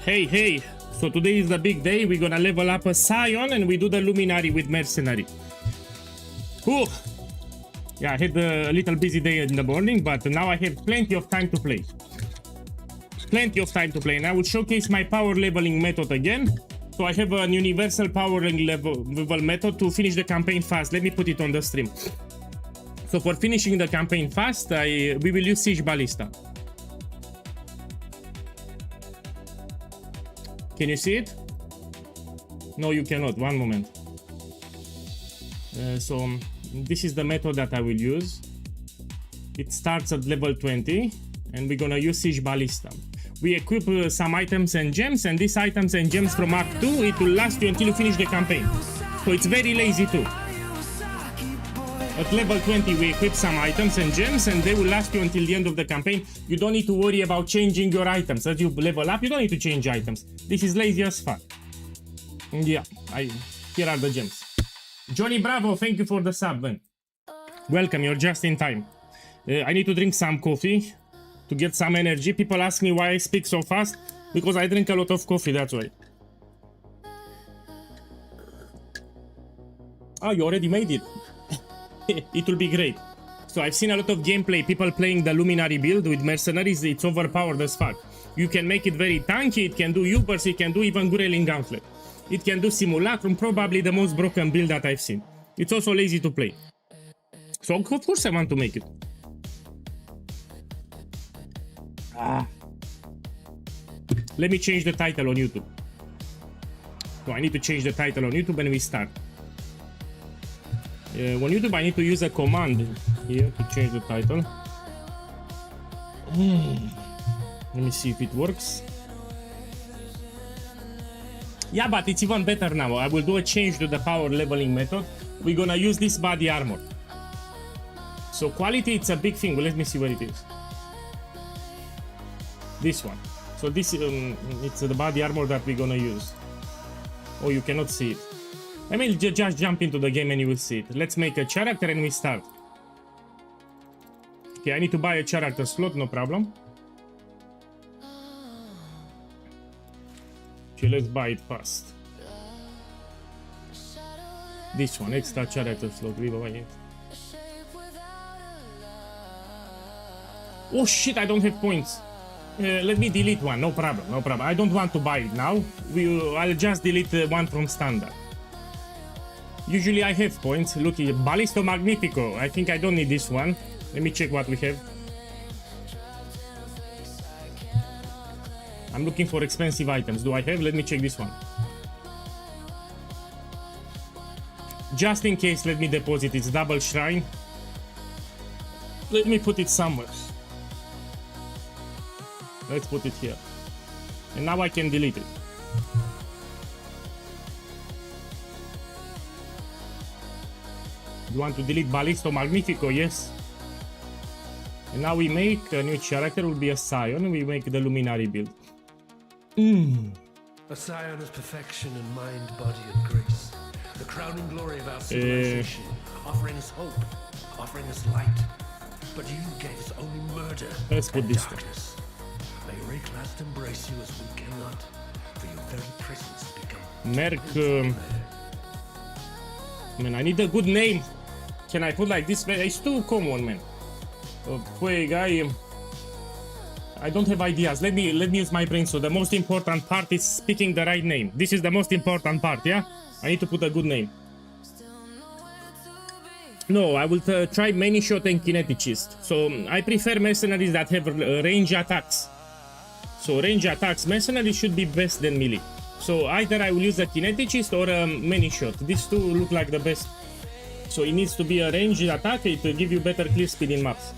Hey, so today is the big day. We're gonna level up a Scion and we do the Luminary with Mercenary. Whew. Yeah, I had a little busy day in the morning, but now I have plenty of time to play. And I will showcase my power leveling method again. So I have an universal power level method to finish the campaign fast. Let me put it on the stream. So for finishing the campaign fast, we will use Siege Ballista. Can you see it? No, you cannot. One moment. So this is the method that I will use. It starts at level 20 and we're gonna use Siege Ballista. We equip some items and gems, and these items and gems from Act 2, it will last you until you finish the campaign. So it's very lazy too. At level 20 we equip some items and gems and they will last you until the end of the campaign. You don't need to worry about changing your items. As you level up, you don't need to change items. This is lazy as fuck. Yeah, here are the gems. Johnny Bravo, thank you for the sub, man. Welcome, you're just in time. I need to drink some coffee to get some energy. People ask me why I speak so fast. Because I drink a lot of coffee, that's why. Oh, you already made it. It will be great. So I've seen a lot of gameplay, people playing the Luminary build with mercenaries. It's overpowered as fuck. You can make it very tanky, it can do Ubers, it can do even Gurelin Gauntlet. It can do Simulacrum, probably the most broken build that I've seen. It's also lazy to play. So of course I want to make it. Let me change the title on YouTube. So I need to change the title on YouTube and we start. On YouTube I need to use a command here to change the title. Let me see if it works. Yeah, but it's even better now. I will do a change to the power leveling method. We're gonna use this body armor. So quality, it's a big thing. Well, let me see where it is. This one. So this it's the body armor that we're gonna use. Oh, you cannot see it. I mean, just jump into the game and you will see it. Let's make a character and we start. Okay, I need to buy a character slot, no problem. Okay, let's buy it fast. This one, extra character slot, we buy it. Oh shit, I don't have points. Let me delete one, no problem. I don't want to buy it now. I'll just delete one from standard. Usually I have points. Look here, Ballisto Magnifico. I think I don't need this one. Let me check what we have. I'm looking for expensive items. Do I have? Let me check this one. Just in case, let me deposit. It's double shrine. Let me put it somewhere. Let's put it here. And now I can delete it. You want to delete Ballisto Magnifico? Yes. And now we make a new character, will be a Scion. We make the Luminary build. A Scion is perfection in mind, body, and grace. The crowning glory of our civilization, offering us hope, offering us light. But you gave us only murder and darkness. May Reclast embrace you as we cannot, for your very presence has become Merc. Man, I need a good name. Can I put like this? It's too common, man. POEGuy. I don't have ideas. Let me use my brain. So the most important part is speaking the right name. This is the most important part, yeah? I need to put a good name. No, I will try many shot and kineticist. So I prefer mercenaries that have range attacks. So range attacks, mercenaries should be best than melee. So either I will use a kineticist or a many shot. These two look like the best. So it needs to be a ranged attack. It will give you better clear speed in maps.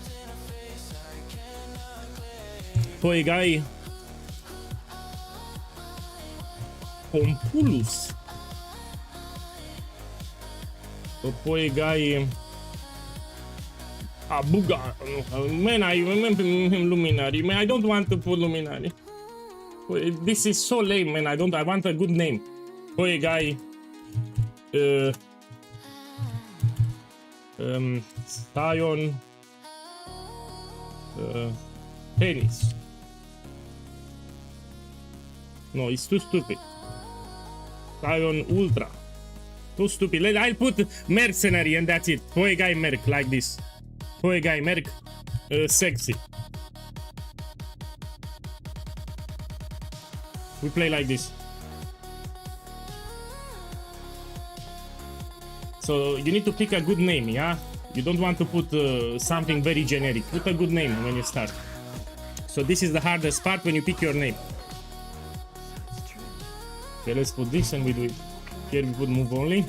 POEGuy. Pompulus. POEGuy. Abuga. Man, I remember him Luminary. Man, I don't want to put Luminary. This is so lame, man. I want a good name. POEGuy. Scion. Penis. No, it's too stupid. Scion Ultra. Too stupid. I'll put Mercenary and that's it. POEGuy Merc like this. POEGuy Merc. Sexy. We play like this. So you need to pick a good name, yeah? You don't want to put something very generic. Put a good name when you start. So this is the hardest part when you pick your name. Okay, let's put this and we do it. Here we put move only.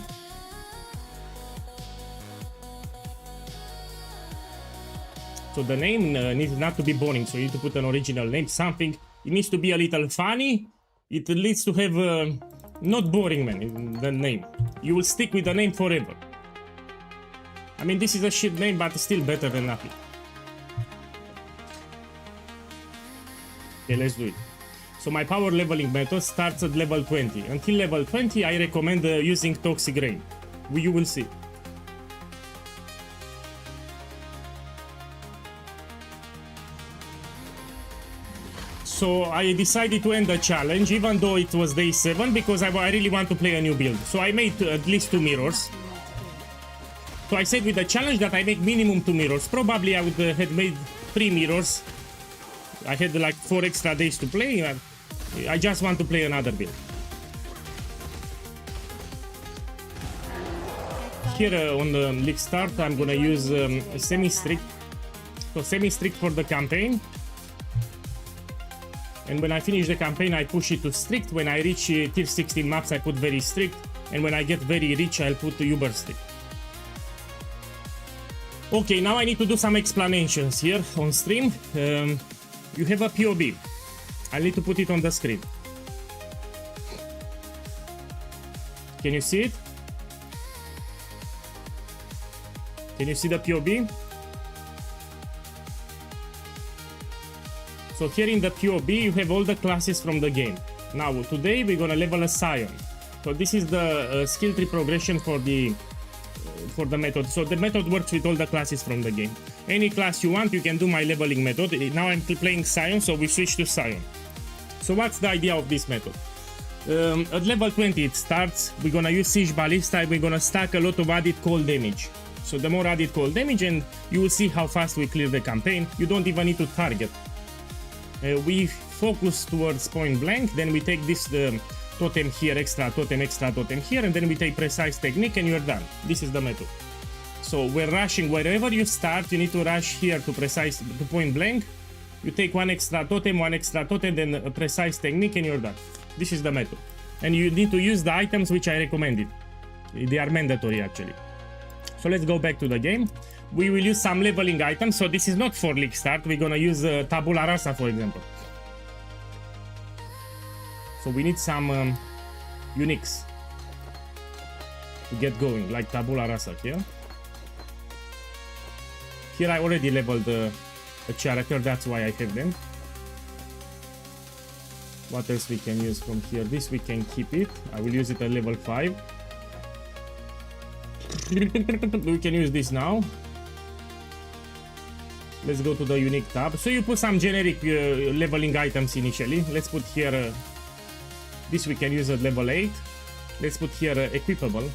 So the name needs not to be boring, so you need to put an original name, something. It needs to be a little funny. It needs to have not boring, man, the name. You will stick with the name forever. I mean, this is a shit name, but still better than nothing. Okay, let's do it. So my power leveling method starts at level 20. Until level 20, I recommend using Toxic Rain. You will see. So I decided to end the challenge, even though it was day 7, because I really want to play a new build. So I made at least 2 mirrors. So I said with the challenge that I make minimum 2 mirrors. Probably I would have made 3 mirrors. I had like 4 extra days to play. I just want to play another build. Here on the league start, I'm gonna use semi-strict. So semi-strict for the campaign. And when I finish the campaign, I push it to strict. When I reach tier 16 maps, I put very strict. And when I get very rich, I'll put uber strict. Okay, now I need to do some explanations here on stream. You have a POB. I need to put it on the screen. Can you see it? Can you see the POB? So here in the POB, you have all the classes from the game. Now, today we're gonna level a Scion. So this is the skill tree progression for the method. So the method works with all the classes from the game. Any class you want, you can do my leveling method. Now I'm playing Scion, so we switch to Scion. So what's the idea of this method? At level 20 it starts. We're gonna use Siege Ballista. We're gonna stack a lot of added cold damage. So the more added cold damage, and you will see how fast we clear the campaign. You don't even need to target. We focus towards point blank, then we take this totem here, extra totem here, and then we take precise technique and you're done. This is the method. So we're rushing wherever you start, you need to rush here to point blank. You take one extra totem, then a precise technique and you're done. This is the method. And you need to use the items which I recommended. They are mandatory actually. So let's go back to the game. We will use some leveling items. So this is not for league start. We're gonna use Tabula Rasa, for example. So we need some uniques to get going, like Tabula Rasa here. Here I already leveled a character, that's why I have them. What else we can use from here? This we can keep it. I will use it at level 5. We can use this now. Let's go to the unique tab. So you put some generic leveling items initially. Let's put here this we can use at level 8. Let's put here equipable.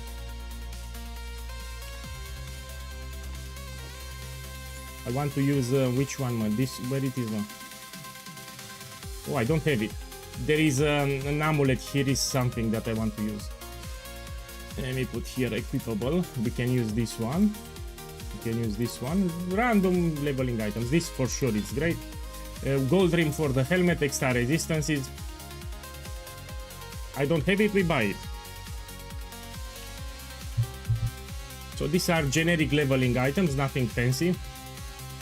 I want to use which one? This, where it is now? Oh, I don't have it. There is an amulet here, is something that I want to use. Let me put here equipable. We can use this one. We can use this one. Random leveling items. This for sure is great. Gold rim for the helmet, extra resistances. I don't have it, we buy it. So these are generic leveling items, nothing fancy.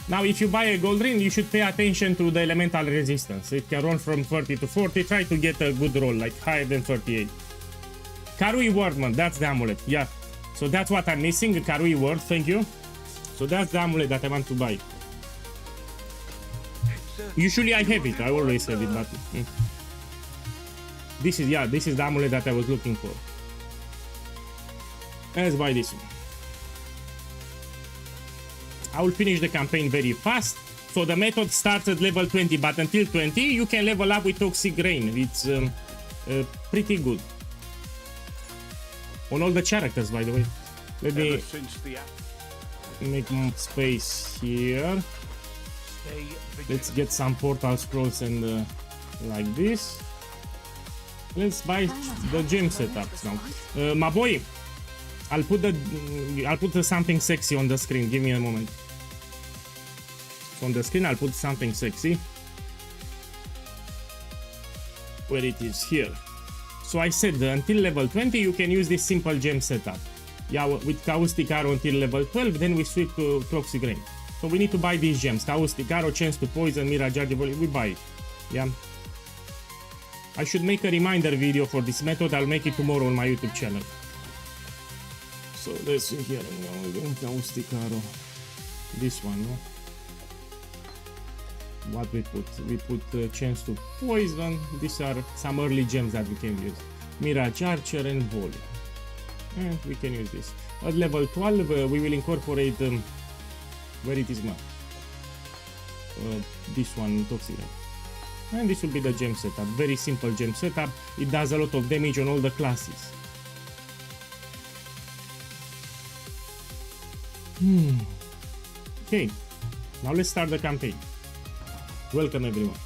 Now if you buy a gold ring, you should pay attention to the elemental resistance. It can roll from 30 to 40. Try to get a good roll, like higher than 38. Karui Wardman, that's the amulet, yeah. So that's what I'm missing, the Karui Ward, thank you. So that's the amulet that I want to buy. Usually I have it, I always have it, but... This is the amulet that I was looking for. Let's buy this one. I will finish the campaign very fast. So the method starts at level 20, but until 20 you can level up with Toxic Rain. It's pretty good. On all the characters, by the way. Let me make more space here. Let's get some portal scrolls and like this. Let's buy the gem setups now. My boy, I'll put something sexy on the screen. Give me a moment. So on the screen, I'll put something sexy. Where it is here. So I said until level 20 you can use this simple gem setup. Yeah, with Caustic Arrow until level 12, then we switch to Toxic Rain. So we need to buy these gems. Caustic Arrow, chance to poison, Mirage Charge, we buy it. Yeah. I should make a reminder video for this method. I'll make it tomorrow on my YouTube channel. So let's see here. Caustic Arrow. This one, no? What we put? We put chance to poison. These are some early gems that we can use. Mirage Archer and Volley. And we can use this. At level 12 we will incorporate where it is now. This one, Toxic. And this will be the gem setup. Very simple gem setup. It does a lot of damage on all the classes. Okay, now let's start the campaign. Welcome everyone.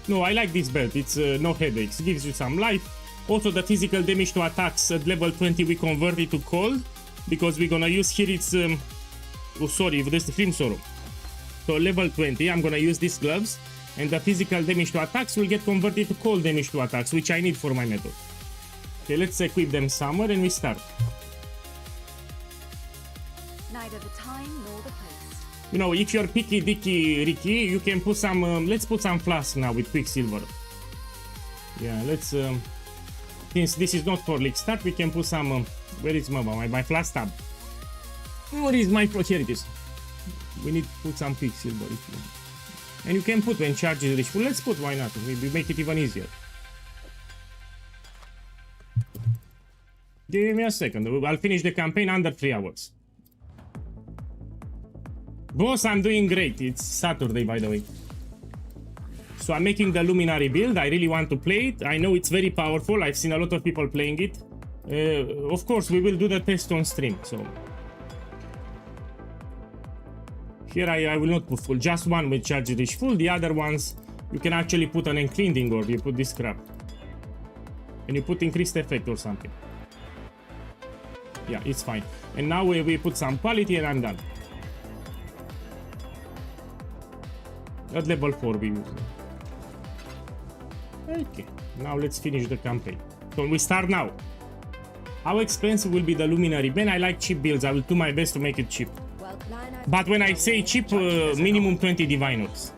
No, I like this belt. It's no headaches. Gives you some life. Also, the physical damage to attacks at level 20 we convert it to cold because we're gonna use here it's oh sorry, this is Flame Sorrow. So level 20, I'm gonna use these gloves, and the physical damage to attacks will get converted to cold damage to attacks, which I need for my method. Okay, let's equip them somewhere and we start. Neither the time nor the place. You know, if you're picky dicky Ricky, you can put some let's put some flask now with Quicksilver. Yeah, let's since this is not for league start, we can put some where is my flask tab? Where is my here it is. We need to put some Quicksilver if you want. And you can put when charge is reached full. Let's put, why not? We make it even easier. Give me a second. I'll finish the campaign under 3 hours. Boss, I'm doing great. It's Saturday, by the way. So I'm making the Luminary build. I really want to play it. I know it's very powerful. I've seen a lot of people playing it. Of course, we will do the test on stream. So here I will not put full. Just one with charge reach full. The other ones, you can actually put an Enclinding Orb. You put this crap. And you put increased effect or something. Yeah, it's fine. And now we put some quality and I'm done. At level 4 we use it. Okay, now let's finish the campaign. So we start now. How expensive will be the Luminary? Ben, I like cheap builds. I will do my best to make it cheap. But when I say cheap, minimum 20 Divine Orbs.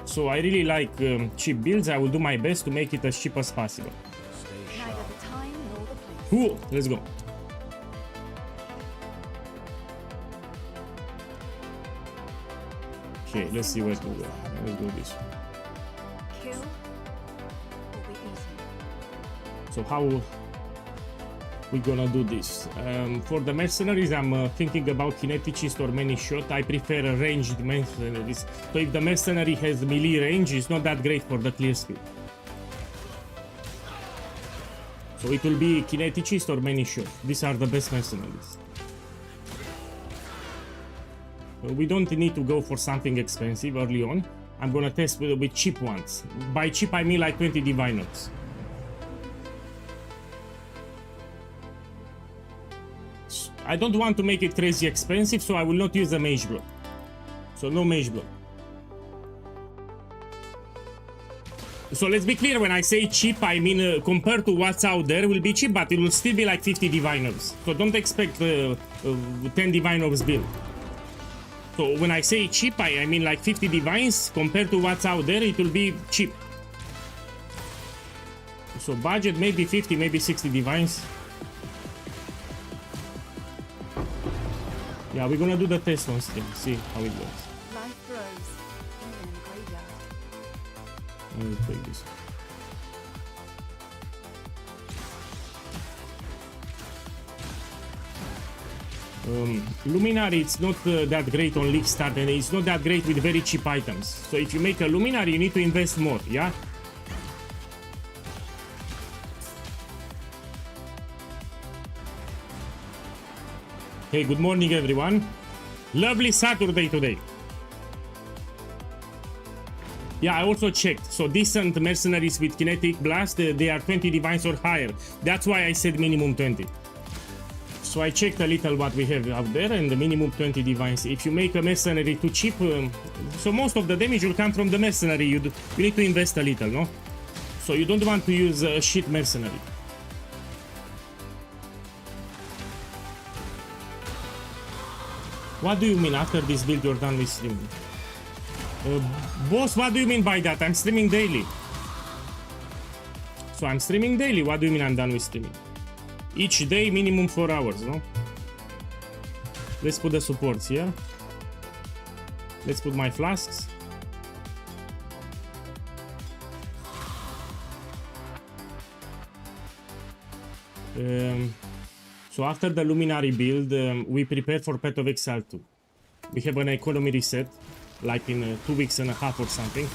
So I really like cheap builds. I will do my best to make it as cheap as possible. Cool, let's go. Okay, let's see where to go. Let's go this way. So how we gonna do this? For the mercenaries, I'm thinking about kineticist or many shot. I prefer a ranged mercenaries. So if the mercenary has melee range, it's not that great for the clear speed. So it will be kineticist or many shot. These are the best mercenaries. We don't need to go for something expensive early on. I'm gonna test with cheap ones. By cheap I mean like 20 Divine Orbs. I don't want to make it crazy expensive, so I will not use a Mage Block. So no Mage Block. So let's be clear, when I say cheap, I mean compared to what's out there will be cheap, but it will still be like 50 Divine Orbs. So don't expect 10 Divine Orbs build. So when I say cheap, I mean like 50 divines. Compared to what's out there, it will be cheap. So budget maybe 50, maybe 60 divines. Yeah, we're gonna do the test on stream, see how it goes. Life grows, even in graveyard. Let's take this. Luminary, it's not that great on league start, and it's not that great with very cheap items. So if you make a Luminary, you need to invest more, yeah? Hey, good morning everyone. Lovely Saturday today. Yeah, I also checked. So decent mercenaries with kinetic blast, they are 20 divines or higher. That's why I said minimum 20. So I checked a little what we have out there, and the minimum 20 divines. If you make a mercenary too cheap, so most of the damage will come from the mercenary. You need to invest a little, no? So you don't want to use a shit mercenary. What do you mean after this build you're done with streaming? Boss, what do you mean by that? I'm streaming daily. So I'm streaming daily. What do you mean I'm done with streaming? Each day minimum 4 hours, no? Let's put the supports here. Let's put my flasks. So after the Luminary build, we prepare for Path of Exile 2. We have an economy reset, like in 2 weeks and a half or something.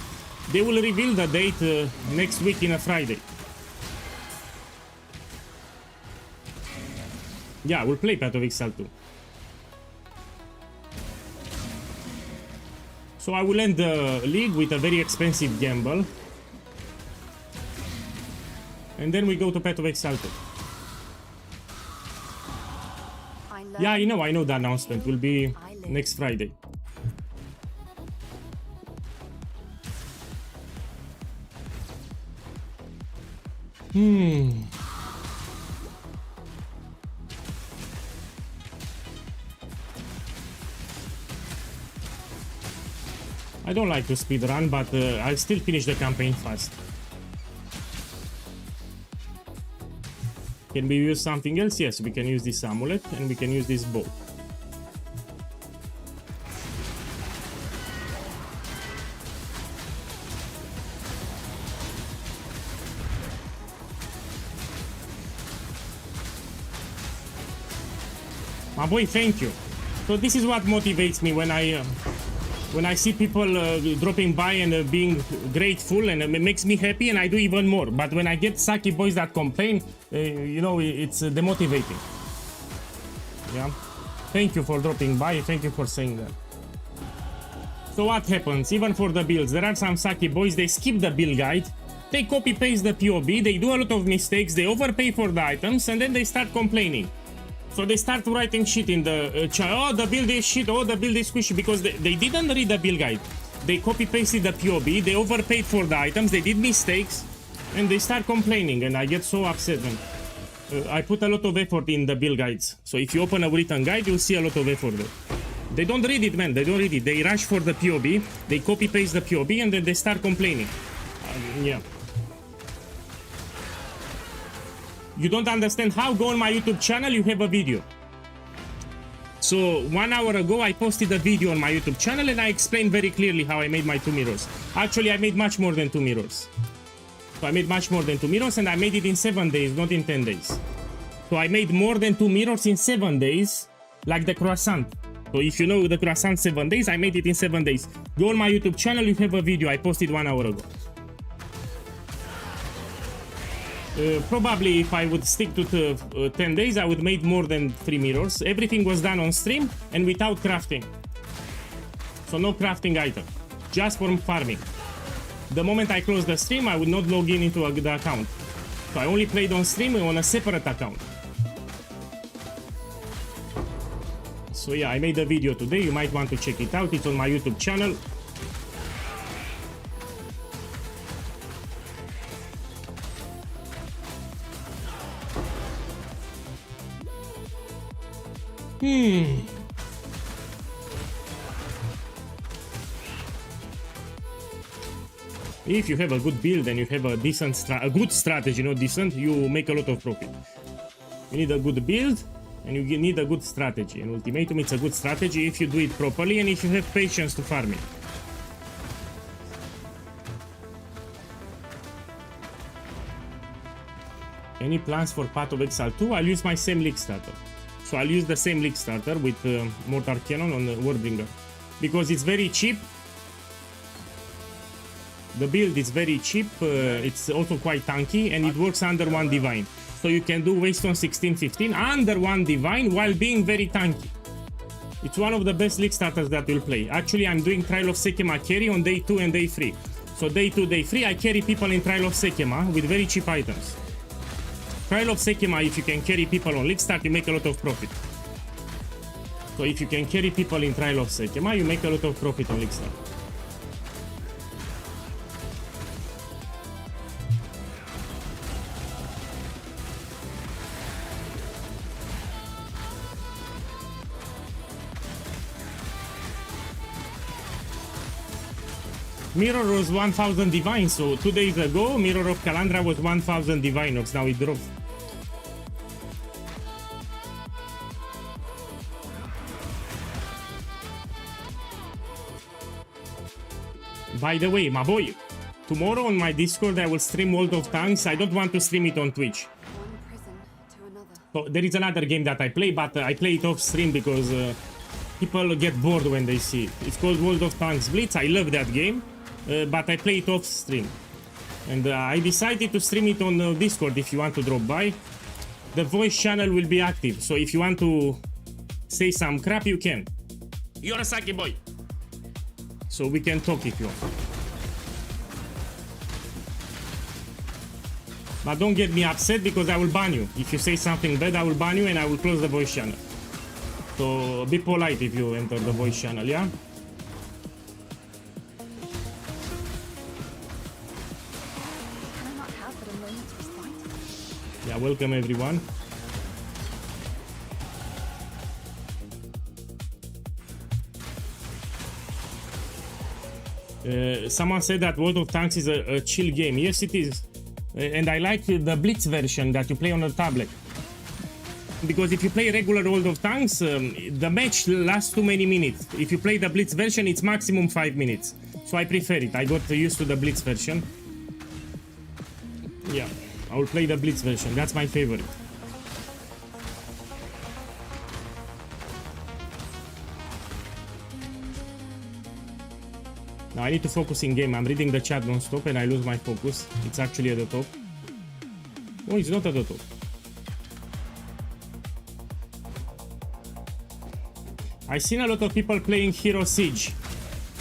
They will reveal the date next week in a Friday. Yeah, we'll play Path of Exile 2. So I will end the league with a very expensive gamble. And then we go to Path of Exile 2. Yeah, I know the announcement will be next Friday. I don't like to speedrun, but I'll still finish the campaign fast. Can we use something else? Yes, we can use this amulet and we can use this bow. My boy, thank you. So this is what motivates me when I see people dropping by and being grateful, and it makes me happy, and I do even more. But when I get sucky boys that complain, you know, it's demotivating. Yeah. Thank you for dropping by. Thank you for saying that. So what happens? Even for the builds, there are some sucky boys. They skip the build guide. They copy paste the POB. They do a lot of mistakes. They overpay for the items, and then they start complaining. So they start writing shit in the chat. Oh, the build is shit. Oh, the build is squishy, because they didn't read the build guide. They copy pasted the POB. They overpaid for the items. They did mistakes, and they start complaining. And I get so upset. Man. I put a lot of effort in the build guides. So if you open a written guide, you'll see a lot of effort there. They don't read it, man. They don't read it. They rush for the POB. They copy paste the POB, and then they start complaining. Yeah. You don't understand how? Go on my YouTube channel, you have a video. So 1 hour ago I posted a video on my YouTube channel and I explained very clearly how I made my 2 mirrors. Actually, I made much more than 2 mirrors. So I made much more than 2 mirrors, and I made it in 7 days, not in 10 days. So I made more than 2 mirrors in 7 days, like the croissant. So if you know the croissant 7 days, I made it in 7 days. Go on my YouTube channel, you have a video I posted 1 hour ago. Probably if I would stick to 10 days, I would make more than 3 mirrors. Everything was done on stream and without crafting. So no crafting item, just for farming. The moment I close the stream, I would not log in into the account. So I only played on stream on a separate account. So yeah, I made a video today. You might want to check it out. It's on my YouTube channel. If you have a good build and you have a decent, a good strategy, not decent, you make a lot of profit. You need a good build and you need a good strategy. And Ultimatum, it's a good strategy if you do it properly and if you have patience to farm it. Any plans for Path of Exile 2? I'll use my same league starter. So I'll use the same league starter with Mortar Cannon on the Warbringer. Because it's very cheap. The build is very cheap, it's also quite tanky, and it works under 1 Divine. So you can do Waste on 16-15 under 1 Divine while being very tanky. It's one of the best league starters that will play. Actually, I'm doing Trial of Sekema carry on day 2 and day 3. So day 2, day 3, I carry people in Trial of Sekema with very cheap items. Trial of Sekema, if you can carry people on league start, you make a lot of profit. So if you can carry people in Trial of Sekema, you make a lot of profit on league start. Mirror was 1000 divine, so 2 days ago Mirror of Calandra was 1000 divine ox. Now it dropped. By the way, my boy, tomorrow on my Discord I will stream World of Tanks. I don't want to stream it on Twitch. One prison to another. So there is another game that I play, but I play it off stream because people get bored when they see it. It's called World of Tanks Blitz. I love that game. But I play it off stream, and I decided to stream it on Discord. If you want to drop by, the voice channel will be active, so if you want to say some crap, you can. You're a Saki boy, so we can talk if you want. But don't get me upset because I will ban you. If you say something bad, I will ban you and I will close the voice channel. So be polite if you enter the voice channel, yeah? Yeah, welcome everyone. Someone said that World of Tanks is a chill game. Yes, it is. And I like the Blitz version that you play on a tablet. Because if you play regular World of Tanks, the match lasts too many minutes. If you play the Blitz version, it's maximum 5 minutes. So I prefer it. I got used to the Blitz version. Yeah. I will play the Blitz version, that's my favorite. Now I need to focus in game. I'm reading the chat non-stop and I lose my focus. It's actually at the top. Oh, it's not at the top. I've seen a lot of people playing Hero Siege.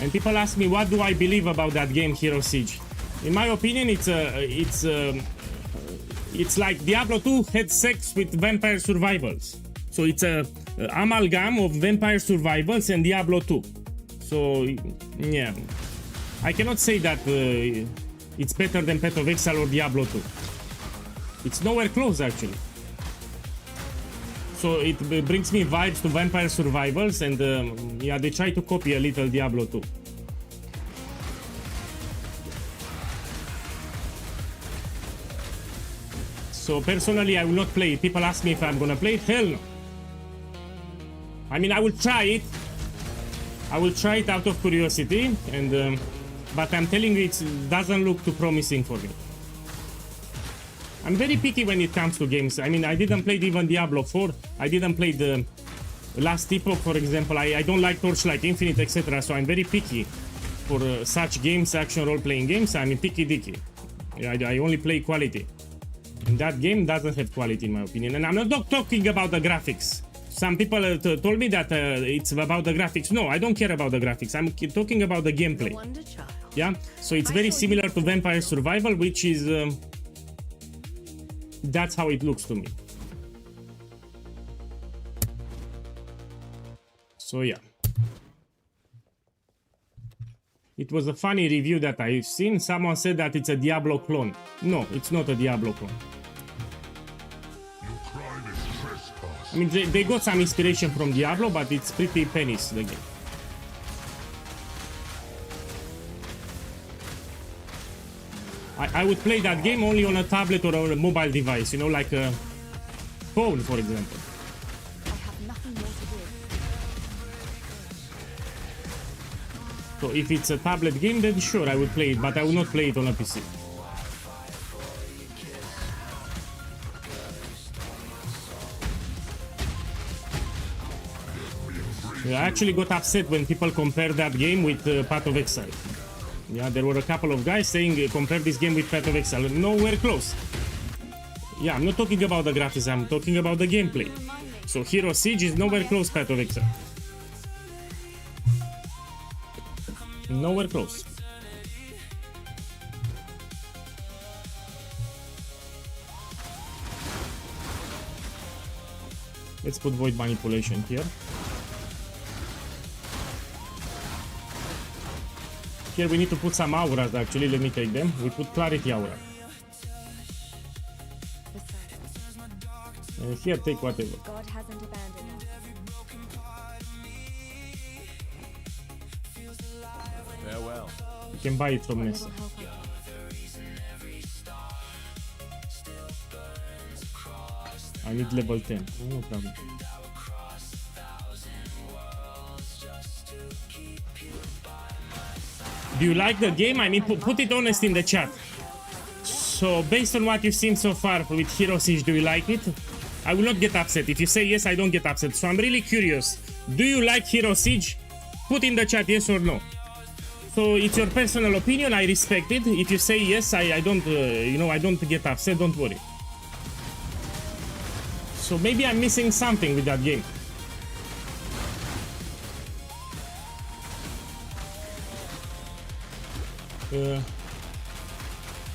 And people ask me, what do I believe about that game, Hero Siege? In my opinion, it's like Diablo 2 had sex with Vampire Survivals. So it's a amalgam of Vampire Survivals and Diablo 2. So yeah, I cannot say that it's better than Path of Exile or Diablo 2. It's nowhere close actually. So it brings me vibes to Vampire Survivals, and yeah, they try to copy a little Diablo 2. So personally, I will not play it. People ask me if I'm gonna play it. Hell no. I mean, I will try it. I will try it out of curiosity, and but I'm telling you, it doesn't look too promising for me. I'm very picky when it comes to games. I mean, I didn't play even Diablo 4. I didn't play the Last Epoch, for example. I don't like Torchlight Infinite, etc. So I'm very picky for such games, action role-playing games. I'm picky dicky. I only play quality. And that game doesn't have quality in my opinion. And I'm not talking about the graphics. Some people told me that it's about the graphics. No, I don't care about the graphics. I'm talking about the gameplay. Yeah, so it's very similar to Vampire Survival, which is... that's how it looks to me. So yeah. It was a funny review that I've seen. Someone said that it's a Diablo clone. No, it's not a Diablo clone. I mean, they got some inspiration from Diablo, but it's pretty pennies, the game. I would play that game only on a tablet or on a mobile device, you know, like a phone, for example. I have nothing more to do. So if it's a tablet game, then sure, I would play it, but I would not play it on a PC. I actually got upset when people compared that game with Path of Exile. Yeah, there were a couple of guys saying compare this game with Path of Exile. Nowhere close. Yeah, I'm not talking about the graphics, I'm talking about the gameplay. So Hero Siege is nowhere close Path of Exile. Nowhere close. Let's put Void Manipulation here. Here we need to put some auras actually, let me take them. We put Clarity Aura. Here, take whatever. God hasn't abandoned us. Farewell. You can buy it from What Nessa. little help I I need level 10. No problem. Do you like the game? I mean, put it honest in the chat. So, based on what you've seen so far with Hero Siege, do you like it? I will not get upset. If you say yes, I don't get upset. So, I'm really curious. Do you like Hero Siege? Put in the chat yes or no. So, it's your personal opinion. I respect it. If you say yes, I don't, I don't get upset. Don't worry. So, maybe I'm missing something with that game.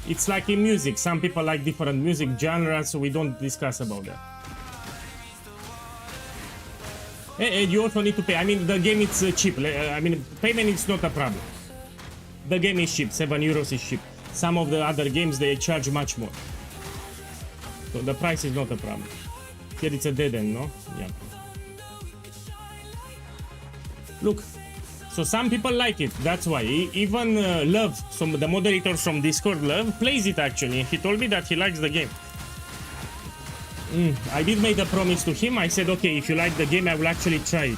It's like in music. Some people like different music genres, so we don't discuss about that. And you also need to pay. I mean, the game is cheap. I mean, payment is not a problem. The game is cheap. €7 is cheap. Some of the other games, they charge much more. So the price is not a problem. Here it's a dead end, no? Yeah. Look. So some people like it, that's why. Even Love, some of the moderators from Discord, Love, plays it actually. He told me that he likes the game. I did make a promise to him. I said, okay, if you like the game, I will actually try it.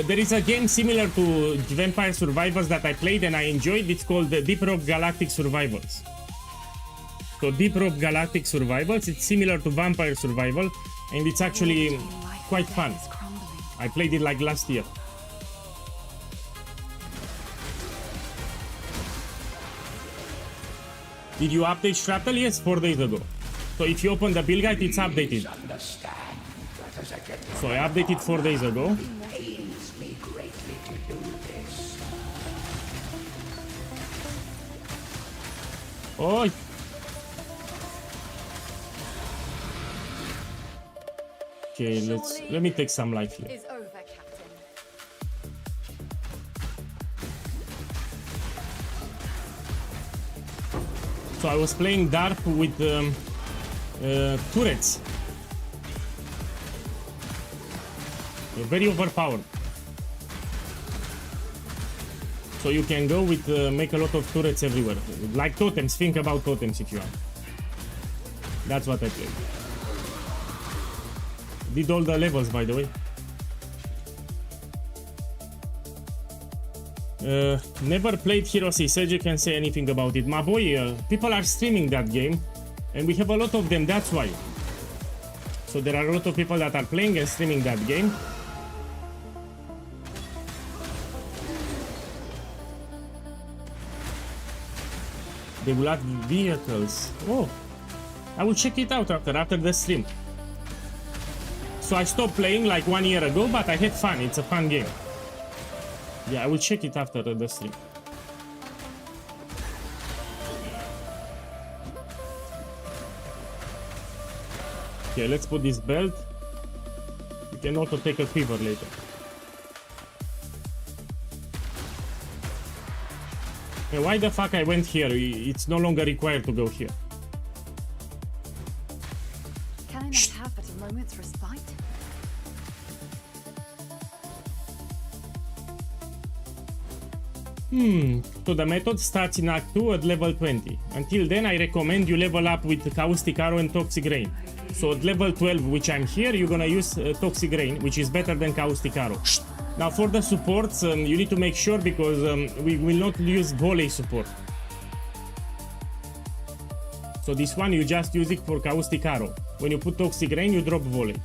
There is a game similar to Vampire Survivors that I played and I enjoyed. It's called Deep Rock Galactic Survivals. So Deep Rock Galactic Survivals, it's similar to Vampire Survival and it's actually quite fun. I played it like last year. Did you update Shrapnel? Yes, 4 days ago. So if you open the build guide, it's updated. So I updated 4 days ago. Oh. Okay, let me take some life here. is over, Captain. So I was playing Dark with turrets. They're very overpowered. So you can go with make a lot of turrets everywhere. Like totems, think about totems if you want. That's what I played. Did all the levels, by the way. Never played Hero Siege. Sergio can say anything about it. My boy, people are streaming that game, and we have a lot of them. That's why. So there are a lot of people that are playing and streaming that game. They will add vehicles. Oh, I will check it out after the stream. So I stopped playing like 1 year ago, but I had fun. It's a fun game. Yeah, I will check it after the stream. Okay, let's put this belt. You can also take a quiver later. Okay, why the fuck I went here? It's no longer required to go here. Can I not have but a moment's respite? So the method starts in Act 2 at level 20. Until then, I recommend you level up with Caustic Arrow and Toxic Rain. So at level 12, which I'm here, you're gonna use Toxic Rain, which is better than Caustic Arrow. Now for the supports, you need to make sure because we will not use volley support. So this one, you just use it for Caustic Arrow. When you put Toxic Rain, you drop Volley.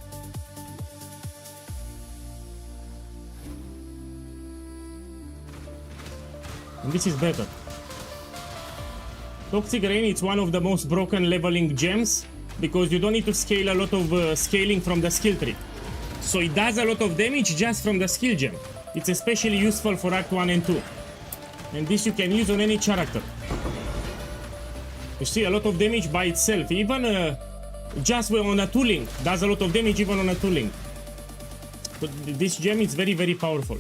And this is better. Toxic Rain, it's one of the most broken leveling gems because you don't need to scale a lot of scaling from the skill tree. So it does a lot of damage just from the skill gem. It's especially useful for Act 1 and 2. And this you can use on any character. You see a lot of damage by itself, even just on a 2-link, does a lot of damage even on a 2-link. But this gem is very, very powerful.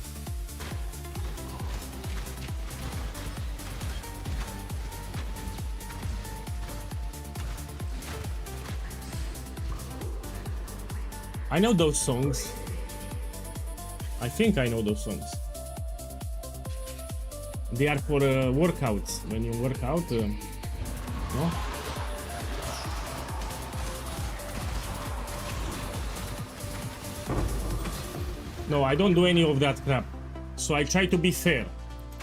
I know those songs. I think I know those songs. They are for workouts. When you work out, no? No, I don't do any of that crap. So I try to be fair.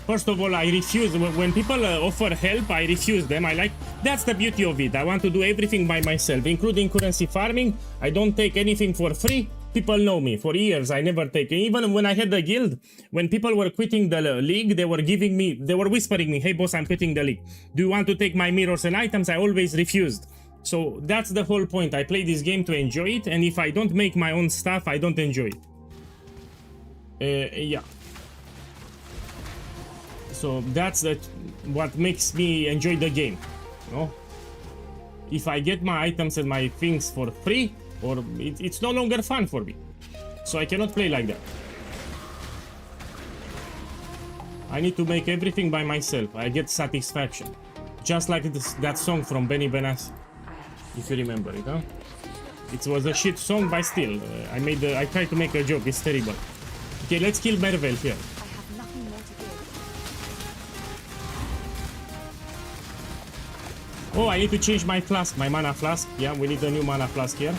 First of all, I refuse. When people offer help, I refuse them. That's the beauty of it. I want to do everything by myself, including currency farming. I don't take anything for free. People know me. For years, I never take. Even when I had the guild, when people were quitting the league, they were whispering me, "Hey boss, I'm quitting the league. Do you want to take my mirrors and items?" I always refused. So that's the whole point. I play this game to enjoy it, and if I don't make my own stuff, I don't enjoy it. Yeah. So that's what makes me enjoy the game, you know? If I get my items and my things for free, or it's no longer fun for me. So I cannot play like that. I need to make everything by myself. I get satisfaction. Just like that song from Benny Benassi, if you remember it, huh? It was a shit song, but still, I tried to make a joke. It's terrible. Okay, let's kill Mervel here. Oh, I need to change my flask, my mana flask. Yeah, we need a new mana flask here.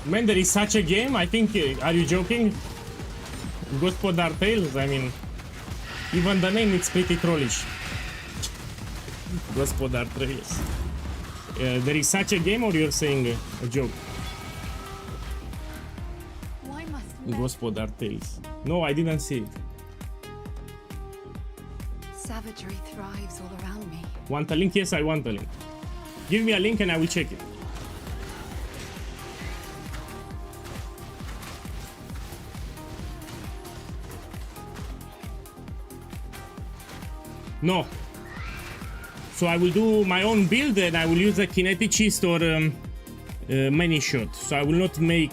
Man, there is such a game. I think, are you joking? Gospodar Tales? I mean, even the name is pretty trollish. Gospodar Tales. There is such a game, or you're saying a joke? Why must Gospodar Tales. No, I didn't see it. savagery thrives all around me? Want a link? Yes, I want a link. Give me a link and I will check it. No. So I will do my own build and I will use a kineticist or many shot. So I will not make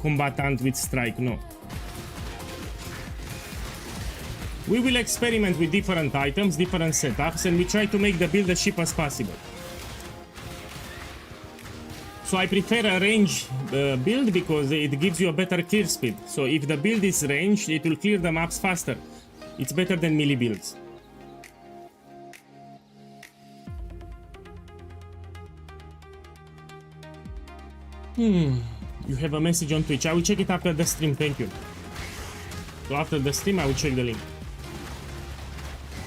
combatant with strike, no. We will experiment with different items, different setups, and we try to make the build as cheap as possible. So I prefer a range build because it gives you a better clear speed. So if the build is ranged, it will clear the maps faster. It's better than melee builds. You have a message on Twitch. I will check it after the stream, thank you. So after the stream, I will check the link.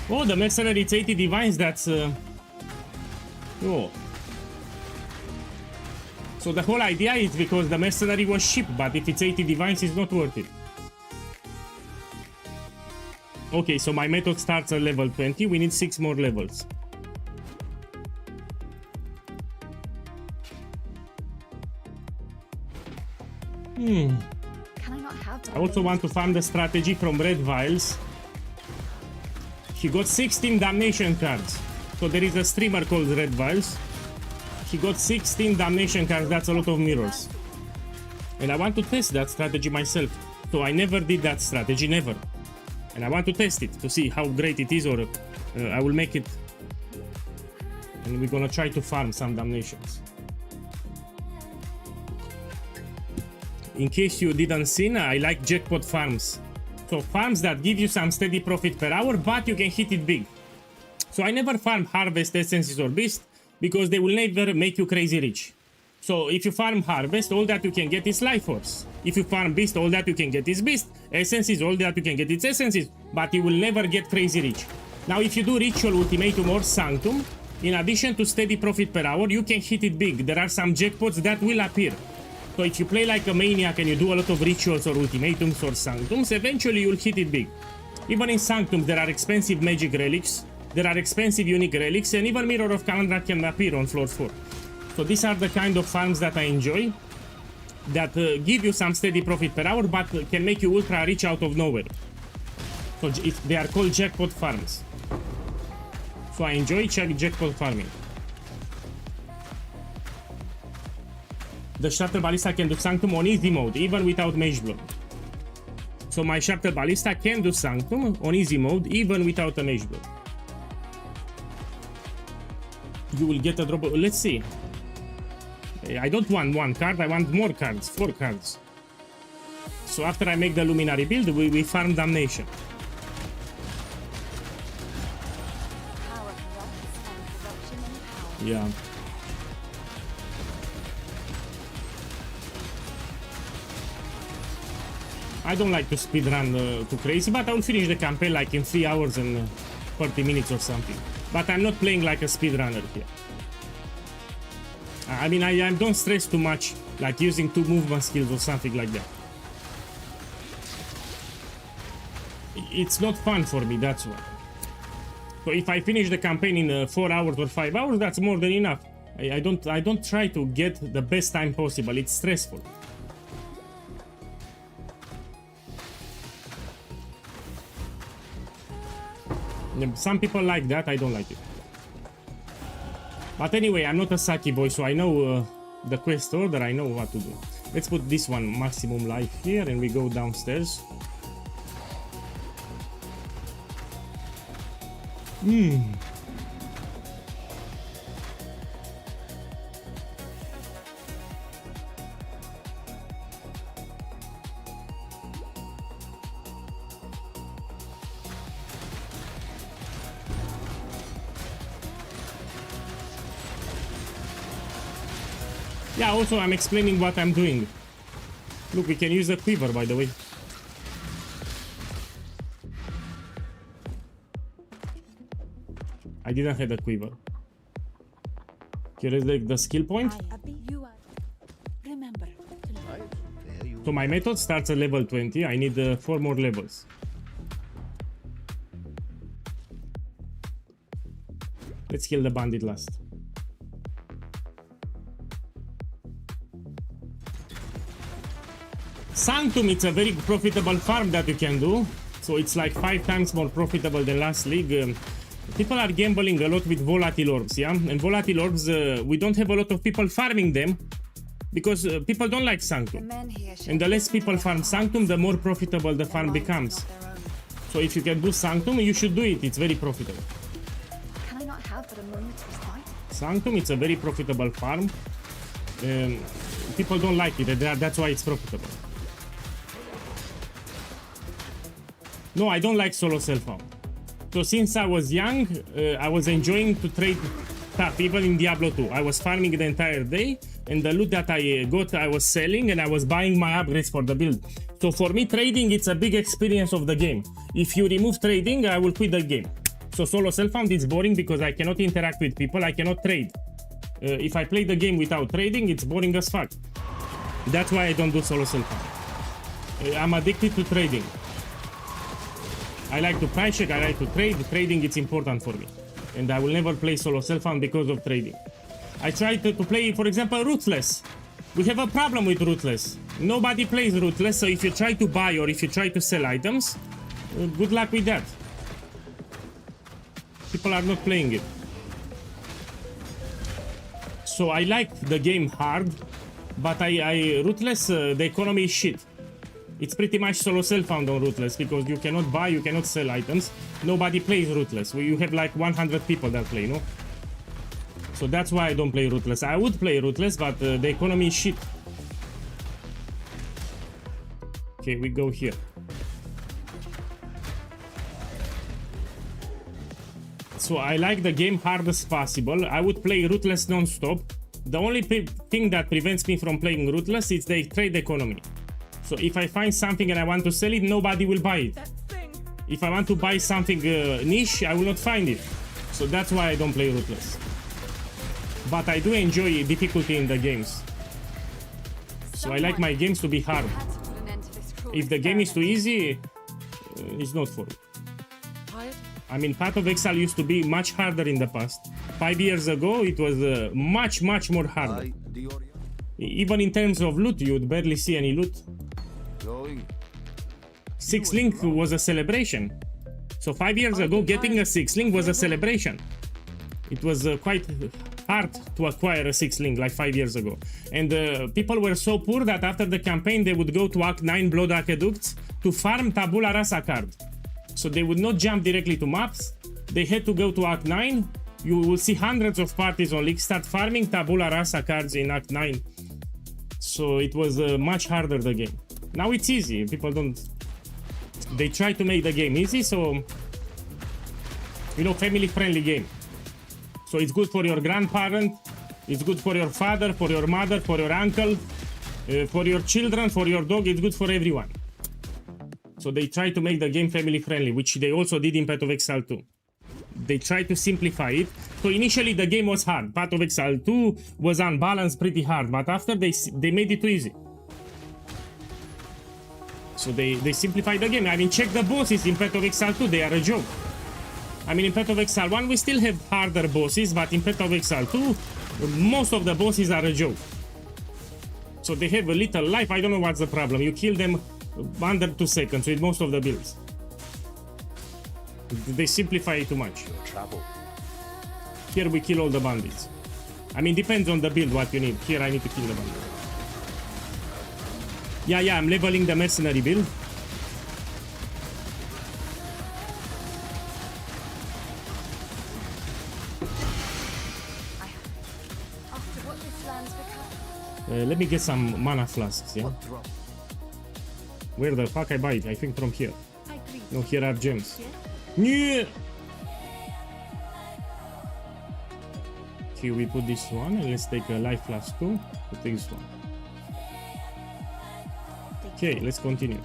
Oh, the mercenary, it's 80 divines, that's... Oh. So the whole idea is because the mercenary was cheap, but if it's 80 divines, it's not worth it. Okay, so my method starts at level 20, we need 6 more levels. Can I not have I also want to farm the strategy from Red Vials. He got 16 damnation cards. So there is a streamer called Red Vials. He got 16 damnation cards, that's a lot of mirrors. And I want to test that strategy myself. So I never did that strategy, never. And I want to test it to see how great it is, or I will make it. And we're gonna try to farm some damnations. In case you didn't see, I like jackpot farms. So farms that give you some steady profit per hour, but you can hit it big. So I never farm harvest essences or beast because they will never make you crazy rich. So if you farm Harvest, all that you can get is Life Force. If you farm Beast, all that you can get is Beast. Essences, all that you can get is Essences. But you will never get Crazy Rich. Now if you do Ritual, Ultimatum or Sanctum, in addition to steady profit per hour, you can hit it big. There are some jackpots that will appear. So if you play like a maniac and you do a lot of Rituals or Ultimatums or Sanctums, eventually you'll hit it big. Even in Sanctums, there are expensive magic relics, there are expensive unique relics, and even Mirror of Kalandra can appear on floor 4. So these are the kind of farms that I enjoy, that give you some steady profit per hour, but can make you ultra rich out of nowhere. So they are called jackpot farms. So I enjoy jackpot farming. The Shutter Ballista can do Sanctum on easy mode, even without Mage Blood. So my Shutter Ballista can do Sanctum on easy mode, even without a Mage Blood. You will get a drop. Let's see. I don't want one card, I want more cards, 4 cards. So after I make the Luminary build, we farm Damnation. Power corrupts and corruption in power. Yeah. I don't like to speedrun too crazy, but I will finish the campaign like in 3 hours and 30 minutes or something. But I'm not playing like a speedrunner here. I mean, I don't stress too much, like using 2 movement skills or something like that. It's not fun for me, that's why. So if I finish the campaign in 4 hours or 5 hours, that's more than enough. I don't try to get the best time possible. It's stressful. Some people like that, I don't like it. But anyway, I'm not a Saki boy, so I know the quest order, I know what to do. Let's put this one maximum life here and we go downstairs. Yeah, also I'm explaining what I'm doing. Look, we can use the quiver, by the way. I didn't have the quiver. Here is the skill point. Remember. So my method starts at level 20. I need 4 more levels. Let's kill the bandit last. Sanctum, it's a very profitable farm that you can do. So it's like 5 times more profitable than last league. People are gambling a lot with volatile orbs, yeah? And volatile orbs, we don't have a lot of people farming them because people don't like Sanctum. And the less people farm Sanctum, the more profitable the farm becomes. So if you can do Sanctum, you should do it. It's very profitable. Can I not have but a moment's respite? Sanctum, it's a very profitable farm. People don't like it. That's why it's profitable. No, I don't like solo self-farm. So since I was young, I was enjoying to trade stuff, even in Diablo 2. I was farming the entire day, and the loot that I got, I was selling, and I was buying my upgrades for the build. So for me, trading, it's a big experience of the game. If you remove trading, I will quit the game. So solo self-found is boring because I cannot interact with people, I cannot trade. If I play the game without trading, it's boring as fuck. That's why I don't do solo self-found. I'm addicted to trading. I like to price check, I like to trade. Trading, it's important for me. And I will never play solo self-found because of trading. I try to play, for example, Ruthless. We have a problem with Ruthless. Nobody plays Ruthless, so if you try to buy or if you try to sell items, good luck with that. People are not playing it. So I like the game hard, but Ruthless, the economy is shit. It's pretty much solo self-found on Ruthless because you cannot buy, you cannot sell items. Nobody plays Ruthless. You have like 100 people that play, no? So that's why I don't play Ruthless. I would play Ruthless, but the economy is shit. Okay, we go here. So I like the game hard as possible. I would play Ruthless non-stop, The only thing that prevents me from playing Ruthless is the trade economy. So if I find something and I want to sell it, nobody will buy it. If I want to buy something niche, I will not find it. So that's why I don't play Ruthless. But I do enjoy difficulty in the games. So I like my games to be hard. If the game is too easy, it's not for me. I mean, Path of Exile used to be much harder in the past. 5 years ago, it was much more harder. Even in terms of loot, you'd barely see any loot. 6 link was a celebration. So 5 years ago, getting a 6 link was a celebration. It was quite hard to acquire a 6 link like 5 years ago. And people were so poor that after the campaign, they would go to Act 9 Blood Aqueducts to farm Tabula Rasa card. So they would not jump directly to maps. They had to go to Act 9. You will see hundreds of parties on League start farming Tabula Rasa cards in Act 9. So it was much harder, the game. Now it's easy. People don't... They try to make the game easy, so... You know, family-friendly game. So it's good for your grandparent, it's good for your father, for your mother, for your uncle, for your children, for your dog. It's good for everyone. So they try to make the game family-friendly, which they also did in Path of Exile 2. They tried to simplify it. So initially the game was hard. Path of Exile 2 was unbalanced, pretty hard, but after they made it too easy. So they simplified the game. I mean, check the bosses in Path of Exile 2, they are a joke. I mean, in Path of Exile 1 we still have harder bosses, but in Path of Exile 2 most of the bosses are a joke. So they have a little life. I don't know what's the problem. You kill them under 2 seconds with most of the builds. They simplify it too much. Here we kill all the bandits. I mean, depends on the build what you need. Here I need to kill the bandits. Yeah, I'm leveling the mercenary build. Let me get some mana flasks, yeah? Where the fuck I buy it? I think from here. No, here are gems. Yeah. Here we put this one, and let's take a life flask too. We'll take this one. Okay, let's continue.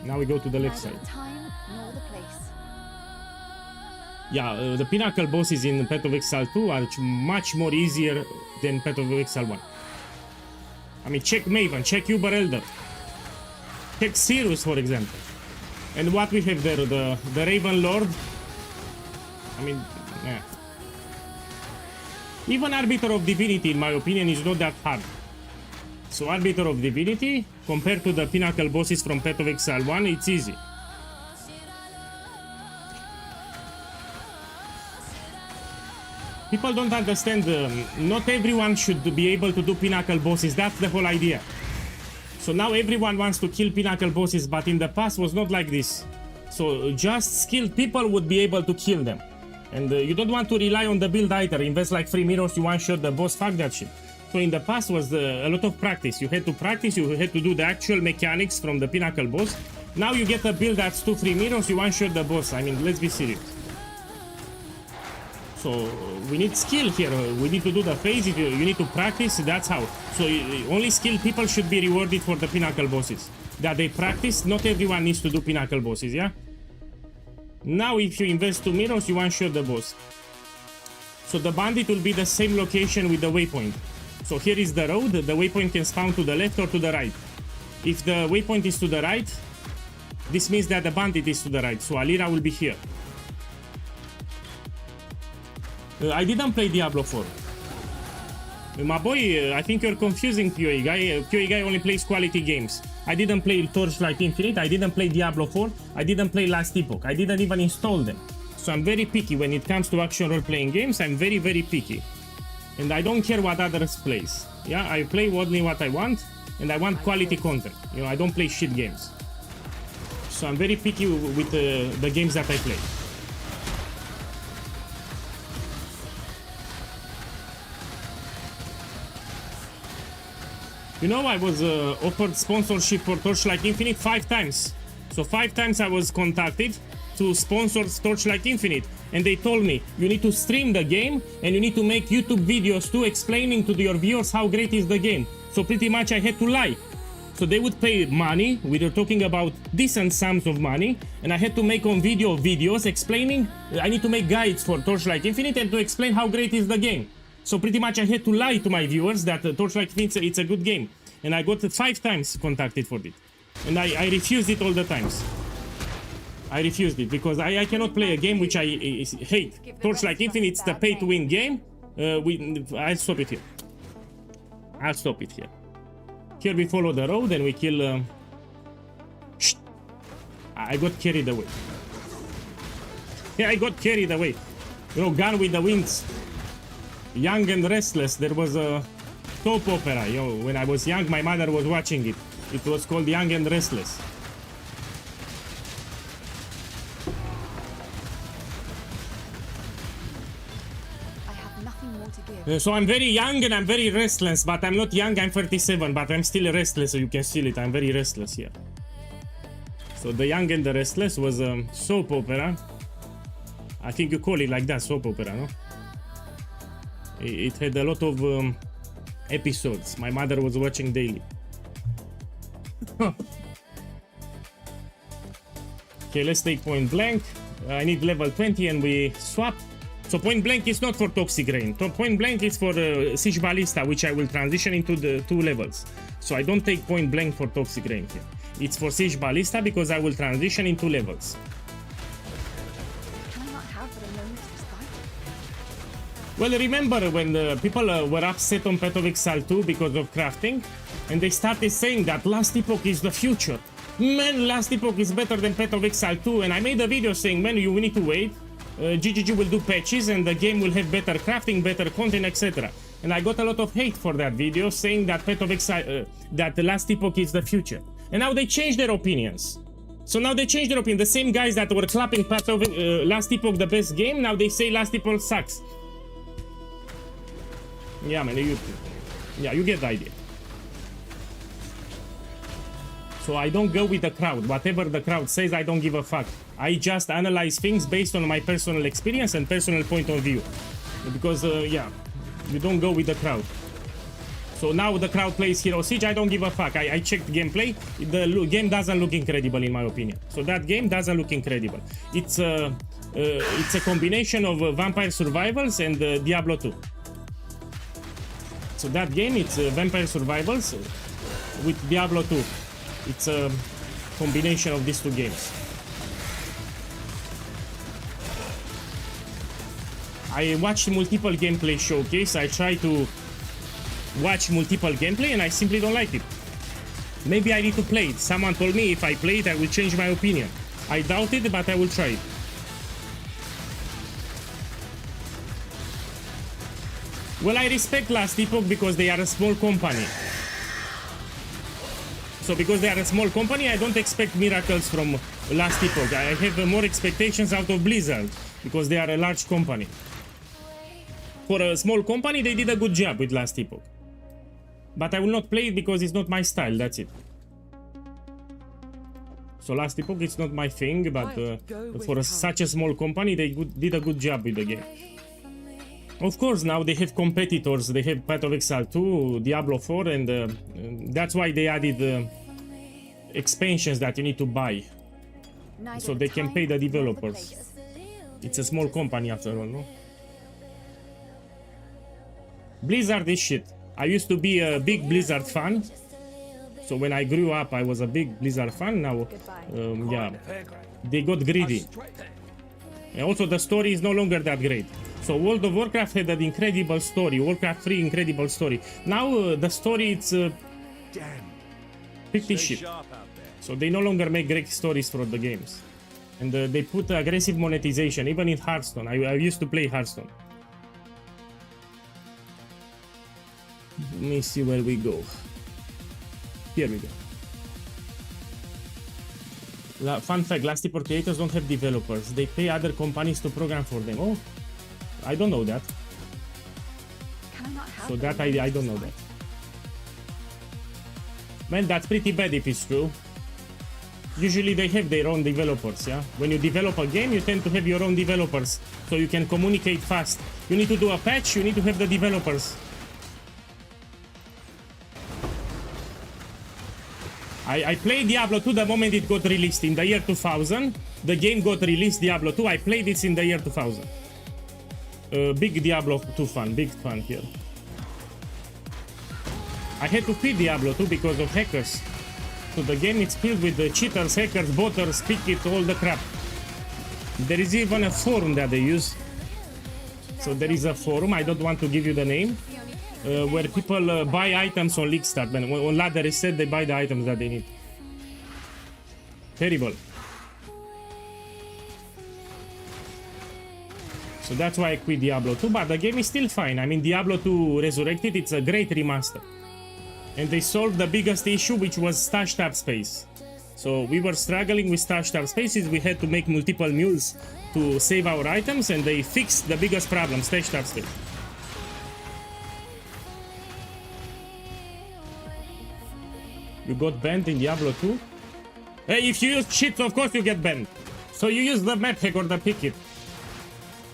Now we go to the left side. Yeah, the pinnacle bosses in Path of Exile 2 are much more easier than Path of Exile 1. I mean, check Maven, check Uber Elder, check Sirius, for example. And what we have there, the Raven Lord. I mean, yeah. Even Arbiter of Divinity, in my opinion, is not that hard. So Arbiter of Divinity, compared to the pinnacle bosses from Path of Exile 1, it's easy. People don't understand, not everyone should be able to do pinnacle bosses, that's the whole idea. So now everyone wants to kill pinnacle bosses, but in the past was not like this. So just skilled people would be able to kill them. And you don't want to rely on the build either, invest like 3 mirrors, you one-shot the boss, fuck that shit. So in the past was a lot of practice, you had to practice, you had to do the actual mechanics from the pinnacle boss. Now you get a build that's 2-3 mirrors, you one-shot the boss, I mean, let's be serious. So we need skill here, we need to do the phases, you need to practice, that's how. So only skilled people should be rewarded for the pinnacle bosses. That they practice, not everyone needs to do pinnacle bosses, yeah? Now if you invest 2 mirrors, you one-shot the boss. So the bandit will be the same location with the waypoint. So here is the road, the waypoint can spawn to the left or to the right. If the waypoint is to the right, this means that the bandit is to the right, so Alira will be here. I didn't play Diablo 4. My boy, I think you're confusing POEGuy. POEGuy only plays quality games. I didn't play Torchlight Infinite, I didn't play Diablo 4, I didn't play Last Epoch, I didn't even install them. So I'm very picky when it comes to action role-playing games, I'm very picky. And I don't care what others plays. Yeah, I play only what I want, and I want quality content. You know, I don't play shit games. So I'm very picky with the games that I play. You know, I was offered sponsorship for Torchlight Infinite 5 times. So 5 times I was contacted to sponsor Torchlight Infinite. and they told me you need to stream the game and you need to make YouTube videos too explaining to your viewers how great is the game. So pretty much I had to lie. So they would pay money, we were talking about decent sums of money, and I had to make on video videos explaining, I need to make guides for Torchlight Infinite and to explain how great is the game. So pretty much I had to lie to my viewers that Torchlight Infinite it's a good game. And I got 5 times contacted for it. And I refused it all the times. I refused it because I cannot play a game which I hate. Torchlight Infinite, it's the pay-to-win game. I'll stop it here. I'll stop it here. Here we follow the road and we kill... I got carried away. Yeah, I got carried away. You know, Gone with the Winds. Young and Restless. There was a soap opera. You know, when I was young, my mother was watching it. It was called Young and Restless. So I'm very young and I'm very restless, but I'm not young, I'm 37, but I'm still restless, so you can feel it, I'm very restless here. So The Young and the Restless was a soap opera. I think you call it like that, soap opera, no? It had a lot of episodes. My mother was watching daily. Okay, let's take Point Blank. I need level 20 and we swap. So Point Blank is not for Toxic Rain. Point Blank is for Siege Ballista, which I will transition into the 2 levels. So I don't take Point Blank for Toxic Rain here. It's for Siege Ballista because I will transition in 2 levels. Can I not have the moment to fight? Well, remember when people were upset on Path of Exile 2 because of crafting, and they started saying that Last Epoch is the future. Man, Last Epoch is better than Path of Exile 2, and I made a video saying, man, you need to wait. GGG will do patches and the game will have better crafting, better content, etc. And I got a lot of hate for that video saying that Path of Exile, that the Last Epoch is the future. And now they changed their opinions. So now they changed their opinion. The same guys that were clapping Path of Last Epoch the best game, now they say Last Epoch sucks. Yeah, man, you get the idea. So I don't go with the crowd. Whatever the crowd says, I don't give a fuck. I just analyze things based on my personal experience and personal point of view. Because, yeah, you don't go with the crowd. So now the crowd plays Hero Siege, I don't give a fuck. I checked gameplay. The game doesn't look incredible in my opinion. So that game doesn't look incredible. It's a combination of Vampire Survivals and Diablo 2. So that game, it's Vampire Survivals with Diablo 2. It's a combination of these 2 games. I watched multiple gameplay showcase. I try to watch multiple gameplay and I simply don't like it. Maybe I need to play it. Someone told me if I play it, I will change my opinion. I doubt it, but I will try it. Well, I respect Last Epoch because they are a small company. So because they are a small company, I don't expect miracles from Last Epoch. I have more expectations out of Blizzard because they are a large company. For a small company, they did a good job with Last Epoch. But I will not play it because it's not my style, that's it. So Last Epoch, it's not my thing, but for such a small company, they did a good job with the game. Of course, now they have competitors. They have Path of Exile 2, Diablo 4, and that's why they added expansions that you need to buy. So they can pay the developers. It's a small company after all, no? Blizzard is shit. I used to be a big Blizzard fan. So when I grew up, I was a big Blizzard fan. Now, yeah, they got greedy. And also, the story is no longer that great. So World of Warcraft had an incredible story. Warcraft 3, incredible story. Now, the story, it's pretty shit. So they no longer make great stories for the games. And they put aggressive monetization, even in Hearthstone. I used to play Hearthstone. Let me see where we go. Here we go. Fun fact, Last Epoch creators don't have developers. They pay other companies to program for them. Oh, I don't know that. So that I don't know that. Man, that's pretty bad if it's true. Usually they have their own developers, yeah? When you develop a game, you tend to have your own developers, so you can communicate fast. You need to do a patch, you need to have the developers. I played Diablo 2 the moment it got released in the year 2000. The game got released, Diablo 2. I played it in the year 2000. Big Diablo 2 fan, big fan here. I had to quit Diablo 2 because of hackers. So the game is filled with the cheaters, hackers, botters, pick it, all the crap. There is even a forum that they use. So there is a forum, I don't want to give you the name, where people buy items on League-Start. On ladder is said they buy the items that they need. Terrible. So that's why I quit Diablo 2, but the game is still fine. I mean, Diablo 2 Resurrected, it's a great remaster. And they solved the biggest issue, which was stash tab space. So we were struggling with stash tab spaces, we had to make multiple mules to save our items, and they fixed the biggest problem, stash tab space. You got banned in Diablo 2? Hey, if you use cheats, of course you get banned. So you use the map hack or the pick it.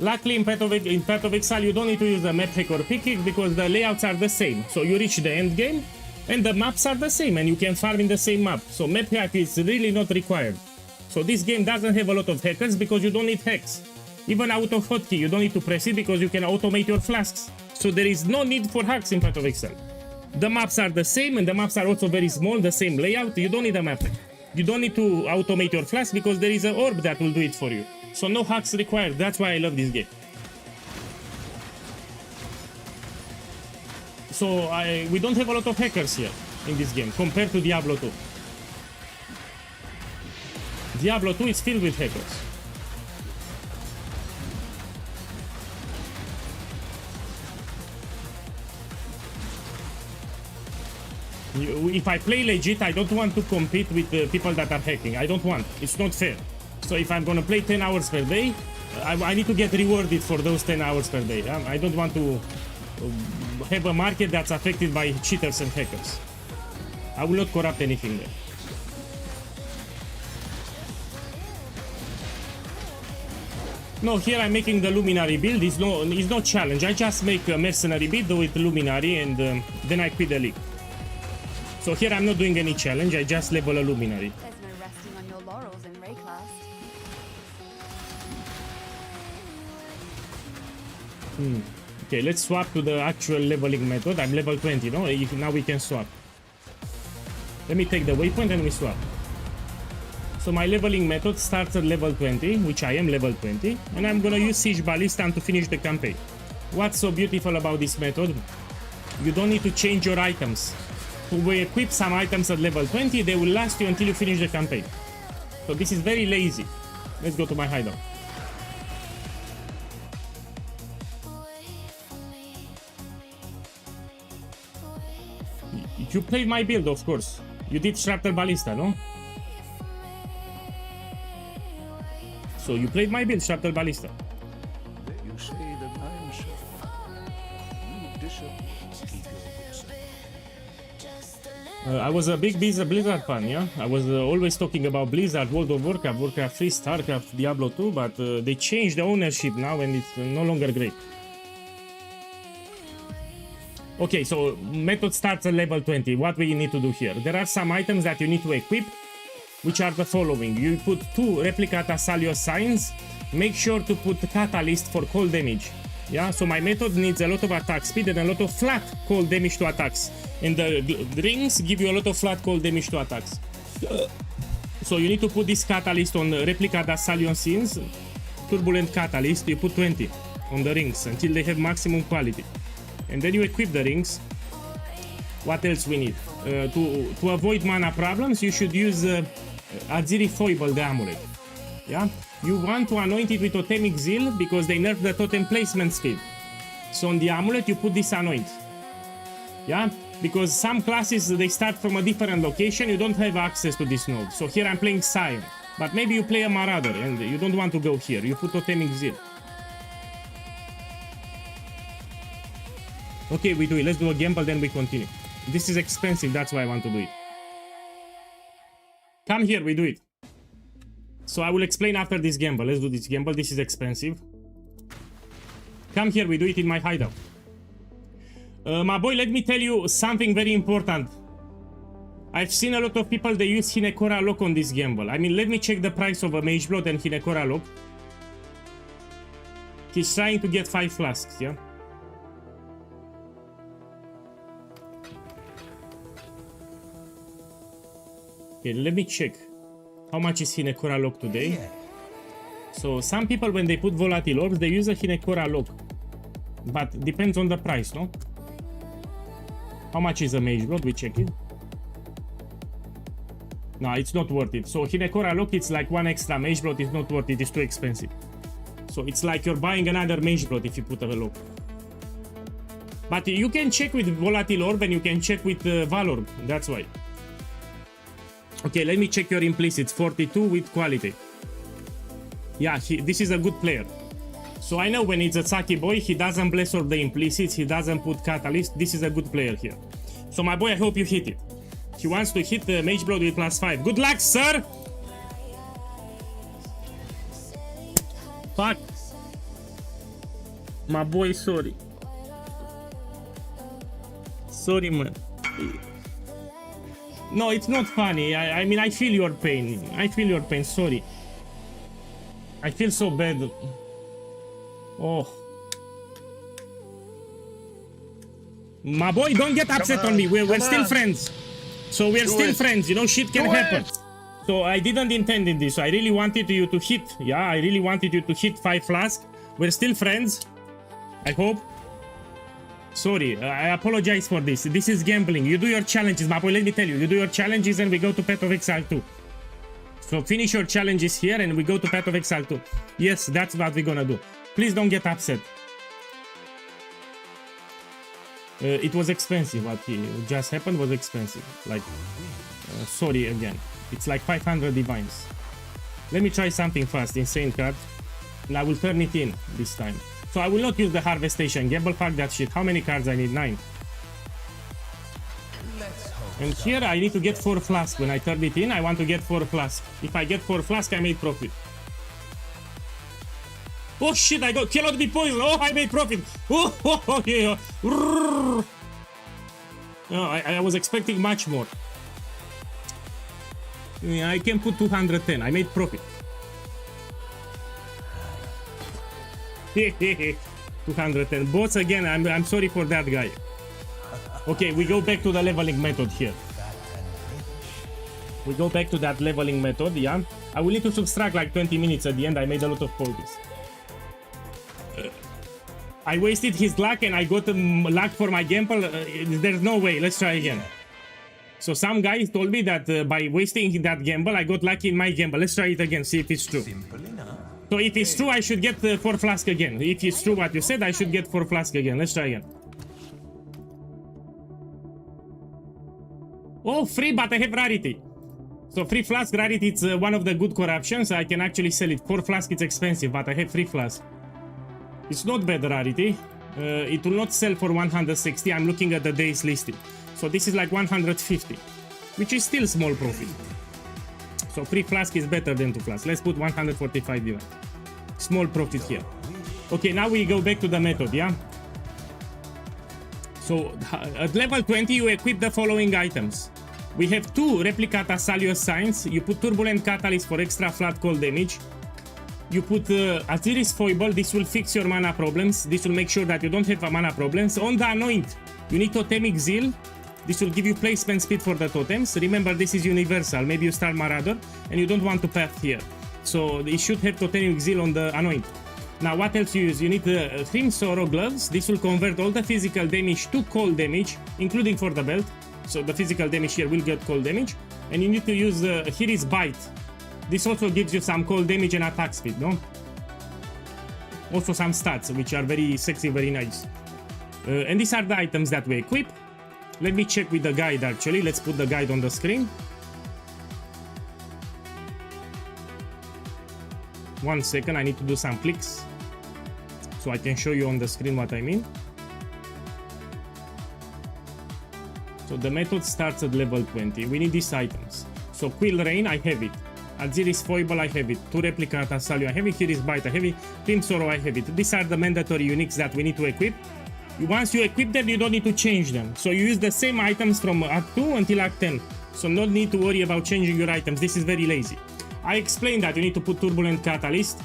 Luckily in Path of Exile you don't need to use the map hack or pick it because the layouts are the same. So you reach the end game and the maps are the same and you can farm in the same map. So map hack is really not required. So this game doesn't have a lot of hackers because you don't need hacks. Even auto hotkey you don't need to press it because you can automate your flasks. So there is no need for hacks in Path of Exile. The maps are the same and the maps are also very small, the same layout. You don't need a map hack. You don't need to automate your flask because there is an orb that will do it for you. So no hacks required. That's why I love this game. So we don't have a lot of hackers here in this game compared to Diablo 2. Diablo 2 is filled with hackers. If I play legit, I don't want to compete with people that are hacking. I don't want. It's not fair. So if I'm gonna play 10 hours per day, I need to get rewarded for those 10 hours per day. I don't want to have a market that's affected by cheaters and hackers. I will not corrupt anything there. No, here I'm making the Luminary build. It's no challenge. I just make a mercenary build with Luminary and then I quit the league. So here I'm not doing any challenge, I just level a Luminary. There's no resting on your laurels in Rayclass. Okay, let's swap to the actual leveling method. I'm level 20, no? Now we can swap. Let me take the waypoint and we swap. So my leveling method starts at level 20, which I am level 20, and I'm gonna use Siege Ballistan to finish the campaign. What's so beautiful about this method? You don't need to change your items. We equip some items at level 20, they will last you until you finish the campaign. So this is very lazy. Let's go to my hideout. You played my build, of course. You did Shrapnel Ballista, no? So you played my build, Shrapnel Ballista. You say that I'm sure. You disappoint. Keep your wits about. I was a big Blizzard fan, yeah? I was always talking about Blizzard, World of Warcraft, Warcraft 3, Starcraft, Diablo 2, but they changed the ownership now and it's no longer great. Okay, so method starts at level 20. What we need to do here? There are some items that you need to equip, which are the following. You put 2 replica Thessalios signs. Make sure to put catalyst for cold damage. Yeah, so my method needs a lot of attack speed and a lot of flat cold damage to attacks. And the rings give you a lot of flat cold damage to attacks. So you need to put this catalyst on replica Thessalios signs. Turbulent catalyst, you put 20 on the rings until they have maximum quality. And then you equip the rings. What else we need? To avoid mana problems, you should use Aziri Foible, the amulet. Yeah? You want to anoint it with Totemic Zeal because they nerf the totem placement speed. So on the amulet you put this anoint. Yeah? Because some classes they start from a different location, you don't have access to this node. So here I'm playing Scion. But maybe you play a Marauder and you don't want to go here. You put Totemic Zeal. Okay, we do it. Let's do a gamble, then we continue. This is expensive, that's why I want to do it. Come here, we do it. So I will explain after this gamble. Let's do this gamble. This is expensive. Come here, we do it in my hideout. My boy, let me tell you something very important. I've seen a lot of people, they use Hinekora Lock on this gamble. I mean, let me check the price of a Mage Blood and Hinekora Lock. He's trying to get 5 flasks, yeah? Okay, let me check. How much is Hinekora Lock today? So, some people, when they put Volatile Orbs, they use a Hinekora Lock. But depends on the price, no? How much is a Mage Blood? We check it. No, it's not worth it. So Hinekora Lock, it's like 1 extra Mage Blood. It's not worth it. It's too expensive. So it's like you're buying another Mage Blood if you put a Lock. But you can check with Volatile Orb and you can check with Valor. That's why. Okay, let me check your implicits. 42 with quality. Yeah, this is a good player. So I know when it's a Saki boy, he doesn't bless orb the implicits, he doesn't put Catalyst. This is a good player here. So my boy, I hope you hit it. He wants to hit the Mage Blood with +5. Good luck, sir! Fuck. My boy, sorry. Sorry, man. No, it's not funny. I mean, I feel your pain. I feel your pain, sorry. I feel so bad. Oh. My boy, don't get upset on me. We're still friends. So we're still friends, you know, shit can happen. So I didn't intend in this. I really wanted you to hit. Yeah, I really wanted you to hit 5 flasks. We're still friends. I hope. Sorry, I apologize for this. This is gambling. You do your challenges, my boy. Let me tell you. You do your challenges and we go to Path of Exile 2. So finish your challenges here and we go to Path of Exile 2. Yes, that's what we're gonna do. Please don't get upset. It was expensive. What just happened was expensive. Like, sorry again. It's like 500 divines. Let me try something fast. Insane card. And I will turn it in this time. So I will not use the Harvestation. Gamble, fuck that shit. How many cards I need? 9. And here I need to get 4 flasks. When I turn it in, I want to get 4 flasks. If I get 4 flasks, I made profit. Oh shit, I cannot be poisoned. Oh, I made profit. Oh, okay. Oh, I was expecting much more. Yeah, I can put 210. I made profit. 210. Bots again. I'm sorry for that guy. Okay, we go back to the leveling method here. We go back to that leveling method, yeah. I will need to subtract like 20 minutes at the end. I made a lot of pogies. I wasted his luck and I got luck for my gamble. There's no way. Let's try again. So some guy told me that by wasting that gamble, I got lucky in my gamble. Let's try it again, see if it's true. So if it's true, I should get 4 flasks again. If it's true what you said, I should get 4 flasks again. Let's try again. Oh, free, but I have rarity. So free flask rarity, it's one of the good corruptions. I can actually sell it. 4 flask, it's expensive, but I have free flask. It's not bad rarity. It will not sell for 160. I'm looking at the days listed. So this is like 150, which is still small profit. So free flask is better than 2 flasks. Let's put 145 divine. Small profit here. Okay, now we go back to the method, yeah? So at level 20, you equip the following items. We have 2 replica Thessalios signs. You put Turbulent Catalyst for extra flat cold damage. You put Aziris Foible. This will fix your mana problems. This will make sure that you don't have mana problems. On the Anoint, you need Totemic Zeal. This will give you placement speed for the totems. Remember, this is universal. Maybe you start Marauder and you don't want to path here. So it should have Totemic Zeal on the Anoint. Now, what else you use? You need the Thin Sorrow Gloves. This will convert all the physical damage to cold damage, including for the belt. So the physical damage here will get cold damage. And you need to use here is Bite. This also gives you some cold damage and attack speed, no? Also some stats, which are very sexy, very nice. And these are the items that we equip. Let me check with the guide actually. Let's put the guide on the screen. 1 second, I need to do some clicks so I can show you on the screen what I mean. So the method starts at level 20. We need these items. So Quill Rain, I have it. Aziris Foible, I have it. Two Replicata Scion, I have it. Here is Bite, I have it. Prim Sorrow, I have it. These are the mandatory uniques that we need to equip. Once you equip them, you don't need to change them. So you use the same items from Act 2 until Act 10. So no need to worry about changing your items. This is very lazy. I explained that you need to put Turbulent Catalyst.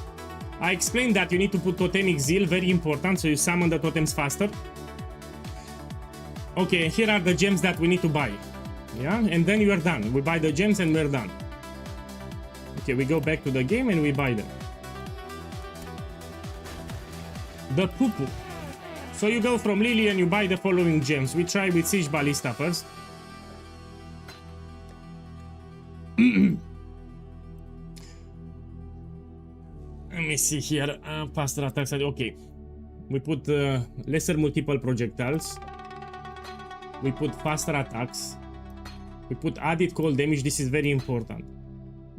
I explained that you need to put Totemic Zeal, very important, so you summon the totems faster. Okay, here are the gems that we need to buy. Yeah, and then you are done. We buy the gems and we're done. Okay, we go back to the game and we buy them. The Poo-Poo. So you go from Lily and you buy the following gems. We try with Siege Ballista first. Let me see here. Faster attacks. Okay. We put lesser multiple projectiles. We put faster attacks. We put added cold damage. This is very important.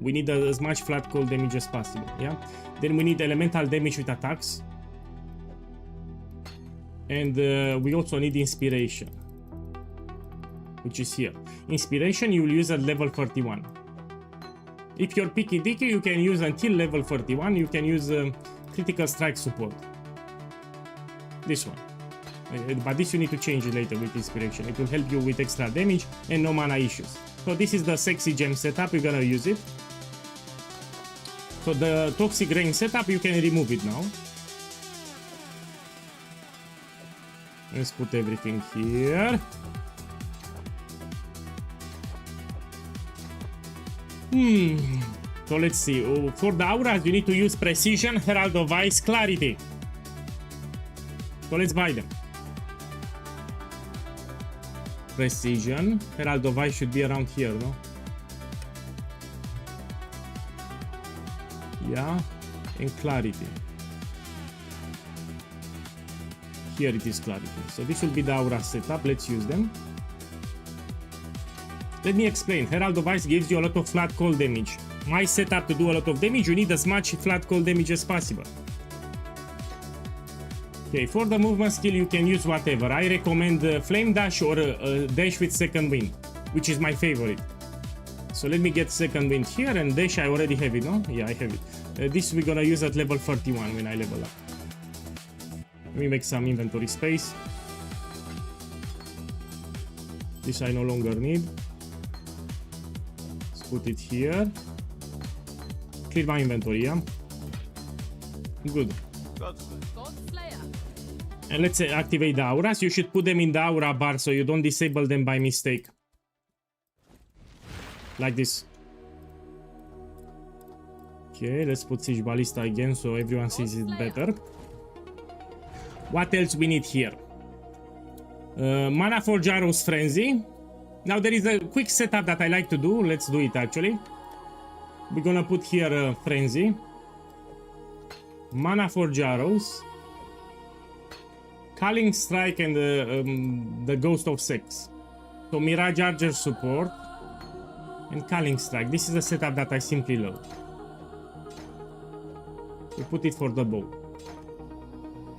We need as much flat cold damage as possible. Yeah. Then we need elemental damage with attacks. And we also need inspiration, which is here. Inspiration you will use at level 31. If you're picky dicky, you can use until level 31. You can use critical strike support. This one. But this you need to change it later with inspiration. It will help you with extra damage and no mana issues. So this is the sexy gem setup. We're gonna use it. So the toxic rain setup, you can remove it now. Let's put everything here. So let's see. For the auras, you need to use Precision, Herald of Ice, Clarity. So let's buy them. Precision, Herald of Ice should be around here, no? Yeah, and Clarity. Here it is Clarity. So this will be the aura setup. Let's use them. Let me explain. Herald of Ice gives you a lot of flat cold damage. My setup to do a lot of damage, you need as much flat cold damage as possible. Okay, for the movement skill you can use whatever. I recommend Flame Dash or Dash with Second Wind, which is my favorite. So let me get Second Wind here, and Dash I already have it, no? Yeah, I have it. This we're gonna use at level 31 when I level up. Let me make some inventory space. This I no longer need. Let's put it here. Clear my inventory, yeah? Good. And let's activate the auras. You should put them in the aura bar so you don't disable them by mistake. Like this. Okay, let's put Siege Ballista again so everyone sees it better. What else we need here? Mana for Jaro's Frenzy. Now there is a quick setup that I like to do. Let's do it actually. We're gonna put here Frenzy. Mana for Jaro's. Culling Strike and the Ghost of Sex. So Mirage Archer support and Culling Strike. This is a setup that I simply love. We put it for the bow.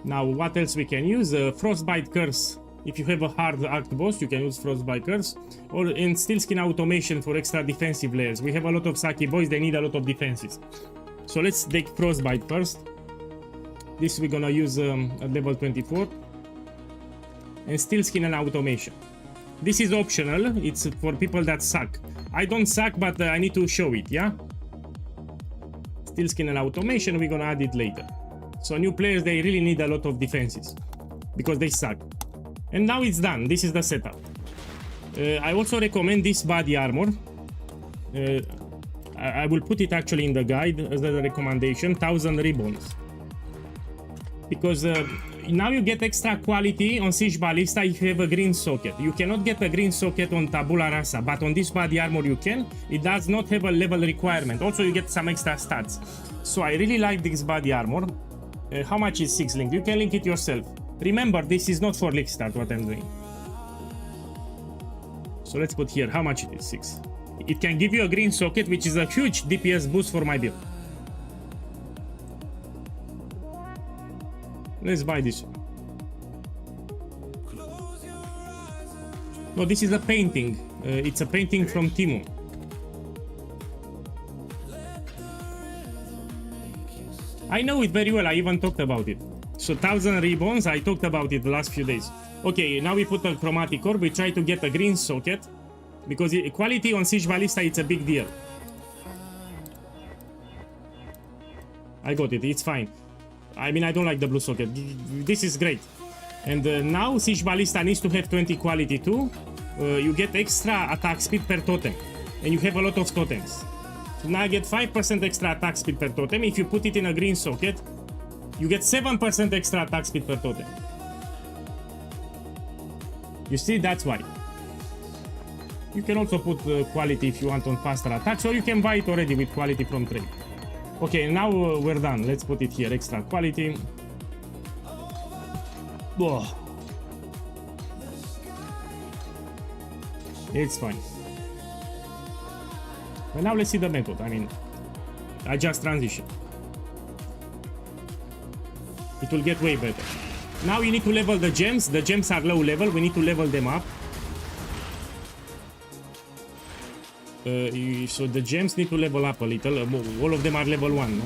Now what else we can use? Frostbite Curse. If you have a hard act boss, you can use Frostbite Curse. Or in Steel Skin Automation for extra defensive layers. We have a lot of Saki boys, they need a lot of defenses. So let's take Frostbite first. This we're gonna use at level 24. And Steel Skin and Automation. This is optional, it's for people that suck. I don't suck, but I need to show it, yeah? Steel Skin and Automation, we're gonna add it later. So new players, they really need a lot of defenses. Because they suck. And now it's done, this is the setup. I also recommend this body armor. I will put it actually in the guide as a recommendation, 1000 ribbons. Because now you get extra quality on Siege Ballista if you have a green socket. You cannot get a green socket on Tabula Rasa, but on this body armor you can. It does not have a level requirement. Also you get some extra stats. So I really like this body armor. How much is 6 link? You can link it yourself. Remember, this is not for League Start what I'm doing. So let's put here how much it is, 6. It can give you a green socket, which is a huge DPS boost for my build. Let's buy this one. No, this is a painting. It's a painting from Timo. I know it very well, I even talked about it. So 1000 ribbons, I talked about it the last few days. Okay, now we put a chromatic orb, we try to get a green socket. Because quality on Siege Ballista, it's a big deal. I got it, it's fine. I mean, I don't like the blue socket. This is great. And now Siege Ballista needs to have 20 quality too. You get extra attack speed per totem. And you have a lot of totems. So now I get 5% extra attack speed per totem. If you put it in a green socket, you get 7% extra attack speed per totem. You see, that's why. You can also put quality if you want on faster attacks, or you can buy it already with quality from trade. Okay, now we're done. Let's put it here, extra quality. Oh. It's fine. But now let's see the method. I mean, I just transition. It will get way better. Now you need to level the gems. The gems are low level. We need to level them up. So the gems need to level up a little. All of them are level 1, no?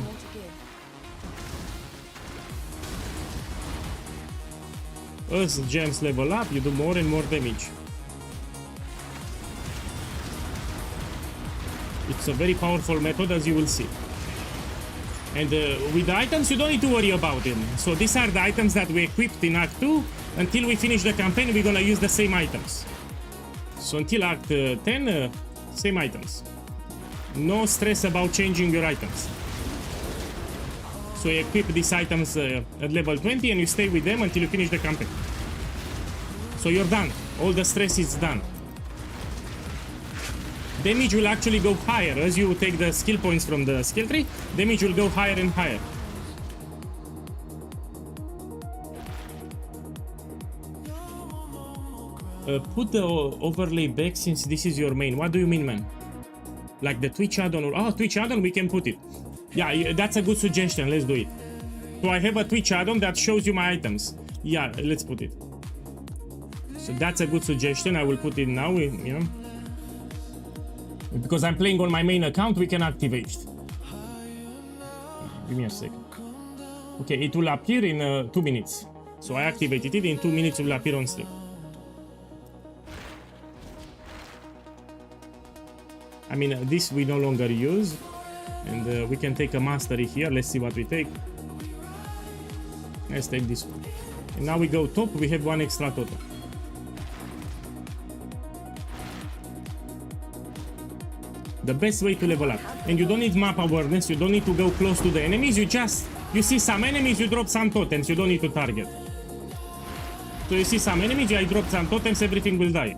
As gems level up, you do more and more damage. It's a very powerful method, as you will see. And with the items, you don't need to worry about them. So these are the items that we equipped in Act 2. Until we finish the campaign, we're gonna use the same items. So until Act 10, same items. No stress about changing your items. So you equip these items at level 20 and you stay with them until you finish the campaign. So you're done. All the stress is done. Damage will actually go higher as you take the skill points from the skill tree. Damage will go higher and higher. Put the overlay back since this is your main. What do you mean, man? Like the Twitch add-on? Oh, Twitch add-on, we can put it. Yeah, that's a good suggestion. Let's do it. So I have a Twitch add-on that shows you my items. Yeah, let's put it. So that's a good suggestion. I will put it now, you know. Because I'm playing on my main account, we can activate it. Give me a second. Okay, it will appear in 2 minutes. So I activated it. In 2 minutes, it will appear on stream. I mean, this we no longer use. And we can take a mastery here. Let's see what we take. Let's take this one. And now we go top. We have 1 extra total. The best way to level up. And you don't need map awareness. You don't need to go close to the enemies. You see some enemies, you drop some totems. You don't need to target. So you see some enemies, I drop some totems, everything will die.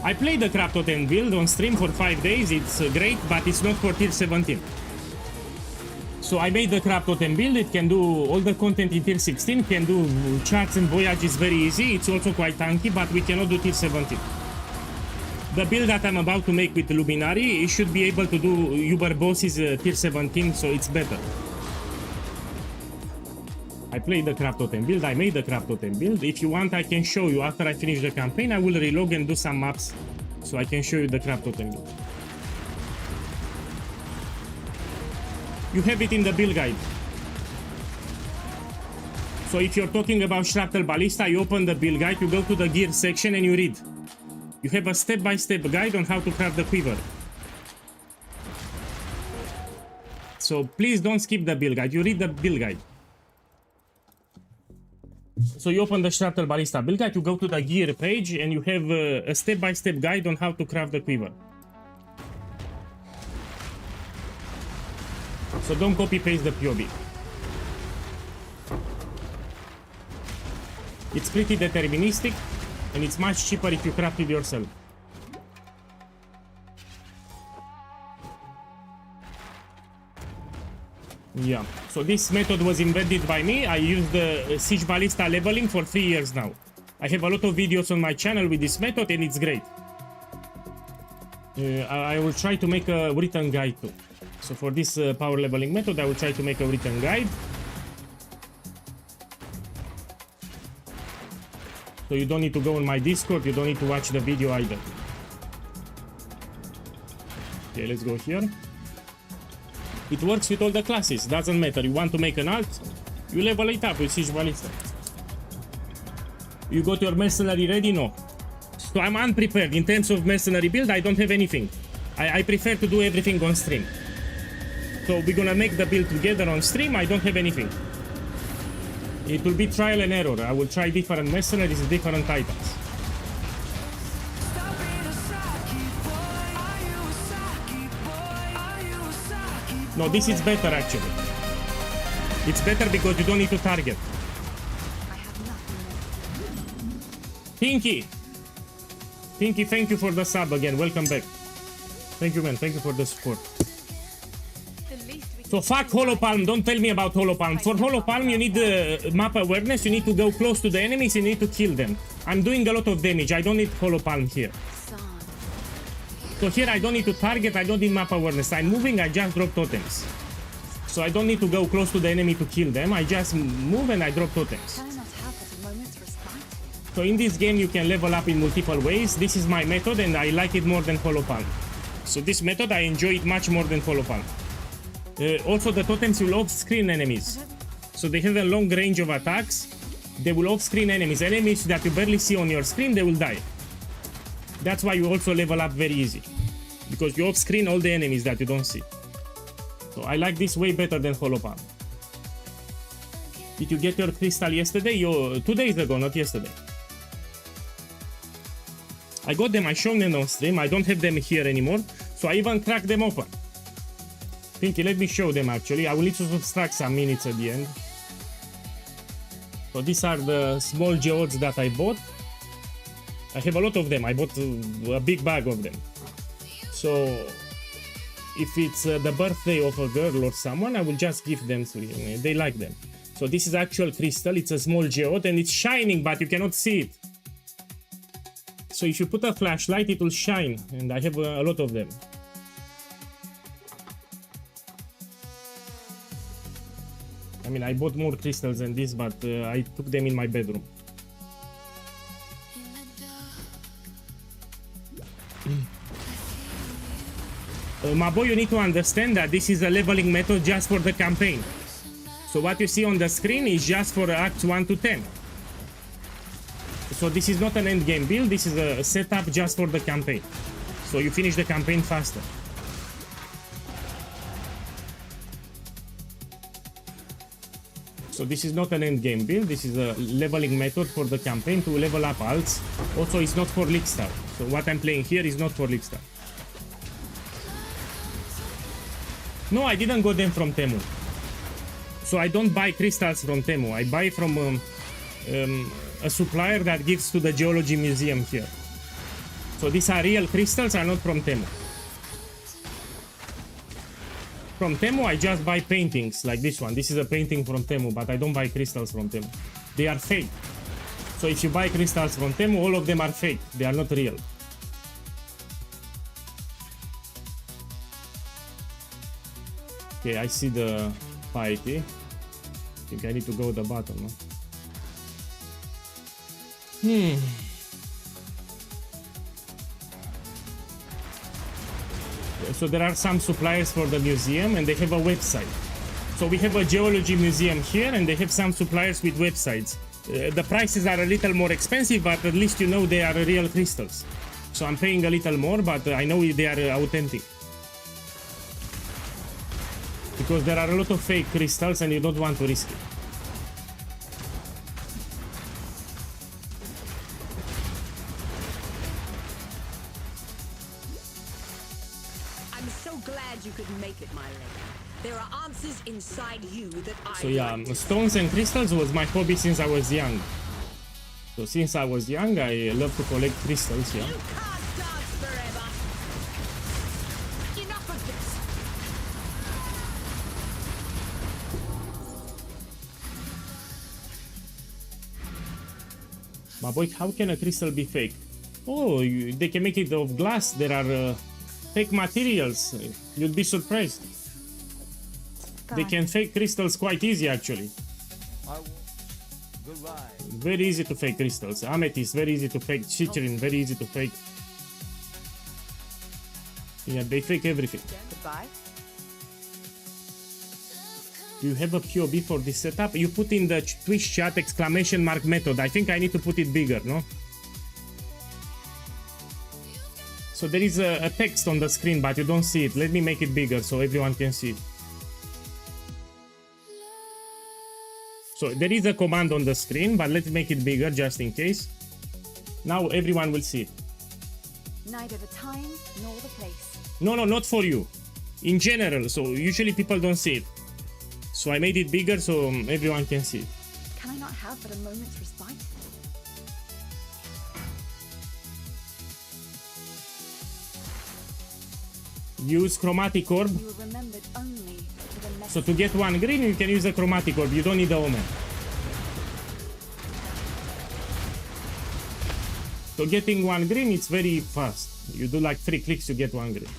I played the crab totem build on stream for 5 days. It's great, but it's not for tier 17. So I made the crab totem build. It can do all the content in tier 16, can do charts and voyages very easy. It's also quite tanky, but we cannot do tier 17. The build that I'm about to make with Luminary, it should be able to do Uber bosses tier 17, so it's better. I played the crab totem build, I made the crab totem build. If you want, I can show you. After I finish the campaign, I will relog and do some maps, so I can show you the crab totem build. You have it in the build guide. So if you're talking about Shrapnel Ballista, you open the build guide, you go to the gear section and you read. You have a step-by-step guide on how to craft the quiver. So please don't skip the build guide, you read the build guide. So you open the Shrapnel Ballista build guide, you go to the gear page and you have a step-by-step guide on how to craft the quiver. So don't copy-paste the POB. It's pretty deterministic and it's much cheaper if you craft it yourself. Yeah, so this method was invented by me. I use the Siege Ballista leveling for 3 years now. I have a lot of videos on my channel with this method and it's great. I will try to make a written guide too. So for this power leveling method, I will try to make a written guide. So you don't need to go on my Discord, you don't need to watch the video either. Okay, let's go here. It works with all the classes, doesn't matter. You want to make an alt, you level it up with Siege Ballista. You got your mercenary ready? No. So I'm unprepared. In terms of mercenary build, I don't have anything. I prefer to do everything on stream. So we're gonna make the build together on stream. I don't have anything. It will be trial and error. I will try different mercenaries, different titans. No, this is better actually. It's better because you don't need to target. I have nothing left. Pinky! Pinky, thank you for the sub again. Welcome back. Thank you, man. Thank you for the support. The least we So fuck Holopalm. Don't tell me about Holopalm. For Holopalm, you need map awareness. You need to go close to the enemies. You need to kill them. I'm doing a lot of damage. I don't need Holopalm here. Scion. So here I don't need to target. I don't need map awareness. I'm moving. I just drop totems. So I don't need to go close to the enemy to kill them. I just move and I drop totems. Can I not have but a moment's respite? So in this game you can level up in multiple ways. This is my method and I like it more than Holopalm. So this method I enjoy it much more than Holopalm. Also the totems will off-screen enemies. So they have a long range of attacks. They will off-screen enemies. Enemies that you barely see on your screen, they will die. That's why you also level up very easy. Because you off-screen all the enemies that you don't see. So I like this way better than Holopalm. Did you get your crystal yesterday? 2 days ago, not yesterday. I got them, I shown them on stream. I don't have them here anymore. So I even cracked them open. Pinky, let me show them actually. I will need to subtract some minutes at the end. So these are the small geodes that I bought. I have a lot of them. I bought a big bag of them. So if it's the birthday of a girl or someone, I will just give them to you. They like them. So this is actual crystal. It's a small geode and it's shining, but you cannot see it. So if you put a flashlight, it will shine. And I have a lot of them. I mean, I bought more crystals than this, but I took them in my bedroom. My boy, you need to understand that this is a leveling method just for the campaign. So what you see on the screen is just for acts 1 to 10. So this is not an end game build, this is a setup just for the campaign. So you finish the campaign faster. So this is not an end game build, this is a leveling method for the campaign to level up alts. Also, it's not for League Star. So what I'm playing here is not for League Star. No, I didn't go them from Temu. So I don't buy crystals from Temu. I buy from a supplier that gives to the Geology Museum here. So these are real crystals, are not from Temu. From Temu, I just buy paintings like this one. This is a painting from Temu, but I don't buy crystals from Temu. They are fake. So if you buy crystals from Temu, all of them are fake. They are not real. Okay, I see the piety. I think I need to go to the bottom. No? So there are some suppliers for the museum and they have a website. So we have a geology museum here and they have some suppliers with websites. The prices are a little more expensive, but at least you know they are real crystals. So I'm paying a little more, but I know they are authentic. Because there are a lot of fake crystals and you don't want to risk it. I'm so glad you could make it, my lady. There are answers inside you that I So yeah, like to stones and crystals was my hobby since I was young. So since I was young, I love to collect crystals, yeah. You can't dance forever. Enough of this. My boy, how can a crystal be fake? Oh, they can make it of glass. There are fake materials. You'll be surprised. They can fake crystals quite easy, actually. Very easy to fake crystals. Amethyst, very easy to fake. Citrine, very easy to fake. Yeah, they fake everything. Goodbye. Do you have a POB for this setup? You put in the Twitch chat ! method. I think I need to put it bigger, no? So there is a text on the screen, but you don't see it. Let me make it bigger so everyone can see it. So there is a command on the screen, but let's make it bigger just in case. Now everyone will see it. Neither the time nor the place. No, not for you. In general, so usually people don't see it. So I made it bigger so everyone can see it. Can I not have but a moment's respite? Use chromatic orb. You were remembered only for the message. So to get one green, you can use a chromatic orb. You don't need the omen. So getting one green, it's very fast. You do like 3 clicks, you get one green.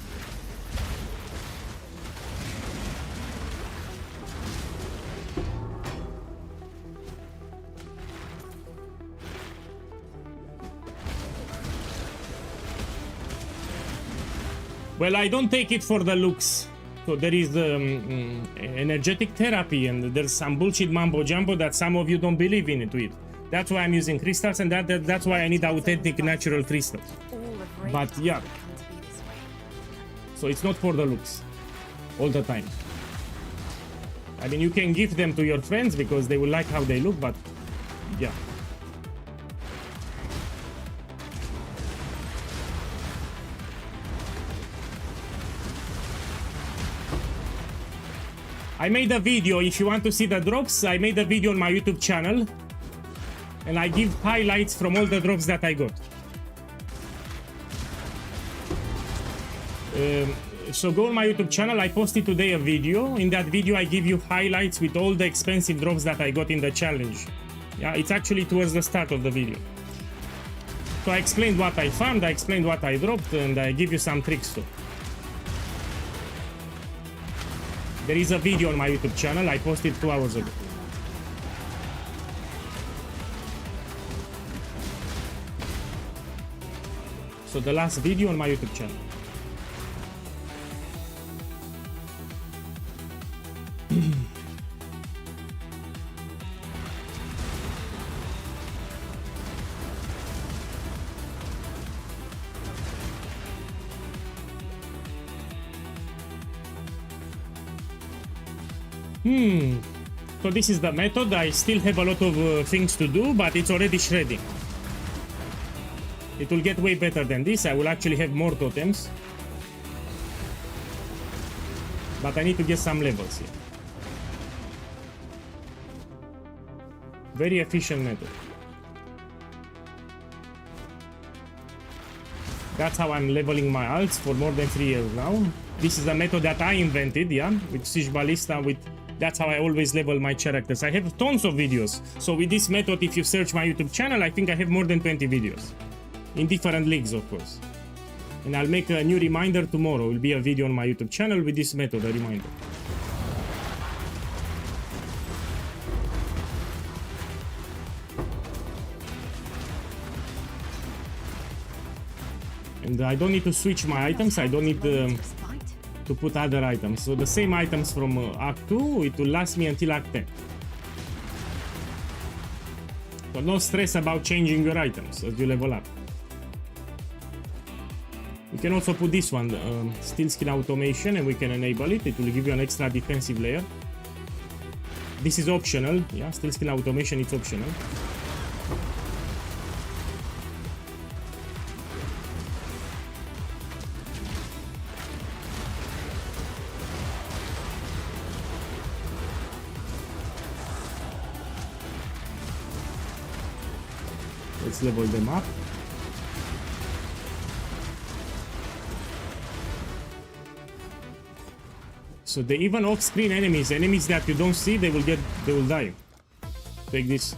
Well, I don't take it for the looks. So there is the energetic therapy, and there's some bullshit mambo jumbo that some of you don't believe in it with. That's why I'm using crystals, and that's why I need authentic natural crystals. But yeah, so it's not for the looks all the time. I mean, you can give them to your friends because they will like how they look, but yeah. I made a video, if you want to see the drops, I made a video on my YouTube channel. And I give highlights from all the drops that I got. So go on my YouTube channel, I posted today a video. In that video I give you highlights with all the expensive drops that I got in the challenge. Yeah, it's actually towards the start of the video. So I explained what I found, I explained what I dropped, and I give you some tricks too. There is a video on my YouTube channel, I posted 2 hours ago. So the last video on my YouTube channel. So this is the method. I still have a lot of things to do, but it's already shredding. It will get way better than this. I will actually have more totems. But I need to get some levels here. Very efficient method. That's how I'm leveling my alts for more than 3 years now. This is a method that I invented, yeah, with Siege Ballista, that's how I always level my characters. I have tons of videos. So with this method, if you search my YouTube channel, I think I have more than 20 videos. In different leagues, of course. And I'll make a new reminder tomorrow. Will be a video on my YouTube channel with this method, a reminder. And I don't need to switch my items. I don't need to put other items. So the same items from Act 2, it will last me until Act 10. So no stress about changing your items as you level up. We can also put this one, Steel Skin Automation, and we can enable it. It will give you an extra defensive layer. This is optional, yeah, Steel Skin Automation, it's optional. Let's level them up. So the even off-screen enemies that you don't see, they will die. Take this.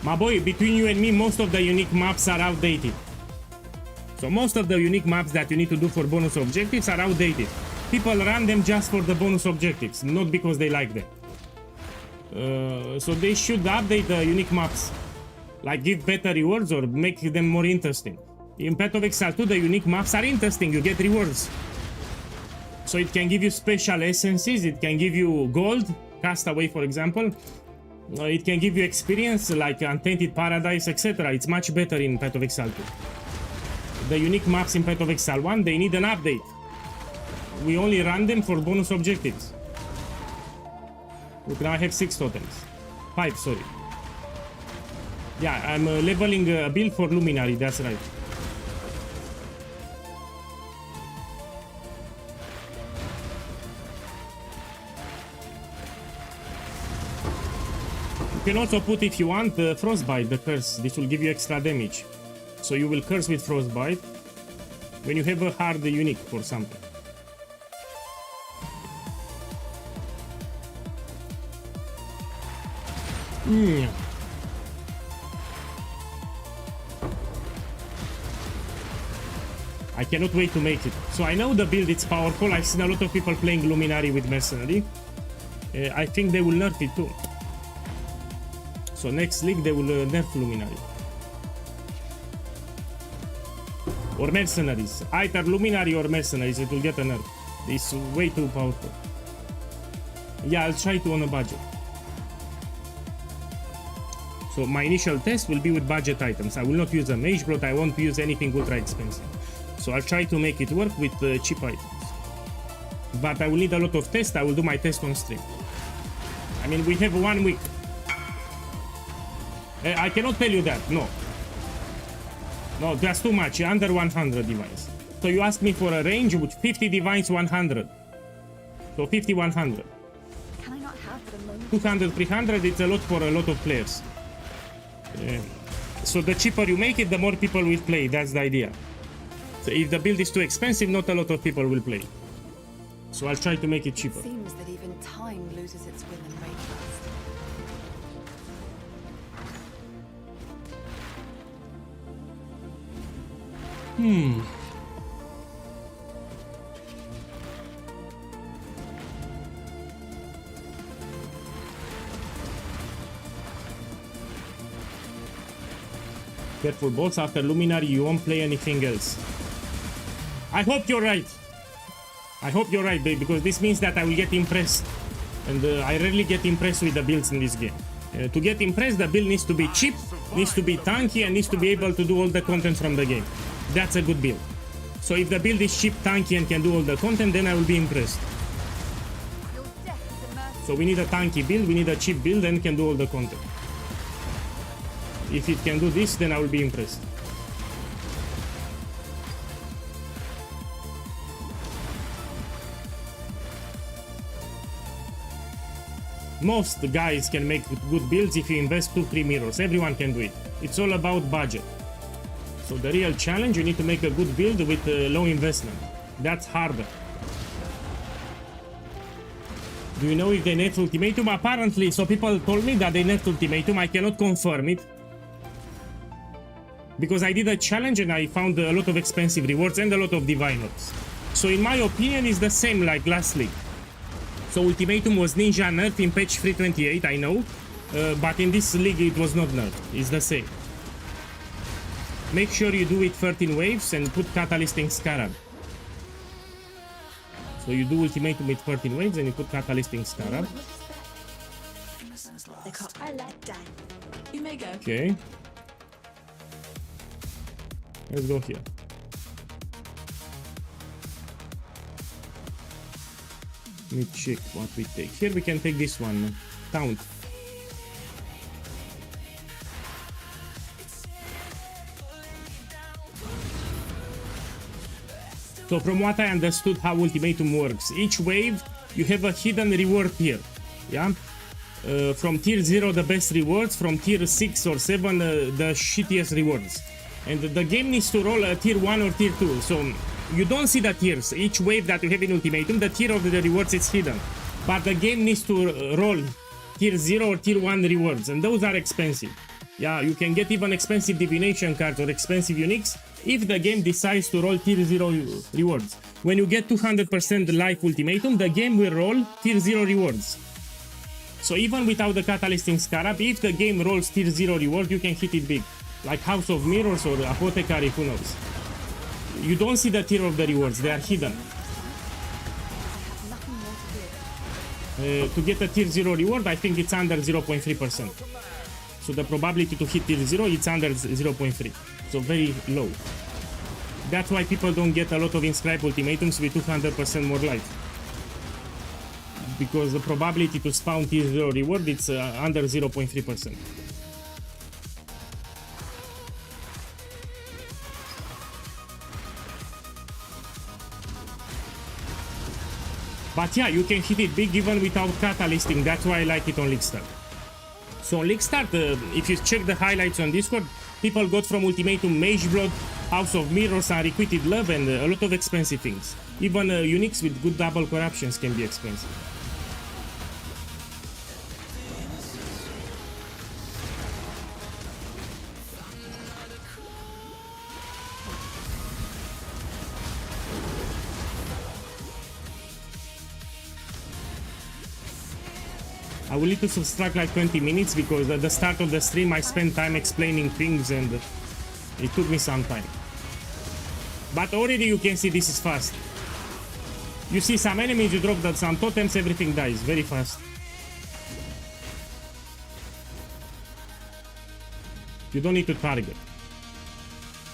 My boy, between you and me, most of the unique maps are outdated. So most of the unique maps that you need to do for bonus objectives are outdated. People run them just for the bonus objectives, not because they like them. So they should update the unique maps, like give better rewards or make them more interesting. In Path of Exile 2, the unique maps are interesting, you get rewards. So it can give you special essences, it can give you gold, Castaway for example. It can give you experience like Untainted Paradise, etc. It's much better in Path of Exile 2. The unique maps in Path of Exile 1, they need an update. We only run them for bonus objectives. Look, now I have 6 totems. 5, sorry. Yeah, I'm leveling a build for Luminary, that's right. You can also put, if you want, Frostbite, the curse. This will give you extra damage. So you will curse with Frostbite when you have a hard unique for something. I cannot wait to make it. So I know the build, it's powerful. I've seen a lot of people playing Luminary with Mercenary. I think they will nerf it too. So next league they will nerf Luminary. Or Mercenaries. Either Luminary or Mercenaries, it will get a nerf. It's way too powerful. Yeah, I'll try to on a budget. So my initial test will be with budget items. I will not use a Mage Blot, I won't use anything ultra expensive. So I'll try to make it work with cheap items. But I will need a lot of tests, I will do my test on stream. I mean, we have 1 week. I cannot tell you that, no. No, that's too much, under 100 divines. So you ask me for a range with 50 divines, 100. So 50, 100. Can I not have the moment? 200, 300, it's a lot for a lot of players. So the cheaper you make it, the more people will play, that's the idea. So if the build is too expensive, not a lot of people will play. So I'll try to make it cheaper. It seems that even time loses its will in Raycast. Careful boss, after Luminary you won't play anything else. I hope you're right. I hope you're right, babe, because this means that I will get impressed. And I rarely get impressed with the builds in this game. To get impressed, the build needs to be cheap, needs to be tanky, and needs to be able to do all the content from the game. That's a good build. So if the build is cheap, tanky, and can do all the content, then I will be impressed. Your death is a mercy. So we need a tanky build, we need a cheap build, and can do all the content. If it can do this, then I will be impressed. Most guys can make good builds if you invest 2-3 mirrors. Everyone can do it. It's all about budget. So the real challenge, you need to make a good build with low investment. That's harder. Do you know if they nerfed Ultimatum? Apparently, so people told me that they nerfed Ultimatum. I cannot confirm it. Because I did a challenge and I found a lot of expensive rewards and a lot of divine orbs. So in my opinion, it's the same like last league. So Ultimatum was ninja nerfed in patch 328, I know. But in this league it was not nerfed. It's the same. Make sure you do it 13 waves and put Catalysting Scarab. So you do Ultimatum with 13 waves and you put Catalysting Scarab. I like that. You may go. Okay. Let's go here. Let me check what we take. Here we can take this one. Taunt. So from what I understood how Ultimatum works, each wave you have a hidden reward tier. Yeah? From tier 0 the best rewards, from tier 6 or 7 the shittiest rewards. And the game needs to roll a tier 1 or tier 2. So you don't see the tiers. Each wave that you have in Ultimatum, the tier of the rewards is hidden. But the game needs to roll tier 0 or tier 1 rewards. And those are expensive. Yeah, you can get even expensive divination cards or expensive uniques if the game decides to roll tier 0 rewards. When you get 200% life Ultimatum, the game will roll tier 0 rewards. So even without the Catalysting Scarab, if the game rolls tier 0 reward, you can hit it big. Like House of Mirrors or Apothecary, who knows. You don't see the tier of the rewards, they are hidden. To get a tier 0 reward, I think it's under 0.3%. So the probability to hit tier 0, it's under 0.3. So very low. That's why people don't get a lot of inscribed ultimatums with 200% more life. Because the probability to spawn tier 0 reward, it's under 0.3%. But yeah, you can hit it big even without catalysting. That's why I like it on League Start. So on League Start, if you check the highlights on Discord, people got from Ultimatum Mage Blood, House of Mirrors, Unrequited Love, and a lot of expensive things. Even uniques with good double corruptions can be expensive. I will need to subtract like 20 minutes because at the start of the stream I spent time explaining things and it took me some time. But already you can see this is fast. You see some enemies, you drop that some totems, everything dies very fast. You don't need to target.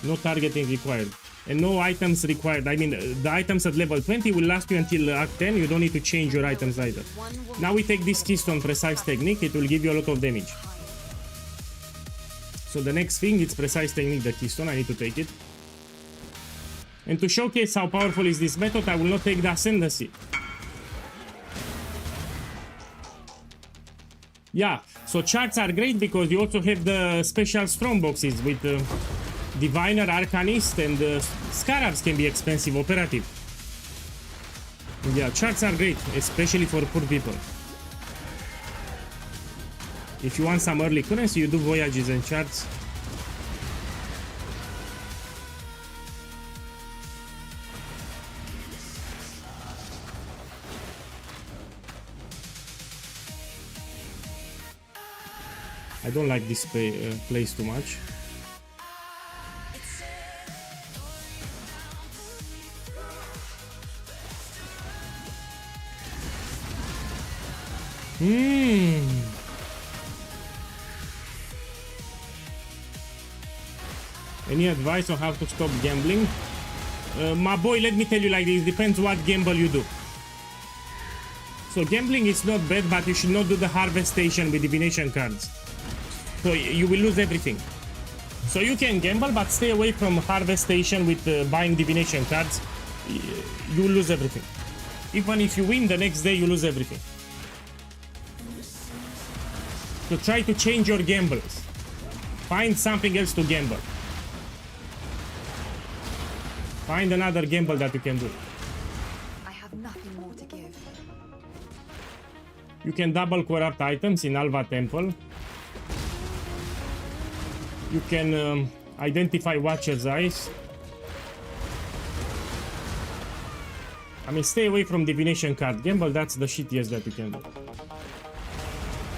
No targeting required. And no items required. I mean, the items at level 20 will last you until Act 10. You don't need to change your items either. Now we take this Keystone Precise Technique. It will give you a lot of damage. So the next thing, it's Precise Technique, the Keystone. I need to take it. And to showcase how powerful is this method, I will not take the Ascendancy. Yeah, so charts are great because you also have the special strong boxes with... Diviner, Arcanist, and Scarabs can be expensive, operative. Yeah, charts are great, especially for poor people. If you want some early currency, you do voyages and charts. I don't like this place too much. Any advice on how to stop gambling? My boy, let me tell you like this, depends what gamble you do. So gambling is not bad, but you should not do the harvest station with divination cards. So you will lose everything. So you can gamble, but stay away from harvest station with buying divination cards. You will lose everything. Even if you win, the next day you lose everything. So try to change your gambles. Find something else to gamble. Find another gamble that you can do. I have nothing more to give. You can double corrupt items in Alva Temple. You can identify Watcher's Eyes. I mean, stay away from divination card gamble. That's the shittiest that you can do.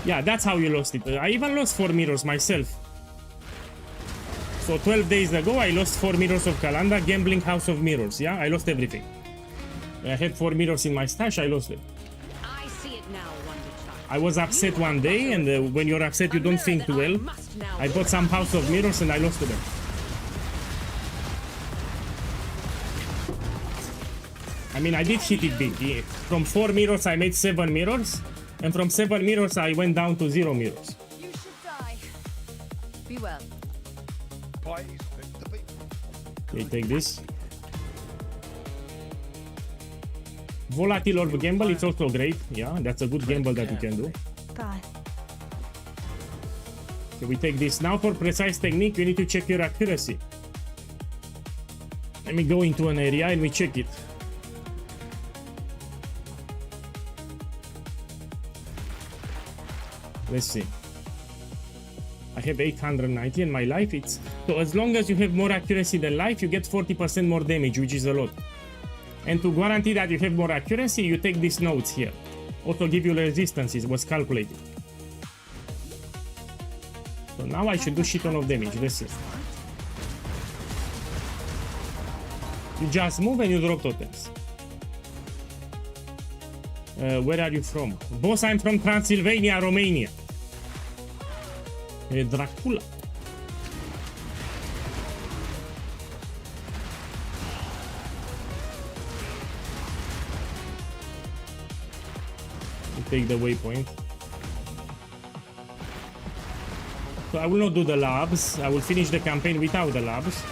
Yeah, that's how you lost it. I even lost 4 mirrors myself. So 12 days ago, I lost 4 mirrors of Kalanda, gambling House of Mirrors. Yeah, I lost everything. I had 4 mirrors in my stash, I lost it. I see it now, Wonder Child. I was upset one day, and when you're upset, you don't think too well. I bought some House of Mirrors and I lost them. I mean, I did hit it big. Yeah. From 4 mirrors, I made 7 mirrors. And from 7 mirrors, I went down to 0 mirrors. You should die. Be well. Okay, take this. Volatile Orb Gamble, it's also great. Yeah, that's a good gamble that you can do. Bye. Okay, we take this. Now for Precise Technique, you need to check your accuracy. Let me go into an area and we check it. Let's see. I have 890 and my life it's... So as long as you have more accuracy than life, you get 40% more damage, which is a lot. And to guarantee that you have more accuracy, you take these notes here. Also give you resistances, was calculated. So now I should do shit ton of damage, let's see. You just move and you drop totems. Where are you from? Boss, I'm from Transylvania, Romania. Dracula. Take the waypoint. So I will not do the labs. I will finish the campaign without the labs.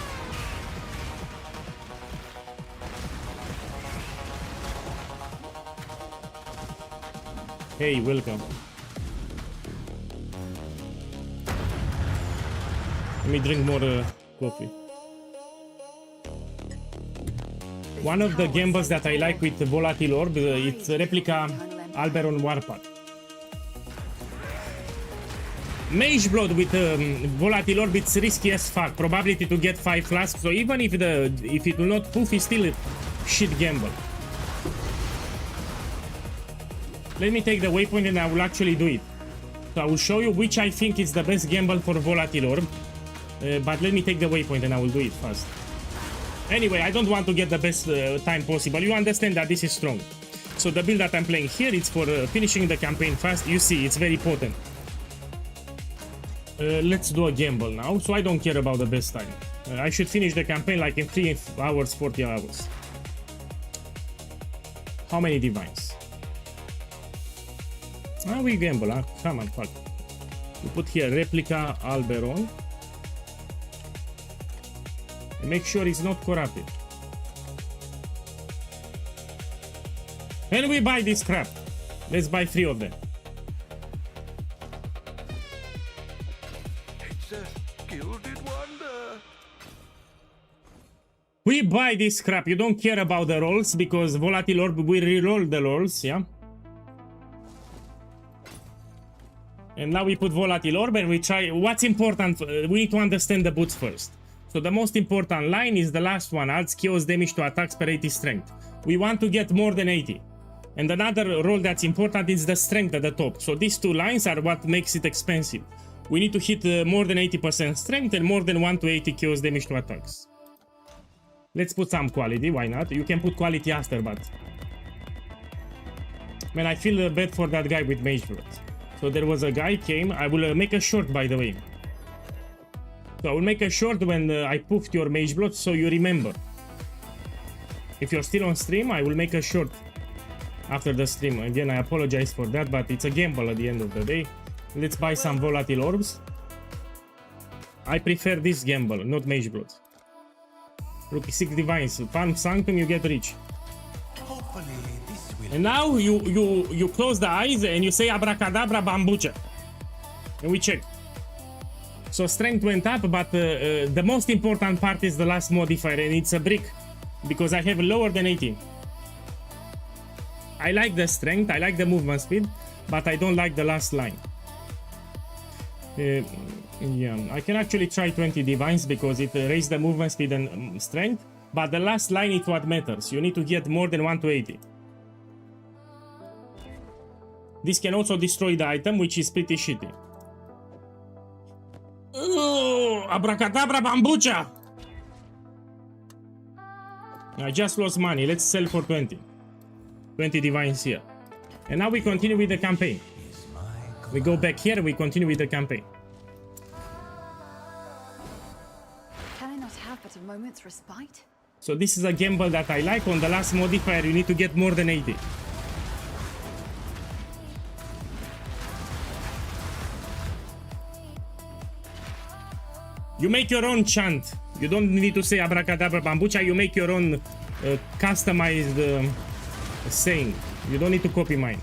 Hey, welcome. Let me drink more coffee. One of the gambles that I like with the Volatile Orb, it's Replica Alberon Warpath. Mage Blood with Volatile Orb, it's risky as fuck. Probability to get 5 flasks, so even if it will not poof, it's still a shit gamble. Let me take the waypoint and I will actually do it. So I will show you which I think is the best gamble for Volatile Orb. But let me take the waypoint and I will do it fast. Anyway, I don't want to get the best time possible. You understand that this is strong. So the build that I'm playing here is for finishing the campaign fast. You see, it's very potent. Let's do a gamble now. So I don't care about the best time. I should finish the campaign like in 3 hours, 40 hours. How many divines? Ah, we gamble, huh? Come on, fuck. We put here Replica Alberon. And make sure it's not corrupted. And we buy this crap. Let's buy 3 of them. It's a gilded wonder. We buy this crap. You don't care about the rolls because Volatile Orb will re-roll the rolls, yeah? And now we put Volatile Orb and we try. What's important? We need to understand the boots first. So the most important line is the last one. Adds chaos damage to attacks per 80 strength. We want to get more than 80. And another role that's important is the strength at the top. So these 2 lines are what makes it expensive. We need to hit more than 80% strength and more than 1 to 80 chaos damage to attacks. Let's put some quality, why not? You can put quality after, but... Man, I feel bad for that guy with Mage Blood. So there was a guy came. I will make a short, by the way. So I will make a short when I poofed your Mage Blood, so you remember. If you're still on stream, I will make a short after the stream. Again, I apologize for that, but it's a gamble at the end of the day. Let's buy some Volatile Orbs. I prefer this gamble, not Mage Blood. Rookie 6 Divines. Farm Sanctum, you get rich. Hopefully this will. And now you close the eyes and you say Abracadabra Bambucha. And we check. So strength went up, but the most important part is the last modifier, and it's a brick. Because I have lower than 80. I like the strength, I like the movement speed, but I don't like the last line. Yeah, I can actually try 20 divines because it raised the movement speed and strength, but the last line is what matters. You need to get more than 1 to 80. This can also destroy the item, which is pretty shitty. Oh, Abracadabra Bambucha! I just lost money. Let's sell for 20. 20 divines here. And now we continue with the campaign. We go back here, we continue with the campaign. Can I not have but a moment's respite? So this is a gamble that I like. On the last modifier, you need to get more than 80. You make your own chant. You don't need to say Abracadabra Bambucha. You make your own customized saying. You don't need to copy mine.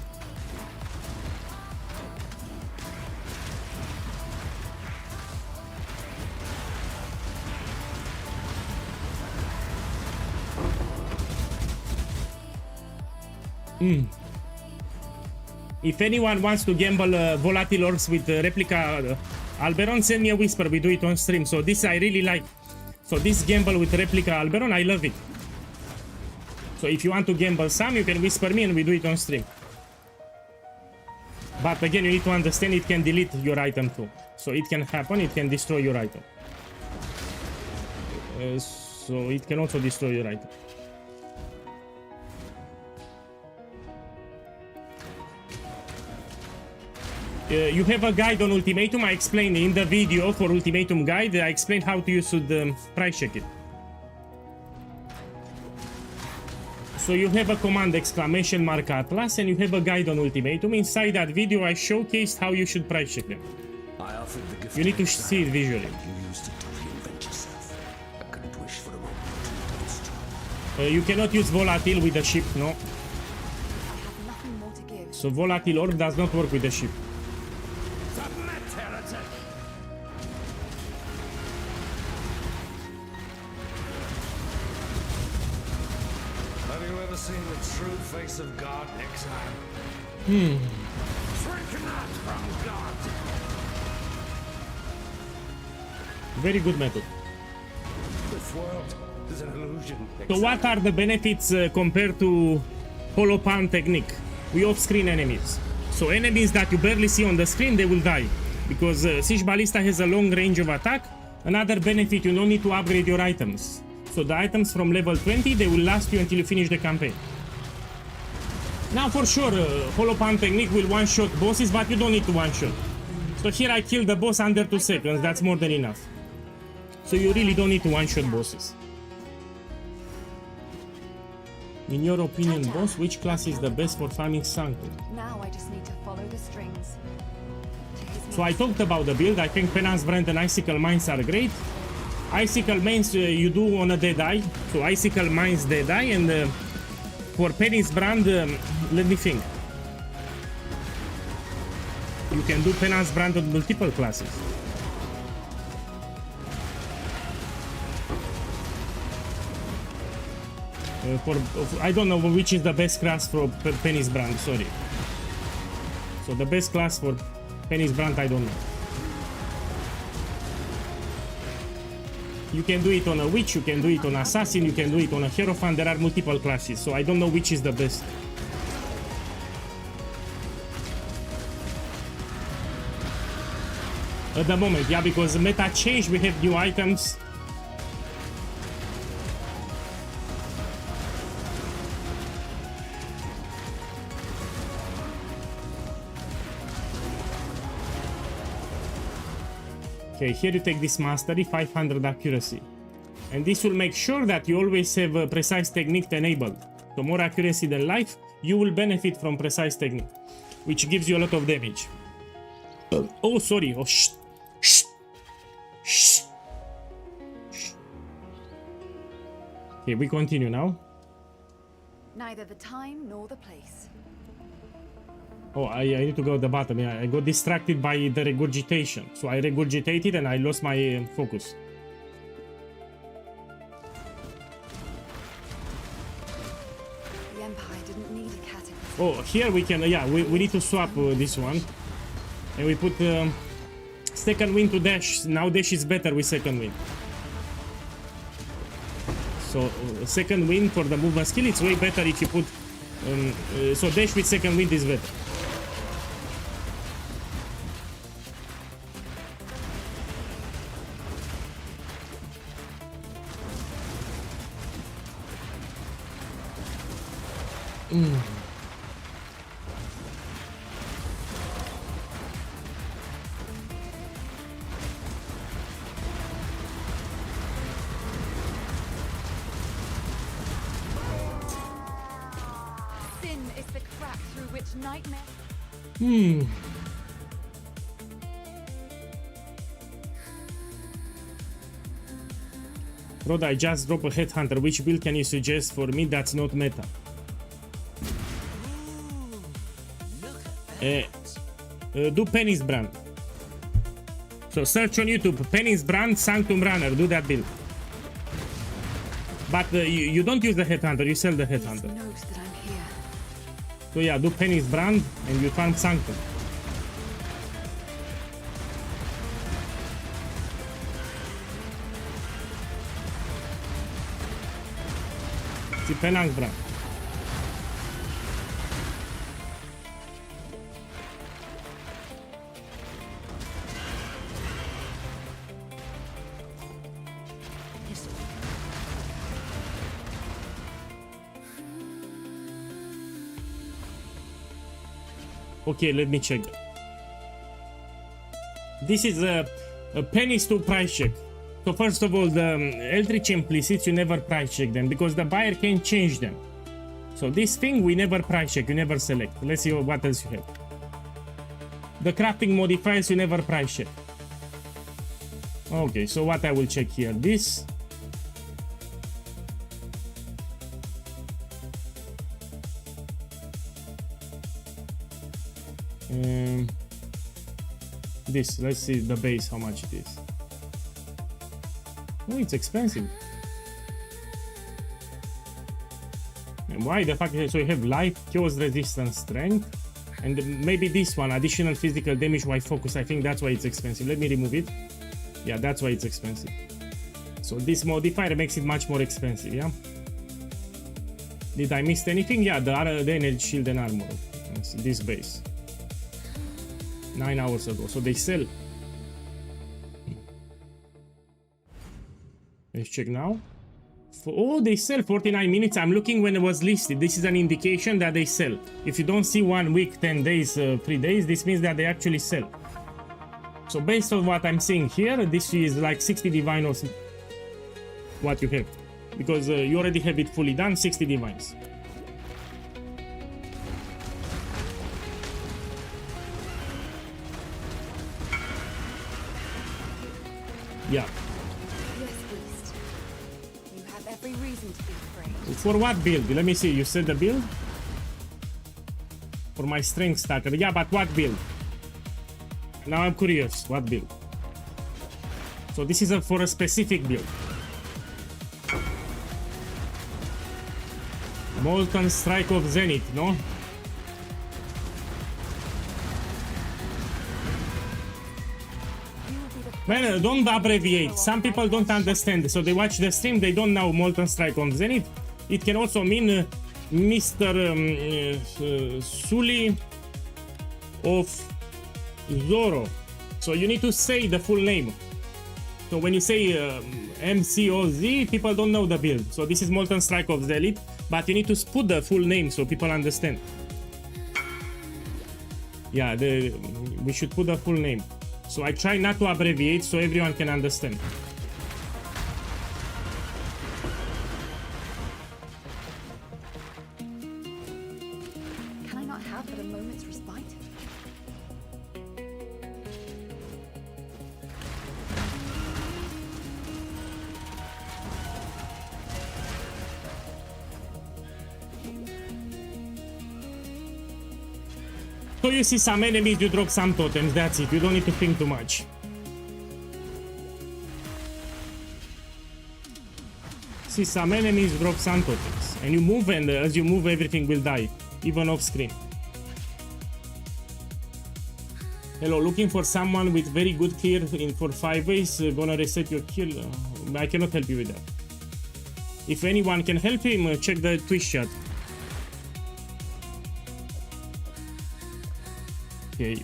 If anyone wants to gamble Volatile Orbs with Replica Alberon, send me a whisper. We do it on stream. So this I really like. So this gamble with Replica Alberon, I love it. So if you want to gamble some, you can whisper me and we do it on stream. But again, you need to understand it can delete your item too. So it can happen, it can destroy your item. So it can also destroy your item. You have a guide on Ultimatum. I explained in the video for Ultimatum guide. I explained how you should price check it. So you have a command exclamation mark Atlas and you have a guide on Ultimatum. Inside that video I showcased how you should price check them. I offered the gift You need of to exile, see it visually. and you used it to reinvent yourself. I couldn't wish for a more brutal destruction. You cannot use volatile with the ship, no. I have nothing more to give. So volatile orb does not work with the ship. Submit, heretic! Have you ever seen the true face of God, exile? Shrink not from God! Very good method. This world is an illusion. So what are the benefits compared to Holopan technique? We off-screen enemies. So enemies that you barely see on the screen, they will die. Because Siege Ballista has a long range of attack. Another benefit, you don't need to upgrade your items. So the items from level 20, they will last you until you finish the campaign. Now for sure, Holopan technique will one-shot bosses, but you don't need to one-shot. So here I killed the boss under 2 seconds, that's more than enough. So you really don't need to one-shot bosses. In your opinion, boss, which class is the best for farming Sanctum? Now I just need to follow the strings. So I talked about the build. I think Penance Brand and Icicle Mines are great. Icicle Mines you do on a dead eye. So Icicle Mines dead eye, and for Penance Brand, let me think. You can do Penance Brand on multiple classes. I don't know which is the best class for Penance Brand, sorry. So the best class for Penance Brand, I don't know. You can do it on a Witch, you can do it on Assassin, you can do it on a Hierophant, there are multiple classes, so I don't know which is the best. At the moment, yeah, because meta changed, we have new items. Okay, here you take this mastery, 500 accuracy. And this will make sure that you always have a precise technique enabled. So more accuracy than life, you will benefit from precise technique, which gives you a lot of damage. Oh, sorry. Oh, shh. Shh. Shh. Shh. Okay, we continue now. Neither the time nor the place. Oh, I need to go at the bottom. Yeah, I got distracted by the regurgitation. So I regurgitated and I lost my focus. The Empire didn't need a cataclysm. Oh, here we can, yeah, we need to swap this one. And we put second wind to dash. Now dash is better with second wind. So second wind for the movement skill, it's way better if you put... so dash with second wind is better. Sin is the crack through which nightmare. Rhoda, I just dropped a headhunter. Which build can you suggest for me that's not meta? Do Penance Brand. So search on YouTube, Penance Brand, Sanctum Runner, do that build. But you don't use the headhunter, you sell the headhunter. Knows that I'm here. So yeah, do Penance Brand and you farm Sanctum. See Penance Brand. Okay, let me check. This is a pennies to price check. So first of all, the Eldritch implicits, you never price check them because the buyer can change them. So this thing we never price check, you never select. Let's see what else you have. The crafting modifiers you never price check. Okay, so what I will check here, this. This, let's see the base, how much it is. Oh, it's expensive. And why? The fact that so you have life, chaos resistance, strength, and maybe this one, additional physical damage while focus. I think that's why it's expensive. Let me remove it. Yeah, that's why it's expensive. So this modifier makes it much more expensive, yeah? Did I miss anything? Yeah, the energy shield and armor. Yes, this base. 9 hours ago. So they sell. Let's check now. Oh, they sell 49 minutes. I'm looking when it was listed. This is an indication that they sell. If you don't see 1 week, 10 days, 3 days, this means that they actually sell. So based on what I'm seeing here, this is like 60 divine or what you have. Because you already have it fully done, 60 divines. Yeah. Yes, Beast. You have every reason to be afraid. For what build? Let me see. You said the build? For my strength stacker. Yeah, but what build? Now I'm curious. What build? So this is for a specific build. Molten Strike of Zenith, no? Man, don't abbreviate. Some people don't understand. So they watch the stream, they don't know Molten Strike on Zenith. It can also mean Mr. Sully of Zoro. So you need to say the full name. So when you say MCOZ, people don't know the build. So this is Molten Strike of Zenith, but you need to put the full name so people understand. Yeah, we should put the full name. So I try not to abbreviate so everyone can understand. Can I not have but a moment's respite? So you see some enemies, you drop some totems, that's it. You don't need to think too much. See some enemies, drop some totems. And you move, and as you move, everything will die, even off screen. Hello, looking for someone with very good clear in for 5 ways, gonna reset your kill. I cannot help you with that. If anyone can help him, check the Twitch chat. Okay,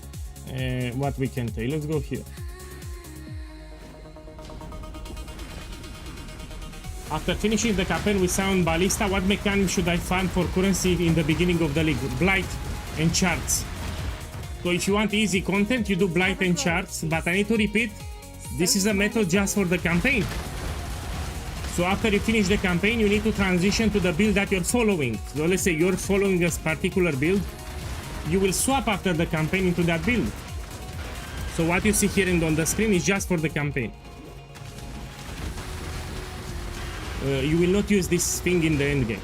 what we can take, let's go here. After finishing the campaign with Scion Ballista, what mechanic should I farm for currency in the beginning of the league? Blight and charts. So if you want easy content, you do Blight and charts, but I need to repeat, this is a method just for the campaign. So after you finish the campaign, you need to transition to the build that you're following. So let's say you're following this particular build, you will swap after the campaign into that build. So what you see here on the screen is just for the campaign. You will not use this thing in the end game.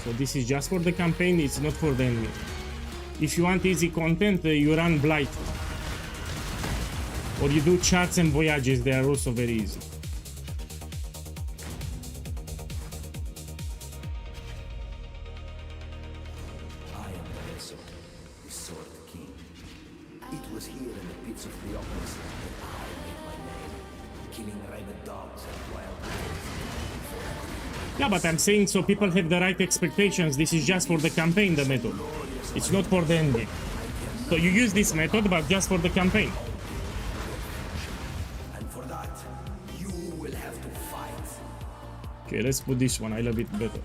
So this is just for the campaign, it's not for the end game. If you want easy content, you run Blight. Or you do charts and voyages, they are also very easy. Yeah, but I'm saying so people have the right expectations. This is just for the campaign, the method. It's not for the endgame. So you use this method, but just for the campaign. And for that, you will have to fight. Okay, let's put this one. I love it better.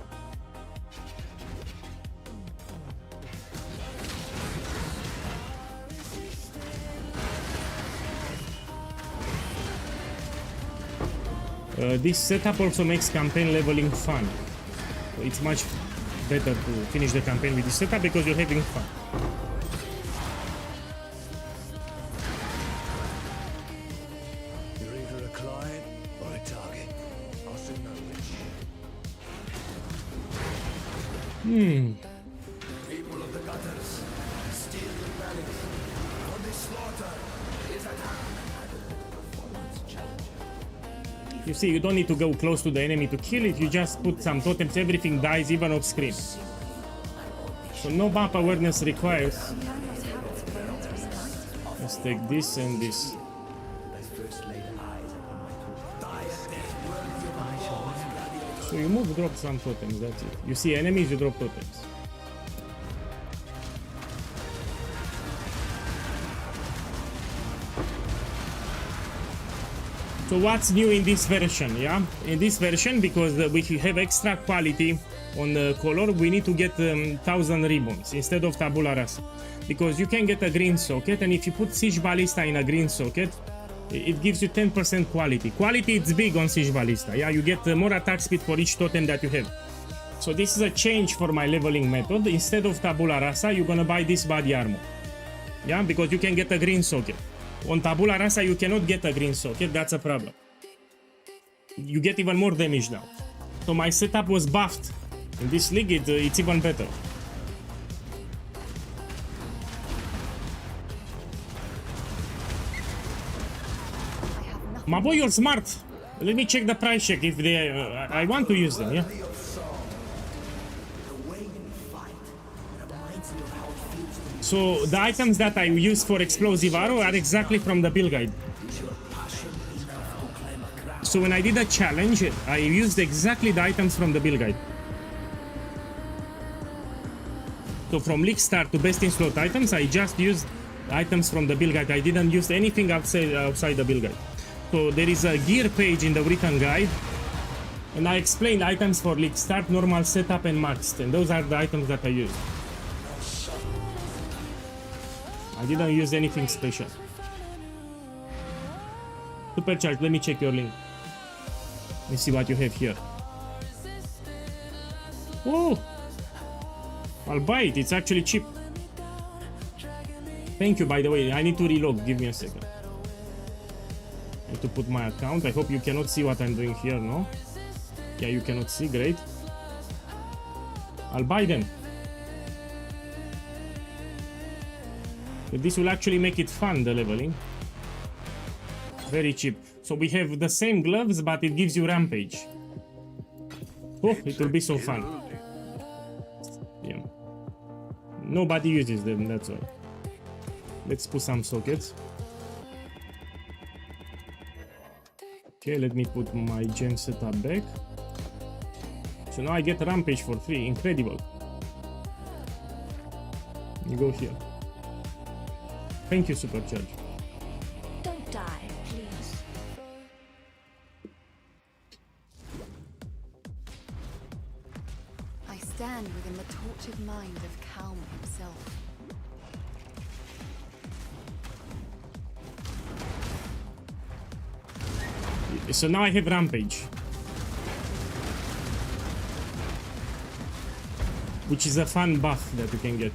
This setup also makes campaign leveling fun. So it's much better to finish the campaign with this setup because you're having fun. You're either a client or a target. I'll soon know which. People of the gutters, steal the balance. For this slaughter is at hand. You see, you don't need to go close to the enemy to kill it, you just put some totems, everything dies even off screen. So no map awareness requires. Let's take this and this. So you move, drop some totems, that's it. You see enemies, you drop totems. So what's new in this version, yeah? In this version, because we have extra quality on the color, we need to get 1000 ribbons instead of tabula rasa. Because you can get a green socket, and if you put Siege Ballista in a green socket, it gives you 10% quality. Quality is big on Siege Ballista, yeah? You get more attack speed for each totem that you have. So this is a change for my leveling method. Instead of tabula rasa, you're gonna buy this body armor. Yeah, because you can get a green socket. On tabula rasa, you cannot get a green socket, that's a problem. You get even more damage now. So my setup was buffed. In this league, it's even better. My boy, you're smart. Let me check the price check if they... I want to use them, yeah? So the items that I use for explosive arrow are exactly from the build guide. So when I did a challenge, I used exactly the items from the build guide. So from league start to best in slot items, I just used items from the build guide. I didn't use anything outside the build guide. So there is a gear page in the written guide, and I explained items for league start, normal setup, and maxed, and those are the items that I used. I didn't use anything special. Supercharge, let me check your link. Let me see what you have here. Oh! I'll buy it, it's actually cheap. Thank you, by the way. I need to reload, give me a second. I need to put my account. I hope you cannot see what I'm doing here, no? Yeah, you cannot see, great. I'll buy them. This will actually make it fun, the leveling. Very cheap. So we have the same gloves, but it gives you rampage. Oh, it will be so fun. Yeah. Nobody uses them, that's all. Let's put some sockets. Okay, let me put my gem setup back. So now I get rampage for free. Incredible. You go here. Thank you, Supercharge. Don't die, please. I stand within the tortured mind of Calm himself. So now I have rampage, which is a fun buff that you can get.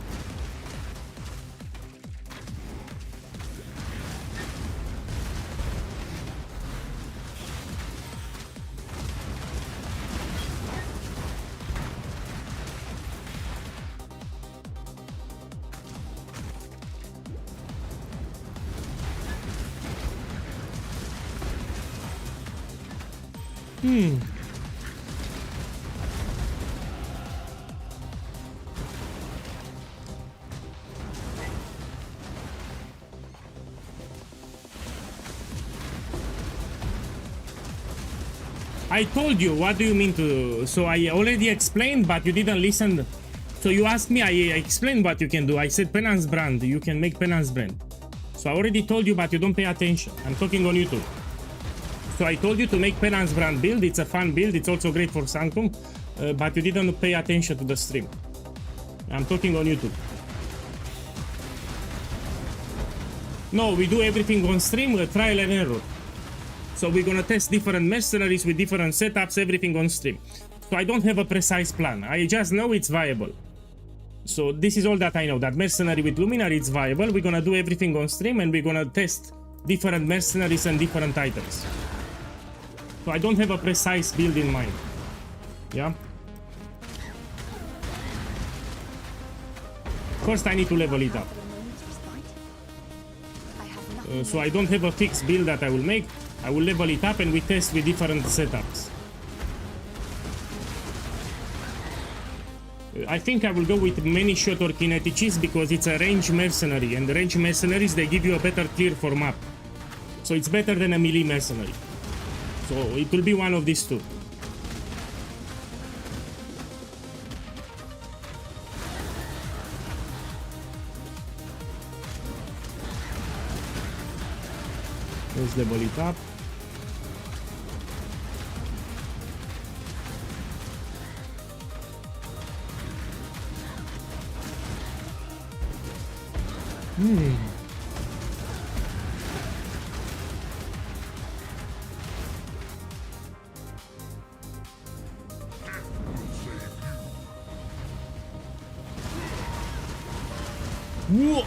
I told you, what do you mean to... So I already explained, but you didn't listen. So you asked me, I explained what you can do. I said penance brand, you can make penance brand. So I already told you, but you don't pay attention. I'm talking on YouTube. So I told you to make penance brand build. It's a fun build, it's also great for Sanctum, but you didn't pay attention to the stream. I'm talking on YouTube. No, we do everything on stream, trial and error. So we're gonna test different mercenaries with different setups, everything on stream. So I don't have a precise plan. I just know it's viable. So this is all that I know. That mercenary with luminary is viable. We're gonna do everything on stream and we're gonna test different mercenaries and different items. So I don't have a precise build in mind. Yeah. First I need to level it up. So I don't have a fixed build that I will make. I will level it up and we test with different setups. I think I will go with many shot or kineticists because it's a range mercenary, and the range mercenaries, they give you a better clear for map. So it's better than a melee mercenary. So it will be one of these two. Let's level it up. Whoa.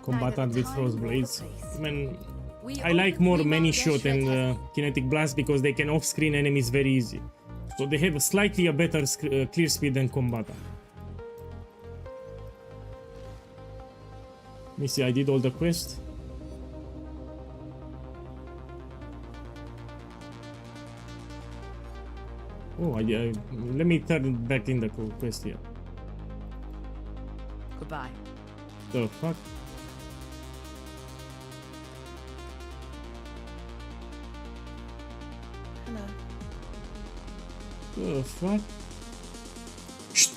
Combatant with frost blades. I mean, I like more many shot and kinetic blast because they can off-screen enemies very easy. So they have a slightly better clear speed than combatant. Let me see, I did all the quests. Oh, let me turn it back in the quest here. Goodbye. The fuck? Hello. The fuck? Shh.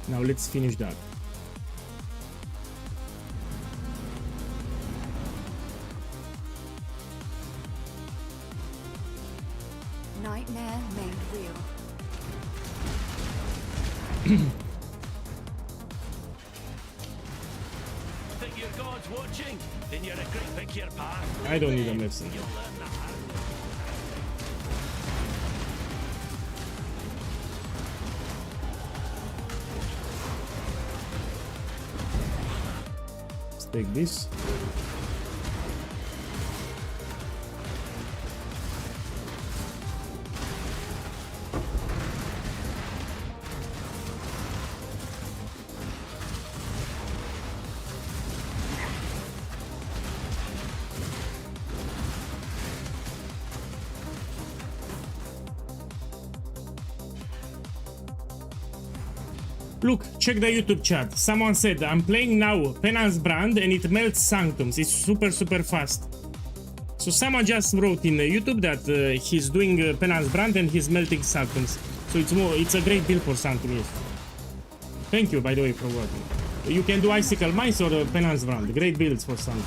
Now let's finish that. Nightmare made real. Think your God's watching? Then you're a great big here, pa. I don't need a medicine. You'll learn the hard way. Let's take this. Look, check the YouTube chat. Someone said, I'm playing now Penance Brand and it melts Sanctums. It's super fast. So someone just wrote in YouTube that he's doing Penance Brand and he's melting Sanctums. So it's a great build for Sanctum, yes. Thank you, by the way, for working. You can do Icicle Mines or Penance Brand. Great builds for Sanctum.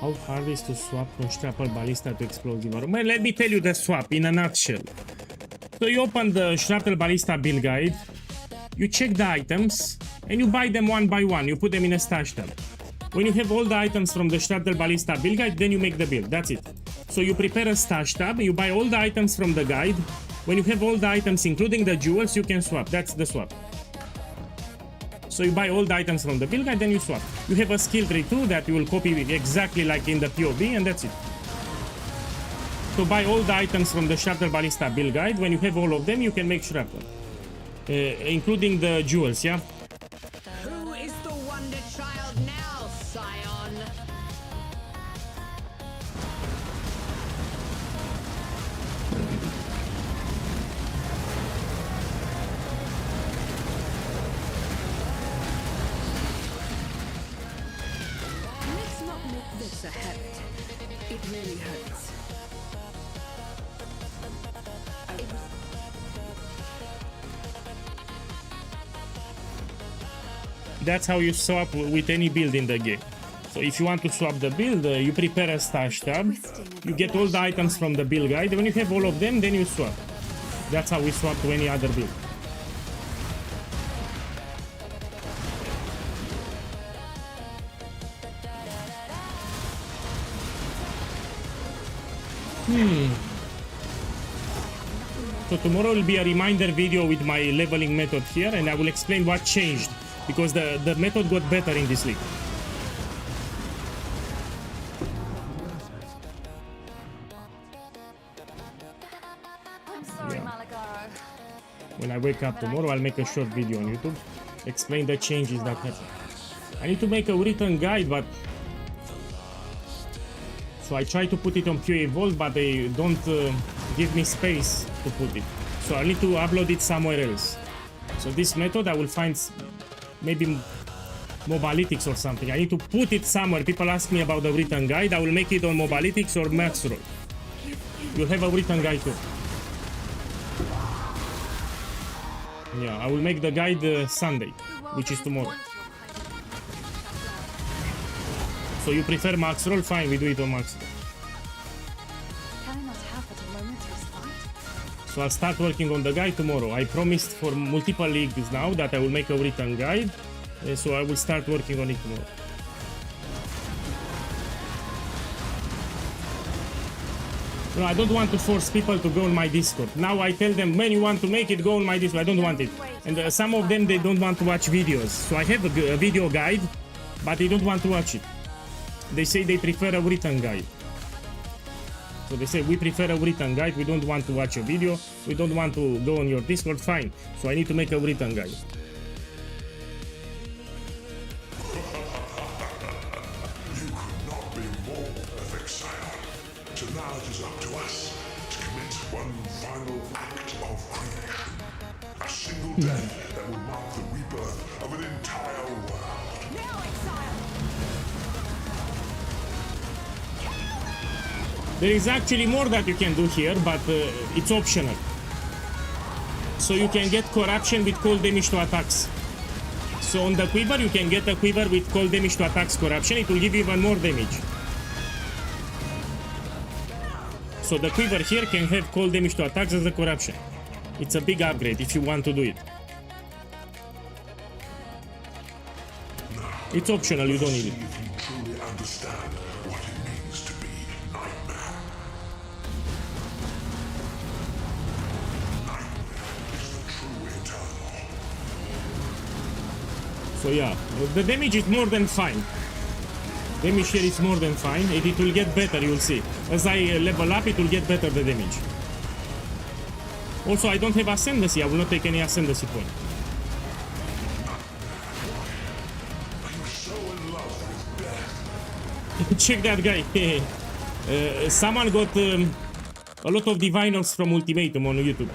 How hard is to swap from Shrapnel Ballista to Explosive Armor? Well, let me tell you the swap in a nutshell. So you open the Shrapnel Ballista build guide, you check the items, and you buy them one by one. You put them in a stash tab. When you have all the items from the Shrapnel Ballista build guide, then you make the build. That's it. So you prepare a stash tab, you buy all the items from the guide. When you have all the items, including the jewels, you can swap. That's the swap. So you buy all the items from the build guide, then you swap. You have a skill tree too that you will copy exactly like in the POV, and that's it. So buy all the items from the Shrapnel Ballista build guide. When you have all of them, you can make Shrapnel. Including the jewels, yeah? Who is the wonder child now, that's how you swap with any build in the game. So if you want to swap the build, you prepare a stash tab, you get all the items from the build guide, when you have all of them, then you swap. That's how we swap to any other build. So tomorrow will be a reminder video with my leveling method here, and I will explain what changed, because the method got better in this league. I'm sorry, Malagaro. When I wake up tomorrow, I'll make a short video on YouTube, explain the changes that happened. I need to make a written guide, but so I try to put it on POEGuy, but they don't give me space to put it. So I need to upload it somewhere else. So this method I will find maybe Mobalytics or something. I need to put it somewhere. People ask me about the written guide. I will make it on Mobalytics or Maxroll. You'll have a written guide too. Yeah, I will make the guide Sunday, which is tomorrow. So you prefer Maxroll? Fine, we do it on Maxroll. Can I not have but a moment's respite? So I'll start working on the guide tomorrow. I promised for multiple leagues now that I will make a written guide. So I will start working on it tomorrow. No, I don't want to force people to go on my Discord. Now I tell them, when you want to make it, go on my Discord. I don't want it. And some of them, they don't want to watch videos. So I have a video guide, but they don't want to watch it. They say they prefer a written guide. So they say, we prefer a written guide, we don't want to watch a video, we don't want to go on your Discord, fine. So I need to make a written guide. You could not be more perfect, Scion. So now it is up to us to commit one final act of creation. A single death that will mark the rebirth of an entire world. Now it's Scion! There is actually more that you can do here, but it's optional. So you can get corruption with cold damage to attacks. So on the quiver, you can get a quiver with cold damage to attacks corruption. It will give you even more damage. So the quiver here can have cold damage to attacks as a corruption. It's a big upgrade if you want to do it. It's optional, you don't need it. See if you truly understand what it means to be Nightmare. Nightmare is the true eternal. So yeah, the damage is more than fine. Damage here is more than fine, and it will get better, you will see. As I level up, it will get better, the damage. Also, I don't have Ascendancy, I will not take any Ascendancy point. I'm so in love with death. Check that guy. Someone got a lot of diviners from Ultimatum on YouTube.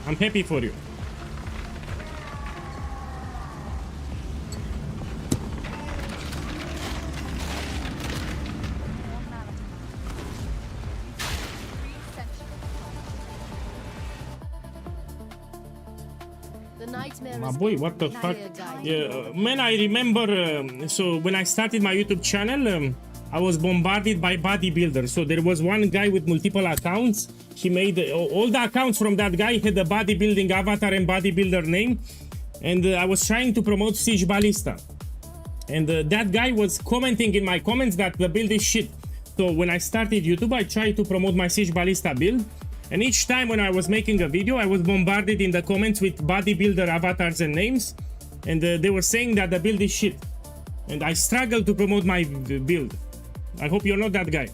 I'm happy for you. My boy, what the fuck? Yeah, man, I remember, so when I started my YouTube channel, I was bombarded by bodybuilders. So there was one guy with multiple accounts. He made all the accounts from that guy had a bodybuilding avatar and bodybuilder name. And I was trying to promote Siege Ballista. And that guy was commenting in my comments that the build is shit. So when I started YouTube, I tried to promote my Siege Ballista build. And each time when I was making a video, I was bombarded in the comments with bodybuilder avatars and names. And they were saying that the build is shit. And I struggled to promote my build. I hope you're not that guy.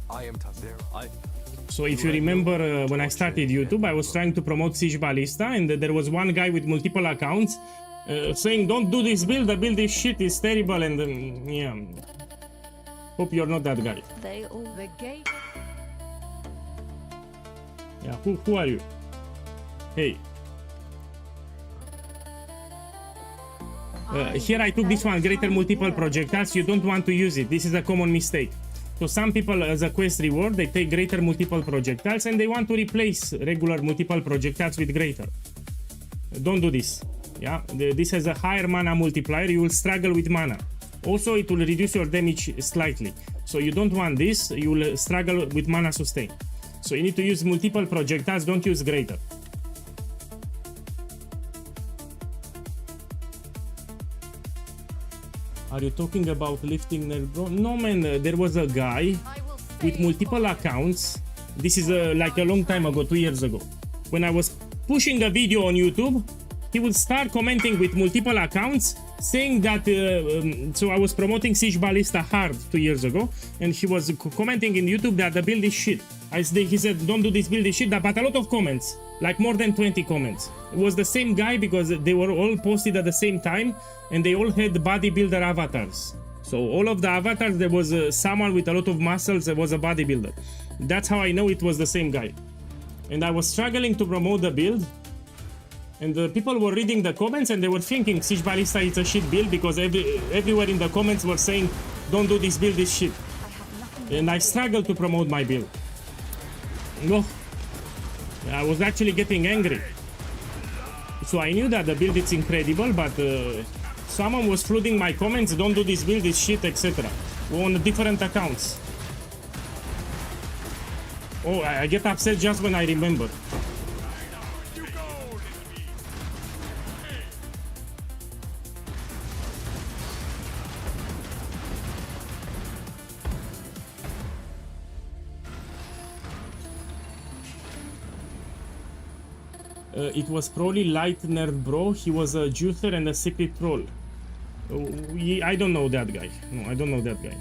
I am Tazera. So if you remember when I started YouTube, I was trying to promote Siege Ballista. And there was one guy with multiple accounts saying, don't do this build, the build is shit, it's terrible. And yeah, hope you're not that guy. They all The gate. Yeah, who are you? Hey. Here I took this one, greater multiple projectiles. You don't want to use it. This is a common mistake. So some people, as a quest reward, they take greater multiple projectiles and they want to replace regular multiple projectiles with greater. Don't do this. Yeah, this has a higher mana multiplier. You will struggle with mana. Also, it will reduce your damage slightly. So you don't want this. You will struggle with mana sustain. So you need to use multiple projectiles. Don't use greater. Are you talking about lifting nerd, bro? No, man. There was a guy with multiple accounts. This is like a long time ago, 2 years ago. When I was pushing a video on YouTube, he would start commenting with multiple accounts, saying that. So I was promoting Siege Ballista hard 2 years ago, and he was commenting in YouTube that the build is shit. He said, "Don't do this build is shit," but a lot of comments, like more than 20 comments. It was the same guy because they were all posted at the same time, and they all had bodybuilder avatars. So all of the avatars, there was someone with a lot of muscles that was a bodybuilder. That's how I know it was the same guy. And I was struggling to promote the build, and the people were reading the comments and they were thinking Siege Ballista is a shit build because everywhere in the comments were saying, "Don't do this build, is shit." And I struggled to promote my build. No, I was actually getting angry. So I knew that the build is incredible, but someone was flooding my comments, "Don't do this build, is shit," etc. on different accounts. Oh, I get upset just when I remember. It was probably Light Nerd Bro. He was a juicer and a secret troll. I don't know that guy. No, I don't know that guy.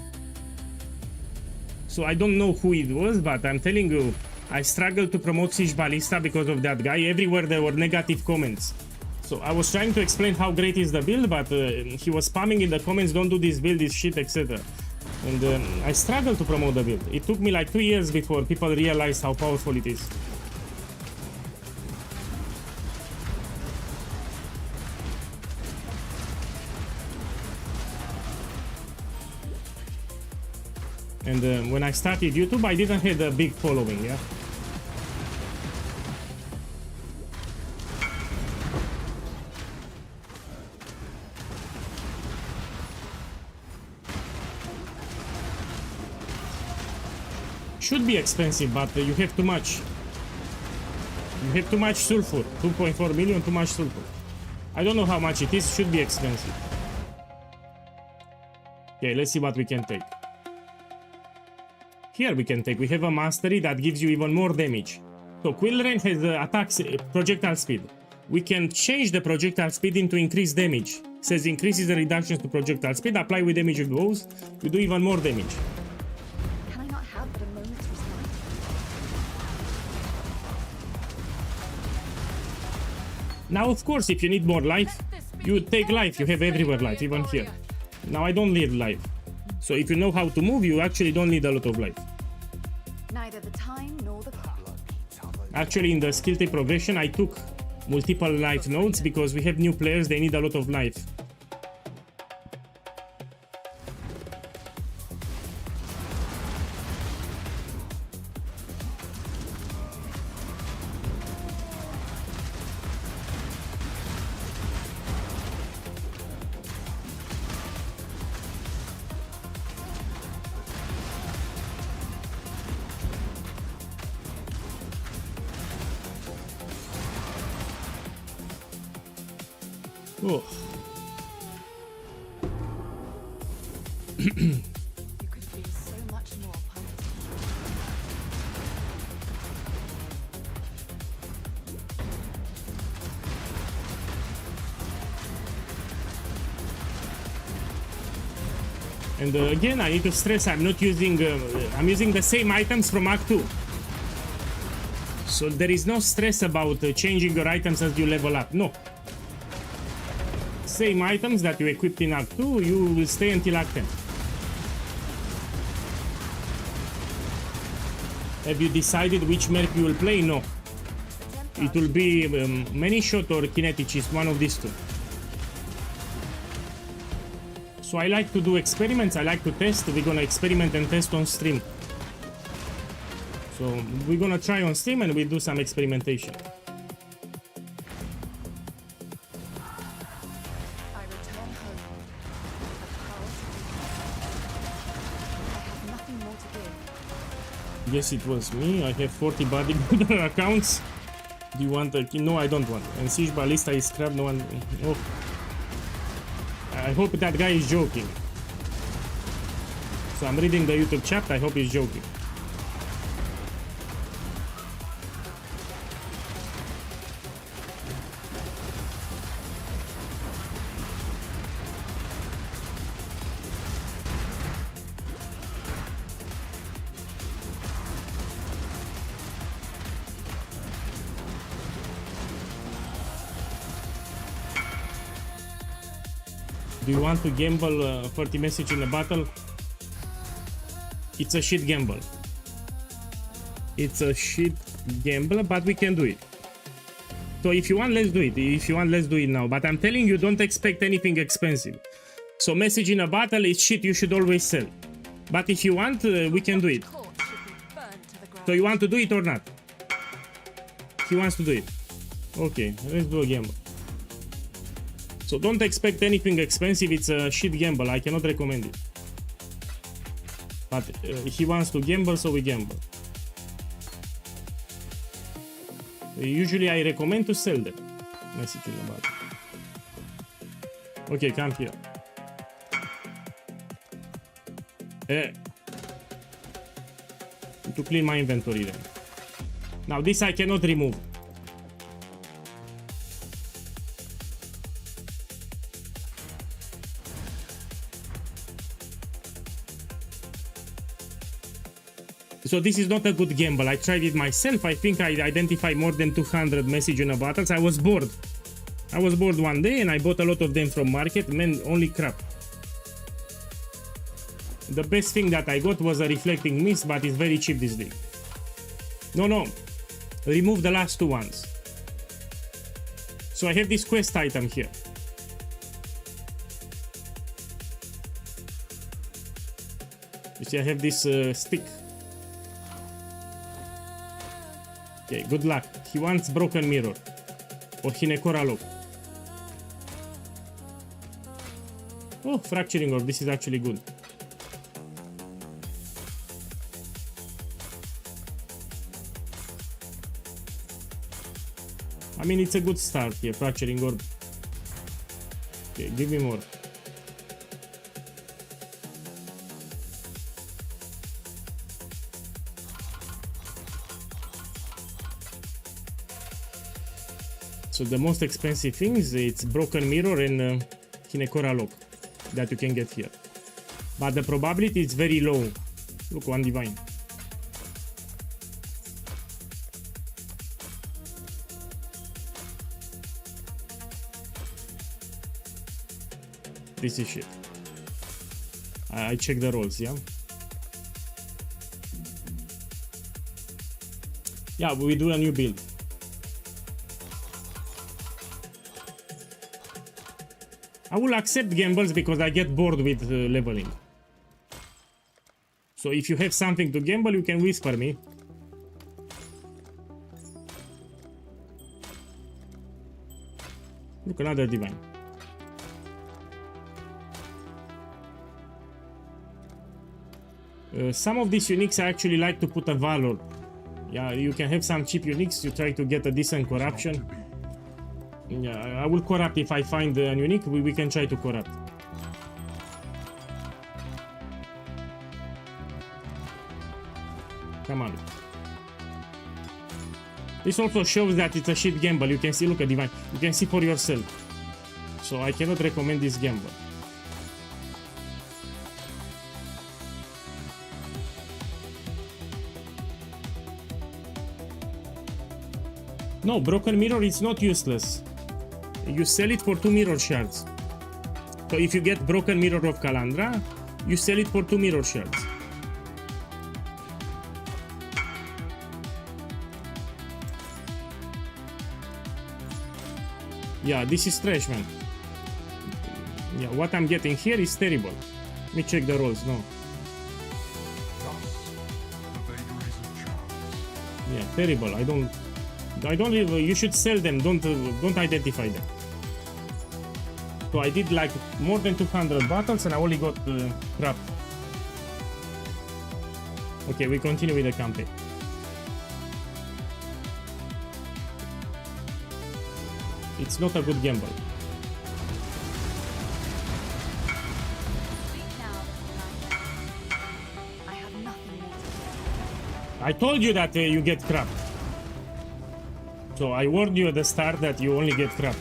So I don't know who it was, but I'm telling you, I struggled to promote Siege Ballista because of that guy. Everywhere there were negative comments. So I was trying to explain how great is the build, but he was spamming in the comments, "Don't do this build, is shit," etc. And I struggled to promote the build. It took me like 2 years before people realized how powerful it is. And when I started YouTube, I didn't have a big following, yeah. Should be expensive, but you have too much. You have too much sulfur. 2.4 million, too much sulfur. I don't know how much it is. Should be expensive. Okay, let's see what we can take. Here we can take, we have a mastery that gives you even more damage. So Quill Rain has attacks projectile speed. We can change the projectile speed into increased damage. It says increases the reductions to projectile speed, apply with damage goes, we do even more damage. Can I not have but a moment's respite? Now of course if you need more life, you take life, you have everywhere life, even here. Now I don't need life. So if you know how to move, you actually don't need a lot of life. Neither the time nor the clock. Actually, in the skill tree progression, I took multiple life nodes because we have new players, they need a lot of life. Oh. You could be so much more punished. And again, I need to stress, I'm not using, I'm using the same items from Act 2. So there is no stress about changing your items as you level up, no. Same items that you equipped in Act 2, you will stay until Act 10. Have you decided which merc you will play? No. It will be many shot or kineticist, one of these two. So I like to do experiments, I like to test. We're gonna experiment and test on stream. So we're gonna try on stream and we do some experimentation. Yes, it was me. I have 40 bodybuilder accounts. Do you want a no, I don't want. And Siege Ballista is crap, no one. Oh. I hope that guy is joking. So I'm reading the YouTube chat, I hope he's joking. Do you want to gamble 40 message in a battle? It's a shit gamble. It's a shit gamble, but we can do it. So if you want, let's do it. If you want, let's do it now. But I'm telling you, don't expect anything expensive. So message in a battle is shit, you should always sell. But if you want, we can do it. So you want to do it or not? He wants to do it. Okay, let's do a gamble. So don't expect anything expensive, it's a shit gamble, I cannot recommend it. But he wants to gamble, so we gamble. Usually I recommend to sell them. Message in the battle. Okay, come here. To clean my inventory then. Now this I cannot remove. So this is not a good gamble. I tried it myself. I think I identified more than 200 message in a battles. I was bored. I was bored one day and I bought a lot of them from market. Man, only crap. The best thing that I got was a reflecting mist, but it's very cheap this day. No. Remove the last two ones. So I have this quest item here. You see, I have this stick. Okay, good luck. He wants broken mirror or Hinekora lock. Oh, fracturing orb. This is actually good. I mean, it's a good start here. Fracturing orb. Okay, give me more. So the most expensive things, it's broken mirror and Hinekora lock that you can get here. But the probability is very low. Look, one divine. This is shit. I check the rolls, yeah? Yeah, we do a new build. I will accept gambles because I get bored with leveling. So if you have something to gamble, you can whisper me. Look, another divine. Some of these uniques I actually like to put a valor. Yeah, you can have some cheap uniques, you try to get a decent corruption. Yeah, I will corrupt if I find a unique, we can try to corrupt. Come on. This also shows that it's a shit gamble. You can see, look at divine. You can see for yourself. So I cannot recommend this gamble. No, broken mirror is not useless. You sell it for 2 mirror shards. So if you get broken mirror of Kalandra, you sell it for 2 mirror shards. Yeah, this is trash, man. Yeah, what I'm getting here is terrible. Let me check the rolls. No. Yeah, terrible. I don't even, you should sell them, don't identify them. So I did like more than 200 battles and I only got crap. Okay, we continue with the campaign. It's not a good gamble. Speak now, little knight. I have nothing more to say. I told you that you get crap. So I warned you at the start that you only get crap.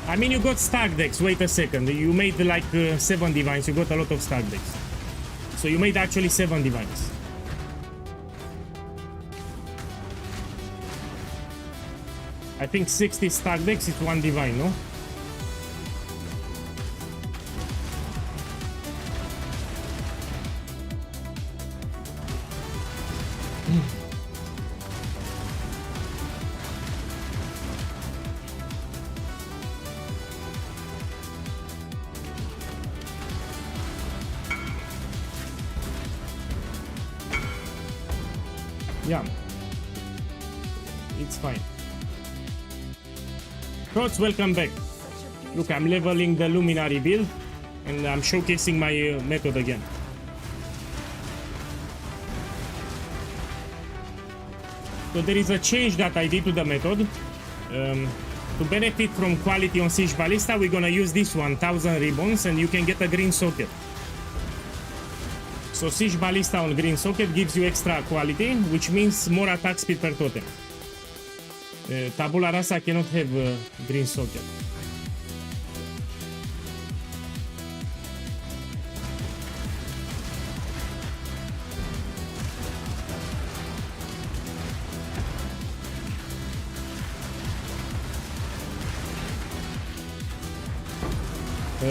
I mean, you got stack decks. Wait a second. You made like 7 divines. You got a lot of stack decks. So you made actually 7 divines. I think 60 stack decks is 1 divine, no? Yeah, it's fine. Crocs, welcome back. Look, I'm leveling the Luminary build and I'm showcasing my method again. So there is a change that I did to the method. To benefit from quality on Siege Ballista, we're gonna use this one, 1000 ribbons, and you can get a green socket. So Siege Ballista on green socket gives you extra quality, which means more attack speed per totem. Tabula Rasa cannot have green socket.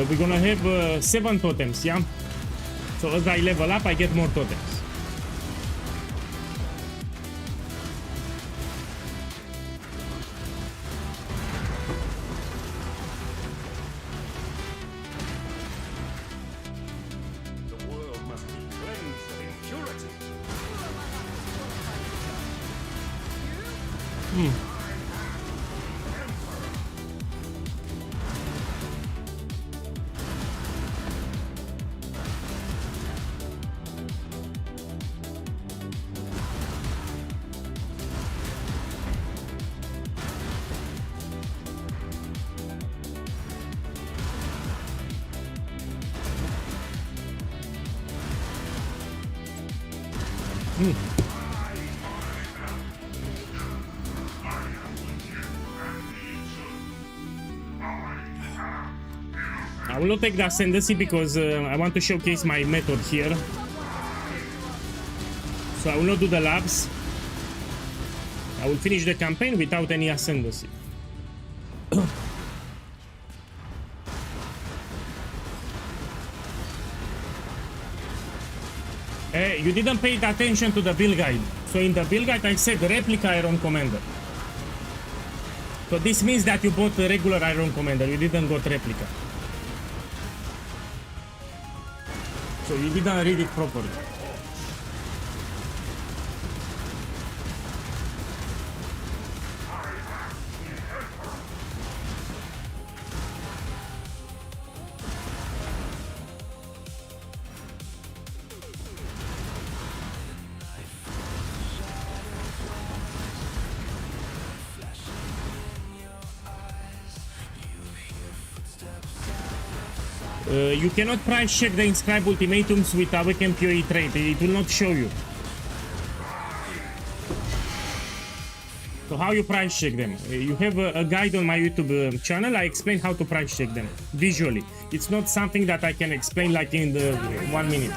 We're gonna have 7 totems, yeah? So as I level up, I get more totems. The world must be cleansed of impurity. I will not take the ascendancy because I want to showcase my method here. So I will not do the labs. I will finish the campaign without any ascendancy. You didn't pay attention to the build guide. So in the build guide I said replica Iron Commander. So this means that you bought the regular Iron Commander, you didn't got replica. So you didn't read it properly. You cannot price check the inscribed ultimatums with Awaken POE trait. It will not show you. So how you price check them? You have a guide on my YouTube channel. I explain how to price check them visually. It's not something that I can explain like in the 1 minute.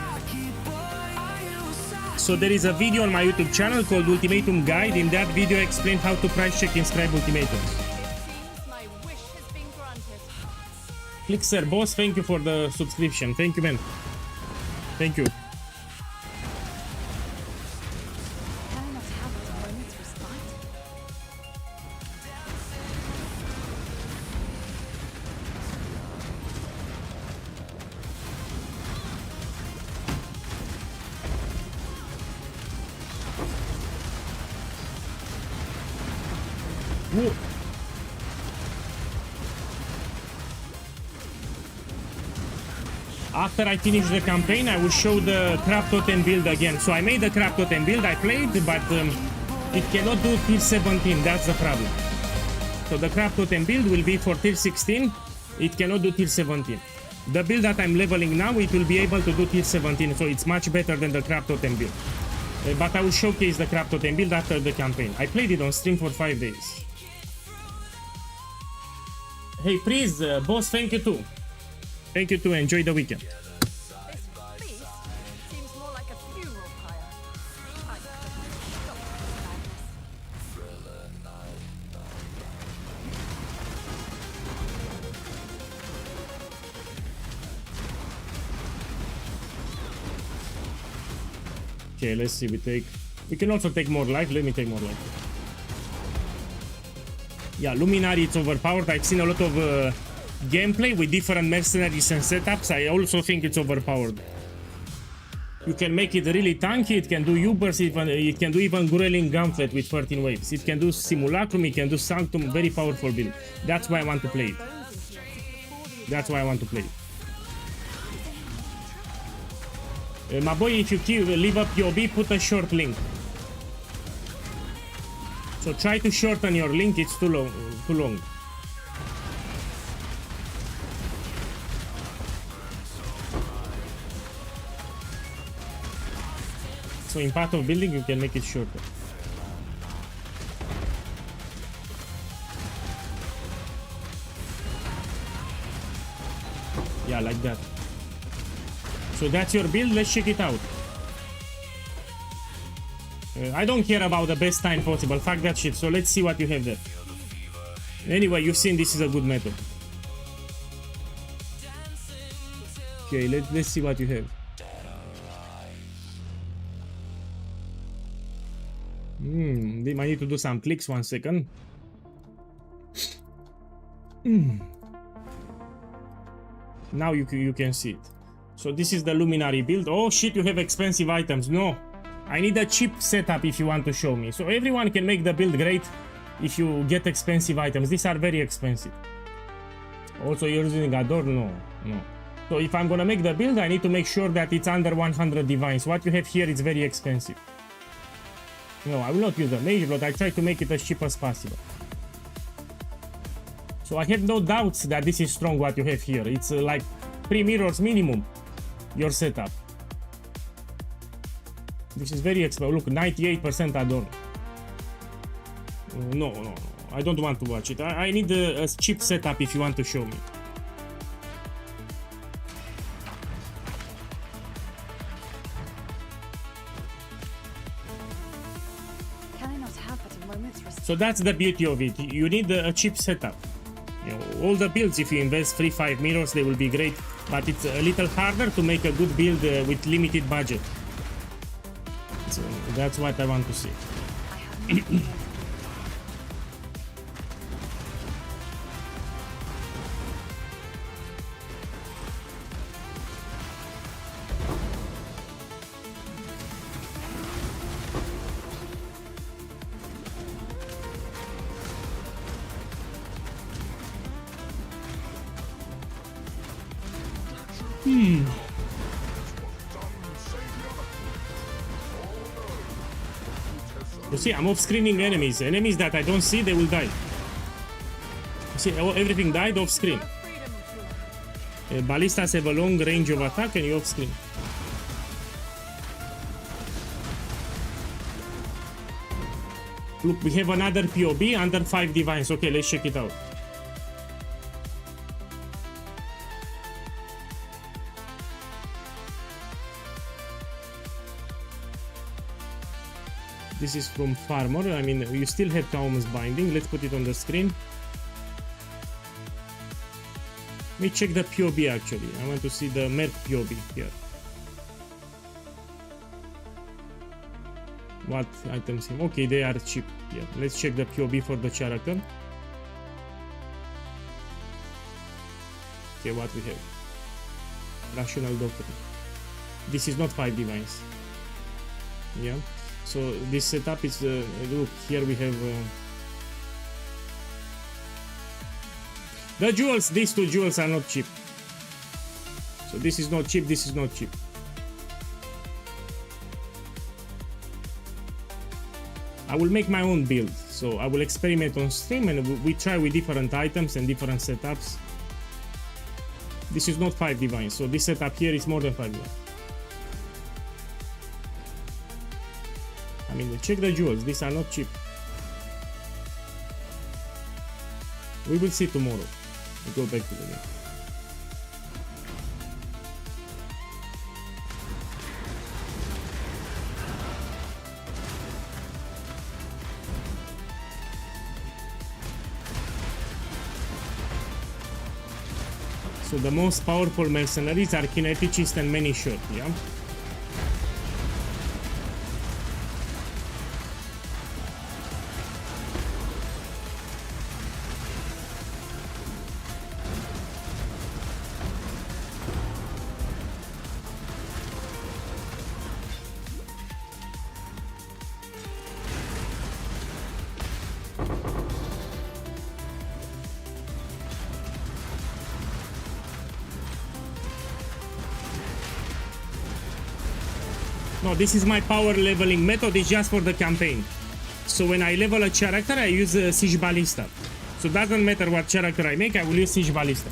So there is a video on my YouTube channel called Ultimatum Guide. In that video I explain how to price check inscribed ultimatums. My wish has been granted. Clixer Boss, thank you for the subscription. Thank you, man. Thank you. Can I not have a moment's respite? Whoa. After I finish the campaign, I will show the crab totem build again. So I made the crab totem build, I played, but it cannot do tier 17, that's the problem. So the crab totem build will be for tier 16, it cannot do tier 17. The build that I'm leveling now, it will be able to do tier 17, so it's much better than the crab totem build. But I will showcase the crab totem build after the campaign. I played it on stream for 5 days. Hey, please, boss, thank you too. Thank you too, enjoy the weekend. This feast seems more like a funeral pyre. I couldn't stop this madness. Okay, let's see, we can also take more life. Let me take more life. Yeah, Luminary, it's overpowered. I've seen a lot of gameplay with different mercenaries and setups. I also think it's overpowered. You can make it really tanky, it can do Ubers, it can do even Grueling Gauntlet with 13 waves. It can do Simulacrum, it can do Sanctum, very powerful build. That's why I want to play it. That's why I want to play it. My boy, if you leave up POB, put a short link. So try to shorten your link, it's too long. So in path of building, you can make it shorter. Yeah, like that. So that's your build, let's check it out. I don't care about the best time possible, fuck that shit, so let's see what you have there. Anyway, you've seen this is a good method. Okay, let's see what you have. They might need to do some clicks, 1 second. Now you can see it. So this is the Luminary build. Oh shit, you have expensive items. No, I need a cheap setup if you want to show me. So everyone can make the build great if you get expensive items. These are very expensive. Also, you're using Ador? No. So if I'm gonna make the build, I need to make sure that it's under 100 divines. What you have here is very expensive. No, I will not use the mage blood. I try to make it as cheap as possible. So I have no doubts that this is strong what you have here. It's like 3 mirrors minimum, your setup. This is very expensive. Look, 98% Adorn. No. I don't want to watch it. I need a cheap setup if you want to show me. Can I not have but a moment's respect? So that's the beauty of it. You need a cheap setup. You know, all the builds, if you invest 3-5 mirrors, they will be great. But it's a little harder to make a good build with limited budget. So that's what I want to see. I have nothing more to do. You see, I'm off-screening enemies. Enemies that I don't see, they will die. You see, everything died off-screen. Ballistas have a long range of attack and you off-screen. Look, we have another POB under 5 divines. Okay, let's check it out. This is from Farmer. I mean, you still have Taum's binding. Let's put it on the screen. Let me check the POB actually. I want to see the Merc POB here. What items? Okay, they are cheap. Yeah, let's check the POB for the character. Okay, what we have? Rational Doctrine. This is not 5 divines. Yeah. So this setup is look here we have the jewels. These 2 jewels are not cheap. So this is not cheap, this is not cheap. I will make my own build, so I will experiment on stream and we try with different items and different setups. This is not 5 divines, so this setup here is more than 5 divines. I mean, check the jewels, these are not cheap. We will see tomorrow. We go back to the game. So the most powerful mercenaries are kineticist and many shot, yeah? No, this is my power leveling method, it's just for the campaign. So when I level a character, I use Siege Ballista. So doesn't matter what character I make, I will use Siege Ballista.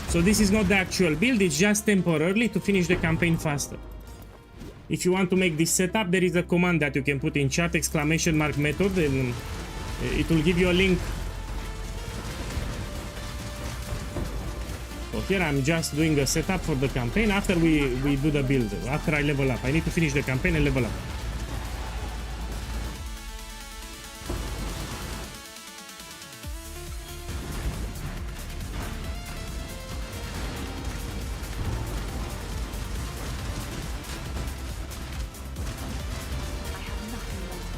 So this is not the actual build, it's just temporarily to finish the campaign faster. If you want to make this setup, there is a command that you can put in chat, !method, and it will give you a link. So here I'm just doing a setup for the campaign after we do the build, after I level up. I need to finish the campaign and level up. I have nothing left.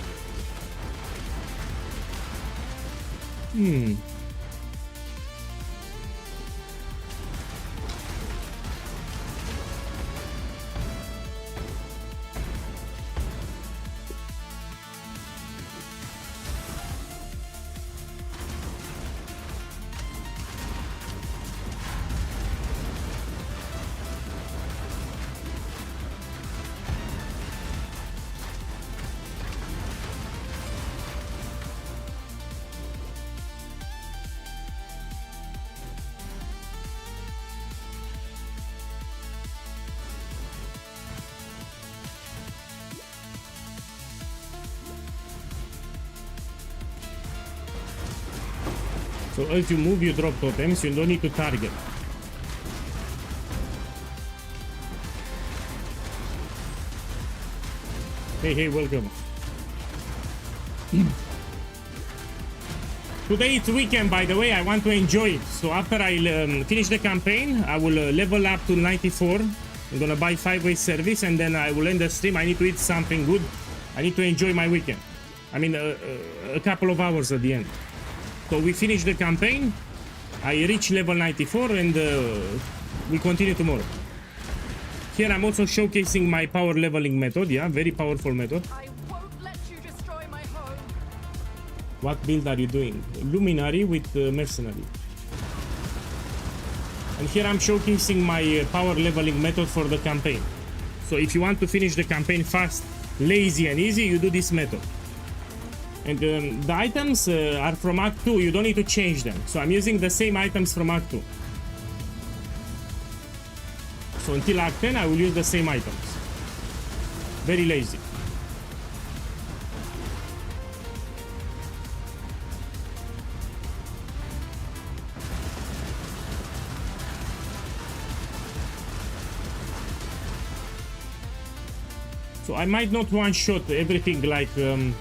So as you move, you drop totems, you don't need to target. Hey, welcome. Today it's weekend, by the way, I want to enjoy it. So after I finish the campaign, I will level up to 94. I'm gonna buy 5-way service and then I will end the stream. I need to eat something good. I need to enjoy my weekend. I mean, a couple of hours at the end. So we finish the campaign, I reach level 94 and we continue tomorrow. Here I'm also showcasing my power leveling method, yeah, very powerful method. I won't let you destroy my home. What build are you doing? Luminary with Mercenary. And here I'm showcasing my power leveling method for the campaign. So if you want to finish the campaign fast, lazy and easy, you do this method. And the items are from Act 2, you don't need to change them. So I'm using the same items from Act 2. So until Act 10, I will use the same items. Very lazy. So I might not one-shot everything like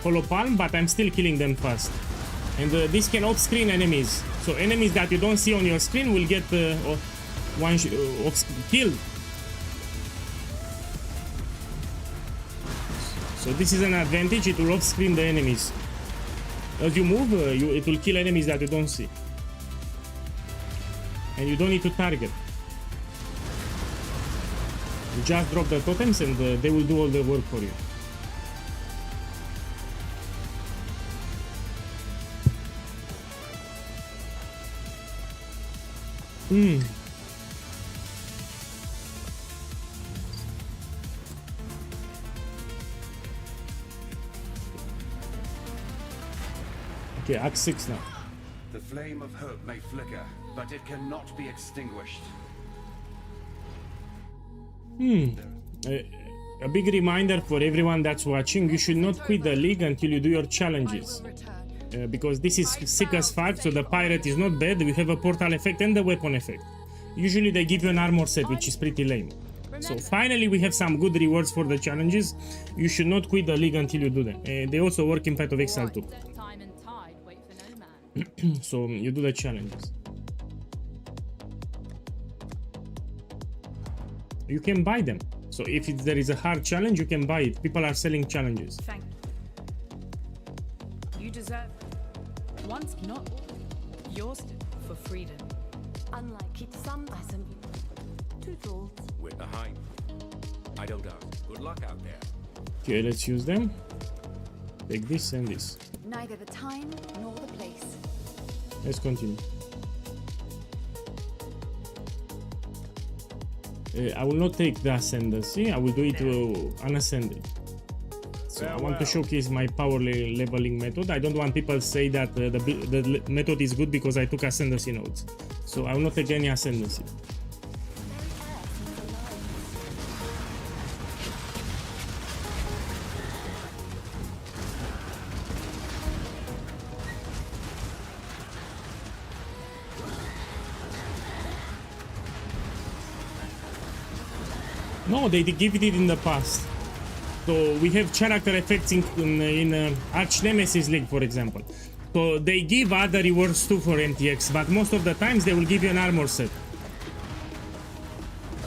Hollow Palm, but I'm still killing them fast. And this can off-screen enemies. So enemies that you don't see on your screen will get killed. So this is an advantage, it will off-screen the enemies. As you move, it will kill enemies that you don't see. And you don't need to target. You just drop the totems and they will do all the work for you. Okay, Act 6 now. The flame of hope may flicker, but it cannot be extinguished. A big reminder for everyone that's watching, you should not quit the league until you do your challenges. Because this is sick as fuck, so the pirate is not bad, we have a portal effect and the weapon effect. Usually they give you an armor set, which is pretty lame. So finally we have some good rewards for the challenges. You should not quit the league until you do them. They also work in Path of Exile too. Time and tide wait for no man. So you do the challenges. You can buy them. So if there is a hard challenge, you can buy it. People are selling challenges. Thank you. You deserve once, not yours for freedom. Unlike it, some two thoughts. We're behind. I don't ask. Good luck out there. Okay, let's use them. Take this and this. Neither the time nor the place. Let's continue. I will not take the ascendancy. I will do it unascended. So I want to showcase my power leveling method. I don't want people to say that the method is good because I took ascendancy nodes. So I will not take any ascendancy. No, they give it in the past. So we have character effects in Arch Nemesis League, for example. So they give other rewards too for MTX, but most of the times they will give you an armor set.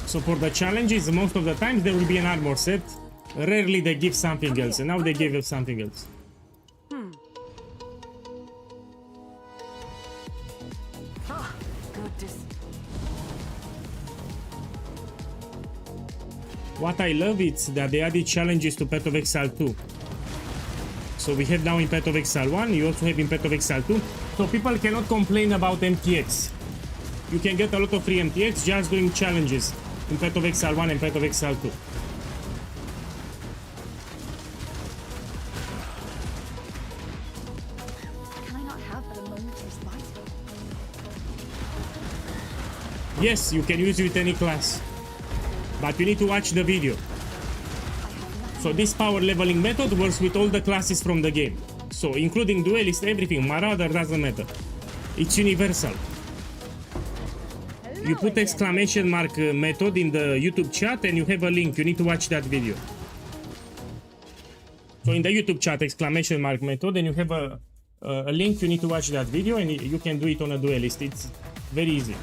So for the challenges, most of the times there will be an armor set. Rarely they give something else, and now they give us something else. What I love is that they added challenges to Path of Exile 2. So we have now in Path of Exile 1, you also have in Path of Exile 2. So people cannot complain about MTX. You can get a lot of free MTX just doing challenges in Path of Exile 1 and Path of Exile 2. Can I not have a moment's respite? Yes, you can use it with any class. But you need to watch the video. So this power leveling method works with all the classes from the game. So including duelist, everything, Marauder, doesn't matter. It's universal. You put exclamation mark method in the YouTube chat and you have a link. You need to watch that video. So in the YouTube chat, exclamation mark method, and you have a link. You need to watch that video and you can do it on a duelist. It's very easy.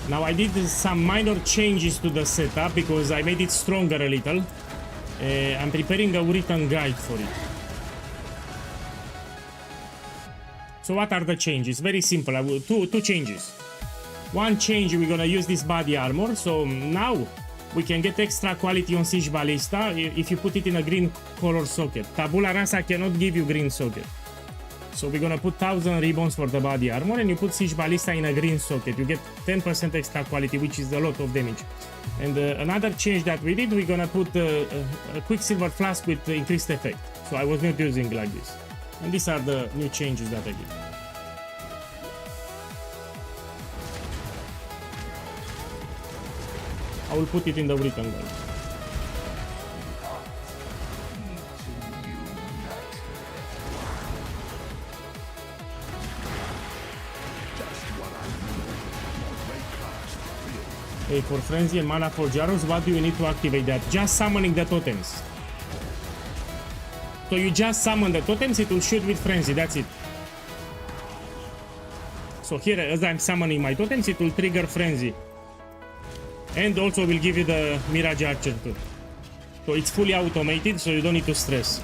Now I did some minor changes to the setup because I made it stronger a little. I'm preparing a written guide for it. So what are the changes? Very simple. Two changes. One change, we're gonna use this body armor. So now we can get extra quality on Siege Ballista if you put it in a green color socket. Tabula Rasa cannot give you green socket. So we're gonna put 1000 ribbons for the body armor and you put Siege Ballista in a green socket. You get 10% extra quality, which is a lot of damage. And another change that we did, we're gonna put a Quicksilver Flask with increased effect. So I was not using like this. And these are the new changes that I did. I will put it in the written guide. Hey, for Frenzy and Mana for Jaros, what do you need to activate that? Just summoning the totems. So you just summon the totems, it will shoot with Frenzy, that's it. So here, as I'm summoning my totems, it will trigger Frenzy. And also will give you the Mirage Archer too. So it's fully automated, so you don't need to stress.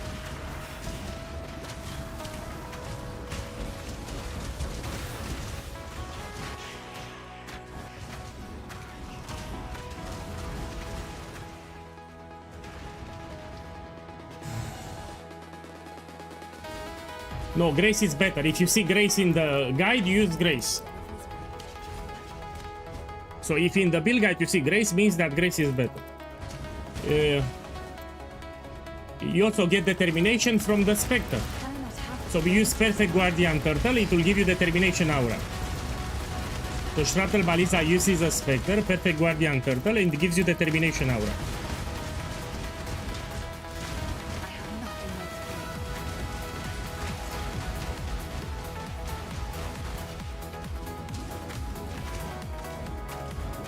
No, Grace is better. If you see Grace in the guide, use Grace. So if in the build guide you see Grace, means that Grace is better. You also get determination from the Spectre. So we use Perfect Guardian Turtle, it will give you determination aura. So Shrattle Baliza uses a Spectre, Perfect Guardian Turtle, and it gives you determination aura.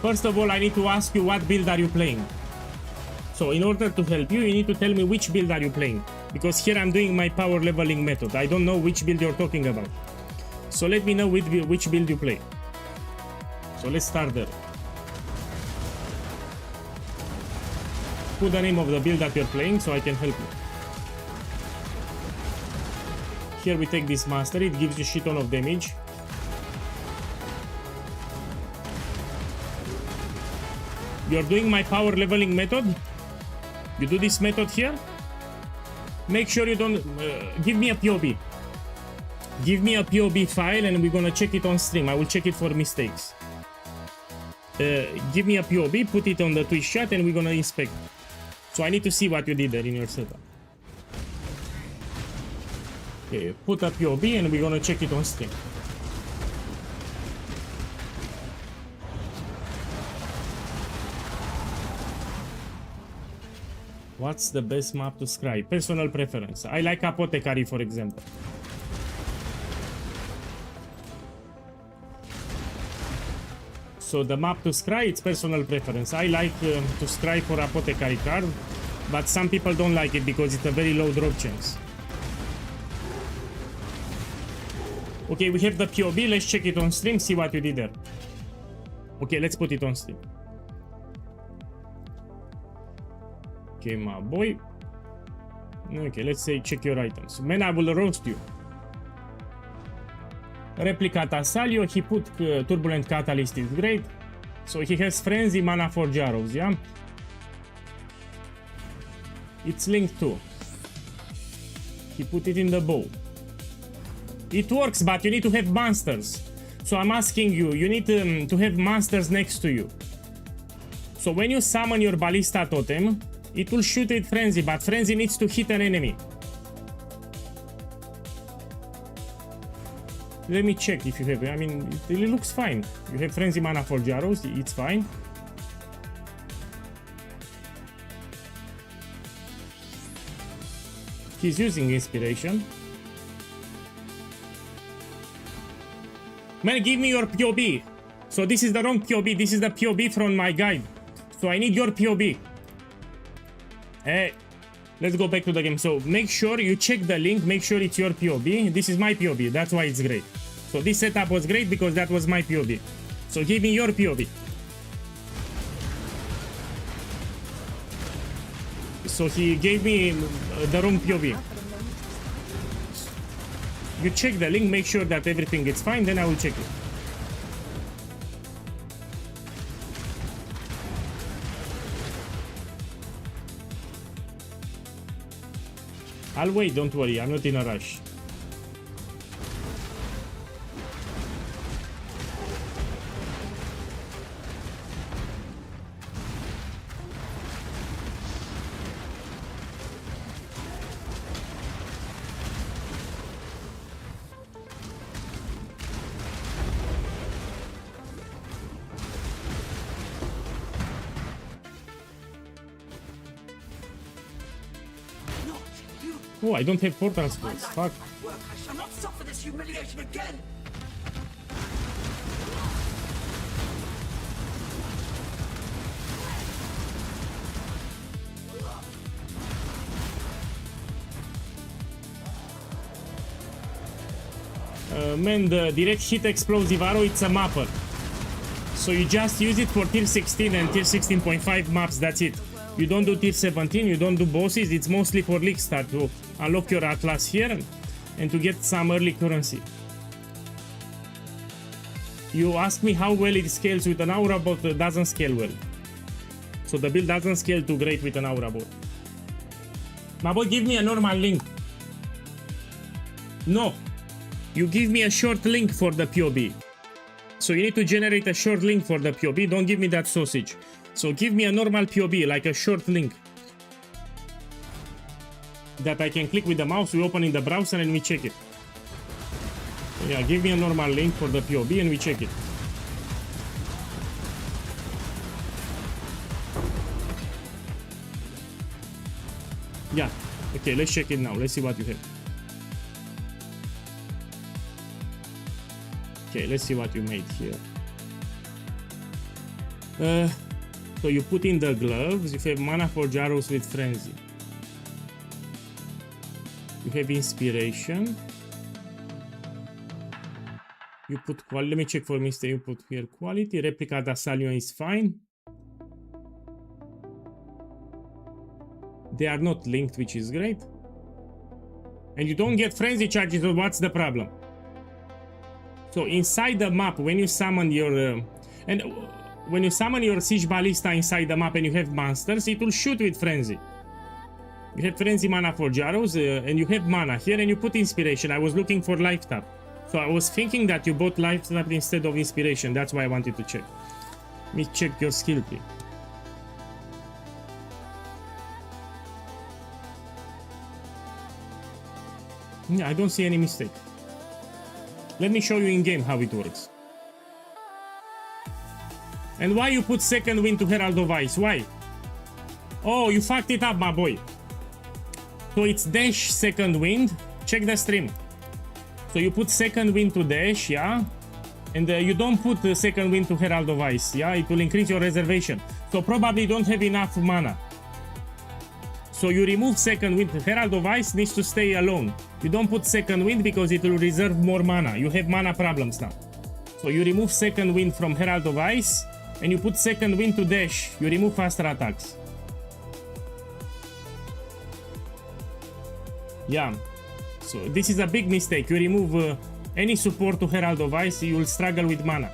First of all, I need to ask you what build are you playing. So in order to help you, you need to tell me which build are you playing. Because here I'm doing my power leveling method. I don't know which build you're talking about. So let me know which build you play. So let's start there. Put the name of the build that you're playing so I can help you. Here we take this master, it gives you shit ton of damage. You're doing my power leveling method. You do this method here. Make sure you don't give me a POB. Give me a POB file and we're gonna check it on stream. I will check it for mistakes. Give me a POB, put it on the Twitch chat and we're gonna inspect. So I need to see what you did there in your setup. Okay, put a POB and we're gonna check it on stream. What's the best map to scry? Personal preference. I like Apothecary, for example. So the map to scry, it's personal preference. I like to scry for Apothecary card, but some people don't like it because it's a very low drop chance. Okay, we have the POB. Let's check it on stream, see what you did there. Okay, let's put it on stream. Okay, my boy. Okay, let's say check your items. Man, I will roast you. Replica Tassalio, he put Turbulent Catalyst is great. So he has Frenzy, Mana Forge Arrows, yeah? It's linked to. He put it in the bow. It works, but you need to have monsters. So I'm asking you, you need to have monsters next to you. So when you summon your Ballista Totem, it will shoot with Frenzy, but Frenzy needs to hit an enemy. Let me check if you have, I mean, it really looks fine. You have Frenzy, Mana Forge Arrows, it's fine. He's using Inspiration. Man, give me your POB. So this is the wrong POB, this is the POB from my guide. So I need your POB. Hey, let's go back to the game. So make sure you check the link, make sure it's your POB. This is my POB, that's why it's great. So this setup was great because that was my POB. So give me your POB. So he gave me the wrong POB. You check the link, make sure that everything is fine, then I will check it. I'll wait, don't worry, I'm not in a rush. Oh, I don't have portal skills. Fuck. I shall not suffer this humiliation again. Man, the direct hit explosive arrow, it's a mapper. So you just use it for tier 16 and tier 16.5 maps, that's it. You don't do tier 17, you don't do bosses, it's mostly for league start to unlock your Atlas here and to get some early currency. You ask me how well it scales with an aura bot, it doesn't scale well. So the build doesn't scale too great with an aura bot. My boy, give me a normal link. No. You give me a short link for the POB. So you need to generate a short link for the POB, don't give me that sausage. So give me a normal POB, like a short link. That I can click with the mouse, we open in the browser and we check it. Yeah, give me a normal link for the POB and we check it. Yeah, okay, let's check it now. Let's see what you have. Okay, let's see what you made here. So you put in the gloves, you have mana for Jaros with frenzy. You have inspiration. You put quality. Let me check for mistake. You put here quality. Replica da Scion is fine. They are not linked, which is great. And you don't get frenzy charges, so what's the problem? So inside the map, when you summon your when you summon your Siege Ballista inside the map and you have monsters, it will shoot with frenzy. You have frenzy mana for Jaros and you have mana here and you put inspiration. I was looking for life tap. So I was thinking that you bought life tap instead of inspiration. That's why I wanted to check. Let me check your skill tree. Yeah, I don't see any mistake. Let me show you in game how it works. And why you put second wind to Herald of Ice? Why? Oh, you fucked it up, my boy. So it's dash second wind. Check the stream. So you put second wind to dash, yeah? And you don't put the second wind to Herald of Ice, yeah? It will increase your reservation. So probably don't have enough mana. So you remove second wind. Herald of Ice needs to stay alone. You don't put second wind because it will reserve more mana. You have mana problems now. So you remove second wind from Herald of Ice and you put second wind to dash. You remove faster attacks. Yeah. So this is a big mistake. You remove any support to Herald of Ice, you will struggle with mana.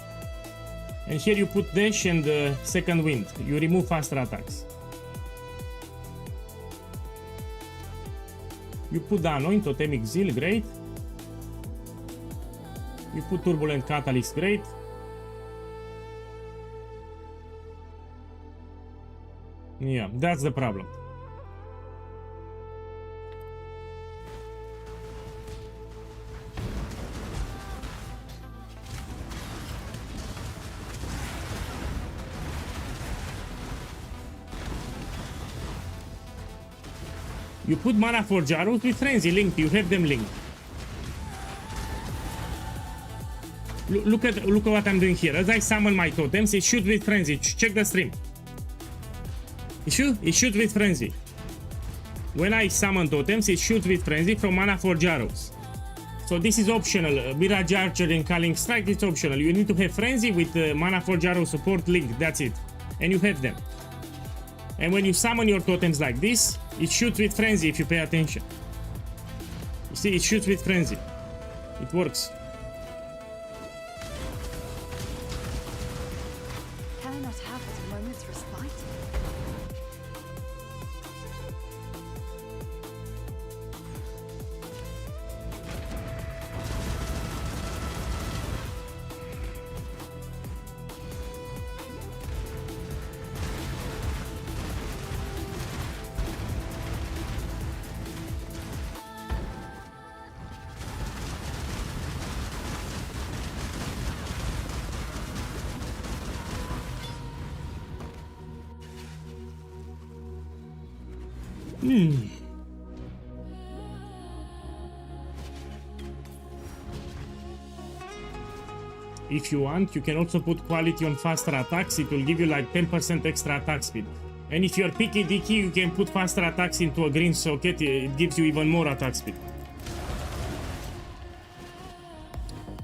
And here you put dash and second wind. You remove faster attacks. You put the Anoint Totemic Zeal, great. You put Turbulent Catalyst, great. Yeah, that's the problem. You put mana for Jaros with frenzy linked. You have them linked. Look at what I'm doing here. As I summon my totems, it shoots with frenzy. Check the stream. It shoots with frenzy. When I summon totems, it shoots with frenzy from mana for Jaros. So this is optional. Mirage Archer and Calling Strike, it's optional. You need to have frenzy with mana for Jaros support linked. That's it. And you have them. And when you summon your totems like this, it shoots with frenzy if you pay attention. You see, it shoots with frenzy. It works. Can I not have but a moment's respite? If you want, you can also put quality on faster attacks. It will give you like 10% extra attack speed. And if you're picky dicky, you can put faster attacks into a green socket. It gives you even more attack speed.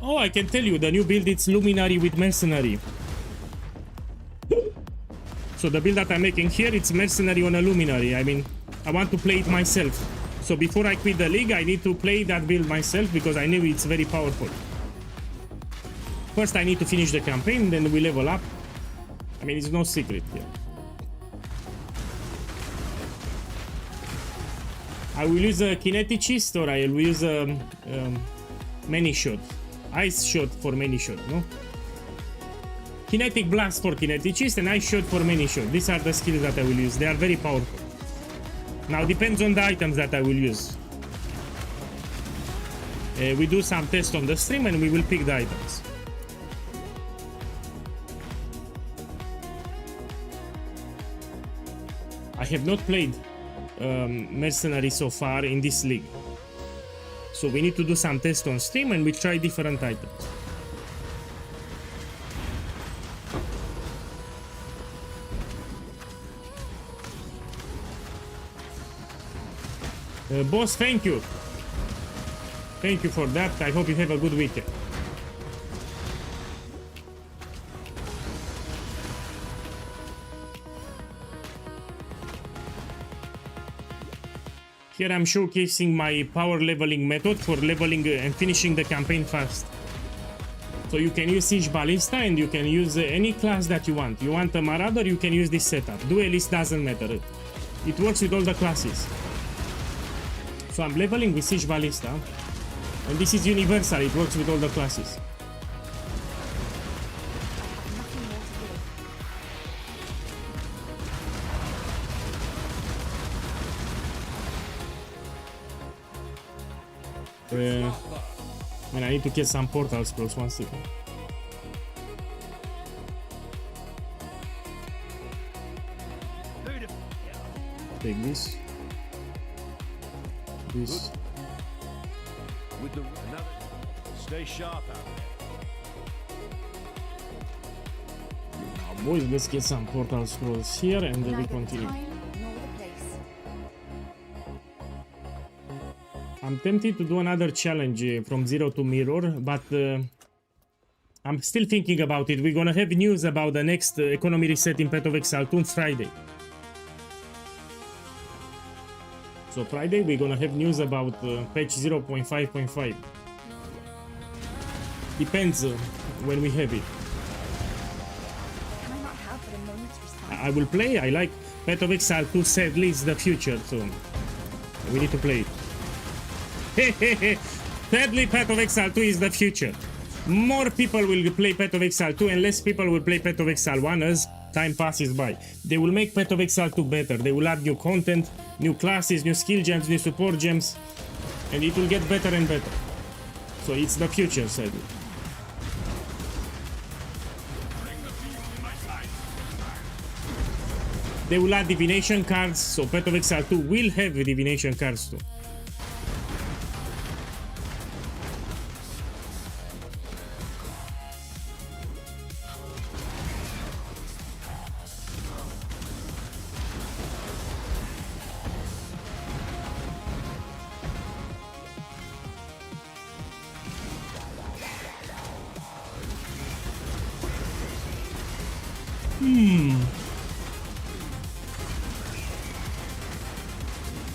Oh, I can tell you, the new build, it's Luminary with Mercenary. So the build that I'm making here, it's mercenary on a luminary. I mean, I want to play it myself. So before I quit the league, I need to play that build myself because I know it's very powerful. First, I need to finish the campaign, then we level up. I mean, it's no secret here. I will use a kineticist or I will use a many shot. Ice shot for many shot, no? Kinetic blast for kineticist and ice shot for many shot. These are the skills that I will use. They are very powerful. Now depends on the items that I will use. We do some tests on the stream and we will pick the items. I have not played mercenary so far in this league. So we need to do some tests on stream and we try different items. Boss, thank you. Thank you for that. I hope you have a good weekend. Here I'm showcasing my power leveling method for leveling and finishing the campaign fast. So you can use Siege Ballista and you can use any class that you want. You want a Marauder, you can use this setup. Duelist doesn't matter. It works with all the classes. So I'm leveling with Siege Ballista. And this is universal, it works with all the classes. Man, I need to get some portal scrolls, 1 second. Take this. This. With the stay sharp out there. Now, boys, let's get some portal scrolls here and then we Neither the continue. time nor the place. I'm tempted to do another challenge from Zero to Mirror, but I'm still thinking about it. We're gonna have news about the next economy reset in Path of Exile on Friday. So Friday we're gonna have news about patch 0.5.5. Depends when we have it. Can I not have but a moment's respite? I will play. I like Path of Exile 2, sadly it's the future, so we need to play it. Sadly, Path of Exile 2 is the future. More people will play Path of Exile 2 and less people will play Path of Exile 1 as time passes by. They will make Path of Exile 2 better. They will add new content, new classes, new skill gems, new support gems, and it will get better and better. So it's the future, sadly. They will add divination cards, so Path of Exile 2 will have divination cards too.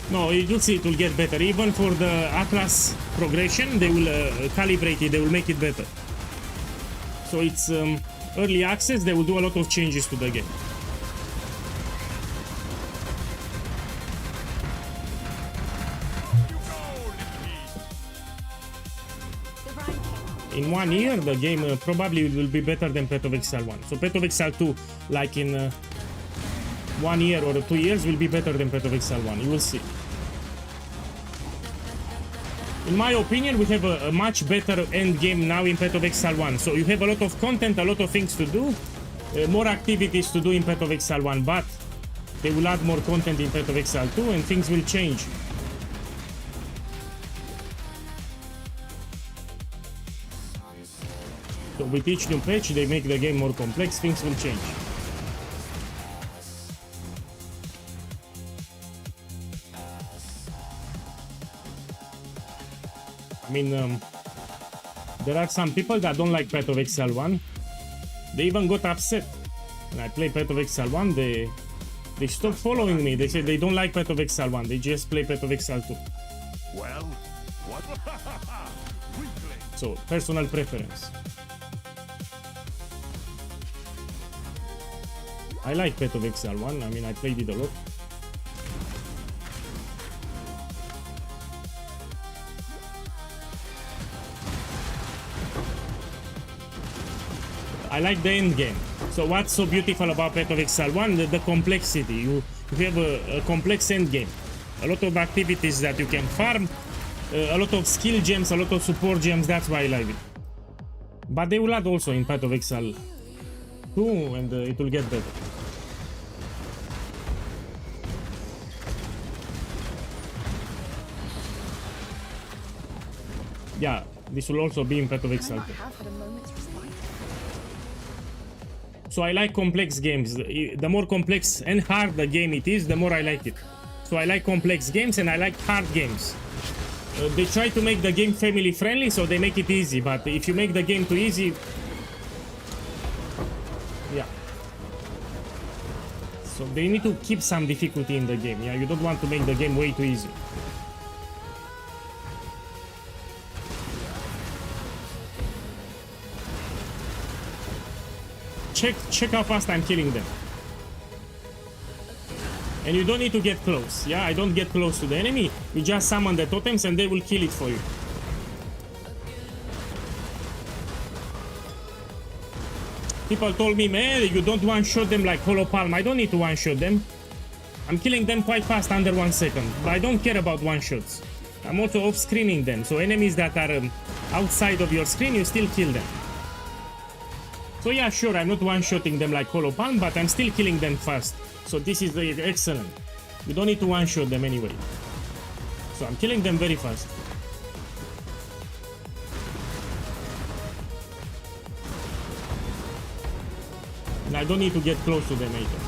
No, you'll see it will get better. Even for the Atlas progression, they will calibrate it, they will make it better. So it's early access, they will do a lot of changes to the game. In 1 year, the game probably will be better than Path of Exile 1. So Path of Exile 2, like in 1 year or 2 years, will be better than Path of Exile 1. You will see. In my opinion, we have a much better end game now in Path of Exile 1. So you have a lot of content, a lot of things to do, more activities to do in Path of Exile 1, but they will add more content in Path of Exile 2 and things will change. So with each new patch, they make the game more complex, things will change. I mean, there are some people that don't like Path of Exile 1. They even got upset When I play Path of Exile 1, they stop following me. They say they don't like Path of Exile 1. They just play Path of Exile 2. Well, what? So, personal preference. I like Path of Exile 1. I mean, I played it a lot. I like the end game. So what's so beautiful about Path of Exile 1? The complexity. You have a complex end game. A lot of activities that you can farm. A lot of skill gems, a lot of support gems. That's why I like it. But they will add also in Path of Exile 2 and it will get better. Yeah, this will also be in Path of Exile 2. So I like complex games. The more complex and hard the game it is, the more I like it. So I like complex games and I like hard games. They try to make the game family friendly, so they make it easy. But if you make the game too easy, yeah. So they need to keep some difficulty in the game. Yeah, you don't want to make the game way too easy. Check how fast I'm killing them. And you don't need to get close. Yeah, I don't get close to the enemy. You just summon the totems and they will kill it for you. People told me, man, you don't one-shot them like Hollow Palm. I don't need to one-shot them. I'm killing them quite fast, under 1 second. But I don't care about one-shots. I'm also off-screening them. So enemies that are outside of your screen, you still kill them. So yeah, sure, I'm not one-shotting them like Hollow Palm, but I'm still killing them fast. So this is excellent. You don't need to one-shot them anyway. So I'm killing them very fast. And I don't need to get close to them either.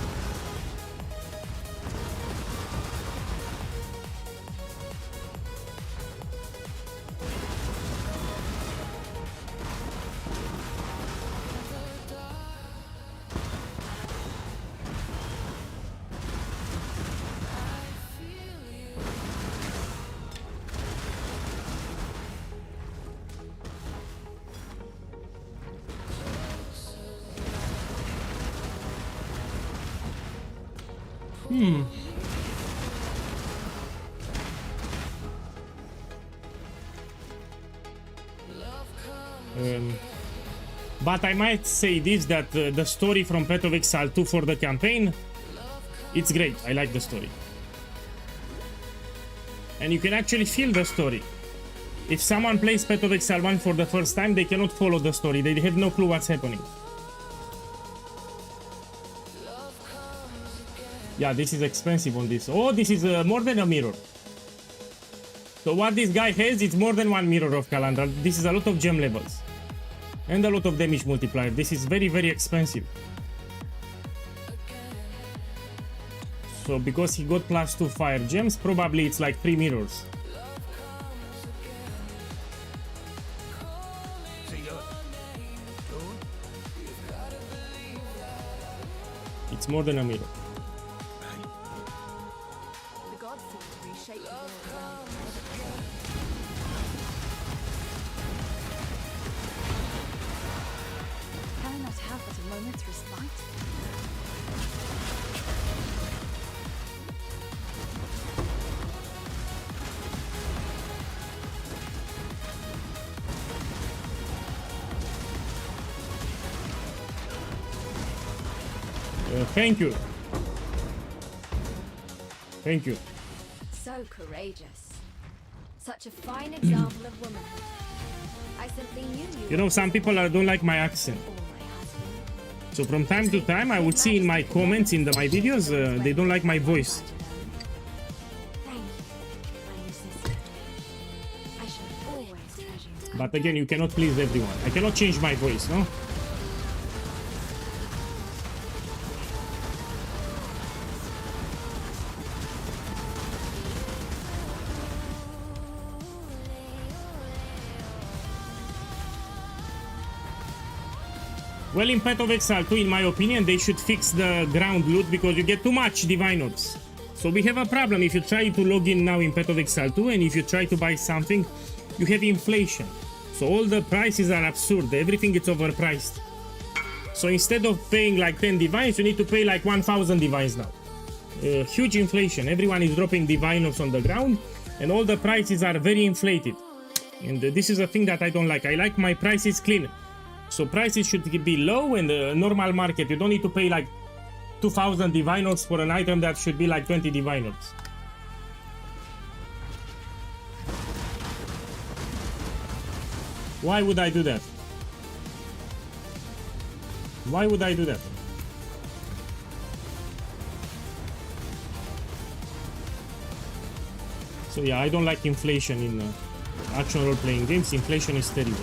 But I might say this, that the story from Path of Exile 2 for the campaign, it's great. I like the story. And you can actually feel the story. If someone plays Path of Exile 1 for the first time, they cannot follow the story. They have no clue what's happening. Yeah, this is expensive on this. Oh, this is more than a mirror. So what this guy has, it's more than 1 mirror of Calandra. This is a lot of gem levels. And a lot of damage multiplier. This is very, very expensive. So because he got +2 fire gems, probably it's like 3 mirrors. It's more than a mirror. The gods seem to reshape the world. Can I not have but a moment's respite? Thank you. Thank you. So courageous. Such a fine example of womanhood. I simply knew you. You know, some people don't like my accent. All my husband. So from time to time, I would see in my comments in my videos, they don't like my voice. Thank you, my new sister. I shall always treasure your But again, you cannot please everyone. I cannot change my voice, no? Well, in Path of Exile 2, in my opinion, they should fix the ground loot because you get too much divine orbs. So we have a problem if you try to log in now in Path of Exile 2 and if you try to buy something, you have inflation. So all the prices are absurd, everything is overpriced. So instead of paying like 10 divines, you need to pay like 1000 divines now. Huge inflation, everyone is dropping divine orbs on the ground and all the prices are very inflated. And this is a thing that I don't like. I like my prices clean. So prices should be low in the normal market. You don't need to pay like 2000 divine orbs for an item that should be like 20 divine orbs. Why would I do that? Why would I do that? So yeah, I don't like inflation in action role-playing games. Inflation is terrible.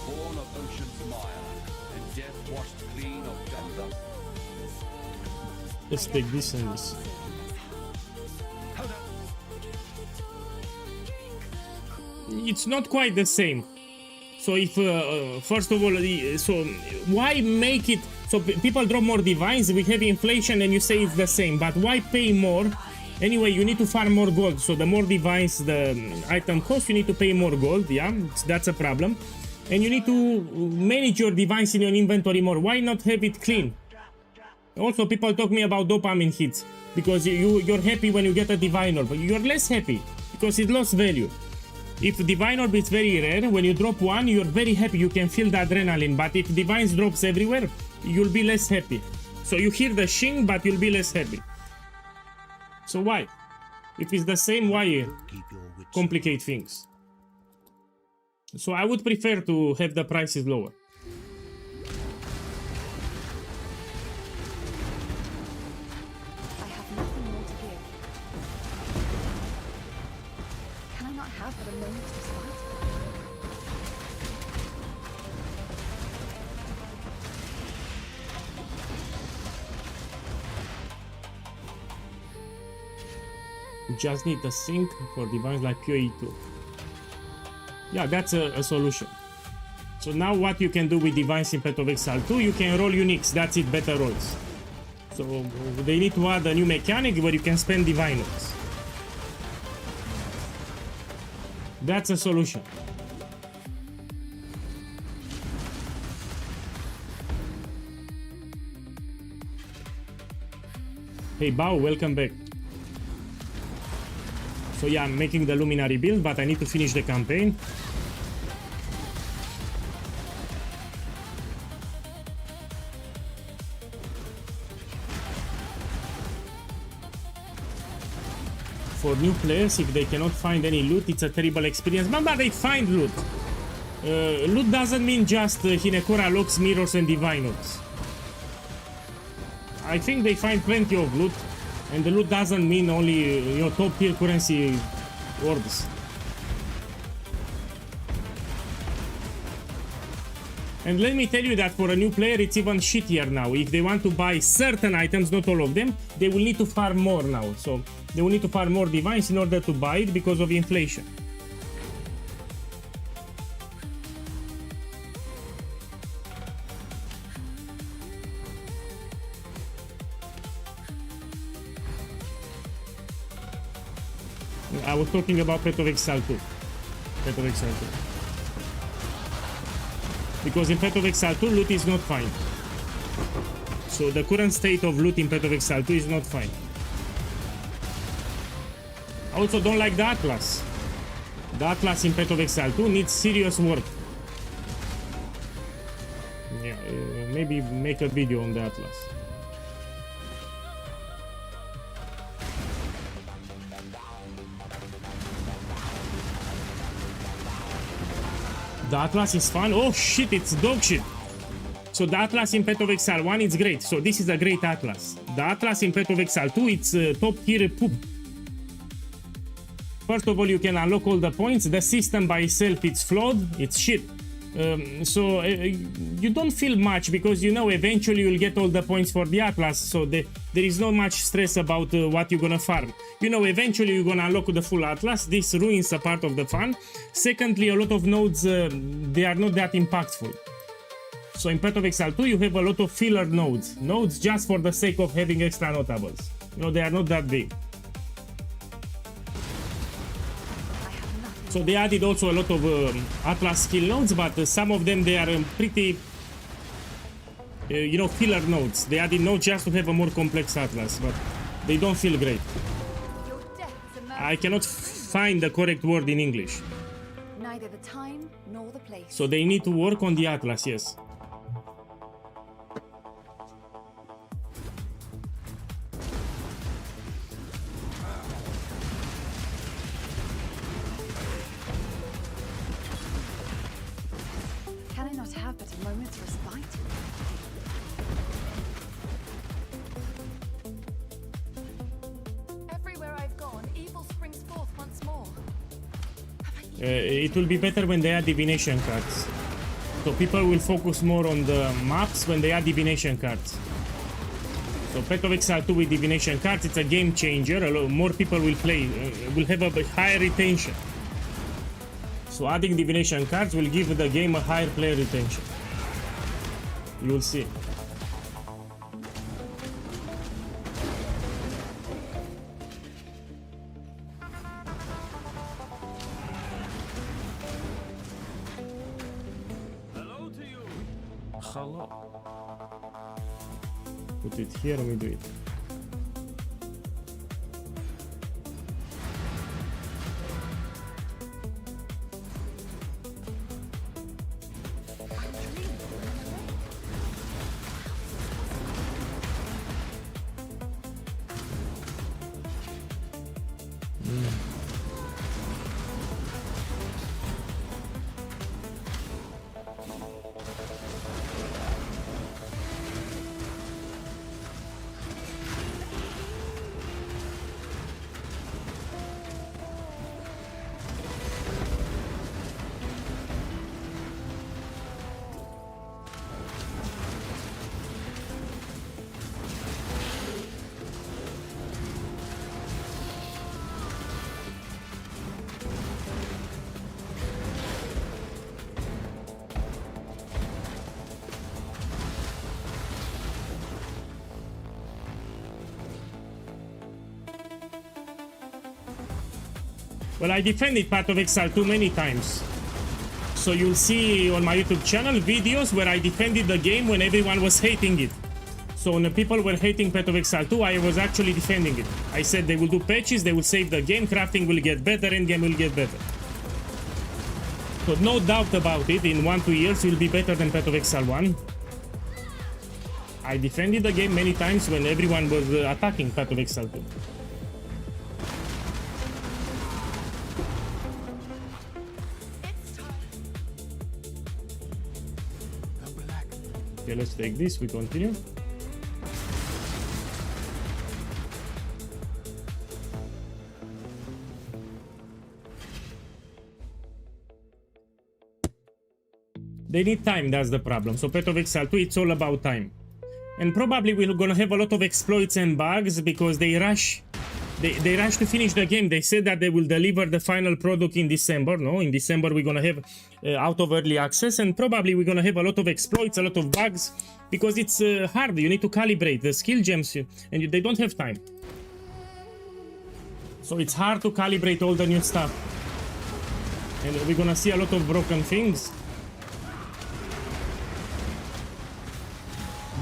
Born of ocean's mire, and death washed clean of thunder. Let's take this and this. It's not quite the same. So if first of all, so why make it so people drop more divines? We have inflation, and you say it's the same. But why pay more? Anyway, you need to farm more gold. So the more divines the item costs, you need to pay more gold. Yeah, that's a problem. And you need to manage your divines in your inventory more. Why not have it clean? Also, people talk me about dopamine hits because you're happy when you get a divine orb. You're less happy because it lost value. If divine orb is very rare, when you drop one, you're very happy. You can feel the adrenaline. But if divines drops everywhere, you'll be less happy. So you hear the shing, but you'll be less happy. So why? If it's the same, why complicate things? So I would prefer to have the prices lower. I have nothing more to give. Can I not have but a moment's respite? You just need a sync for divines like POEGuy. Yeah, that's a solution. So now what you can do with divines in Path of Exile 2, you can roll uniques. That's it, better rolls. So they need to add a new mechanic where you can spend divine orbs. That's a solution. Hey Bao, welcome back. So yeah, I'm making the Luminary build, but I need to finish the campaign. For new players, if they cannot find any loot, it's a terrible experience. But they find loot. Loot doesn't mean just Hinekora locks, mirrors, and divine orbs. I think they find plenty of loot. And the loot doesn't mean only your top tier currency orbs. And let me tell you that for a new player it's even shittier now. If they want to buy certain items, not all of them, they will need to farm more now. So they will need to farm more divines in order to buy it because of inflation. I was talking about Path of Exile 2. Path of Exile 2. Because in Path of Exile 2, loot is not fine. So the current state of loot in Path of Exile 2 is not fine. I also don't like the Atlas. The Atlas in Path of Exile 2 needs serious work. Yeah, maybe make a video on the Atlas. The Atlas is fun. Oh shit, it's dog shit. So So the Atlas in Path of Exile 1 is great. So this is a great Atlas. The Atlas in Path of Exile 2, it's top tier poop. First of all, you can unlock all the points. The system by itself, it's flawed. It's shit. You don't feel much because you know eventually you'll get all the points for the Atlas, so there is not much stress about what you're gonna farm. You know eventually you're gonna unlock the full Atlas. This ruins a part of the fun. Secondly, a lot of nodes they are not that impactful. So in Path of Exile 2 you have a lot of filler nodes just for the sake of having extra notables. You know, they are not that big. So they added also a lot of Atlas skill nodes, but some of them they are pretty, you know, filler nodes. They added nodes just to have a more complex Atlas, but they don't feel great. Your death's a I cannot find the correct word in English. neither the time nor the place. So they need to work on the Atlas, yes. Can I not have but a moment's respite? Everywhere I've gone, evil springs forth once more. It will be better when they add divination cards. So people will focus more on the maps when they add divination cards. So Path of Exile 2 with divination cards, it's a game changer. A lot more people will play, will have a higher retention. So adding divination cards will give the game a higher player retention. You will see. Hello to you. Hello. Put it here, we do it. Well, I defended Path of Exile 2 many times. So you'll see on my YouTube channel videos where I defended the game when everyone was hating it. So when the people were hating Path of Exile 2, I was actually defending it. I said they will do patches, they will save the game, crafting will get better, endgame will get better. So no doubt about it, in 1-2 years it will be better than Path of Exile 1. I defended the game many times when everyone was attacking Path of Exile 2. Okay, let's take this, we continue. They need time, that's the problem. So Path of Exile 2, it's all about time. And probably we're gonna have a lot of exploits and bugs because they rush. They rush to finish the game. They said that they will deliver the final product in December. No, in December we're gonna have out of early access, and probably we're gonna have a lot of exploits, a lot of bugs, because it's hard. You need to calibrate the skill gems, and they don't have time. So it's hard to calibrate all the new stuff, and we're gonna see a lot of broken things.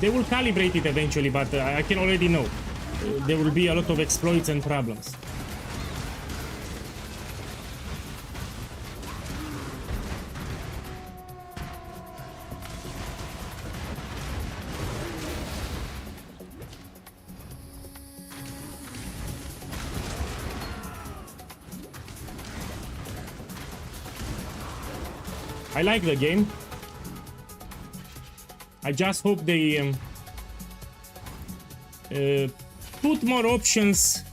They will calibrate it eventually, but I can already know. There will be a lot of exploits and problems. I like the game. I just hope they put more options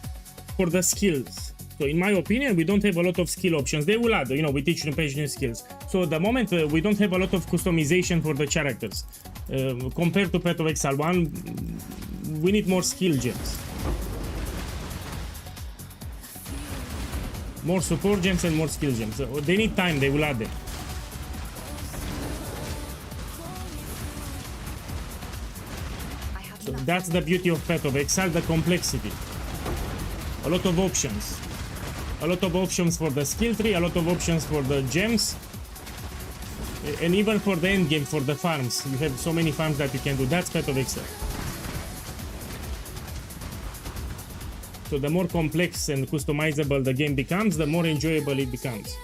for the skills. So in my opinion, we don't have a lot of skill options. They will add, you know, with each page new skills. So at the moment, we don't have a lot of customization for the characters. Compared to Path of Exile 1, we need more skill gems. More support gems and more skill gems. They need time, they will add them. So that's the beauty of Path of Exile, the complexity. A lot of options. A lot of options for the skill tree, a lot of options for the gems. And even for the end game, for the farms. You have so many farms that you can do. That's Path of Exile. So the more complex and customizable the game becomes, the more enjoyable it becomes.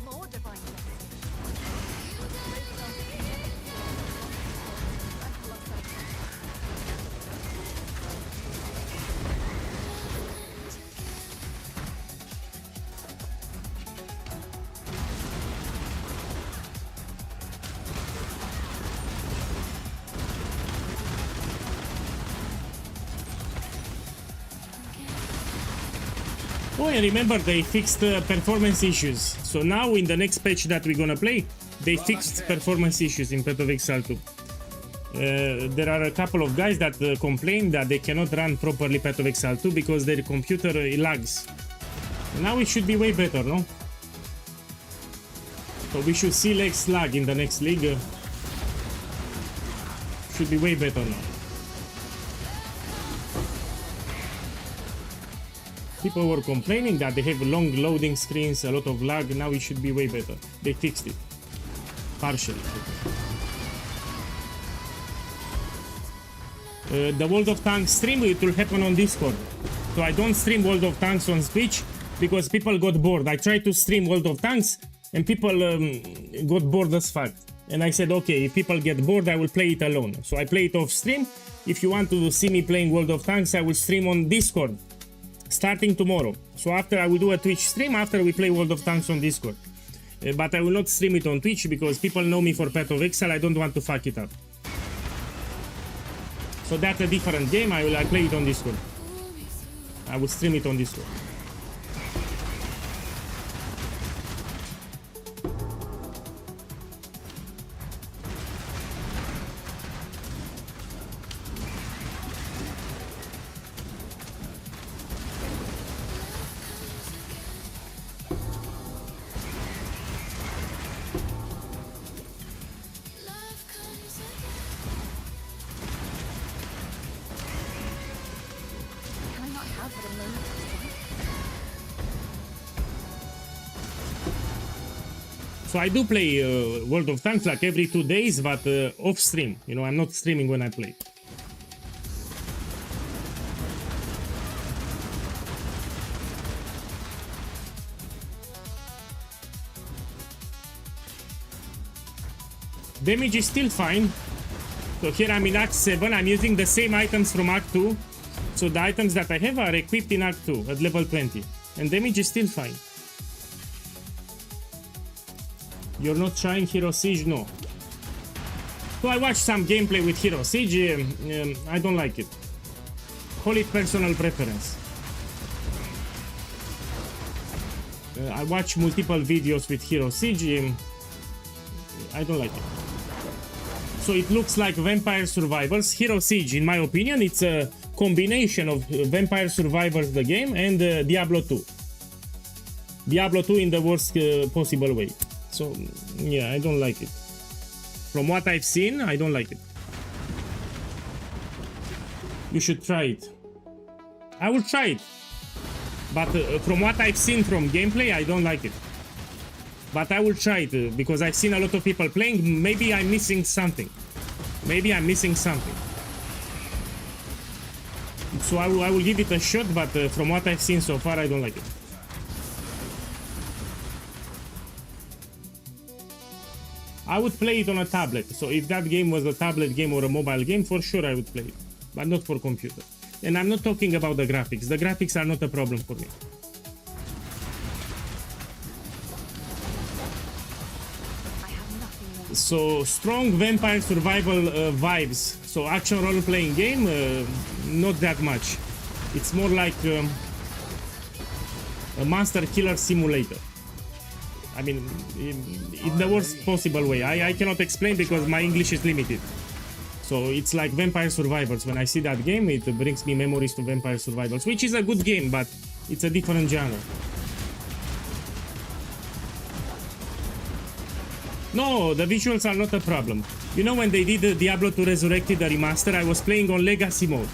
More divine Oh, and remember, they fixed performance issues. So now in the next patch that we're gonna play, they fixed performance issues in Path of Exile 2. There are a couple of guys that complain that they cannot run properly Path of Exile 2 because their computer lags. Now it should be way better, no? So we should see less lag in the next league. Should be way better now. People were complaining that they have long loading screens, a lot of lag. Now it should be way better. They fixed it. Partially. The World of Tanks stream, it will happen on Discord. So I don't stream World of Tanks on Twitch because people got bored. I tried to stream World of Tanks and people got bored as fuck. And I said, okay, if people get bored, I will play it alone. So I play it off stream. If you want to see me playing World of Tanks, I will stream on Discord. Starting tomorrow. So after I will do a Twitch stream after we play World of Tanks on Discord. But I will not stream it on Twitch because people know me for Path of Exile. I don't want to fuck it up. So that's a different game. I play it on Discord. I will stream it on Discord. So I do play World of Tanks like every 2 days, but off stream. You know, I'm not streaming when I play. Damage is still fine. So here I'm in Act 7. I'm using the same items from Act 2. So the items that I have are equipped in Act 2 at level 20. And damage is still fine. You're not trying Hero Siege? No. So I watched some gameplay with Hero Siege. I don't like it. Call it personal preference. I watch multiple videos with Hero Siege. I don't like it. So it looks like Vampire Survivors. Hero Siege, in my opinion, it's a combination of Vampire Survivors, the game, and Diablo 2. Diablo 2 in the worst possible way. So, yeah, I don't like it. From what I've seen, I don't like it. You should try it. I will try it. But from what I've seen from gameplay, I don't like it. But I will try it because I've seen a lot of people playing. Maybe I'm missing something. Maybe I'm missing something. So I will give it a shot, but from what I've seen so far, I don't like it. I would play it on a tablet. So if that game was a tablet game or a mobile game, for sure I would play it. But not for computer. And I'm not talking about the graphics. The graphics are not a problem for me. So strong vampire survival vibes. So action role-playing game, not that much. It's more like a master killer simulator. I mean, in the worst possible way. I cannot explain because my English is limited. So it's like Vampire Survivors. When I see that game, it brings me memories to Vampire Survivors, which is a good game, but it's a different genre. No, the visuals are not a problem. You know, when they did Diablo 2 Resurrected, the remaster, I was playing on Legacy mode.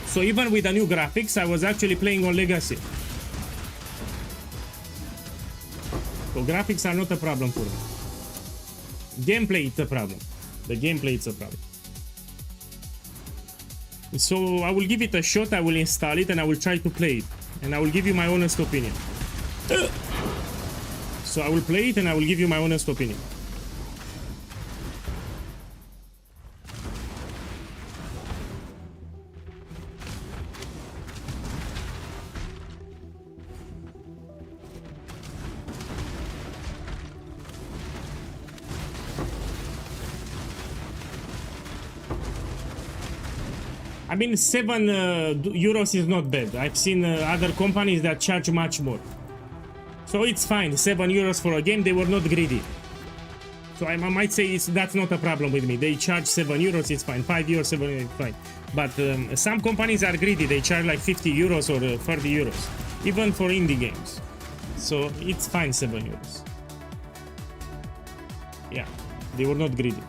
So even with the new graphics, I was actually playing on Legacy. So graphics are not a problem for me. Gameplay is a problem. The gameplay is a problem. So I will give it a shot, I will install it, and I will try to play it. And I will give you my honest opinion. So I will play it and I will give you my honest opinion. I mean, 7 euros is not bad. I've seen other companies that charge much more. So it's fine, 7 euros for a game, they were not greedy. So I might say that's not a problem with me. They charge 7 euros, it's fine. 5 euros, 7 euros, it's fine. But some companies are greedy, they charge like 50 euros or 30 euros. Even for indie games. So it's fine, 7 euros. Yeah, they were not greedy.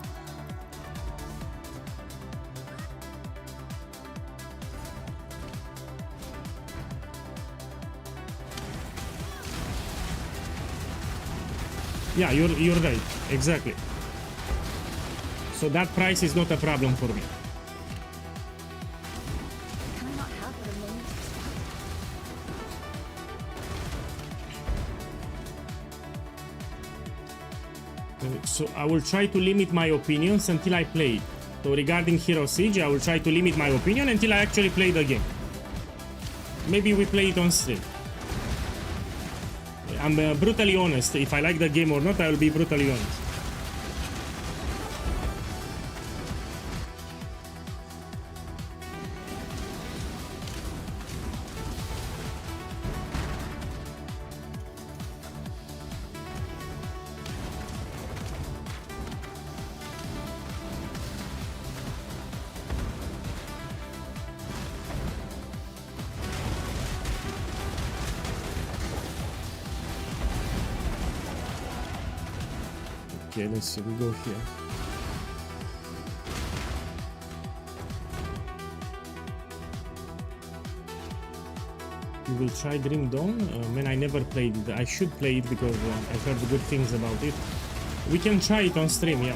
Yeah, you're right, exactly. So that price is not a problem for me. Can I not have what a moment is? So I will try to limit my opinions until I play it. So regarding Hero Siege, I will try to limit my opinion until I actually play the game. Maybe we play it on stream. I'm brutally honest. If I like the game or not, I will be brutally honest. Okay, let's see, we go here. We will try Grim Dawn. Man, I never played it. I should play it because I've heard good things about it. We can try it on stream, yeah.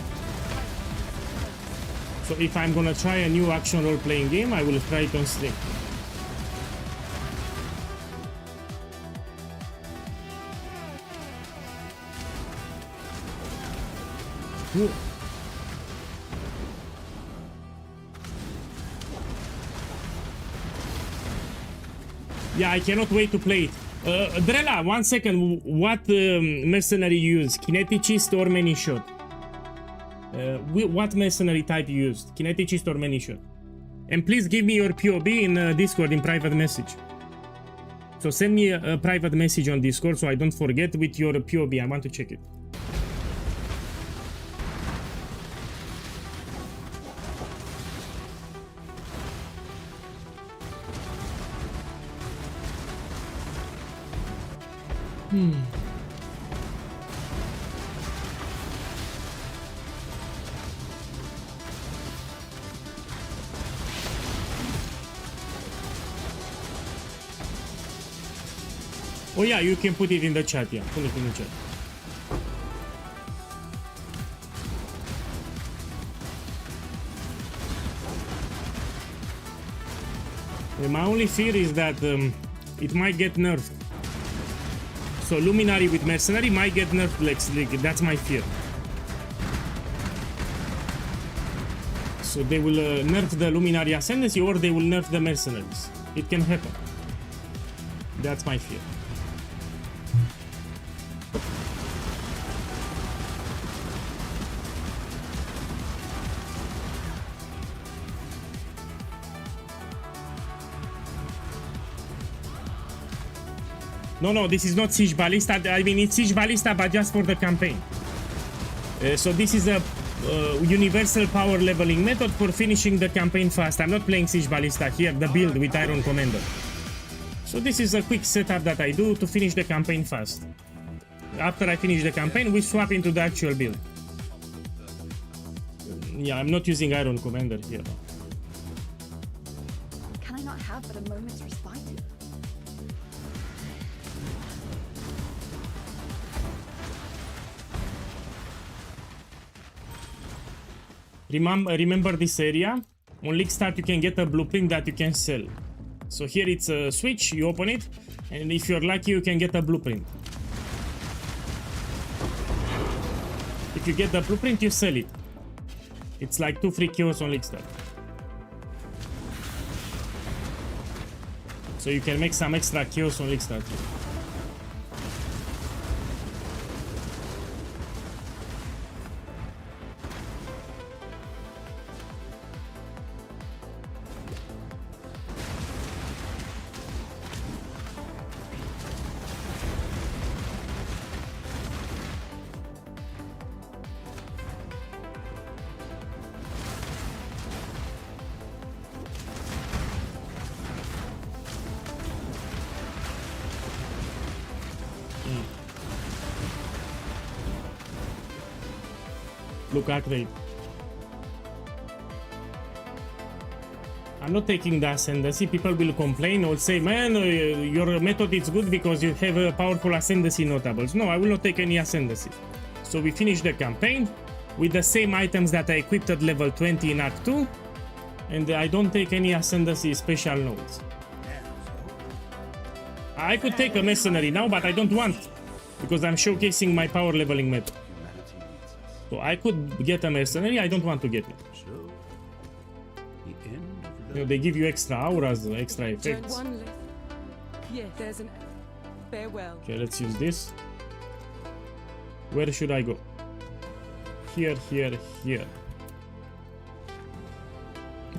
So if I'm gonna try a new action role-playing game, I will try it on stream. Ooh. Yeah, I cannot wait to play it. Drella, 1 second. What mercenary you use? Kineticist or many shot? What mercenary type you used? Kineticist or many shot? And please give me your POB in Discord in private message. So send me a private message on Discord so I don't forget with your POB. I want to check it. Oh yeah, you can put it in the chat, yeah. Put it in the chat. My only fear is that it might get nerfed. So Luminary with Mercenary might get nerfed, like that's my fear. So they will nerf the Luminary Ascendancy or they will nerf the Mercenaries. It can happen. That's my fear. No, this is not Siege Ballista. I mean, it's Siege Ballista, but just for the campaign. So this is a universal power leveling method for finishing the campaign fast. I'm not playing Siege Ballista here, the build with Iron Commander. So this is a quick setup that I do to finish the campaign fast. After I finish the campaign, we swap into the actual build. Yeah, I'm not using Iron Commander here. Can I not have but a moment's respite? Remember this area? On League Start you can get a blueprint that you can sell. So here it's a switch, you open it, and if you're lucky you can get a blueprint. If you get the blueprint, you sell it. It's like 2 free kills on League Start. So you can make some extra kills on League Start. Look at rate. I'm not taking the ascendancy. People will complain or say, man, your method is good because you have a powerful ascendancy notables. No, I will not take any ascendancy. So we finish the campaign with the same items that I equipped at level 20 in Act 2, and I don't take any ascendancy special nodes. I could take a mercenary now, but I don't want, because I'm showcasing my power leveling method. So I could get a mercenary, I don't want to get it. You know, they give you extra auras, extra effects. Turn 1 left. Yeah, there's an farewell. Okay, let's use this. Where should I go? Here, here, here.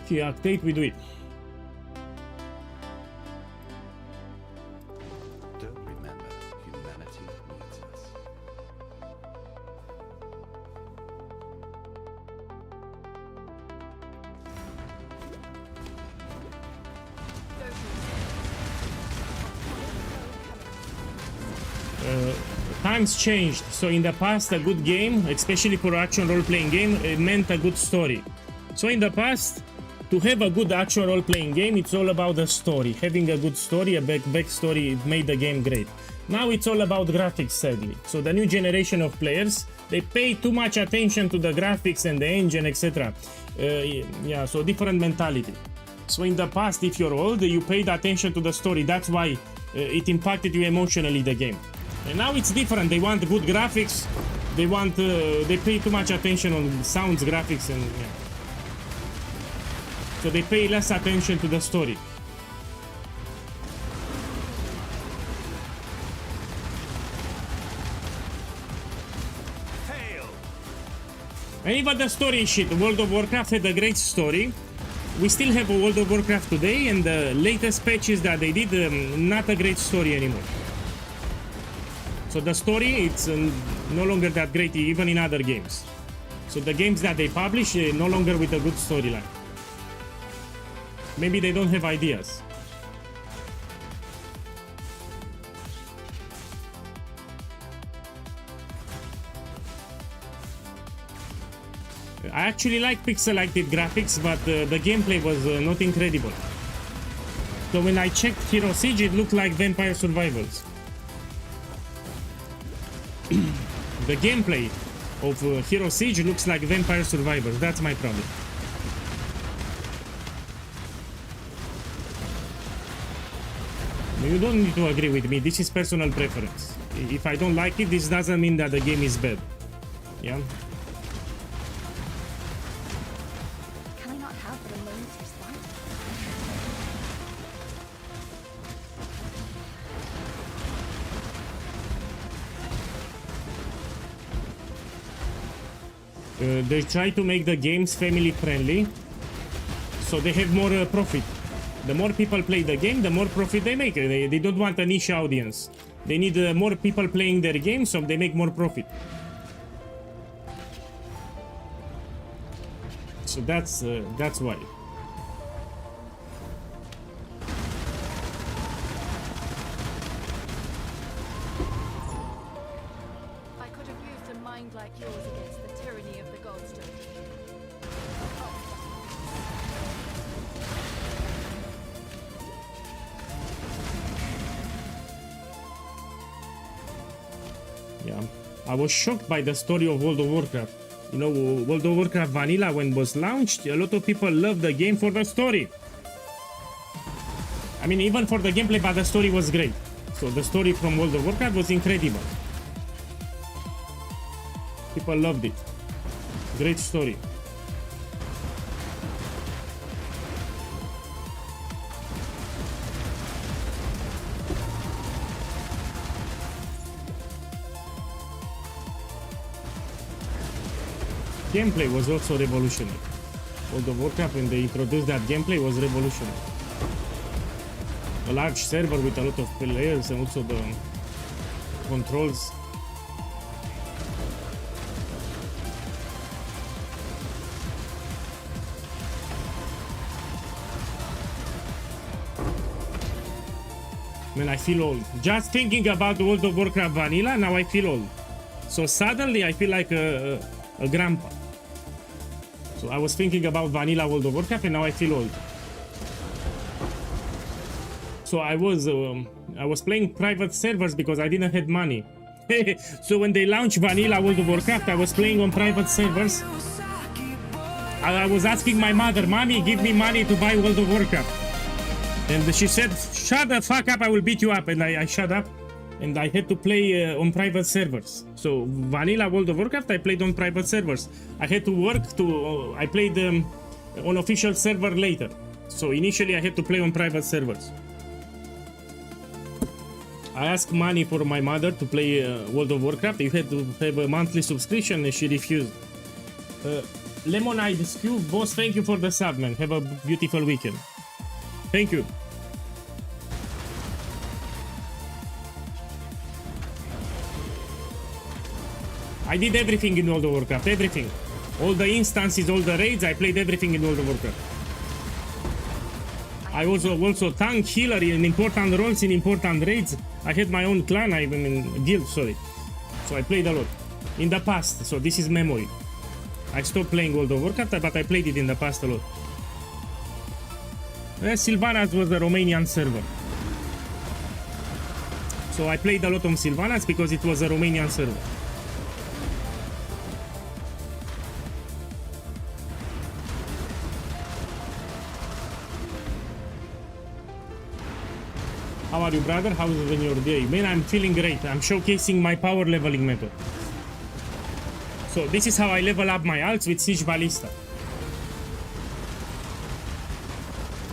Okay, Act 8, we do it. Don't remember, humanity needs us. Times changed. So in the past, a good game, especially for action role-playing game, it meant a good story. So in the past, to have a good action role-playing game, it's all about the story. Having a good story, a backstory, it made the game great. Now it's all about graphics, sadly. So the new generation of players, they pay too much attention to the graphics and the engine, etc. Yeah, so different mentality. So in the past, if you're old, you paid attention to the story. That's why it impacted you emotionally, the game. And now it's different. They want good graphics. They want. They pay too much attention on sounds, graphics, and yeah. So they pay less attention to the story. And even the story is shit. World of Warcraft had a great story. We still have a World of Warcraft today, and the latest patches that they did, not a great story anymore. So the story, it's no longer that great, even in other games. So the games that they publish, no longer with a good storyline. Maybe they don't have ideas. I actually like pixelated graphics, but the gameplay was not incredible. So when I checked Hero Siege, it looked like Vampire Survivors. The gameplay of Hero Siege looks like Vampire Survivors. That's my problem. You don't need to agree with me. This is personal preference. If I don't like it, this doesn't mean that the game is bad. Yeah? Can I not have but a moment's respite? They try to make the games family friendly, so they have more profit. The more people play the game, the more profit they make. They don't want a niche audience. They need more people playing their game, so they make more profit. So that's why. I could have used a mind like yours against the tyranny of the gods, don't you? Yeah, I was shocked by the story of World of Warcraft. You know, World of Warcraft Vanilla, when it was launched, a lot of people loved the game for the story. I mean, even for the gameplay, but the story was great. So the story from World of Warcraft was incredible. People loved it. Great story. Gameplay was also revolutionary. World of Warcraft, when they introduced that gameplay, was revolutionary. A large server with a lot of players and also the controls. Man, I feel old. Just thinking about World of Warcraft Vanilla, now I feel old. So suddenly I feel like a grandpa. So I was thinking about Vanilla World of Warcraft and now I feel old. So I was playing private servers because I didn't have money. So when they launched Vanilla World of Warcraft, I was playing on private servers. I was asking my mother, "Mommy, give me money to buy World of Warcraft." And she said, "Shut the fuck up, I will beat you up." And I shut up. And I had to play on private servers. So Vanilla World of Warcraft, I played on private servers. I had to work to... I played on official server later. So initially I had to play on private servers. I asked money for my mother to play World of Warcraft. You had to have a monthly subscription and she refused. Lemonade Skew, boss, thank you for the sub, man. Have a beautiful weekend. Thank you. I did everything in World of Warcraft, everything. All the instances, all the raids, I played everything in World of Warcraft. I was also tank, healer in important roles, in important raids. I had my own clan, I mean guild, sorry. So I played a lot. In the past, so this is memory. I stopped playing World of Warcraft, but I played it in the past a lot. Sylvanas was a Romanian server. So I played a lot on Sylvanas because it was a Romanian server. How are you, brother? How's been your day? Man, I'm feeling great. I'm showcasing my power leveling method. So this is how I level up my alts with Siege Ballista.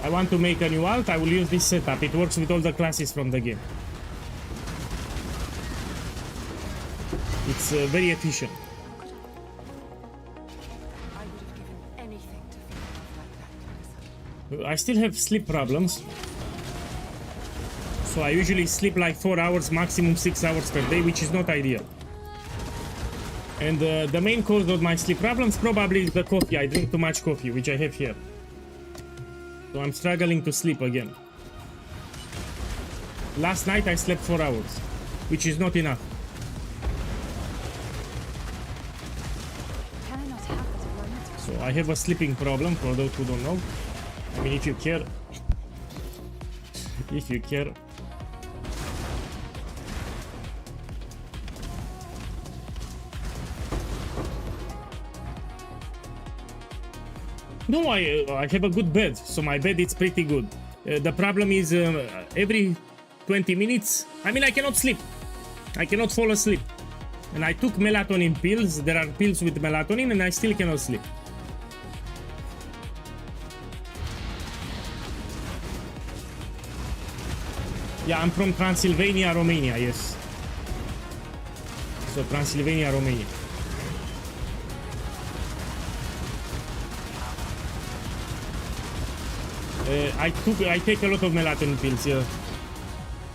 I want to make a new alt, I will use this setup. It works with all the classes from the game. It's very efficient. I would have given anything to feel like that. I still have sleep problems. So I usually sleep like 4 hours, maximum 6 hours per day, which is not ideal. And the main cause of my sleep problems probably is the coffee. I drink too much coffee, which I have here. So I'm struggling to sleep again. Last night I slept 4 hours, which is not enough. Can I not have it alone? So I have a sleeping problem, for those who don't know. I mean, if you care. If you care. No, I have a good bed, so my bed is pretty good. The problem is every 20 minutes, I mean, I cannot sleep. I cannot fall asleep. And I took melatonin pills. There are pills with melatonin and I still cannot sleep. Yeah, I'm from Transylvania, Romania, yes. So Transylvania, Romania. I take a lot of melatonin pills, yeah.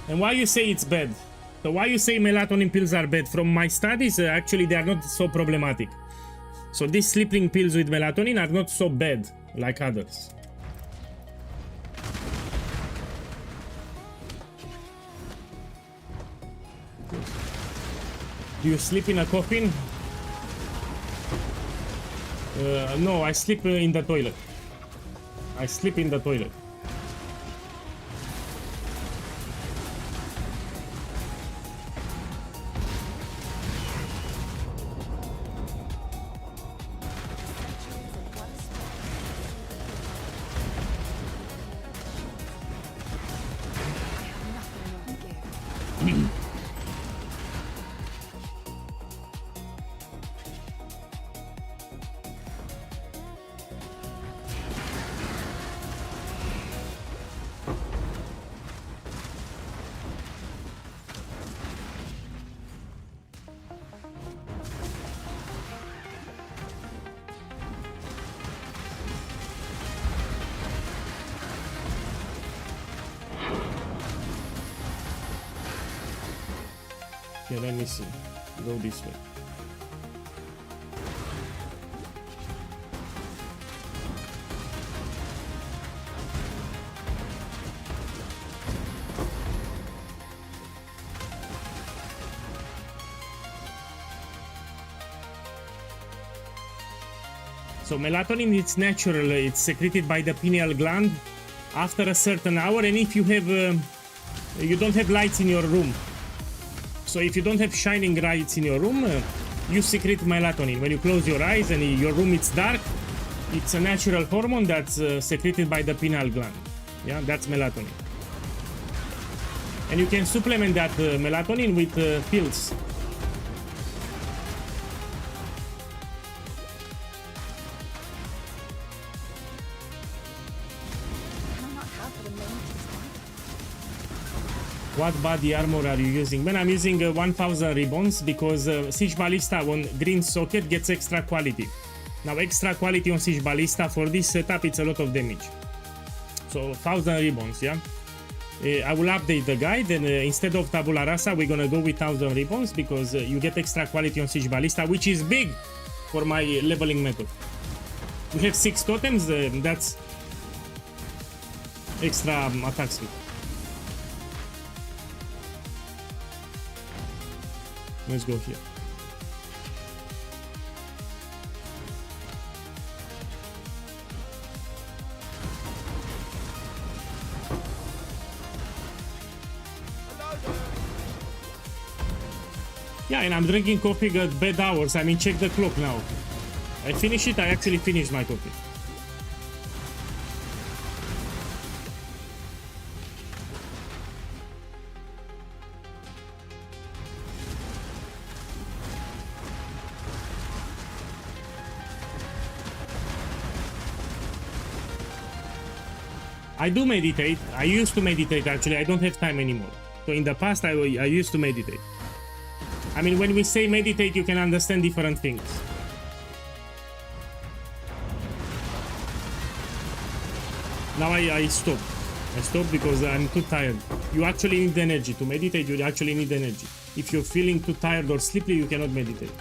And why you say it's bad? So why you say melatonin pills are bad? From my studies, actually they are not so problematic. So these sleeping pills with melatonin are not so bad like others. Do you sleep in a coffin? No, I sleep in the toilet. I sleep in the toilet. Okay, let me see. Go this way. So melatonin, it's natural. It's secreted by the pineal gland after a certain hour, and if you have, you don't have lights in your room. So if you don't have shining lights in your room, you secrete melatonin. When you close your eyes and your room is dark, it's a natural hormone that's secreted by the pineal gland. Yeah, that's melatonin. And you can supplement that melatonin with pills. What body armor are you using? Man, I'm using 1000 ribbons because Siege Ballista on green socket gets extra quality. Now extra quality on Siege Ballista for this setup, it's a lot of damage. So 1000 ribbons, yeah? I will update the guide, and instead of Tabula Rasa, we're gonna go with 1000 ribbons because you get extra quality on Siege Ballista, which is big for my leveling method. We have 6 totems, that's extra attack speed. Let's go here. Yeah, and I'm drinking coffee at bad hours. I mean, check the clock now. I finished it. I actually finished my coffee. I do meditate. I used to meditate actually. I don't have time anymore. So in the past, I used to meditate. I mean, when we say meditate, you can understand different things. Now I stop. I stop because I'm too tired. You actually need energy. To meditate, you actually need energy. If you're feeling too tired or sleepy, you cannot meditate.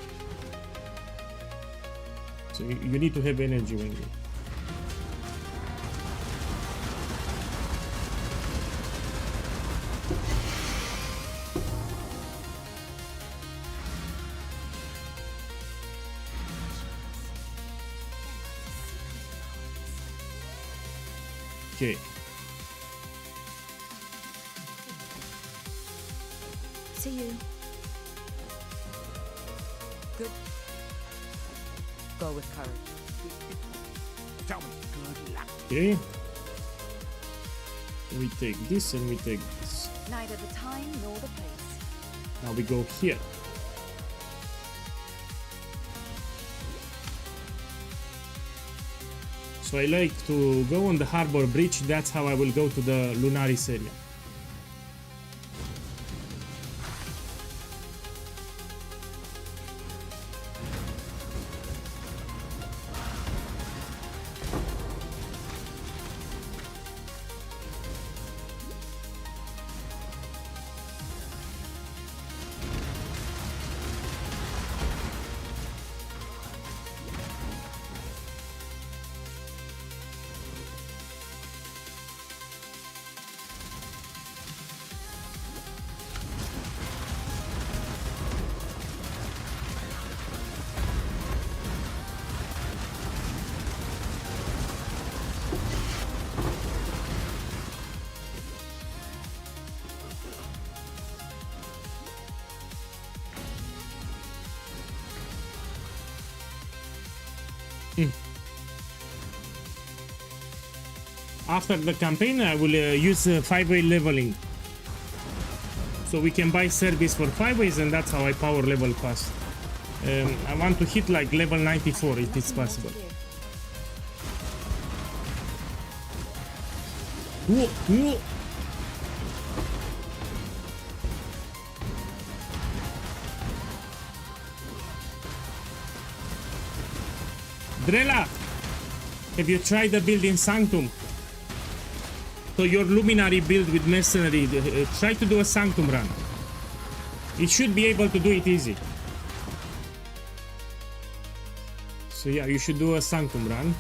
So you need to have energy when you... Okay. See you. Good. Go with courage. Tell me, good luck. Okay. We take this and we take this. Neither the time nor the place. Now we go here. So I like to go on the harbor bridge. That's how I will go to the Lunaris area. after the campaign, I will use 5-way leveling. So we can buy service for 5 ways, and that's how I power level fast. I want to hit like level 94 if it's possible. Whoa, whoa. Drella, have you tried the build in Sanctum? So your Luminary build with Mercenary, try to do a Sanctum run. It should be able to do it easy. So yeah, you should do a Sanctum run.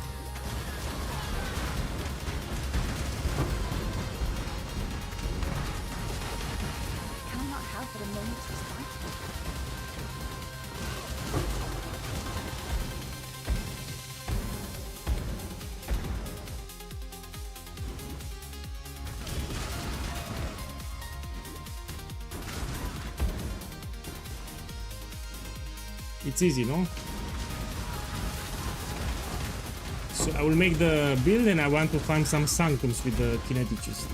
Can I not have but a moment's respite? It's easy, no? So I will make the build, and I want to find some Sanctums with the Kinetic Chest.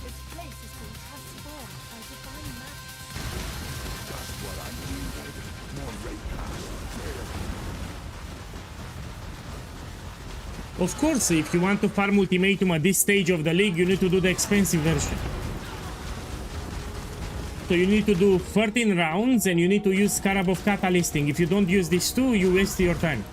This place has been transformed by divine magic. Of course, if you want to farm Ultimatum at this stage of the league, you need to do the expensive version. So you need to do 13 rounds, and you need to use Scarab of Catalysting. If you don't use these two, you waste your time.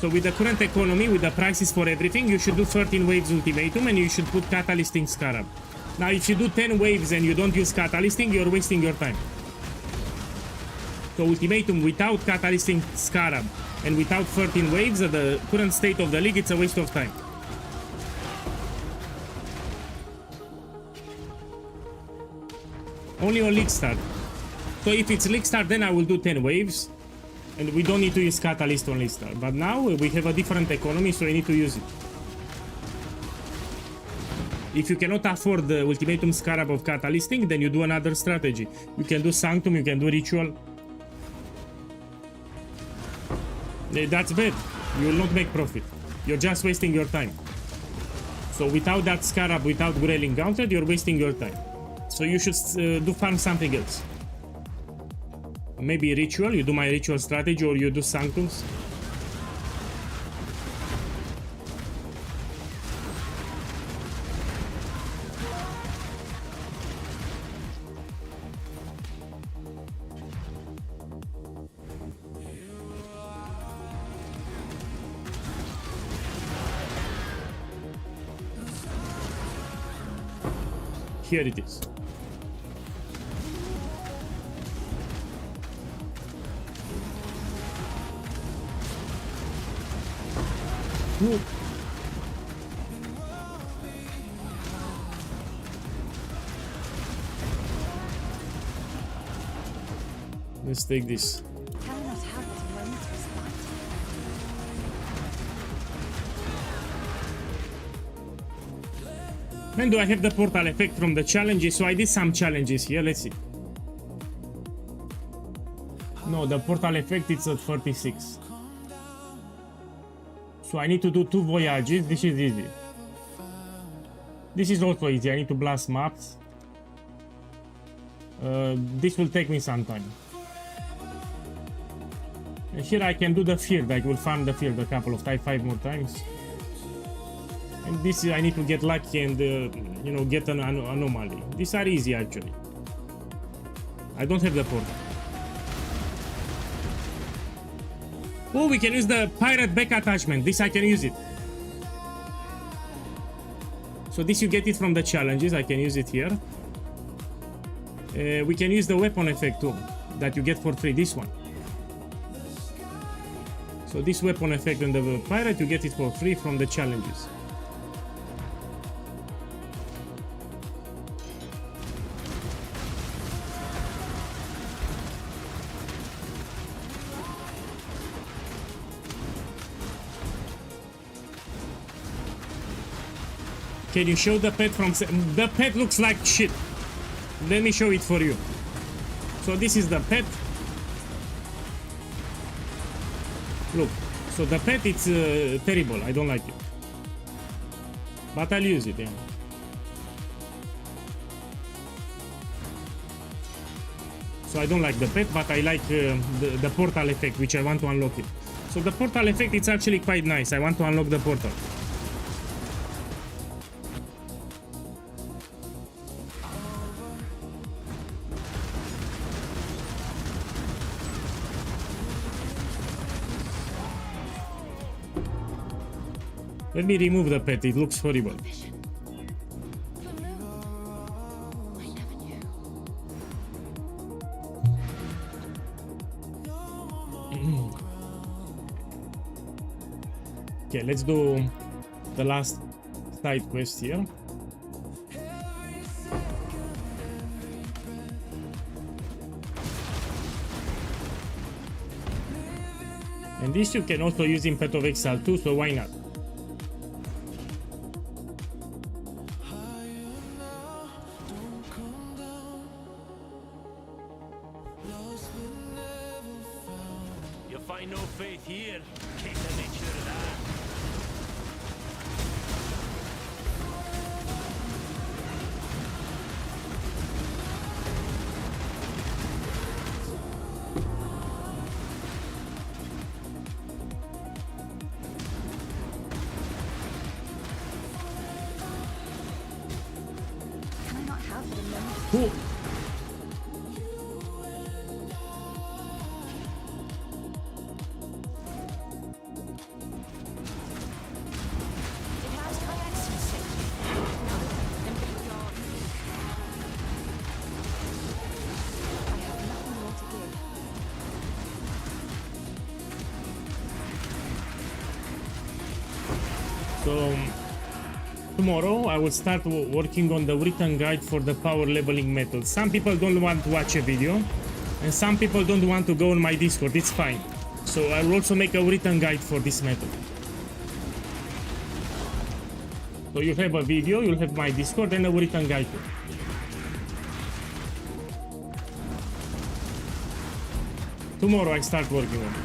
So with the current economy, with the prices for everything, you should do 13 waves Ultimatum, and you should put Catalysting Scarab. Now if you do 10 waves and you don't use Catalysting, you're wasting your time. So Ultimatum without Catalysting Scarab and without 13 waves at the current state of the league, it's a waste of time. Only on League Start. So if it's League Start, then I will do 10 waves. And we don't need to use Catalyst on League Start. But now we have a different economy, so we need to use it. If you cannot afford the Ultimatum Scarab of Catalysting, then you do another strategy. You can do Sanctum, you can do Ritual. That's bad. You will not make profit. You're just wasting your time. So without that Scarab, without Grailing Gauntlet, you're wasting your time. So you should do farm something else. Maybe Ritual, you do my Ritual strategy, or you do Sanctums. Here it is. Ooh. Let's take this. Can I not have but a moment's respite? And do I have the portal effect from the challenges? So I did some challenges here. Let's see. No, the portal effect is at 36. So I need to do 2 voyages. This is easy. This is also easy. I need to blast maps. This will take me some time. And here I can do the field. I will farm the field a couple of times, 5 more times. And this I need to get lucky and you know, get an anomaly. These are easy actually. I don't have the portal. Oh, we can use the pirate back attachment. This I can use it. So this you get it from the challenges. I can use it here. We can use the weapon effect too, that you get for free. This one. So this weapon effect on the pirate, you get it for free from the challenges. Can you show the pet from... The pet looks like shit. Let me show it for you. So this is the pet. Look. So the pet, it's terrible. I don't like it. But I'll use it, yeah. So I don't like the pet, but I like the portal effect, which I want to unlock it. So the portal effect, it's actually quite nice. I want to unlock the portal. Let me remove the pet, it looks horrible. Okay, let's do the last side quest here. And this you can also use in Pet of Exile too, so why not? You'll find no faith here. Case I made sure of that. Can I not have it a moment? Cool. It has high access. And be gone. I have nothing more to give. So tomorrow I will start working on the written guide for the power leveling method. Some people don't want to watch a video and some people don't want to go on my Discord. It's fine. So I will also make a written guide for this method. So you have a video, you'll have my Discord and a written guide too. Tomorrow I start working on it.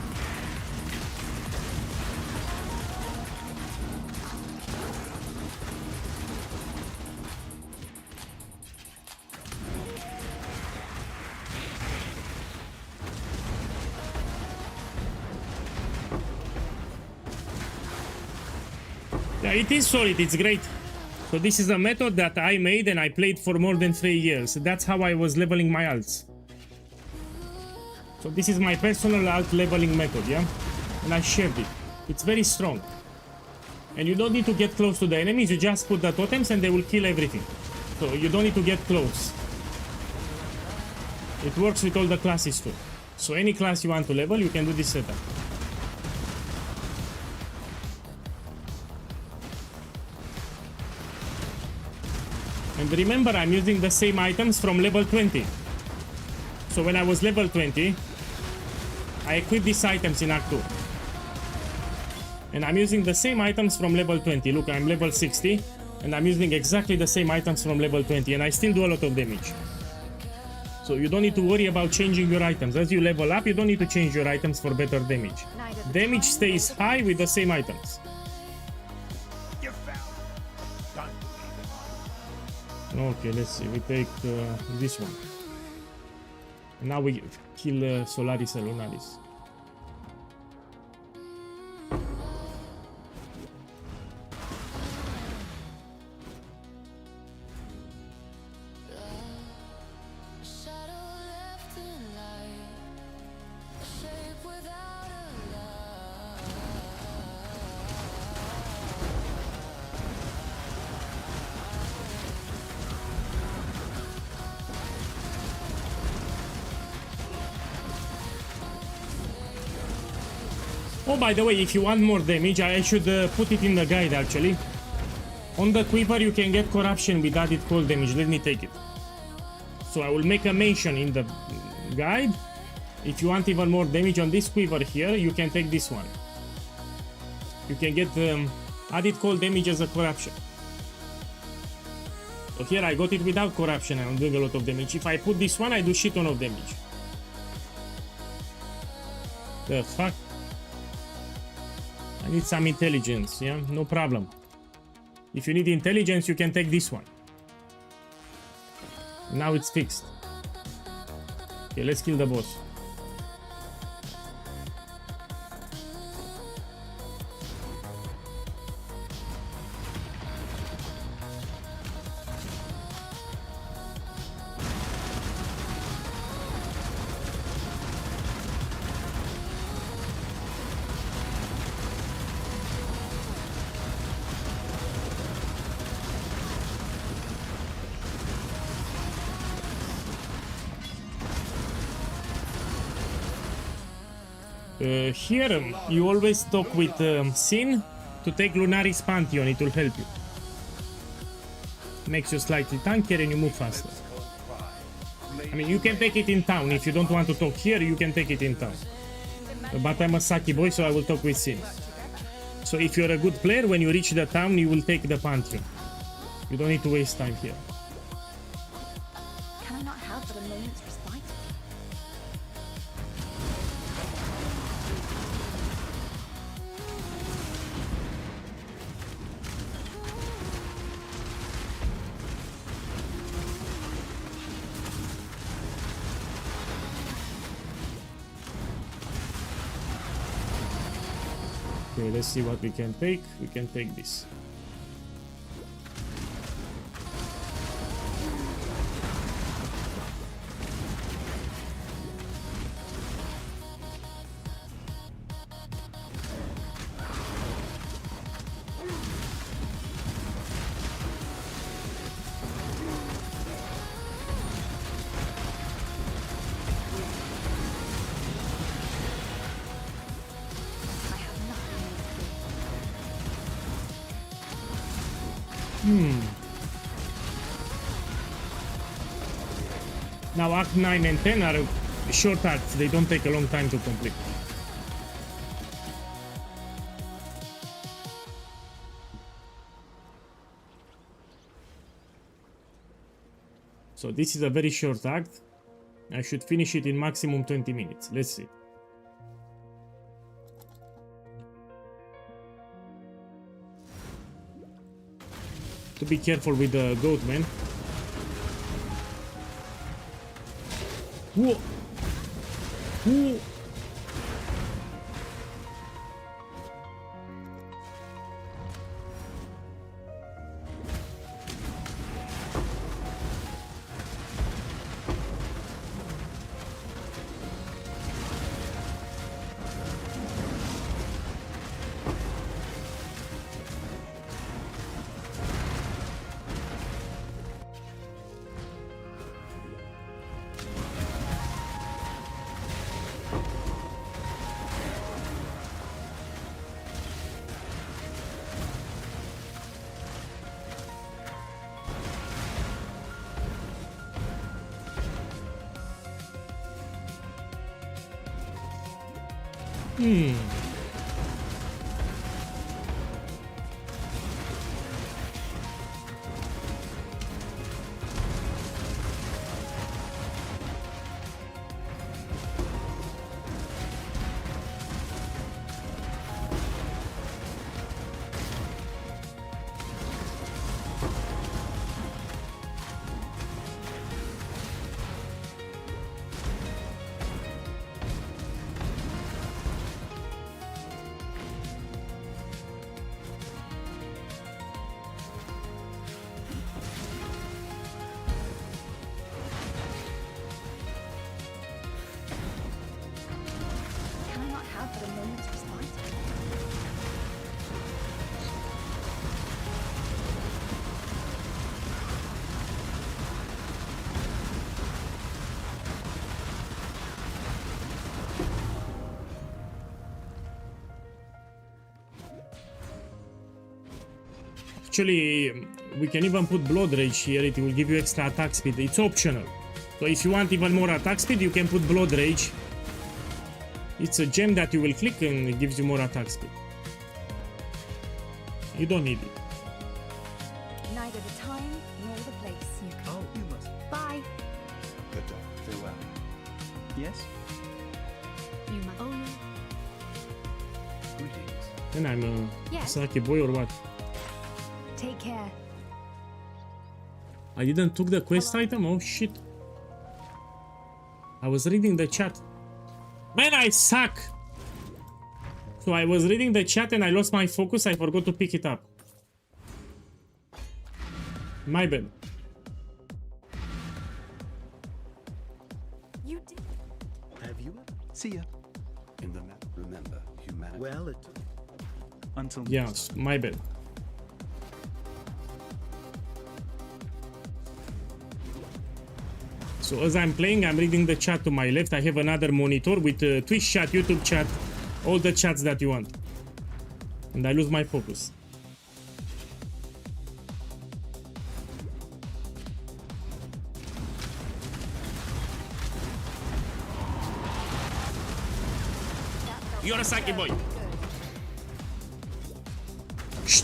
Yeah, it is solid, it's great. So this is a method that I made and I played for more than 3 years. That's how I was leveling my alts. So this is my personal alt leveling method, yeah? And I shared it. It's very strong. And you don't need to get close to the enemies, you just put the totems and they will kill everything. So you don't need to get close. It works with all the classes too. So any class you want to level, you can do this setup. And remember, I'm using the same items from level 20. So when I was level 20, I equipped these items in Act 2. And I'm using the same items from level 20. Look, I'm level 60, and I'm using exactly the same items from level 20, and I still do a lot of damage. So you don't need to worry about changing your items. As you level up, you don't need to change your items for better damage. Damage stays high with the same items. Okay, let's see. We take this one. And now we kill Solaris and Lunaris. Oh, by the way, if you want more damage, I should put it in the guide actually. On the quiver you can get corruption with added cold damage. Let me take it. So I will make a mention in the guide. If you want even more damage on this quiver here, you can take this one. You can get added cold damage as a corruption. So here I got it without corruption and I'm doing a lot of damage. If I put this one, I do shit ton of damage. The fuck? I need some intelligence, yeah? No problem. If you need intelligence, you can take this one. Now it's fixed. Okay, let's kill the boss. Here, you always talk with Sin to take Lunaris Pantheon, it will help you. Makes you slightly tankier and you move faster. I mean, you can take it in town. If you don't want to talk here, you can take it in town. But I'm a Saki boy, so I will talk with Sin. So if you're a good player, when you reach the town, you will take the Pantheon. You don't need to waste time here. Can I not have but a moment's respite? Okay, let's see what we can take. We can take this. Now Act 9 and 10 are short acts, they don't take a long time to complete. So this is a very short act. I should finish it in maximum 20 minutes. Let's see. To be careful with the goat, man. Whoa. Whoa. Can I not have but a moment's respite? Actually, we can even put Blood Rage here. It will give you extra attack speed. It's optional. So if you want even more attack speed, you can put Blood Rage. It's a gem that you will click and it gives you more attack speed. You don't need it. neither the time nor the place. Oh, you must. Bye. Good. Farewell. Yes? You must. Oh, Greetings. And I'm a Yes. Saki boy or what? take care. I didn't took the quest item? Oh shit. I was reading the chat. Man, I suck! So I was reading the chat and I lost my focus. I forgot to pick it up. My bad. You did. Have you? See ya. In the map, remember humanity. Well, it... Until... Yes, my bad. So as I'm playing, I'm reading the chat to my left. I have another monitor with Twitch chat, YouTube chat, all the chats that you want. And I lose my focus. You're a Saki boy. Shh.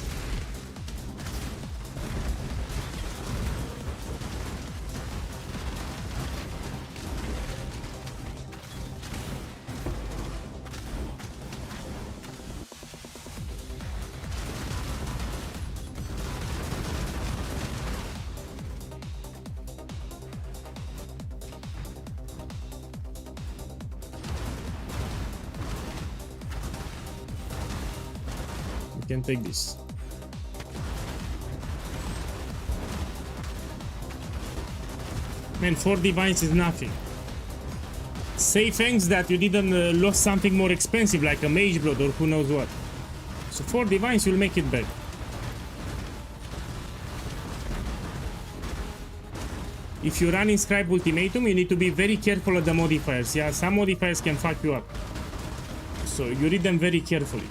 You can take this. Man, 4 divines is nothing. Say thanks that you didn't lost something more expensive like a mage blood or who knows what. So 4 divines will make it back. If you run Inscribe Ultimatum, you need to be very careful of the modifiers. Yeah, some modifiers can fuck you up. So you read them very carefully.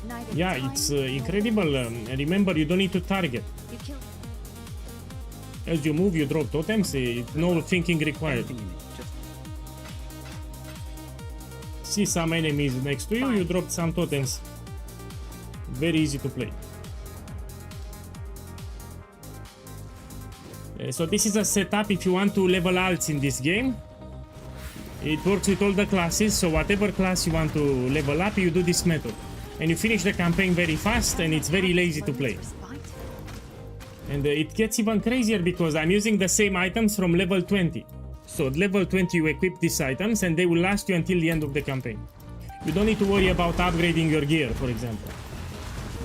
Neither the Yeah, time it's nor incredible. Remember, you don't need to target. You killed. As you move, you drop totems. No thinking required. Anything you need. Just... See some enemies next to you, you drop some totems. Very easy to play. So this is a setup if you want to level alts in this game. It works with all the classes, so whatever class you want to level up, you do this method. And you finish the campaign very fast, and it's very lazy to play. And it gets even crazier because I'm using the same items from level 20. So at level 20 you equip these items and they will last you until the end of the campaign. You don't need to worry about upgrading your gear, for example.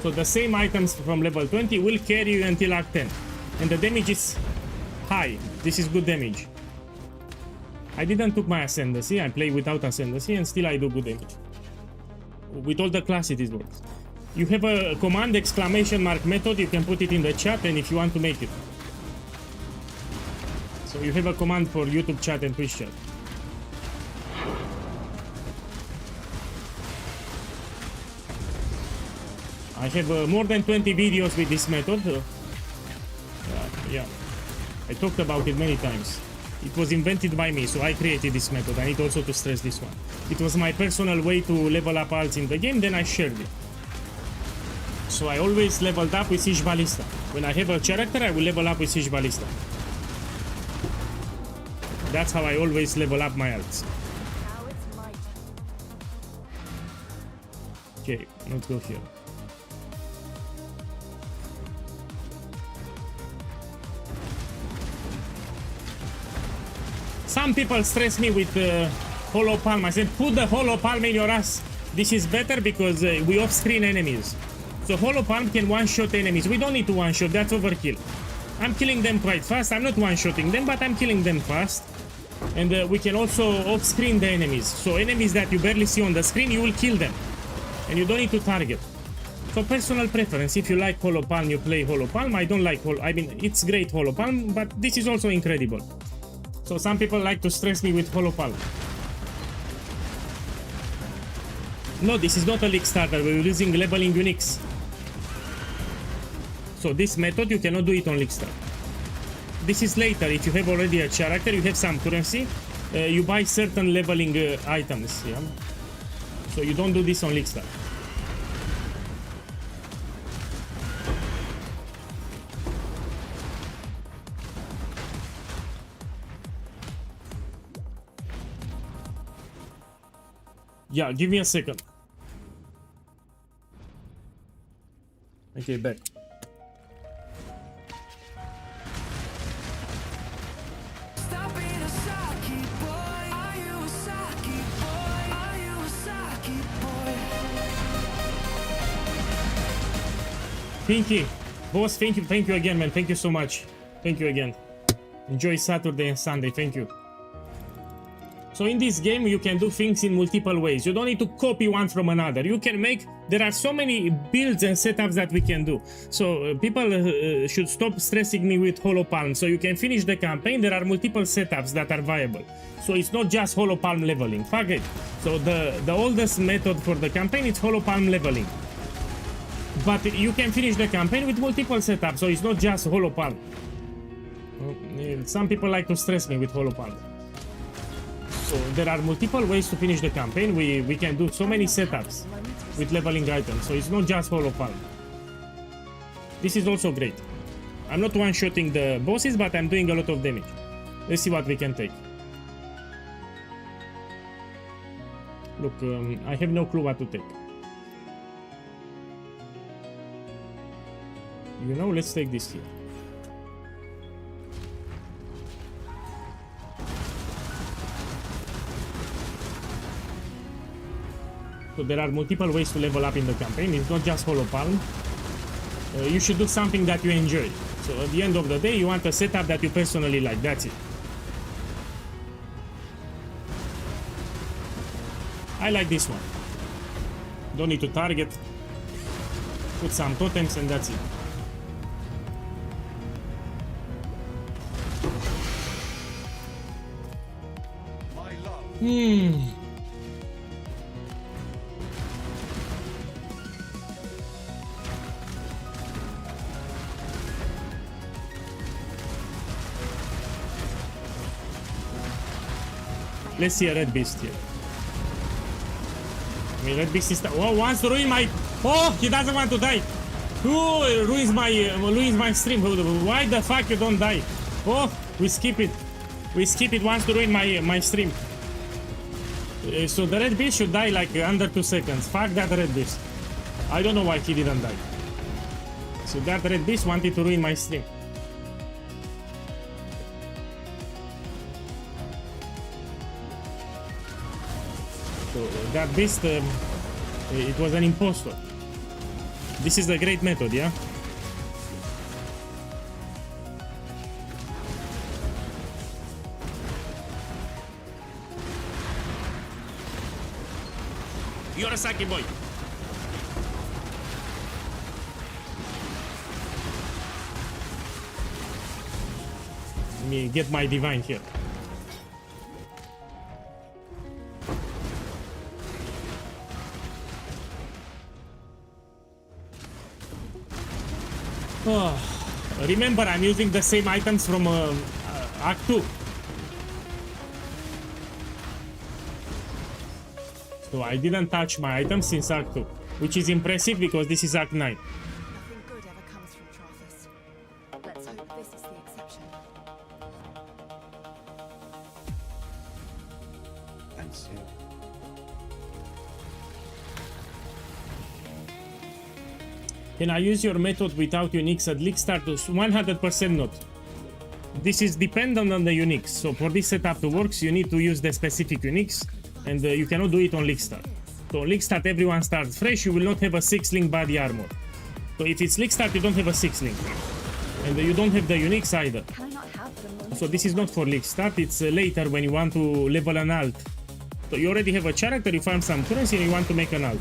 So the same items from level 20 will carry you until Act 10. And the damage is high. This is good damage. I didn't took my Ascendancy, I play without Ascendancy and still I do good damage. With all the classes it works. You have a command exclamation mark method, you can put it in the chat and if you want to make it. So you have a command for YouTube chat and Twitch chat. I have more than 20 videos with this method. Yeah, I talked about it many times. It was invented by me, so I created this method. I need also to stress this one. It was my personal way to level up alts in the game, then I shared it. So I always leveled up with Siege Ballista. When I have a character, I will level up with Siege Ballista. That's how I always level up my alts. Now it's my turn. Okay, let's go here. Some people stress me with Hollow Palm. I said, put the Hollow Palm in your ass. This is better because we off-screen enemies. So Hollow Palm can one-shot enemies. We don't need to one-shot, that's overkill. I'm killing them quite fast. I'm not one-shotting them, but I'm killing them fast. And we can also off-screen the enemies. So enemies that you barely see on the screen, you will kill them. And you don't need to target. So personal preference. If you like Holopalm, you play Holopalm. I don't like I mean, it's great Holopalm, but this is also incredible. So some people like to stress me with Holopalm. No, this is not a league starter. We're using leveling uniques. So this method, you cannot do it on league start. This is later. If you have already a character, you have some currency, you buy certain leveling items. Yeah. So you don't do this on league start. Yeah, give me a second. Okay, back. Pinky, boss, thank you again, man. Thank you so much. Thank you again. Enjoy Saturday and Sunday. Thank you. So in this game, you can do things in multiple ways. You don't need to copy one from another. You can make... There are so many builds and setups that we can do. So people should stop stressing me with Holopalm. So you can finish the campaign. There are multiple setups that are viable. So it's not just Holopalm leveling. Fuck it. So the oldest method for the campaign is Holopalm leveling. But you can finish the campaign with multiple setups. So it's not just Holopalm. Some people like to stress me with Holopalm. So there are multiple ways to finish the campaign. We can do so many setups with leveling items. So it's not just Holopalm. This is also great. I'm not one-shotting the bosses, but I'm doing a lot of damage. Let's see what we can take. Look, I have no clue what to take. You know, let's take this here. So there are multiple ways to level up in the campaign. It's not just Holopalm. You should do something that you enjoy. So at the end of the day, you want a setup that you personally like. That's it. I like this one. Don't need to target. Put some totems and that's it. Let's see a red beast here. I mean, red beast is... Oh, wants to ruin my... Oh, he doesn't want to die. Oh, ruins my stream. Why the fuck you don't die? Oh, we skip it. We skip it. Wants to ruin my stream. So the red beast should die like under 2 seconds. Fuck that red beast. I don't know why he didn't die. So that red beast wanted to ruin my stream. So that beast, it was an impostor. This is a great method, yeah? You're a Saki boy. Let me get my divine here. Oh, remember, I'm using the same items from Act 2. So I didn't touch my items since Act 2, which is impressive because this is Act 9. Nothing good ever comes from Trathus. Let's hope this is the exception. And so, Can I use your method without uniques at league status? 100% not. This is dependent on the uniques. So for this setup to work, you need to use the specific uniques, and you cannot do it on league start. So on league start, everyone starts fresh. You will not have a 6-link body armor. So if it's league start, you don't have a 6-link. And you don't have the uniques either. Can I not have the moment? So this is not for league start, it's later when you want to level an alt. So you already have a character, you found some currency and you want to make an alt.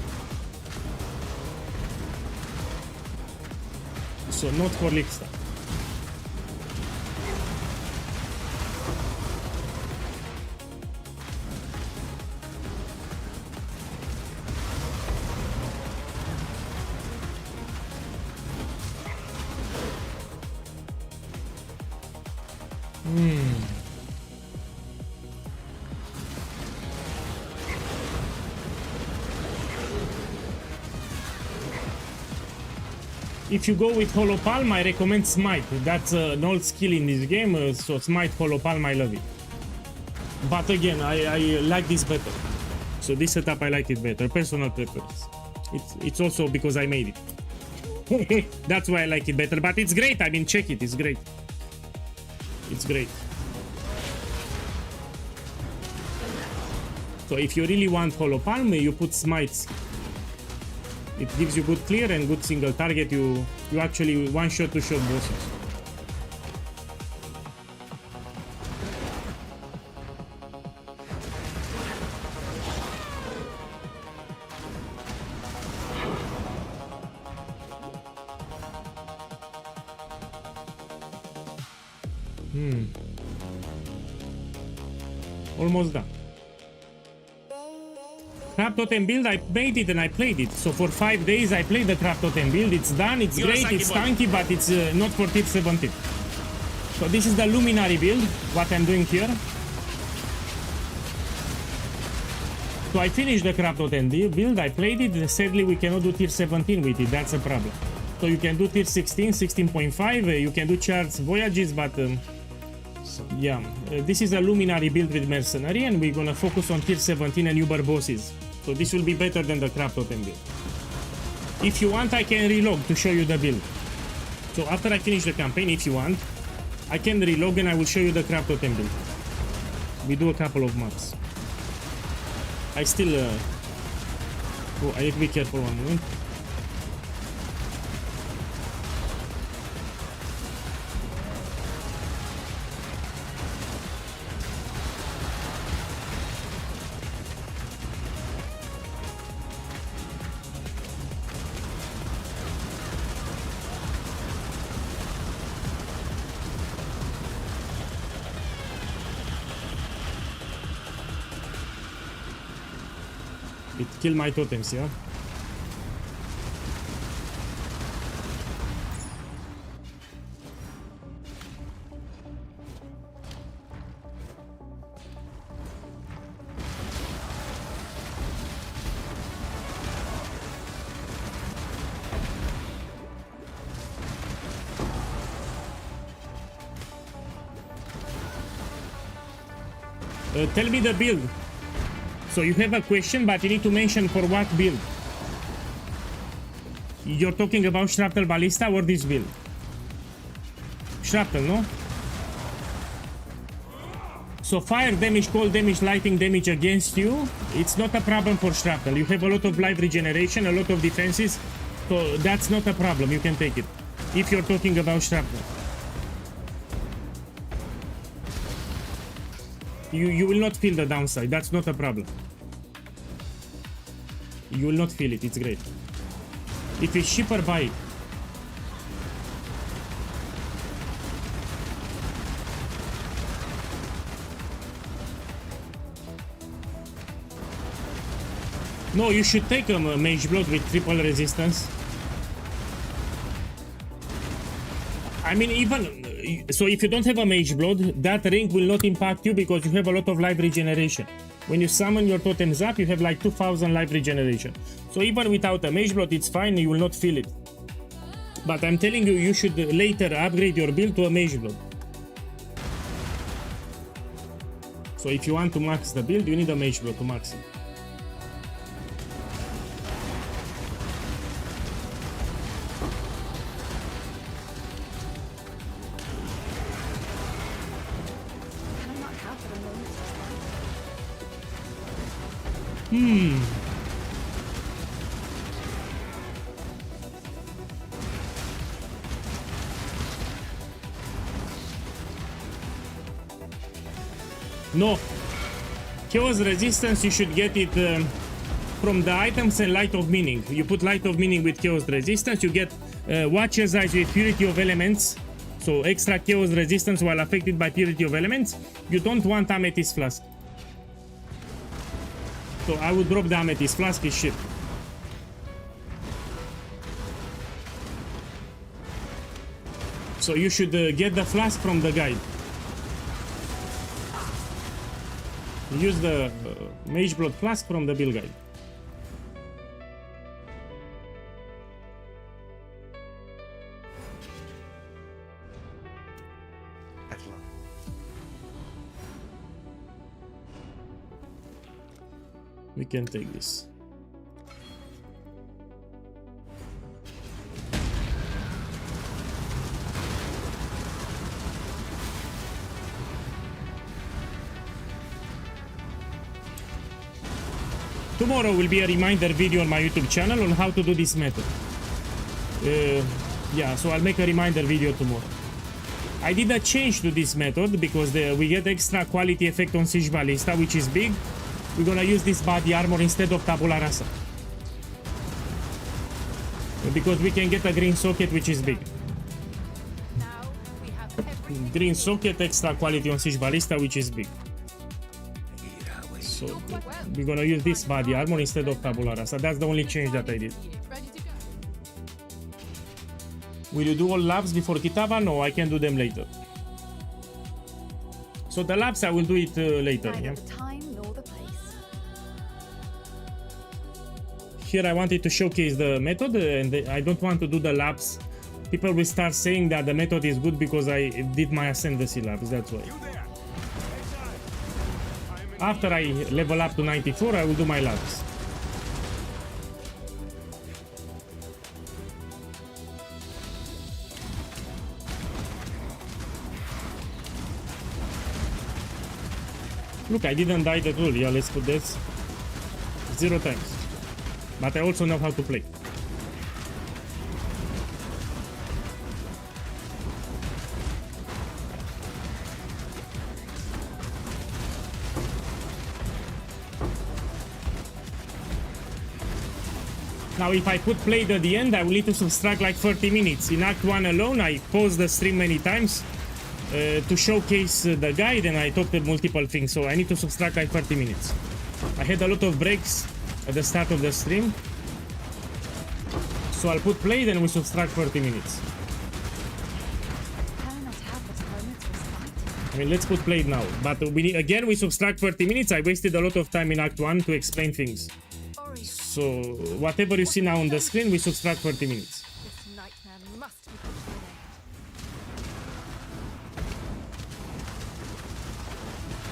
So not for league start. If you go with Hollow Palm, I recommend Smite. That's an old skill in this game, so Smite, Hollow Palm, I love it. But again, I like this better. So this setup, I like it better. Personal preference. It's also because I made it. That's why I like it better. But it's great. I mean, check it. It's great. It's great. So if you really want Hollow Palm, you put Smite. It gives you good clear and good single target. You actually one-shot, two-shot bosses. Almost done. Crab Totem build, I made it and I played it. So for 5 days I played the Crab Totem build. It's done, it's great, it's tanky, but it's not for tier 17. So this is the Luminary build, what I'm doing here. So I finished the Crab Totem build, I played it. Sadly we cannot do tier 17 with it, that's a problem. So you can do tier 16, 16.5, you can do charts voyages, but yeah, this is a Luminary build with Mercenary and we're gonna focus on tier 17 and Uber bosses. So this will be better than the Crab Totem build. If you want, I can relog to show you the build. So after I finish the campaign, if you want, I can relog and I will show you the Crab Totem build. We do a couple of maps. I still... oh, I need to be careful 1 moment. It killed my totems, yeah? Tell me the build. So you have a question, but you need to mention for what build. You're talking about Shrapnel Ballista or this build? Shrapnel, no? So fire damage, cold damage, lightning damage against you, it's not a problem for Shrapnel. You have a lot of life regeneration, a lot of defenses, so that's not a problem, you can take it. If you're talking about Shrapnel. You will not feel the downside, that's not a problem. You will not feel it, it's great. If it's cheaper, buy it. No, you should take a Mage Blood with triple resistance. I mean, even... So if you don't have a Mage Blood, that ring will not impact you because you have a lot of life regeneration. When you summon your totems up, you have like 2000 life regeneration. So even without a Mage Blood, it's fine, you will not feel it. But I'm telling you, you should later upgrade your build to a Mage Blood. So if you want to max the build, you need a Mage Blood to max it. No. Chaos resistance, you should get it from the items and light of meaning. You put light of meaning with chaos resistance, you get Watcher's Eyes with purity of elements. So extra chaos resistance while affected by purity of elements. You don't want amethyst flask. So I would drop the amethyst flask, is shit. So you should get the flask from the guide. Use the Mage Blood flask from the build guide. We can take this. Tomorrow will be a reminder video on my YouTube channel on how to do this method. Yeah, so I'll make a reminder video tomorrow. I did a change to this method because we get extra quality effect on Siege Ballista, which is big. We're gonna use this body armor instead of Tabula Rasa. Because we can get a green socket, which is big. Now we have everything. Green socket, extra quality on Siege Ballista, which is big. So we're gonna use this body armor instead of Tabula Rasa. That's the only change that I did. Ready to go. Will you do all labs before Kitava? No, I can do them later. So the labs, I will do it later. Neither Yeah? the time nor the place. Here I wanted to showcase the method, and I don't want to do the labs. People will start saying that the method is good because I did my Ascendancy labs, that's why. After I level up to 94, I will do my labs. Look, I didn't die at all. Yeah, let's put this 0 times. But I also know how to play. Now if I put played at the end, I will need to subtract like 30 minutes. In Act 1 alone, I paused the stream many times to showcase the guide, and I talked multiple things, so I need to subtract like 30 minutes. I had a lot of breaks at the start of the stream, so I'll put played and we subtract 30 minutes. Cannot have the moments was fighting. I mean, let's put played now, but we subtract 30 minutes. I wasted a lot of time in Act 1 to explain things. So whatever you see now on the screen, we subtract 30 minutes. This nightmare must be put to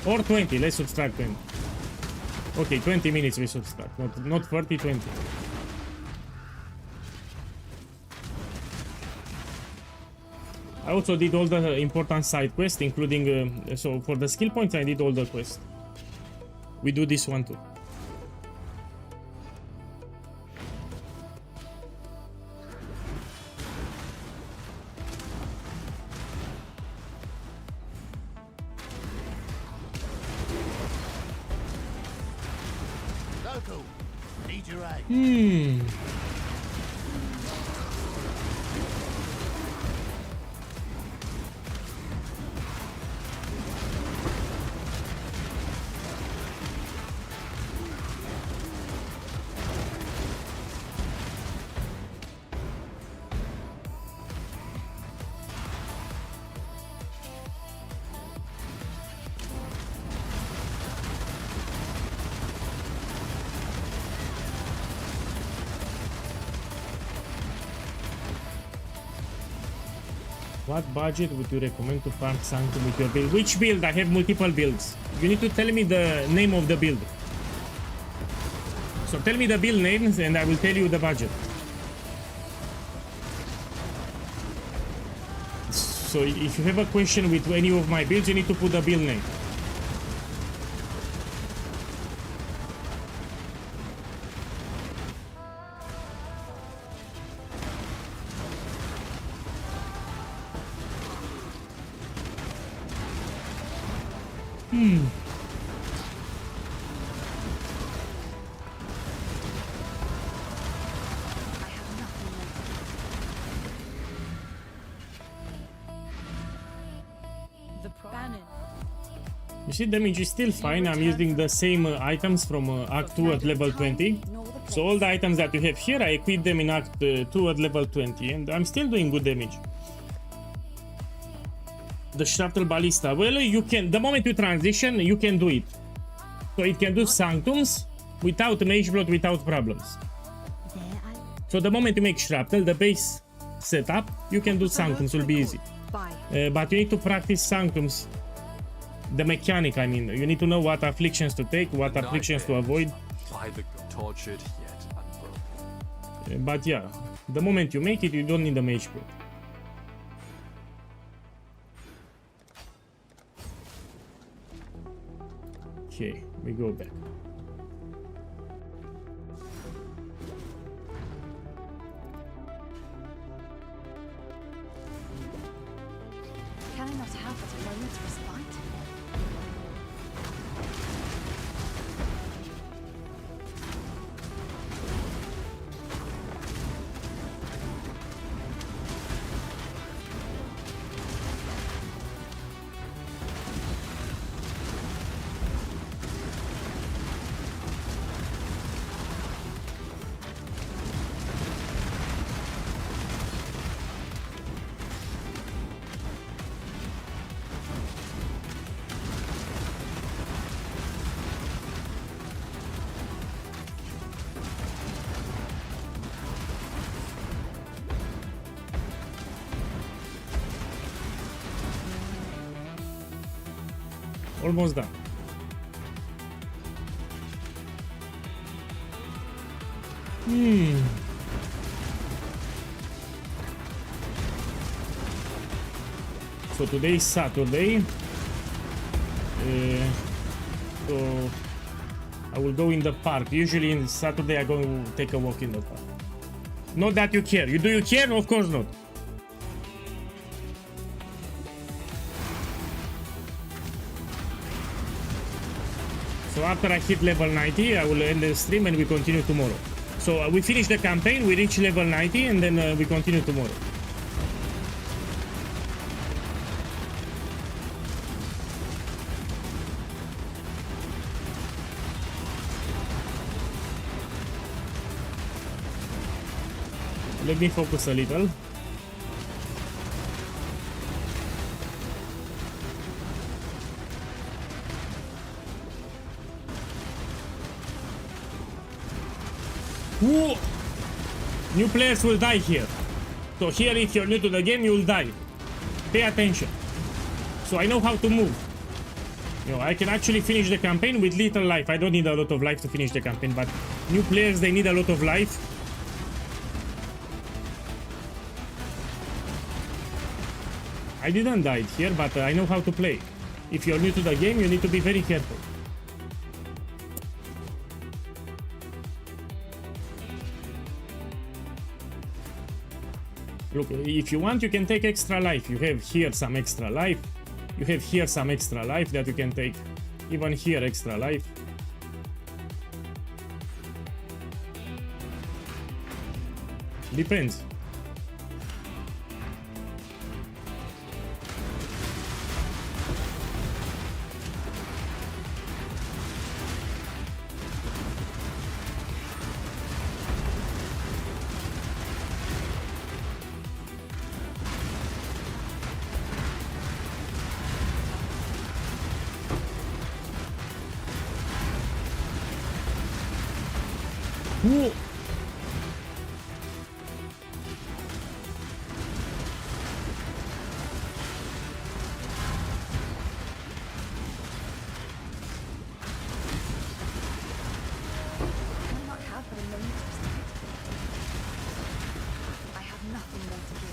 an end. Or 20, let's subtract 20. Okay, 20 minutes we subtract, not 30, 20. I also did all the important side quests, including, so for the skill points I did all the quests. We do this one too. What budget would you recommend to farm Sanctum with your build? Which build? I have multiple builds. You need to tell me the name of the build. So tell me the build names and I will tell you the budget. So if you have a question with any of my builds, you need to put the build name. the Bannon. You see, damage is still fine. I'm using the same items from Act 2 at level 20. So all the items that you have here, I equip them in Act 2 at level 20, and I'm still doing good damage. The Shrapnel Ballista. Well, you can, the moment you transition, you can do it. So it can do Sanctums without Mage Blood, without problems. So the moment you make Shrapnel, the base setup, you can do Sanctums, will be easy. But you need to practice Sanctums. The mechanic, I mean, you need to know what afflictions to take, what afflictions to avoid. By the tortured yet unbroken. But yeah, the moment you make it, you don't need a Mage Blood. Okay, we go back. Can I not have but a moment's respite? Almost done. So today is Saturday. So I will go in the park. Usually in Saturday I go take a walk in the park. Not that you care. Do you care? Of course not. So after I hit level 90, I will end the stream and we continue tomorrow. So we finish the campaign, we reach level 90, and then we continue tomorrow. Let me focus a little. Whoa! New players will die here. So here, if you're new to the game, you will die. Pay attention. So I know how to move. You know, I can actually finish the campaign with little life. I don't need a lot of life to finish the campaign, but new players, they need a lot of life. I didn't die here, but I know how to play. If you're new to the game, you need to be very careful. Look, if you want, you can take extra life. You have here some extra life. You have here some extra life that you can take. Even here, extra life. Depends. Whoa. Can I not have but a moment's respite? I have nothing more to do.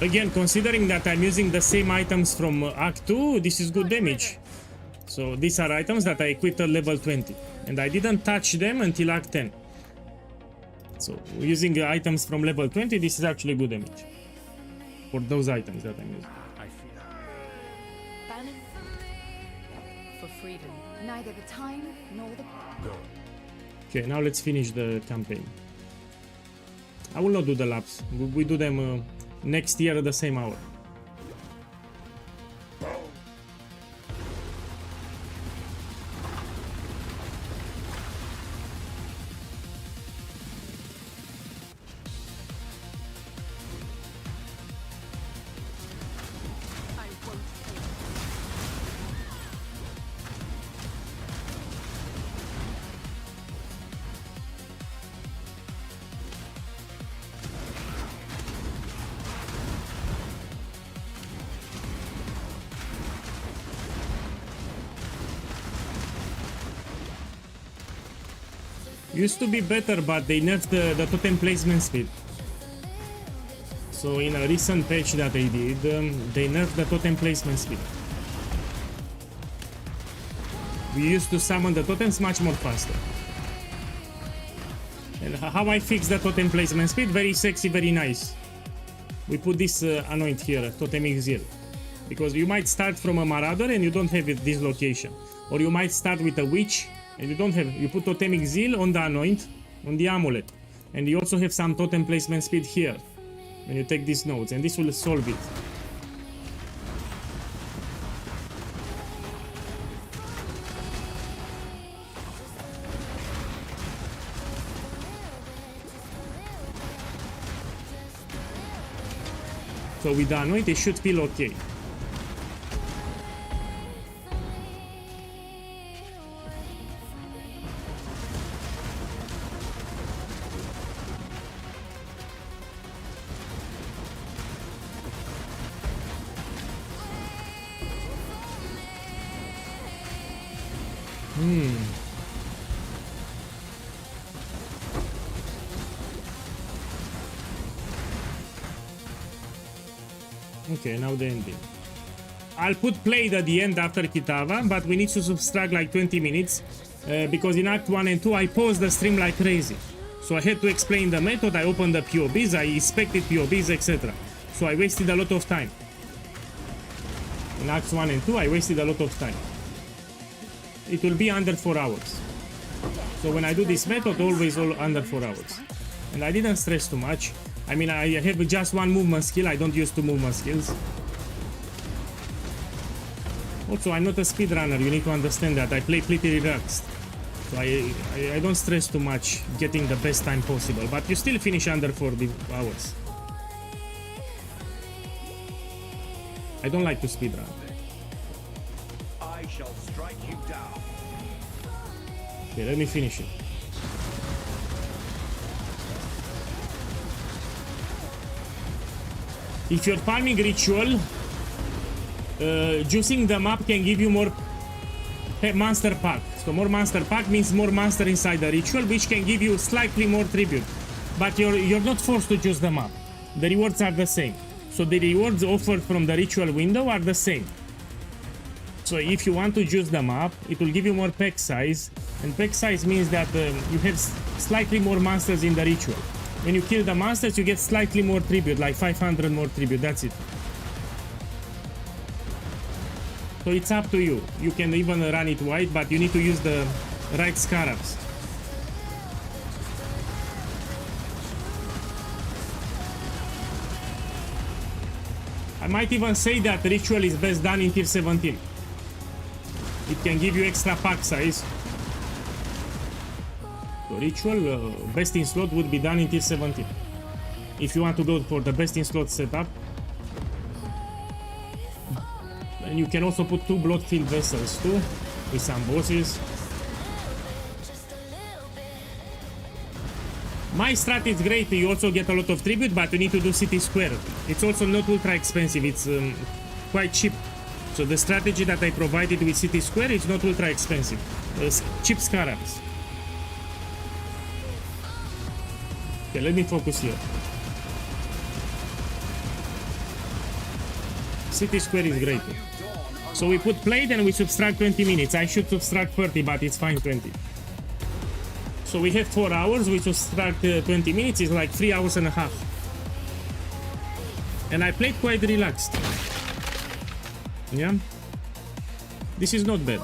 Again, considering that I'm using the same items from Act 2, this is good damage. So these are items that I equipped at level 20. And I didn't touch them until Act 10. So using items from level 20, this is actually good damage for those items that I'm using. I fear. Bannon, For freedom. Neither the time nor the... Go. Okay, now let's finish the campaign. I will not do the laps. We do them next year at the same hour. I won't fail. Used to be better, but they nerfed the totem placement speed. So in a recent patch that they did, they nerfed the totem placement speed. We used to summon the totems much more faster. And how I fix the totem placement speed? Very sexy, very nice. We put this anoint here, totem exile. Because you might start from a marauder and you don't have it this location. Or you might start with a witch and you don't have, you put totem exile on the anoint, on the amulet. And you also have some totem placement speed here. When you take these nodes, and this will solve it. So with the anoint, it should feel okay. Okay, now the ending. I'll put played at the end after Kitava, but we need to subtract like 20 minutes because in Act 1 and 2 I paused the stream like crazy. So I had to explain the method, I opened the POBs, I inspected POBs, etc. So I wasted a lot of time. In Acts 1 and 2 I wasted a lot of time. It will be under 4 hours. So when I do this method, always all under 4 hours. And I didn't stress too much. I mean, I have just one movement skill, I don't use two movement skills. Also, I'm not a speedrunner, you need to understand that. I play pretty relaxed. So I don't stress too much getting the best time possible, but you still finish under 40 hours. I don't like to speedrun. I shall strike you down. Okay, let me finish it. If you're farming ritual, juicing the map can give you more monster pack. So more monster pack means more monster inside the ritual, which can give you slightly more tribute. But you're not forced to juice the map. The rewards are the same. So the rewards offered from the ritual window are the same. So if you want to juice the map, it will give you more pack size. And pack size means that you have slightly more monsters in the ritual. When you kill the monsters, you get slightly more tribute, like 500 more tribute, that's it. So it's up to you. You can even run it wide, but you need to use the right scarabs. I might even say that ritual is best done in tier 17. It can give you extra pack size. So ritual, best in slot would be done in tier 17. If you want to go for the best in slot setup. And you can also put 2 blood-filled vessels too, with some bosses. My strat is great, you also get a lot of tribute, but you need to do city square. It's also not ultra expensive, it's quite cheap. So the strategy that I provided with city square is not ultra expensive. Cheap scarabs. Okay, let me focus here. City square is great. So we put played and we subtract 20 minutes. I should subtract 30, but it's fine 20. So we have 4 hours, which will start 20 minutes, is like 3 hours and a half. And I played quite relaxed. Yeah. This is not bad.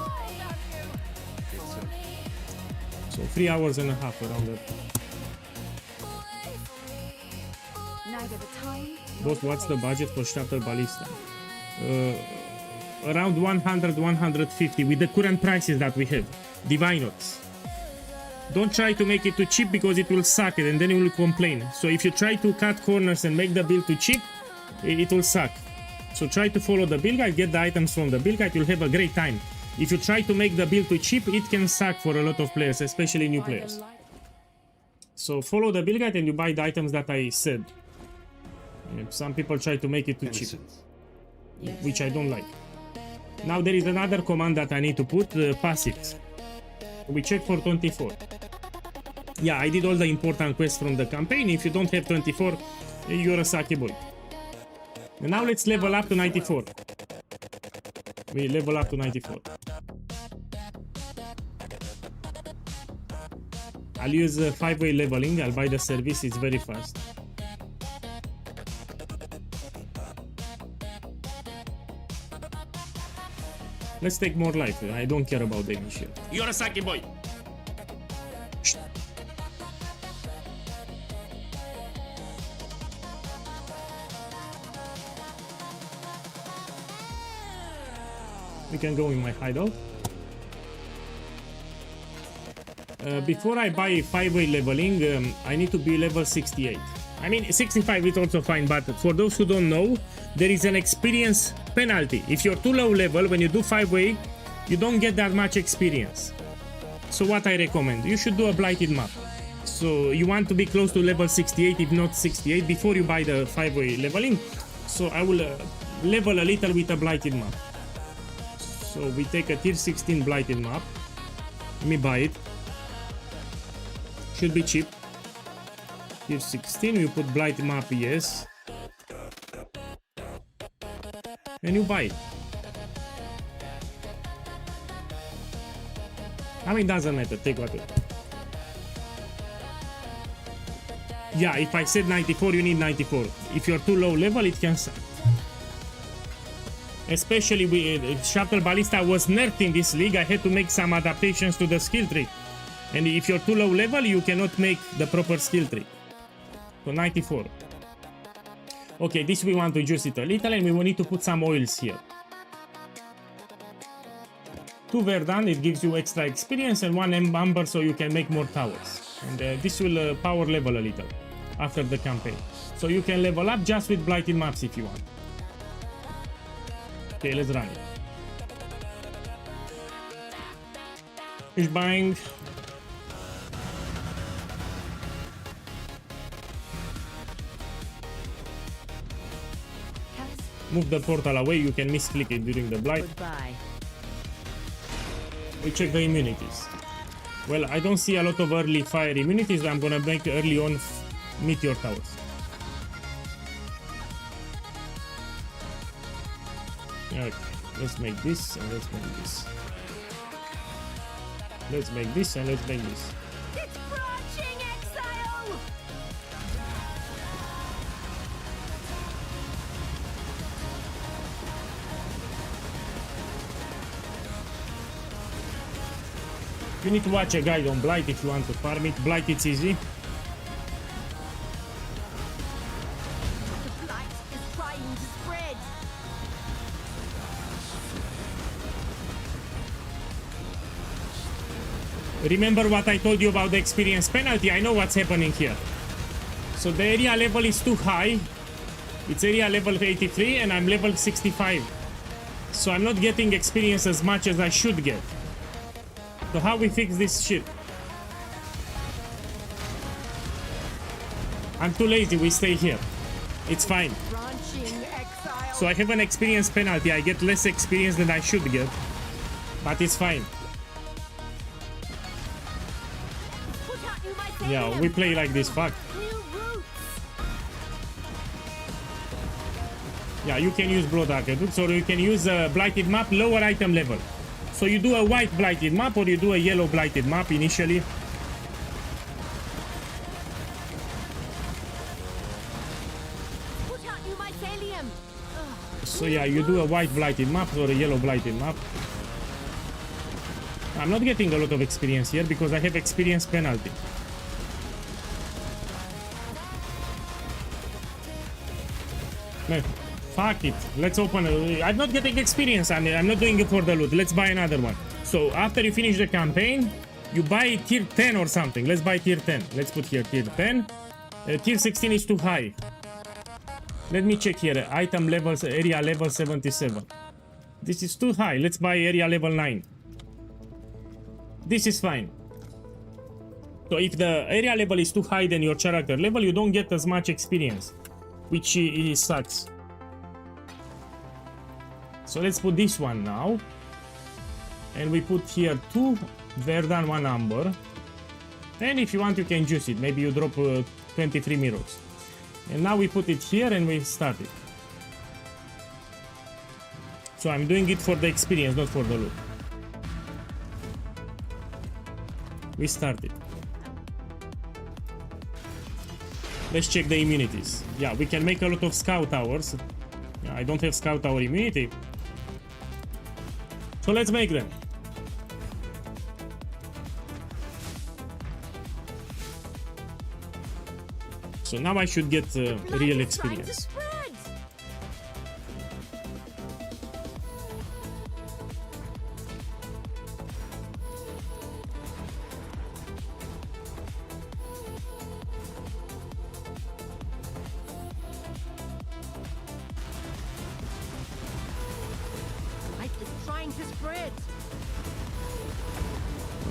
So 3 hours and a half around that. Neither the time. Boss, what's the budget for Shutter Ballista? Around 100-150 with the current prices that we have. Divinox. Don't try to make it too cheap because it will suck it and then you will complain. So if you try to cut corners and make the build too cheap, it will suck. So try to follow the build guide, get the items from the build guide, you'll have a great time. If you try to make the build too cheap, it can suck for a lot of players, especially new players. So follow the build guide and you buy the items that I said. Some people try to make it too cheap, which I don't like. Now there is another command that I need to put, passives. We check for 24. Yeah, I did all the important quests from the campaign. If you don't have 24, you're a sucky boy. And now let's level up to 94. We level up to 94. I'll use 5-way leveling. I'll buy the service, it's very fast. Let's take more life. I don't care about the initial. You're a sucky boy. Shh. We can go in my hideout. Before I buy 5-way leveling, I need to be level 68. I mean, 65 is also fine, but for those who don't know, there is an experience penalty. If you're too low level, when you do 5-way, you don't get that much experience. So what I recommend, you should do a blighted map. So you want to be close to level 68, if not 68, before you buy the 5-way leveling. So I will level a little with a blighted map. So we take a tier 16 blighted map. Let me buy it. Should be cheap. Tier 16, you put blighted map, yes. And you buy it. I mean, doesn't matter, take whatever. Yeah, if I said 94, you need 94. If you're too low level, it can suck. Especially with Shuttle Ballista was nerfed in this league, I had to make some adaptations to the skill tree. And if you're too low level, you cannot make the proper skill tree. So 94. Okay, this we want to juice it a little and we will need to put some oils here. 2 Verdun, it gives you extra experience, and 1 Amber so you can make more towers. And this will power level a little after the campaign. So you can level up just with blighted maps if you want. Okay, let's run it. Fish buying. Move the portal away, you can misclick it during the blight. Goodbye. We check the immunities. Well, I don't see a lot of early fire immunities. I'm gonna make early on meteor towers. Okay, let's make this and let's make this. Let's make this and let's make this. It's branching exile! You need to watch a guide on Blight if you want to farm it. Blight, it's easy. The blight is trying to spread. Remember what I told you about the experience penalty? I know what's happening here. So the area level is too high. It's area level 83 and I'm level 65. So I'm not getting experience as much as I should get. So how we fix this shit? I'm too lazy, we stay here. It's fine. Branching exile. So I have an experience penalty. I get less experience than I should get. But it's fine. Put out you might Yeah, we play like this, fuck. new roots. Yeah, you can use Blood Aqueducts or you can use a blighted map, lower item level. So you do a white blighted map or you do a yellow blighted map initially. mycelium. So yeah, you do a white blighted map or a yellow blighted map. I'm not getting a lot of experience here because I have experience penalty. No, fuck it. Let's open. I'm not getting experience. I'm not doing it for the loot. Let's buy another one. So after you finish the campaign, you buy tier 10 or something. Let's buy tier 10. Let's put here tier 10. Tier 16 is too high. Let me check here. Item levels, area level 77. This is too high. Let's buy area level 9. This is fine. So if the area level is too high than your character level, you don't get as much experience, which sucks. So let's put this one now. And we put here 2 Verdan, 1 Amber. And if you want, you can juice it. Maybe you drop 23 mirrors. And now we put it here and we start it. So I'm doing it for the experience, not for the loot. We started. Let's check the immunities. Yeah, we can make a lot of scout towers. Yeah, I don't have scout tower immunity. So let's make them. So now I should get real experience.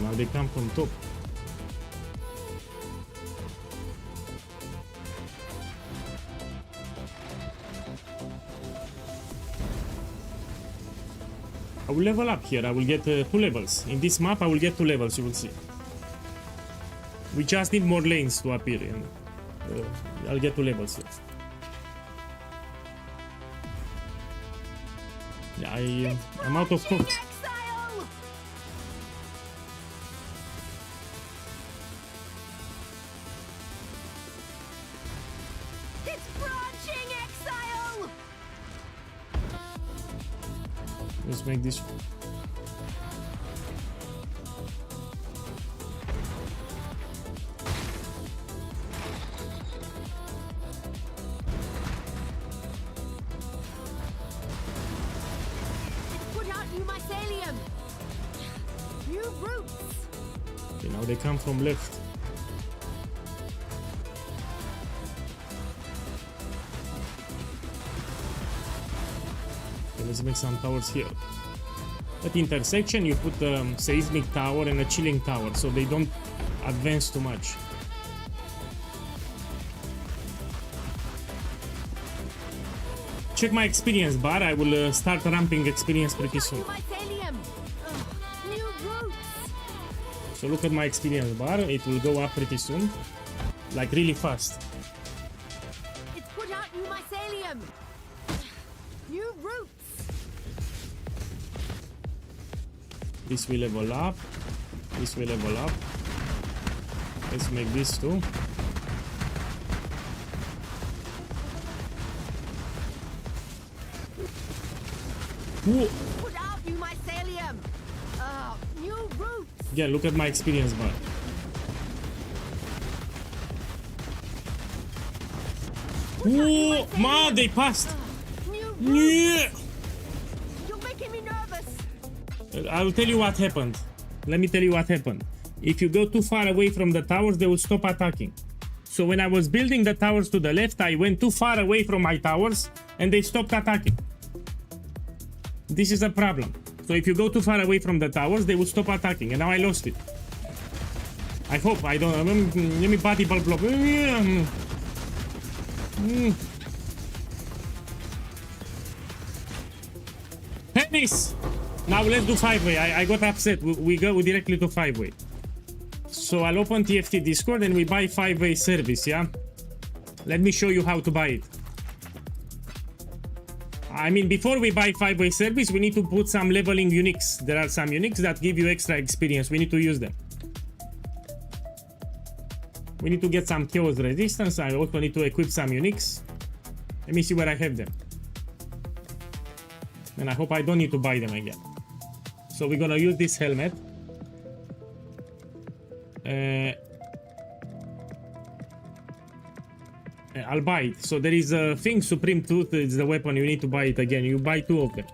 Now they come from top. I will level up here. I will get 2 levels. In this map, I will get 2 levels, you will see. We just need more lanes to appear, and I'll get 2 levels here. Yeah, I'm out of coke. Let's make this. Put out new mycelium. New roots. Okay, now they come from left. Let's make some towers here. At intersection, you put a seismic tower and a chilling tower, so they don't advance too much. Check my experience bar. I will start ramping experience pretty soon. So look at my experience bar. It will go up pretty soon, like really fast. It's put out new mycelium. New roots. This will level up. This will level up. Let's make this too. Whoa. Put out new mycelium. New roots. Yeah, look at my experience bar. Whoa, ma, they passed. Yeah. You're making me nervous. I'll tell you what happened. Let me tell you what happened. If you go too far away from the towers, they will stop attacking. So when I was building the towers to the left, I went too far away from my towers and they stopped attacking. This is a problem. So if you go too far away from the towers, they will stop attacking, and now I lost it. I hope I don't. Let me body ball block. Tennis! Now let's do 5-way. I got upset. We go directly to 5-way. So I'll open TFT Discord and we buy 5-way service, yeah? Let me show you how to buy it. I mean, before we buy 5-way service, we need to put some leveling uniques. There are some uniques that give you extra experience. We need to use them. We need to get some chaos resistance. I also need to equip some uniques. Let me see where I have them. And I hope I don't need to buy them again. So we're gonna use this helmet. I'll buy it. So there is a thing, Supreme Tooth is the weapon. You need to buy it again. You buy 2 of them.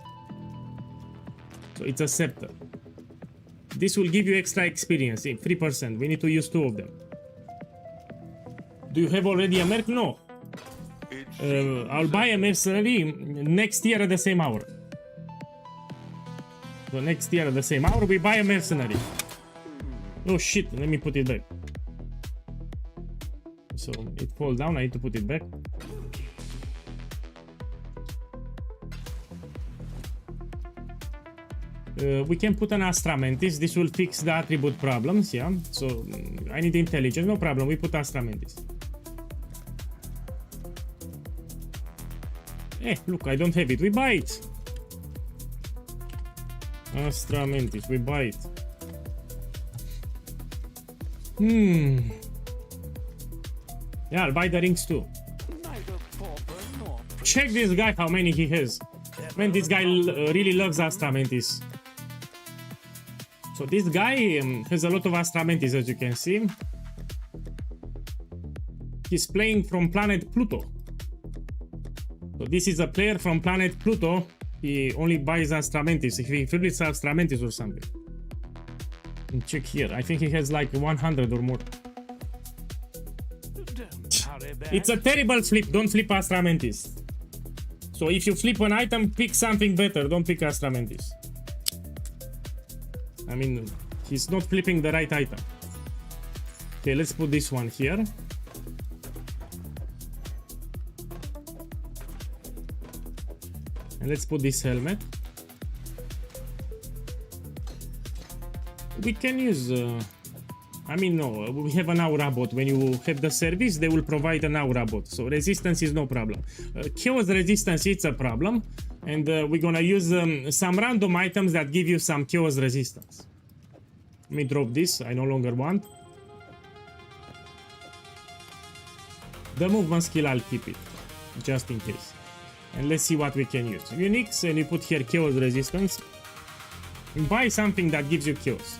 So it's a scepter. This will give you extra experience, 3%. We need to use 2 of them. Do you have already a merc? No. I'll buy a mercenary next year at the same hour. So next year at the same hour we buy a mercenary. Oh shit, let me put it back. So it falls down, I need to put it back. We can put an Astra Mantis. This will fix the attribute problems, yeah. So I need intelligence, no problem, we put Astra Mantis. Look, I don't have it, we buy it. Astra Mantis, we buy it. Yeah, I'll buy the rings too. Check this guy, how many he has. Man, this guy really loves Astra Mantis. So this guy has a lot of Astra Mantis, as you can see. He's playing from planet Pluto. So this is a player from planet Pluto. He only buys Astra Mantis if he flips Astra Mantis or something. And check here, I think he has like 100 or more. It's a terrible flip, don't flip Astra Mantis. So if you flip an item, pick something better, don't pick Astra Mantis. I mean, he's not flipping the right item. Okay, let's put this one here. And let's put this helmet. We can use... I mean, no, we have an Aura bot. When you have the service, they will provide an Aura bot. So resistance is no problem. Chaos resistance, it's a problem. And we're gonna use some random items that give you some chaos resistance. Let me drop this, I no longer want. The movement skill, I'll keep it, just in case. And let's see what we can use. Uniques, and you put here chaos resistance. Buy something that gives you chaos.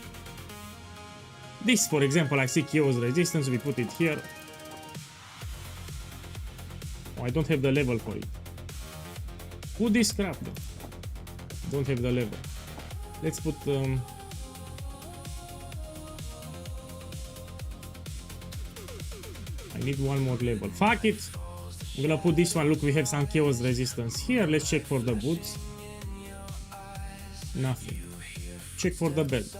This, for example, I see chaos resistance, we put it here. Oh, I don't have the level for it. Put this crap though. Don't have the level. Let's put... I need one more level. Fuck it! I'm gonna put this one. Look, we have some chaos resistance here. Let's check for the boots. Nothing. Check for the belt.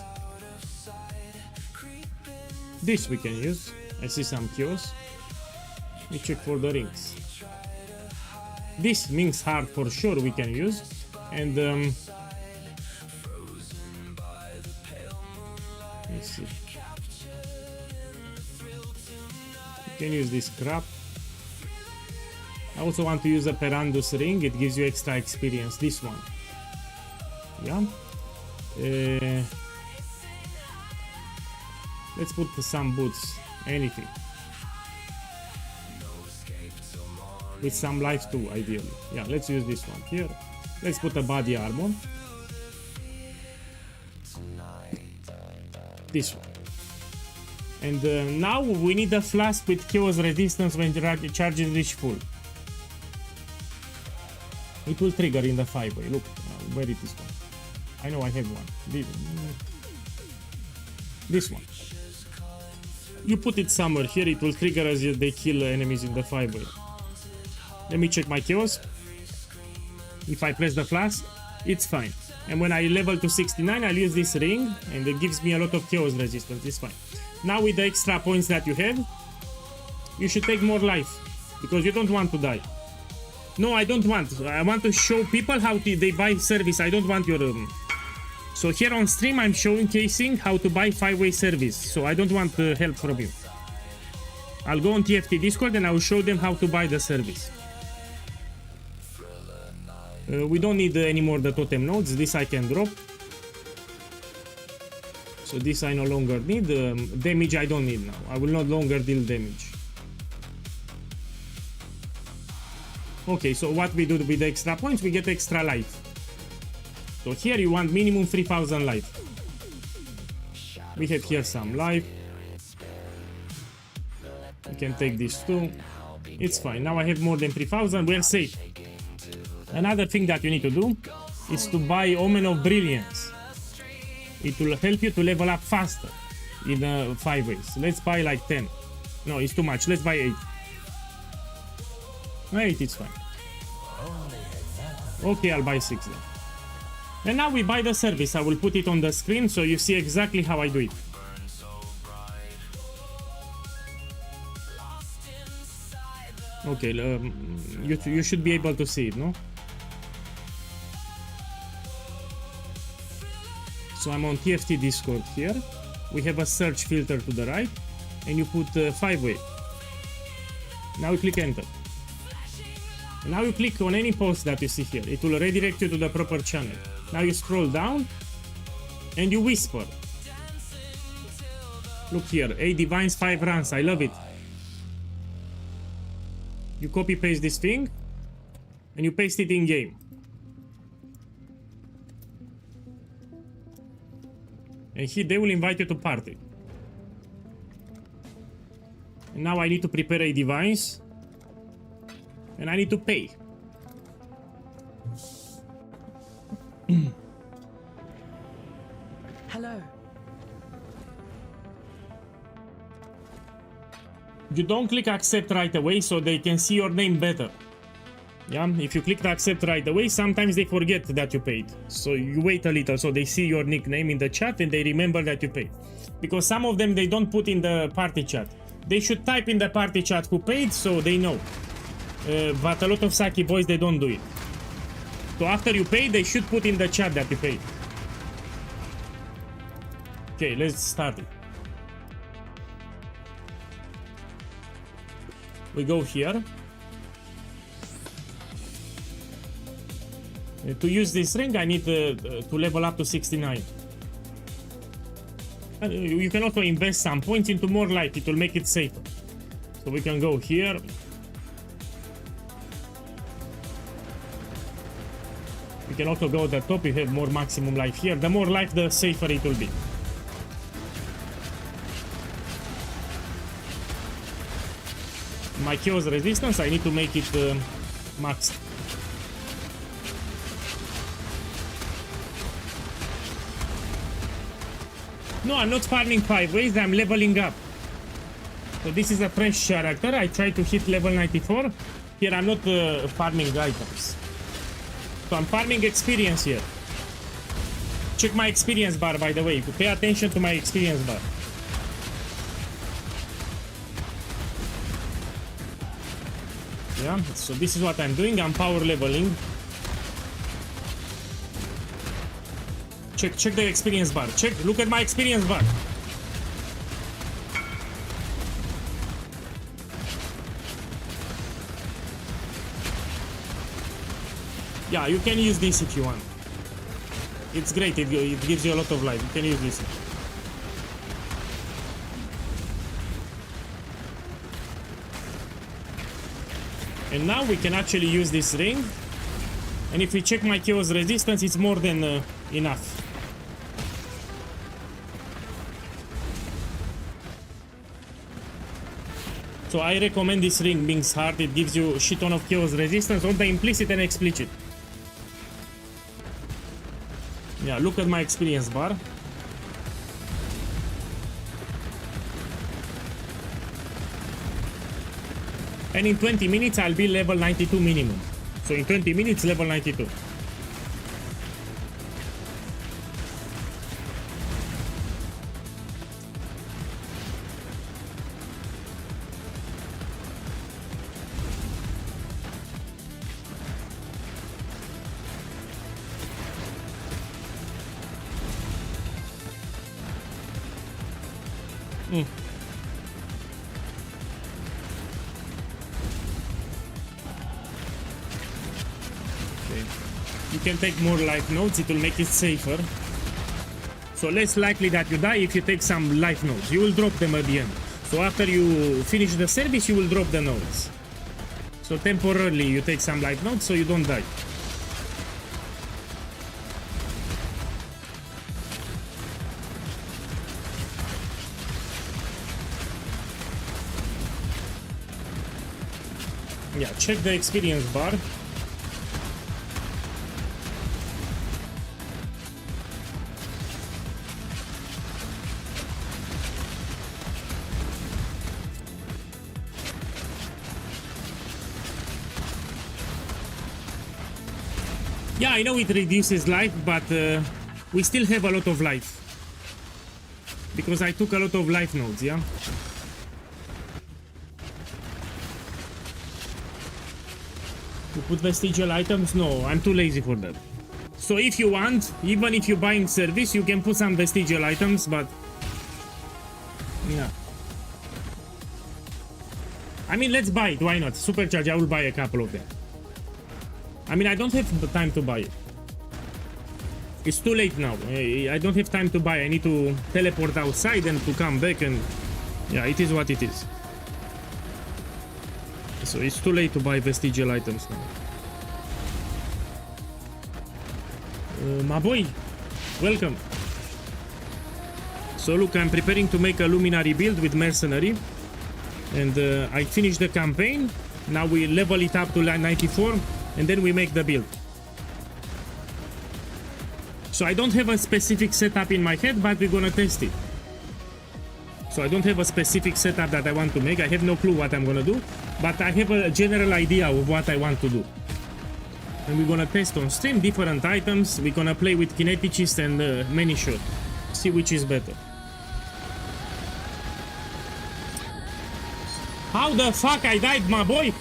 This we can use. I see some chaos. We check for the rings. This Minx Heart for sure we can use. And let's see. We can use this crap. I also want to use a Perandus ring. It gives you extra experience. This one. Yeah. Let's put some boots. Anything. With some life too, ideally. Yeah, let's use this one here. Let's put a body armor. This one. And now we need a flask with chaos resistance when charges reach full. It will trigger in the 5-way. Look, where it is one. I know I have one. This one. You put it somewhere here, it will trigger as they kill enemies in the 5-way. Let me check my chaos. If I press the flask, it's fine. And when I level to 69, I'll use this ring, and it gives me a lot of chaos resistance. It's fine. Now with the extra points that you have, you should take more life, because you don't want to die. No, I don't want. I want to show people how they buy service. I don't want your... So here on stream, I'm showcasing how to buy 5-way service. So I don't want help from you. I'll go on TFT Discord and I will show them how to buy the service. We don't need anymore the totem nodes. This I can drop. So this I no longer need. Damage I don't need now. I will no longer deal damage. Okay, so what we do with the extra points, we get extra life. So here you want minimum 3000 life. We have here some life. We can take this too. It's fine. Now I have more than 3000. We're safe. Another thing that you need to do is to buy Omen of Brilliance. It will help you to level up faster in 5 ways. Let's buy like 10. No, it's too much. Let's buy 8. 8 is fine. Okay, I'll buy 6 then. And now we buy the service. I will put it on the screen so you see exactly how I do it. Okay, you should be able to see it, no? So I'm on TFT Discord here. We have a search filter to the right, and you put 5-way. Now you click enter. And now you click on any post that you see here. It will redirect you to the proper channel. Now you scroll down, and you whisper. Look here, 8 divines, 5 runs. I love it. You copy paste this thing, and you paste it in game. And here they will invite you to party. And now I need to prepare a divines, and I need to pay. Hello. You don't click accept right away so they can see your name better. Yeah, if you click the accept right away, sometimes they forget that you paid. So you wait a little so they see your nickname in the chat and they remember that you paid. Because some of them they don't put in the party chat. They should type in the party chat who paid so they know. But a lot of Saki boys, they don't do it. So after you pay, they should put in the chat that you paid. Okay, let's start it. We go here. To use this ring, I need to level up to 69. You can also invest some points into more life. It will make it safer. So we can go here. We can also go at the top. You have more maximum life here. The more life, the safer it will be. My chaos resistance, I need to make it maxed. No, I'm not farming 5 ways, I'm leveling up. So this is a fresh character. I try to hit level 94. Here I'm not farming items. So I'm farming experience here. Check my experience bar, by the way. Pay attention to my experience bar. Yeah, so this is what I'm doing. I'm power leveling. Check the experience bar. Look at my experience bar. Yeah, you can use this if you want. It's great. It gives you a lot of life. You can use this. And now we can actually use this ring. And if we check my chaos resistance, it's more than enough. So I recommend this ring being hard. It gives you a shit ton of chaos resistance on the implicit and explicit. Yeah, look at my experience bar. And in 20 minutes I'll be level 92 minimum. So in 20 minutes level 92. You can take more life nodes, it will make it safer. So less likely that you die if you take some life nodes. You will drop them at the end. So after you finish the service, you will drop the nodes. So temporarily you take some life notes so you don't die. Yeah, check the experience bar. Yeah, I know it reduces life, but we still have a lot of life. Because I took a lot of life nodes, yeah? To put vestigial items? No, I'm too lazy for that. So if you want, even if you're buying service, you can put some vestigial items, but... yeah. I mean, let's buy it, why not? Supercharge, I will buy a couple of them. I mean, I don't have the time to buy it. It's too late now. I don't have time to buy. I need to teleport outside and to come back, and yeah, it is what it is. So it's too late to buy vestigial items now. My boy, welcome. So look, I'm preparing to make a luminary build with mercenary, and I finished the campaign. Now we level it up to 94, and then we make the build. So I don't have a specific setup in my head, but we're gonna test it. So I don't have a specific setup that I want to make. I have no clue what I'm gonna do, but I have a general idea of what I want to do. And we're gonna test on stream different items. We're gonna play with kineticist and many shot. See which is better. How the fuck I died, my boy?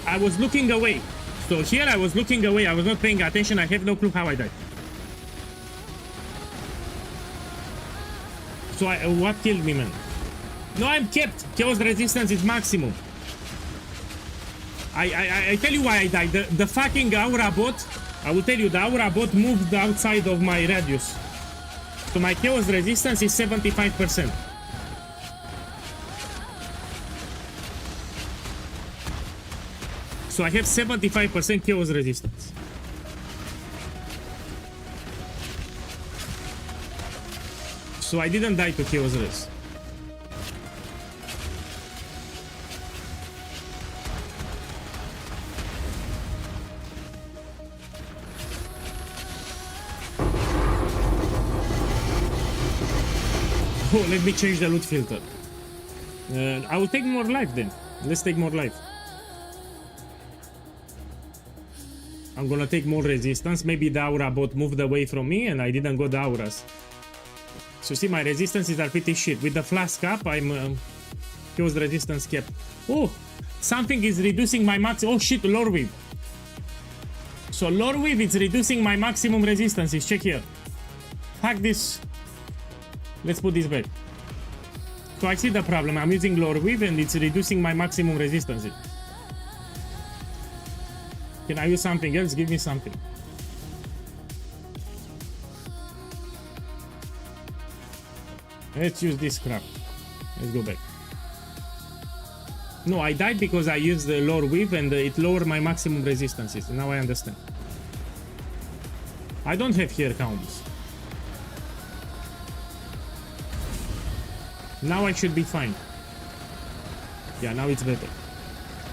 I was looking away. So here I was looking away. I was not paying attention. I have no clue how I died. So what killed me, man? No, I'm kept. Chaos resistance is maximum. I tell you why I died. The fucking aura bot, I will tell you, the aura bot moved outside of my radius. So my chaos resistance is 75%. So I have 75% chaos resistance. So I didn't die to chaos res. Oh, let me change the loot filter. I will take more life then. Let's take more life. I'm gonna take more resistance. Maybe the aura bot moved away from me and I didn't go the auras. So see, my resistances are pretty shit. With the flask up, I'm chaos resistance kept. Oh, something is reducing my max. Oh shit, lore weave. So lore weave is reducing my maximum resistances. Check here. Hack this. Let's put this back. So I see the problem. I'm using lore weave and it's reducing my maximum resistances. Can I use something else? Give me something. Let's use this crap. Let's go back. No, I died because I used the lore weave and it lowered my maximum resistances. Now I understand. I don't have here counts. Now I should be fine. Yeah, now it's better.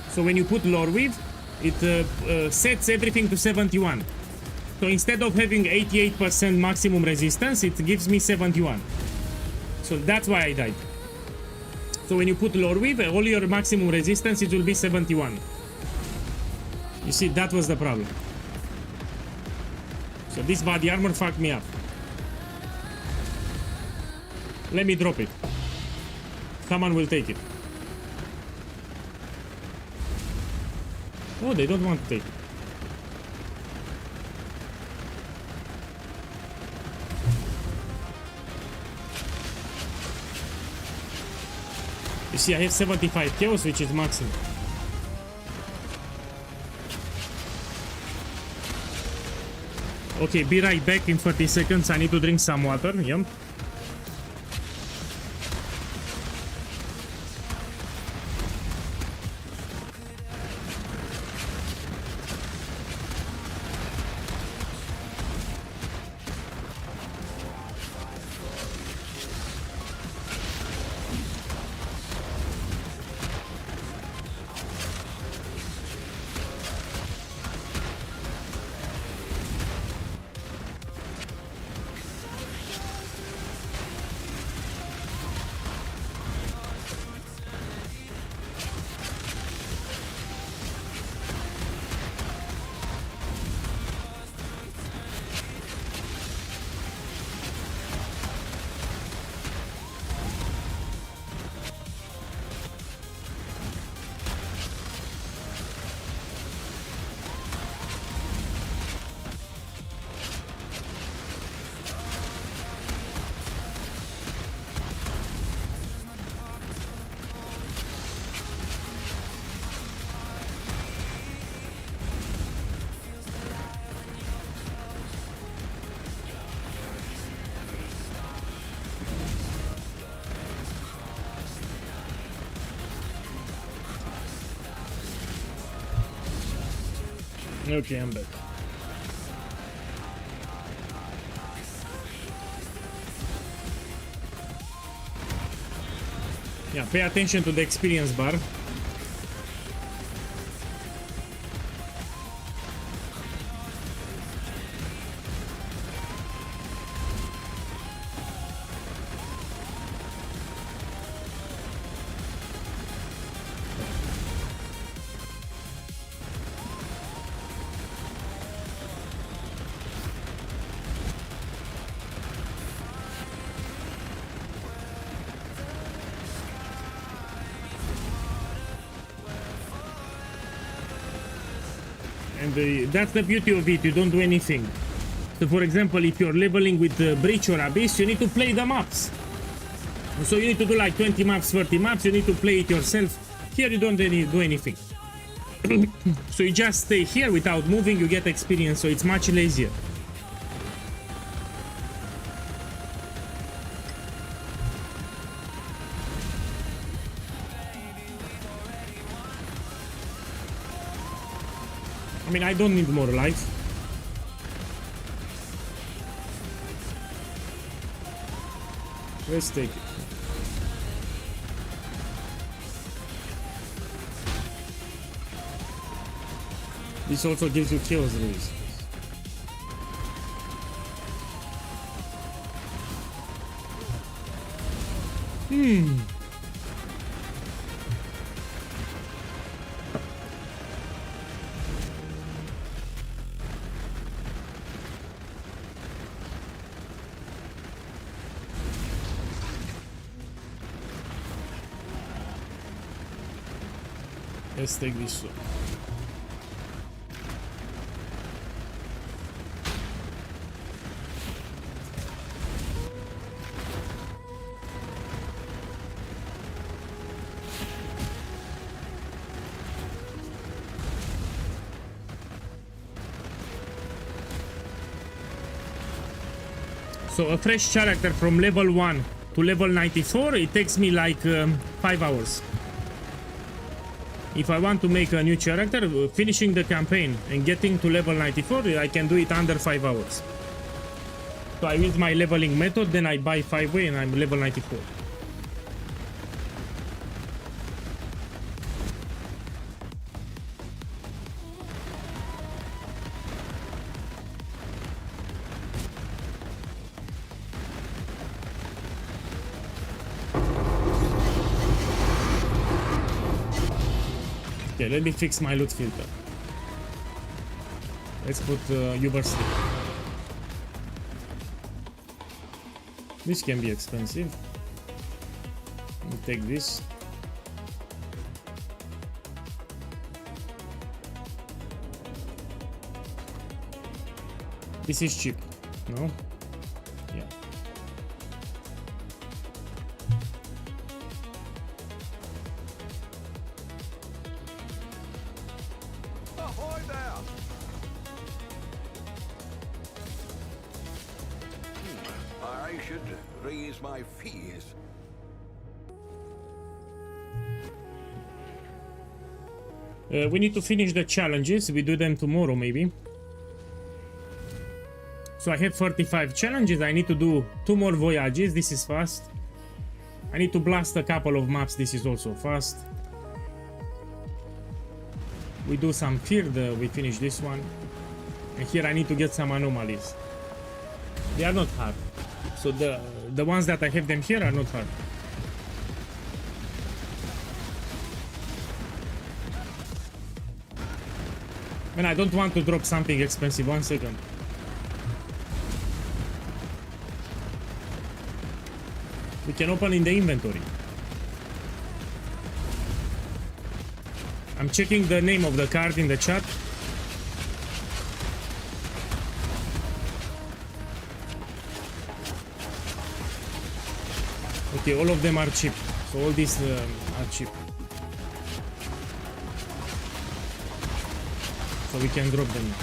So when you put lore weave, it sets everything to 71. So instead of having 88% maximum resistance, it gives me 71. So that's why I died. So when you put lore weave, all your maximum resistance, it will be 71. You see, that was the problem. So this body armor fucked me up. Let me drop it. Someone will take it. Oh, they don't want to take it. You see, I have 75 chaos, which is maximum. Okay, be right back in 30 seconds. I need to drink some water. Yum. Okay, I'm back. Yeah, pay attention to the experience bar. And that's the beauty of it, you don't do anything. So for example, if you're leveling with Breach or Abyss, you need to play the maps. So you need to do like 20 maps, 30 maps, you need to play it yourself. Here you don't do anything. So you just stay here without moving, you get experience, so it's much lazier. I mean, I don't need more life. Let's take it. This also gives you kills, Luis. Let's take this one. So a fresh character from level 1 to level 94, it takes me like 5 hours. If I want to make a new character, finishing the campaign and getting to level 94, I can do it under 5 hours. So I use my leveling method, then I buy 5-way and I'm level 94. Okay, let me fix my loot filter. Let's put Uber-Stick. This can be expensive. Let me take this. This is cheap, no? Yeah. Ahoy there! I should raise my fees. We need to finish the challenges. We do them tomorrow, maybe. So I have 35 challenges. I need to do 2 more voyages. This is fast. I need to blast a couple of maps. This is also fast. We do some field. We finish this one. And here I need to get some anomalies. They are not hard. So the ones that I have them here are not hard. And I don't want to drop something expensive. 1 second. We can open in the inventory. I'm checking the name of the card in the chat. Okay, all of them are cheap. So all these are cheap. So we can drop them.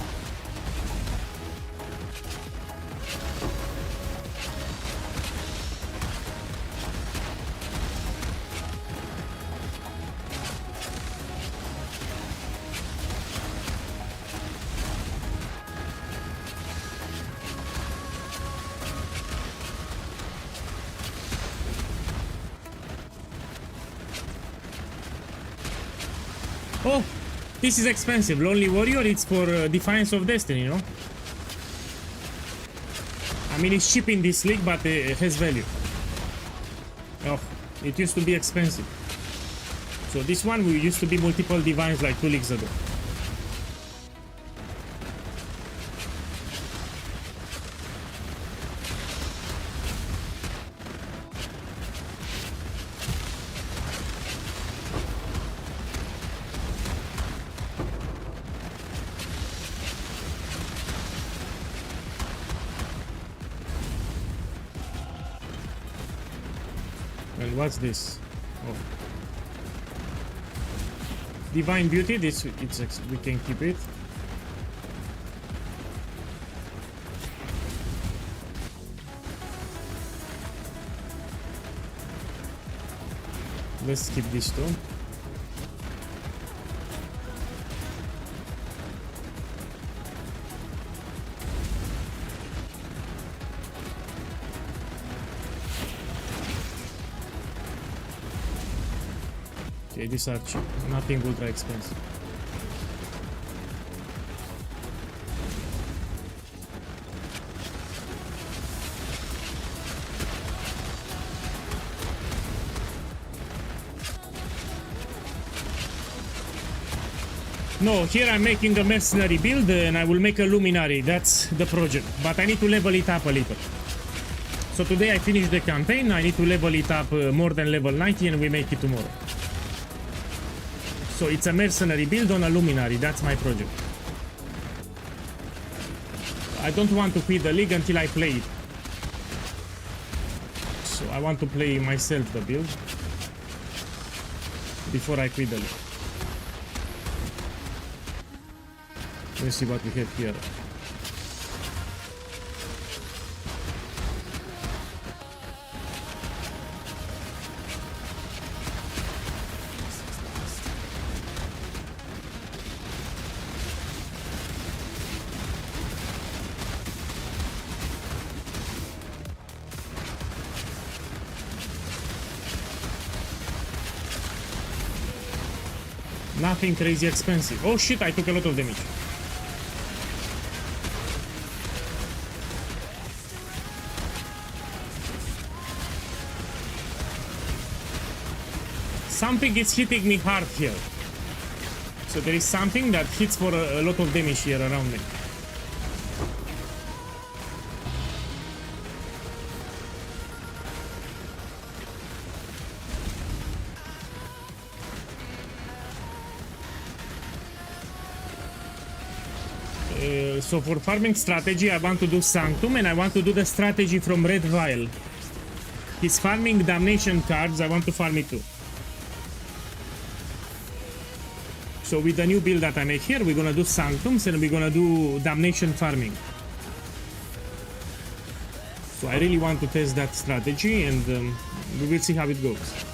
Oh, this is expensive. Lonely Warrior, it's for Defiance of Destiny, no? I mean, it's cheap in this league, but it has value. Oh, it used to be expensive. So this one, we used to be multiple divines like 2 leagues ago. And what's this? Oh. Divine Beauty, this we can keep it. Let's keep this too. Okay, these are cheap, nothing ultra expensive. No, here I'm making a mercenary build and I will make a luminary, that's the project. But I need to level it up a little. So today I finished the campaign, I need to level it up more than level 90 and we make it tomorrow. So it's a mercenary build on a luminary, that's my project. I don't want to quit the league until I play it. So I want to play myself the build before I quit the league. Let's see what we have here. Nothing crazy expensive. Oh shit, I took a lot of damage. Something is hitting me hard here. So there is something that hits for a lot of damage here around me. So for farming strategy, I want to do Sanctum and I want to do the strategy from Red Vial. His farming damnation cards, I want to farm it too. So with the new build that I make here, we're gonna do Sanctums and we're gonna do damnation farming. So I really want to test that strategy and we will see how it goes.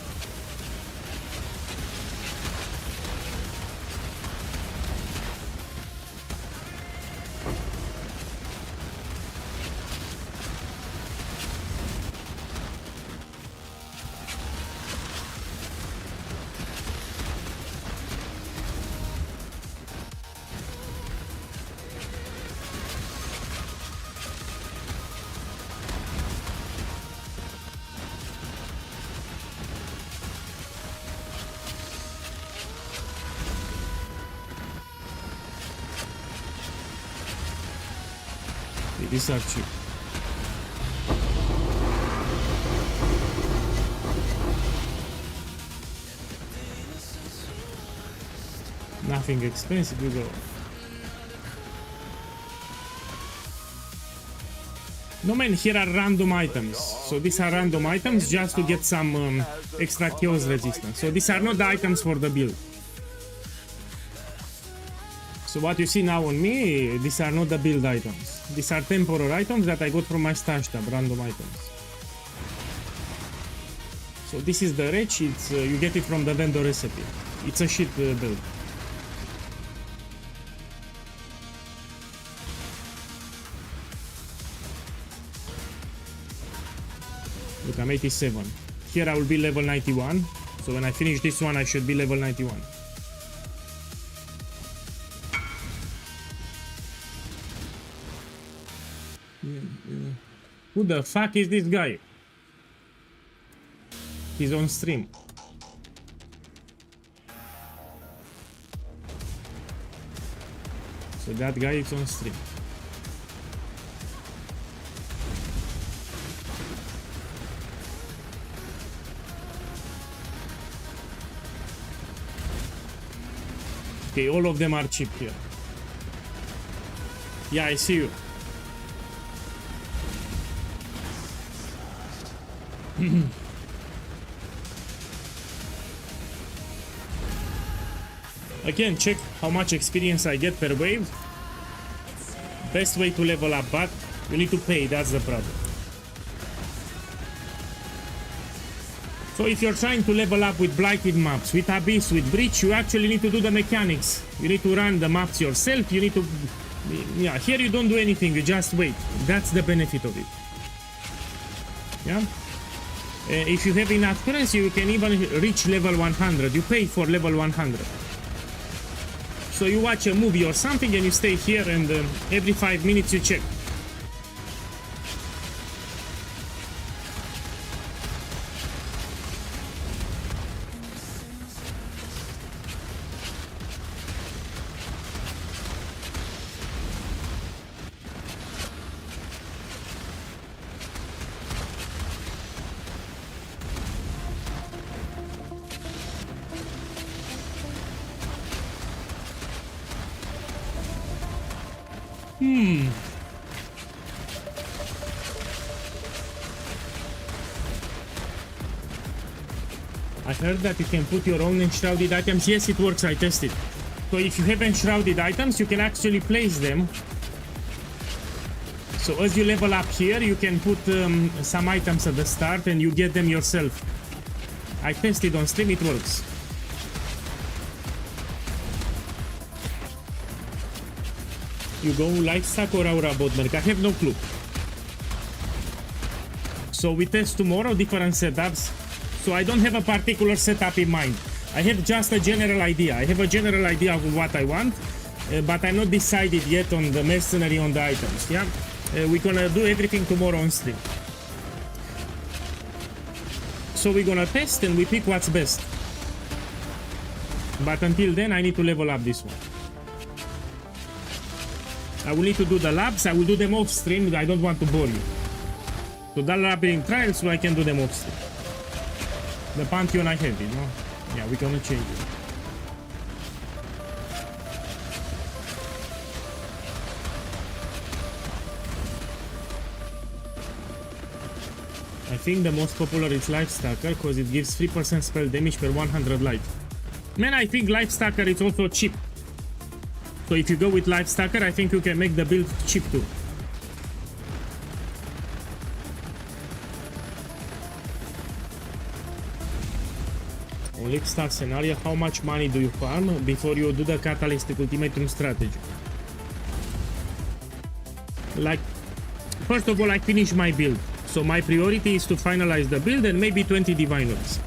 These are cheap. Nothing expensive, we go. No man, here are random items. So these are random items just to get some extra chaos resistance. So these are not the items for the build. So what you see now on me, these are not the build items. These are temporary items that I got from my stash tab, random items. So this is the wretch, it's, you get it from the vendor recipe. It's a shit build. Look, I'm 87. Here I will be level 91. So when I finish this one, I should be level 91. Who the fuck is this guy? He's on stream. So that guy is on stream. Okay, all of them are cheap here. Yeah, I see you. Again, check how much experience I get per wave. Best way to level up, but you need to pay, that's the problem. So if you're trying to level up with blighted maps, with abyss, with breach, you actually need to do the mechanics. You need to run the maps yourself, you need to... Yeah, here you don't do anything, you just wait. That's the benefit of it. Yeah? If you have enough currency, you can even reach level 100. You pay for level 100. So you watch a movie or something and you stay here and every 5 minutes you check. I heard that you can put your own enshrouded items. Yes, it works, I tested. So if you have enshrouded items, you can actually place them. So as you level up here, you can put some items at the start and you get them yourself. I tested on stream, it works. You go Lifestack or Aura Botmerk? I have no clue. So we test tomorrow different setups. So I don't have a particular setup in mind. I have just a general idea. I have a general idea of what I want, but I'm not decided yet on the mercenary, on the items. Yeah, we're gonna do everything tomorrow on stream. So we're gonna test and we pick what's best. But until then, I need to level up this one. I will need to do the labs. I will do them off stream. I don't want to bore you. So the labyrinth trials, so I can do them off stream. The Pantheon I have it, no? Yeah, we're gonna change it. I think the most popular is Life Stacker because it gives 3% spell damage per 100 life. Man, I think Life Stacker is also cheap. So if you go with Life Stacker, I think you can make the build cheap too. On League Star scenario, how much money do you farm before you do the Catalytic Ultimatum strategy? Like, first of all, I finish my build. So my priority is to finalize the build and maybe 20 Divine Orbs.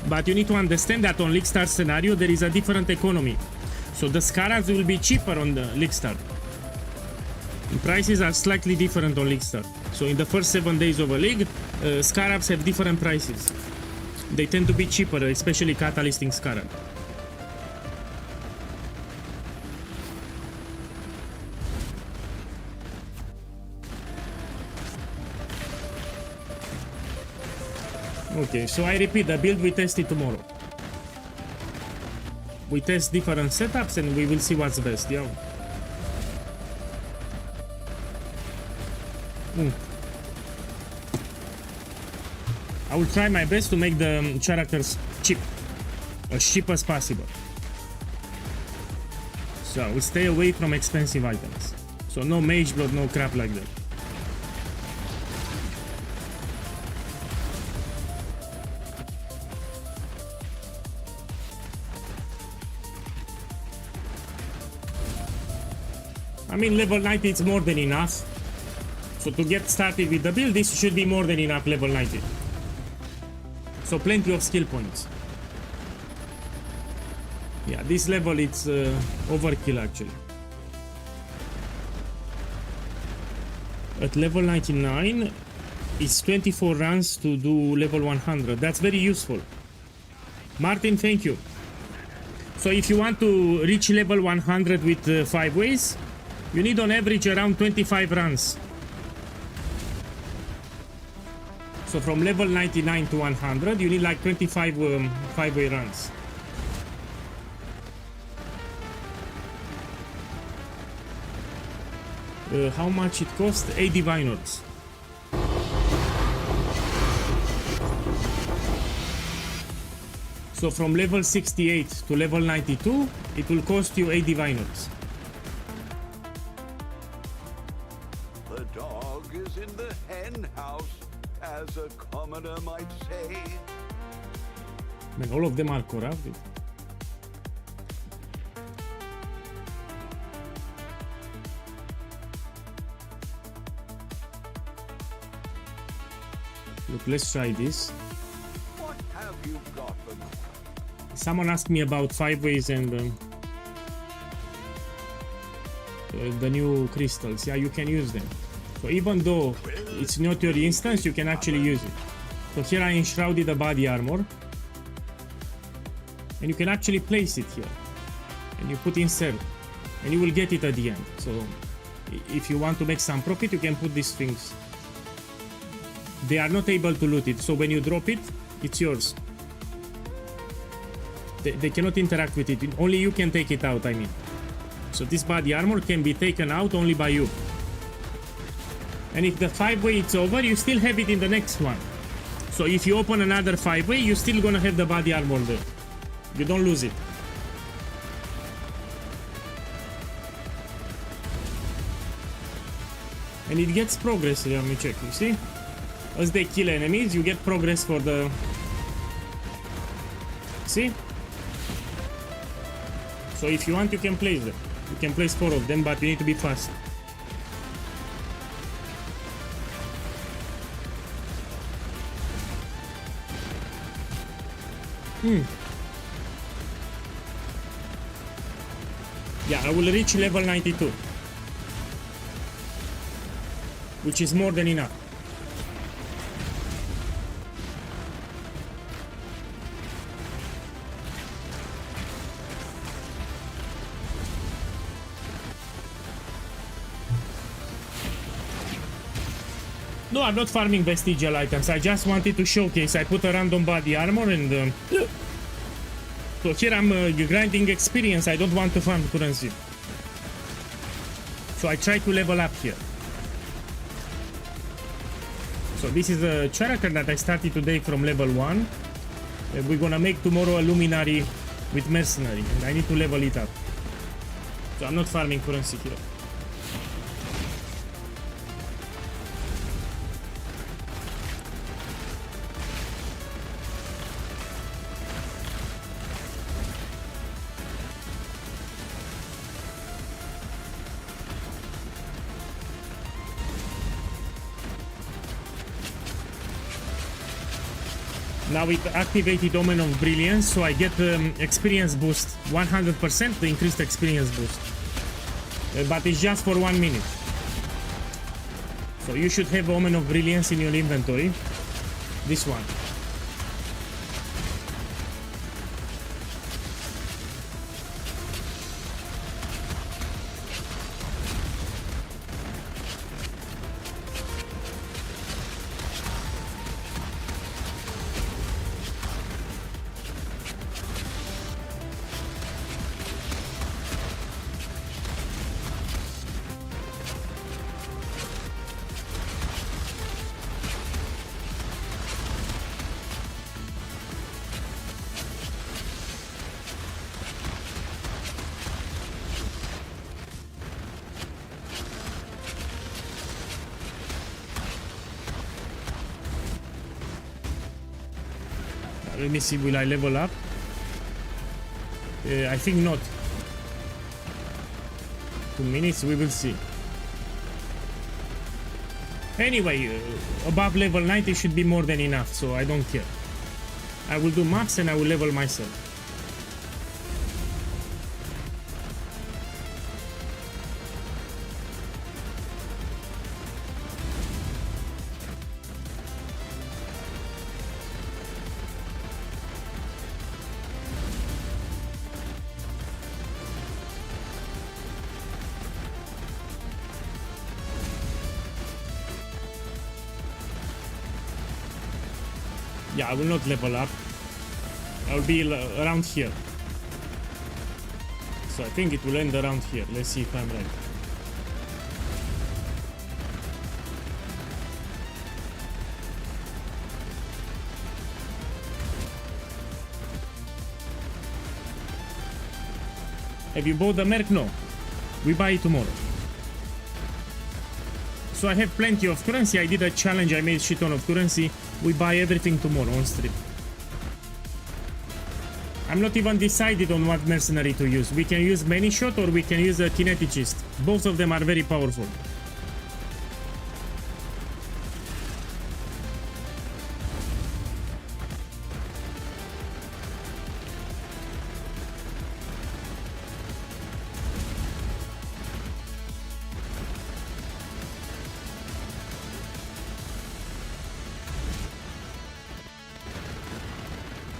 But you need to understand that on League Star scenario, there is a different economy. So the Scarabs will be cheaper on the League Star. The prices are slightly different on League Star. So in the first 7 days of a league, Scarabs have different prices. They tend to be cheaper, especially Catalysting Scarab. Okay, so I repeat, the build we test it tomorrow. We test different setups and we will see what's best, yeah? I will try my best to make the characters cheap. As cheap as possible. So we stay away from expensive items. So no Mage Blood, no crap like that. I mean, level 90 is more than enough. So to get started with the build, this should be more than enough, level 90. So plenty of skill points. Yeah, this level it's overkill actually. At level 99, it's 24 runs to do level 100. That's very useful. Martin, thank you. So if you want to reach level 100 with 5 ways, you need on average around 25 runs. So from level 99 to 100, you need like 25 5-way runs. How much it cost? 8 divine orbs. So from level 68 to level 92, it will cost you 8 divine orbs. The dog is in the hen house, as a commoner might say. Man, all of them are corrupted. Look, let's try this. What have you got for me? Someone asked me about 5 ways and the new crystals. Yeah, you can use them. So even though it's not your instance, you can actually use it. So here I enshrouded the body armor. And you can actually place it here. And you put insert. And you will get it at the end. So if you want to make some profit, you can put these things. They are not able to loot it. So when you drop it, it's yours. They cannot interact with it. Only you can take it out, I mean. So this body armor can be taken out only by you. And if the 5-way is over, you still have it in the next one. So if you open another 5-way, you're still gonna have the body armor there. You don't lose it. And it gets progress. Let me check, you see? As they kill enemies, you get progress for the... See? So if you want, you can place them. You can place 4 of them, but you need to be fast. Yeah, I will reach level 92. Which is more than enough. No, I'm not farming vestigial items. I just wanted to showcase. I put a random body armor and... so here I'm grinding experience. I don't want to farm currency. So I try to level up here. So this is a character that I started today from level 1. We're gonna make tomorrow a luminary with mercenary. And I need to level it up. So I'm not farming currency here. Now it activated Omen of Brilliance, so I get experience boost, 100% increased experience boost. But it's just for 1 minute. So you should have Omen of Brilliance in your inventory. This one. Let me see, will I level up? I think not. 2 minutes, we will see. Anyway, above level 90 should be more than enough, so I don't care. I will do max and I will level myself. Yeah, I will not level up. I'll be around here. So I think it will end around here. Let's see if I'm right. Have you bought the merc? No. We buy it tomorrow. So I have plenty of currency. I did a challenge. I made shit ton of currency. We buy everything tomorrow on stream. I'm not even decided on what mercenary to use. We can use many shot or we can use a kineticist. Both of them are very powerful.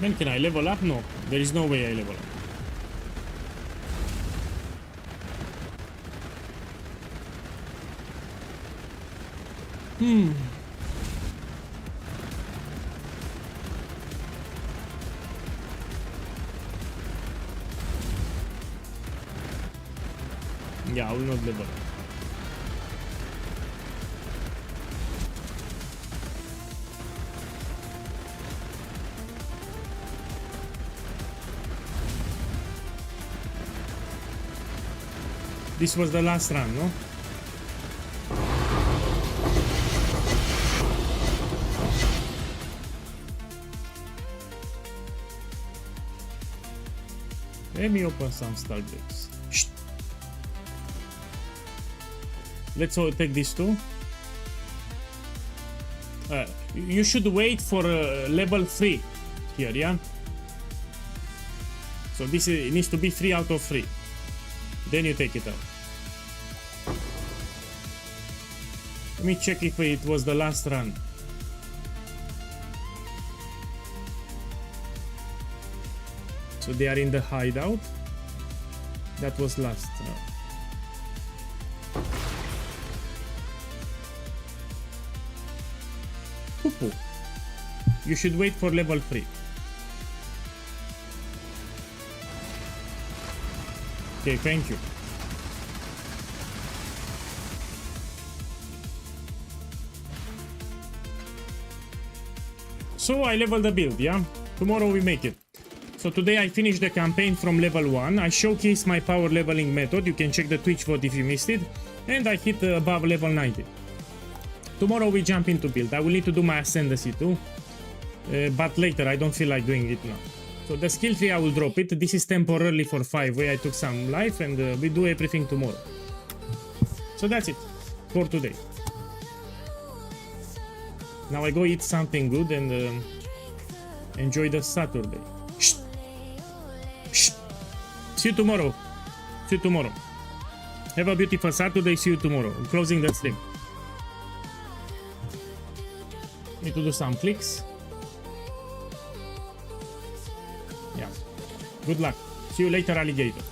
Man, can I level up? No, there is no way I level up. Yeah, I will not level up. This was the last run, no? Let me open some Starbreaks. Let's all take these two. You should wait for level 3 here, yeah? So this it needs to be 3 out of 3. Then you take it out. Let me check if it was the last run. So they are in the hideout. That was last. Poo-poo. You should wait for level 3. Okay, thank you. So I leveled the build, yeah? Tomorrow we make it. So today I finished the campaign from level 1. I showcased my power leveling method. You can check the Twitch VOD if you missed it. And I hit above level 90. Tomorrow we jump into build. I will need to do my ascendancy too. But later, I don't feel like doing it now. So the skill tree, I will drop it. This is temporarily for 5, where I took some life, and we do everything tomorrow. So that's it for today. Now I go eat something good and enjoy the Saturday. Shh. Shh. See you tomorrow. See you tomorrow. Have a beautiful Saturday. See you tomorrow. I'm closing the stream. Need to do some clicks. Yeah. Good luck. See you later, alligator.